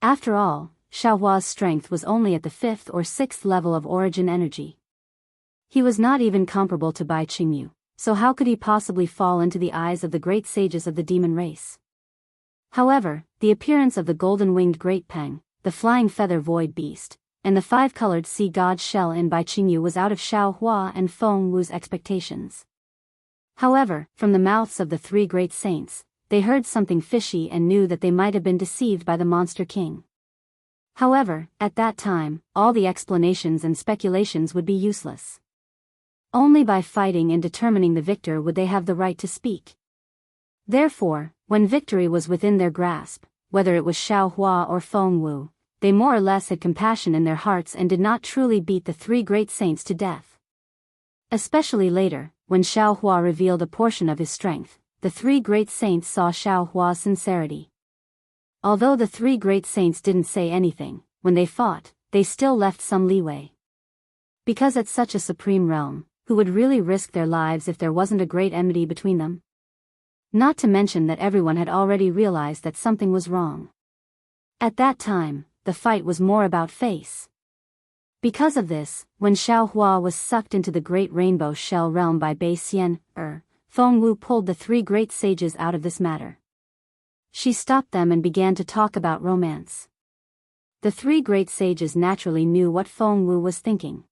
After all, Xiao Hua's strength was only at the 5th or 6th level of origin energy. He was not even comparable to Bai Qingyu, so how could he possibly fall into the eyes of the great sages of the demon race? However, the appearance of the golden-winged great Peng, the flying feather void beast, and the 5-colored sea god shell in Bai Qingyu was out of Xiao Hua and Feng Wu's expectations. However, from the mouths of the 3 great saints, they heard something fishy and knew that they might have been deceived by the Monster King. However, at that time, all the explanations and speculations would be useless. Only by fighting and determining the victor would they have the right to speak. Therefore, when victory was within their grasp, whether it was Xiao Hua or Feng Wu, they more or less had compassion in their hearts and did not truly beat the 3 great saints to death. Especially later, when Xiao Hua revealed a portion of his strength, the 3 great saints saw Xiao Hua's sincerity. Although the 3 great saints didn't say anything, when they fought, they still left some leeway. Because at such a supreme realm, who would really risk their lives if there wasn't a great enmity between them? Not to mention that everyone had already realized that something was wrong. At that time, the fight was more about face. Because of this, when Xiao Hua was sucked into the great rainbow shell realm by Bai Xian, Feng Wu pulled the 3 great sages out of this matter. She stopped them and began to talk about romance. The 3 great sages naturally knew what Feng Wu was thinking.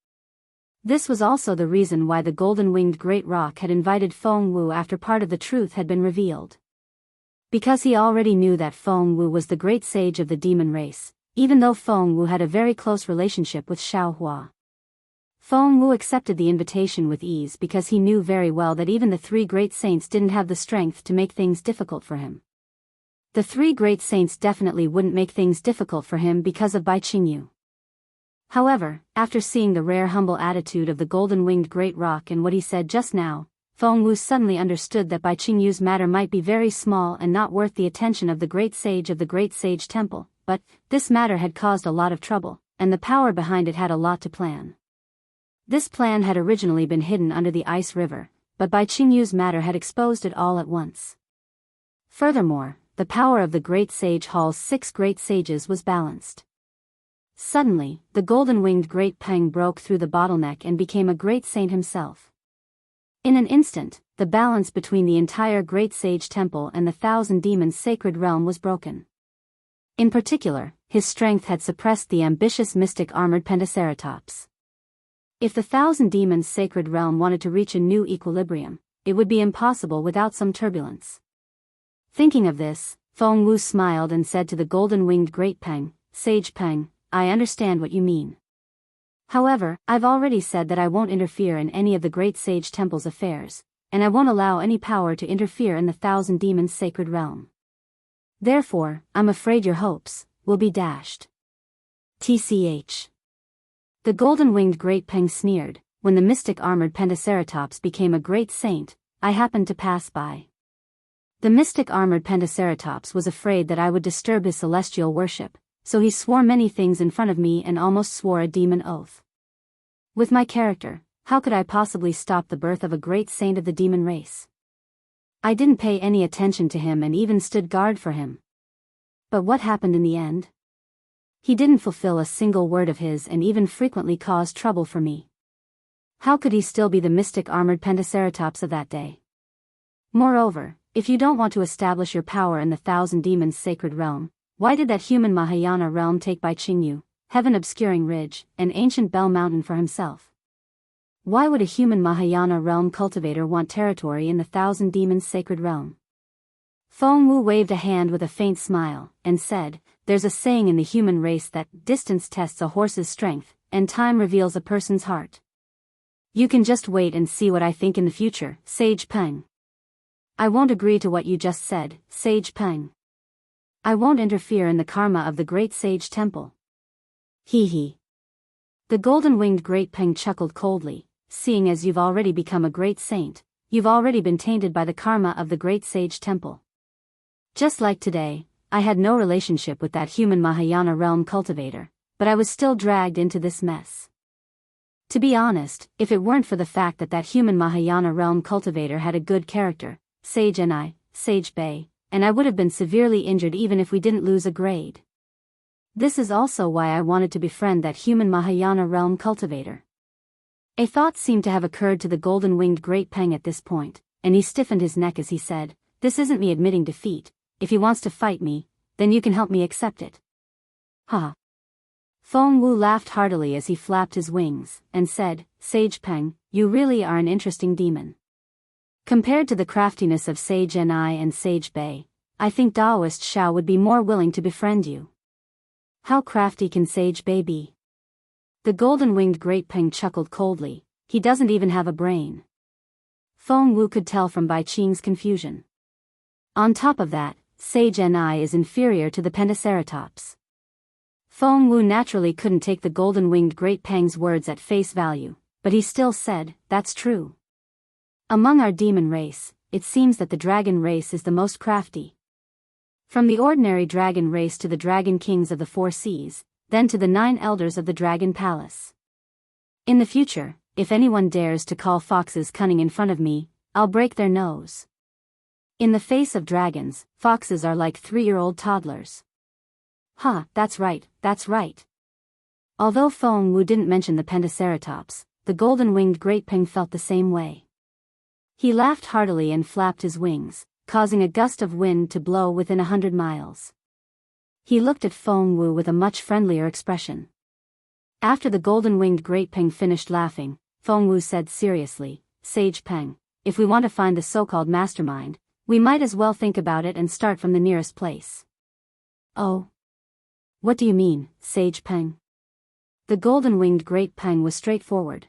This was also the reason why the golden-winged great rock had invited Feng Wu after part of the truth had been revealed. Because he already knew that Feng Wu was the great sage of the demon race, even though Feng Wu had a very close relationship with Xiao Hua. Feng Wu accepted the invitation with ease because he knew very well that even the 3 great saints didn't have the strength to make things difficult for him. The 3 great saints definitely wouldn't make things difficult for him because of Bai Qingyu. However, after seeing the rare humble attitude of the golden-winged great rock and what he said just now, Feng Wu suddenly understood that Bai Qingyu's matter might be very small and not worth the attention of the great sage of the Great Sage Temple, but this matter had caused a lot of trouble, and the power behind it had a lot to plan. This plan had originally been hidden under the ice river, but Bai Qingyu's matter had exposed it all at once. Furthermore, the power of the Great Sage Hall's 6 great sages was balanced. Suddenly, the golden-winged great Peng broke through the bottleneck and became a great saint himself. In an instant, the balance between the entire Great Sage Temple and the 1,000 demons' sacred realm was broken. In particular, his strength had suppressed the ambitious mystic armored Pentaceratops. If the 1,000 demons' sacred realm wanted to reach a new equilibrium, it would be impossible without some turbulence. Thinking of this, Feng Wu smiled and said to the golden-winged great Peng, "Sage Peng, I understand what you mean. However, I've already said that I won't interfere in any of the Great Sage Temple's affairs, and I won't allow any power to interfere in the 1,000 demons' sacred realm. Therefore, I'm afraid your hopes will be dashed." TCH. The golden-winged great Peng sneered, "When the mystic armored Pentaceratops became a great saint, I happened to pass by. The mystic armored Pentaceratops was afraid that I would disturb his celestial worship, so he swore many things in front of me and almost swore a demon oath. With my character, how could I possibly stop the birth of a great saint of the demon race? I didn't pay any attention to him and even stood guard for him. But what happened in the end? He didn't fulfill a single word of his and even frequently caused trouble for me. How could he still be the mystic armored Pentaceratops of that day? Moreover, if you don't want to establish your power in the 1,000 demons' sacred realm, why did that human Mahayana realm take Bai Qingyu, heaven-obscuring ridge, and ancient Bell Mountain for himself? Why would a human Mahayana realm cultivator want territory in the Thousand Demons' sacred realm? Feng Wu waved a hand with a faint smile, and said, "There's a saying in the human race that distance tests a horse's strength, and time reveals a person's heart. You can just wait and see what I think in the future, Sage Peng." "I won't agree to what you just said, Sage Peng. I won't interfere in the karma of the great sage temple." "Hee hee." The golden-winged Great Peng chuckled coldly, "Seeing as you've already become a great saint, you've already been tainted by the karma of the great sage temple. Just like today, I had no relationship with that human Mahayana realm cultivator, but I was still dragged into this mess. To be honest, if it weren't for the fact that that human Mahayana realm cultivator had a good character, Sage and I, Sage Bei, and I would have been severely injured even if we didn't lose a grade. This is also why I wanted to befriend that human Mahayana realm cultivator." A thought seemed to have occurred to the golden-winged Great Peng at this point, and he stiffened his neck as he said, "This isn't me admitting defeat. If he wants to fight me, then you can help me accept it." "Ha." Feng Wu laughed heartily as he flapped his wings, and said, "Sage Peng, you really are an interesting demon. Compared to the craftiness of Sage Ni and Sage Bei, I think Daoist Xiao would be more willing to befriend you." "How crafty can Sage Bei be?" The golden-winged Great Peng chuckled coldly, "He doesn't even have a brain." Feng Wu could tell from Bai Qing's confusion. On top of that, Sage Ni is inferior to the Pentaceratops. Feng Wu naturally couldn't take the golden-winged Great Peng's words at face value, but he still said, "That's true. Among our demon race, it seems that the dragon race is the most crafty. From the ordinary dragon race to the dragon kings of the four seas, then to the 9 elders of the dragon palace. In the future, if anyone dares to call foxes cunning in front of me, I'll break their nose. In the face of dragons, foxes are like 3-year-old toddlers." "Ha, that's right, that's right." Although Feng Wu didn't mention the Pentaceratops, the golden-winged Great Peng felt the same way. He laughed heartily and flapped his wings, causing a gust of wind to blow within 100 miles. He looked at Feng Wu with a much friendlier expression. After the golden-winged Great Peng finished laughing, Feng Wu said seriously, "Sage Peng, if we want to find the so-called mastermind, we might as well think about it and start from the nearest place." "Oh? What do you mean, Sage Peng?" The golden-winged Great Peng was straightforward.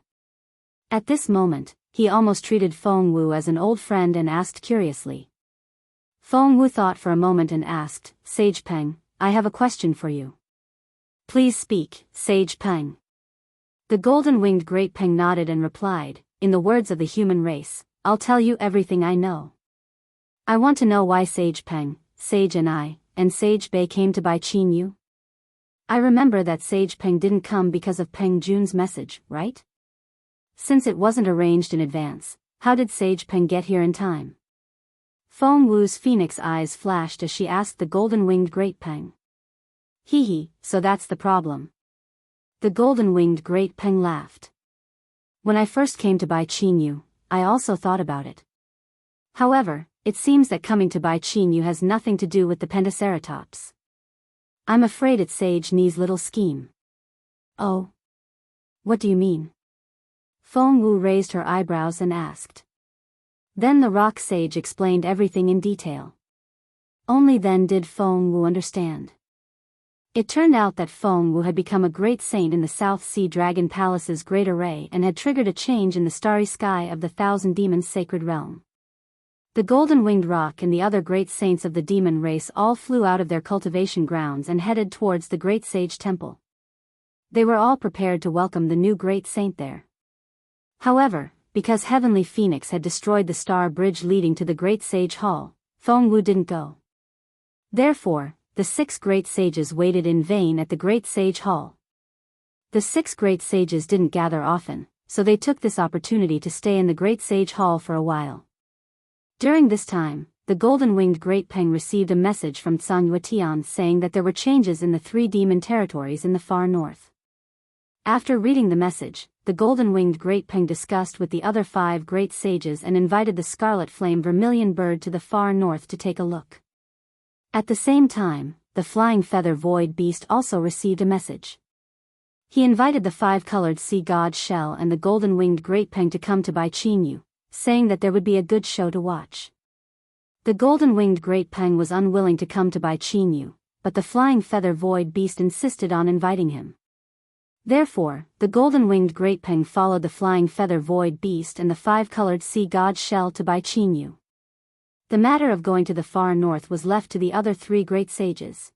At this moment, he almost treated Feng Wu as an old friend and asked curiously. Feng Wu thought for a moment and asked, "Sage Peng, I have a question for you." "Please speak, Sage Peng." The golden-winged Great Peng nodded and replied, "In the words of the human race, I'll tell you everything I know. I want to know why Sage Peng, Sage Ni, and Sage Bei came to Bai Qingyu. I remember that Sage Peng didn't come because of Peng Jun's message, right? Since it wasn't arranged in advance, how did Sage Peng get here in time?" Feng Wu's phoenix eyes flashed as she asked the golden-winged Great Peng. "Hee hee, so that's the problem." The golden-winged Great Peng laughed. "When I first came to Bai Qingyu, I also thought about it. However, it seems that coming to Bai Qingyu has nothing to do with the Pentaceratops. I'm afraid it's Sage Ni's little scheme." "Oh? What do you mean?" Feng Wu raised her eyebrows and asked. Then the rock sage explained everything in detail. Only then did Feng Wu understand. It turned out that Feng Wu had become a great saint in the South Sea Dragon Palace's great array and had triggered a change in the starry sky of the Thousand Demons' sacred realm. The golden-winged rock and the other great saints of the demon race all flew out of their cultivation grounds and headed towards the great sage temple. They were all prepared to welcome the new great saint there. However, because Heavenly Phoenix had destroyed the star bridge leading to the Great Sage Hall, Feng Wu didn't go. Therefore, the 6 great sages waited in vain at the Great Sage Hall. The 6 great sages didn't gather often, so they took this opportunity to stay in the Great Sage Hall for a while. During this time, the golden-winged Great Peng received a message from Tsang Yuetian saying that there were changes in the 3 demon territories in the far north. After reading the message, the golden-winged Great Peng discussed with the other 5 great sages and invited the scarlet flame vermilion bird to the far north to take a look. At the same time, the flying feather void beast also received a message. He invited the five-colored sea god Shell and the golden-winged great peng to come to Bai Qinyu, saying that there would be a good show to watch. The golden-winged great peng was unwilling to come to Bai Qinyu, but the flying feather void beast insisted on inviting him. Therefore, the golden-winged great peng followed the flying feather void beast and the five-colored sea god Shell to Bai Qinyu. The matter of going to the far north was left to the other three great sages.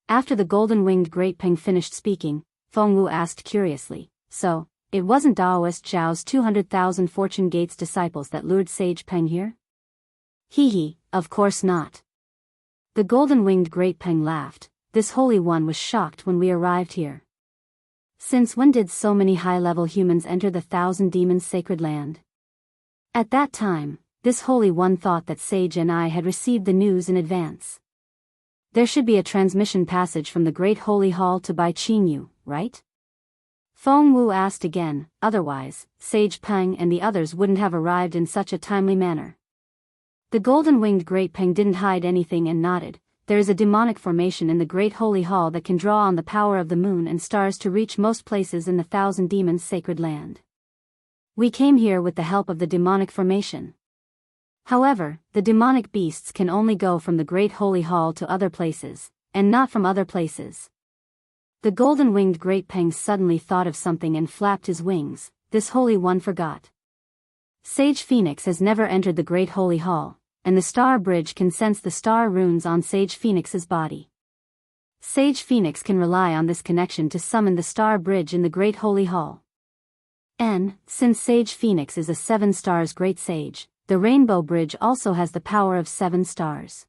After the golden-winged great peng finished speaking, Fengwu asked curiously, "So, it wasn't Daoist Zhao's 200,000 Fortune Gates disciples that lured Sage Peng here?" "Hee, of course not." The golden-winged great peng laughed. "This Holy One was shocked when we arrived here. Since when did so many high-level humans enter the Thousand Demons' sacred land? At that time, this Holy One thought that Sage and I had received the news in advance. There should be a transmission passage from the Great Holy Hall to Bai Qinyu, right?" Fengwu asked again, "Otherwise, Sage Peng and the others wouldn't have arrived in such a timely manner." The golden-winged great peng didn't hide anything and nodded. "There is a demonic formation in the Great Holy Hall that can draw on the power of the moon and stars to reach most places in the Thousand Demons' sacred land. We came here with the help of the demonic formation. However, the demonic beasts can only go from the Great Holy Hall to other places, and not from other places." The golden-winged great peng suddenly thought of something and flapped his wings. "This Holy One forgot. Sage Phoenix has never entered the Great Holy Hall, and the Star Bridge can sense the star runes on Sage Phoenix's body. Sage Phoenix can rely on this connection to summon the Star Bridge in the Great Holy Hall. And, since Sage Phoenix is a 7 stars great sage, the Rainbow Bridge also has the power of 7 stars.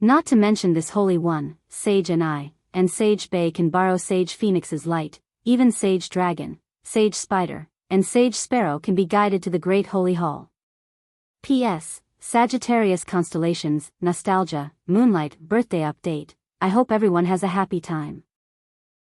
Not to mention this Holy One, Sage and I, and Sage Bay can borrow Sage Phoenix's light. Even Sage Dragon, Sage Spider, and Sage Sparrow can be guided to the Great Holy Hall. P.S. Sagittarius Constellations, Nostalgia, Moonlight, Birthday Update. I hope everyone has a happy time.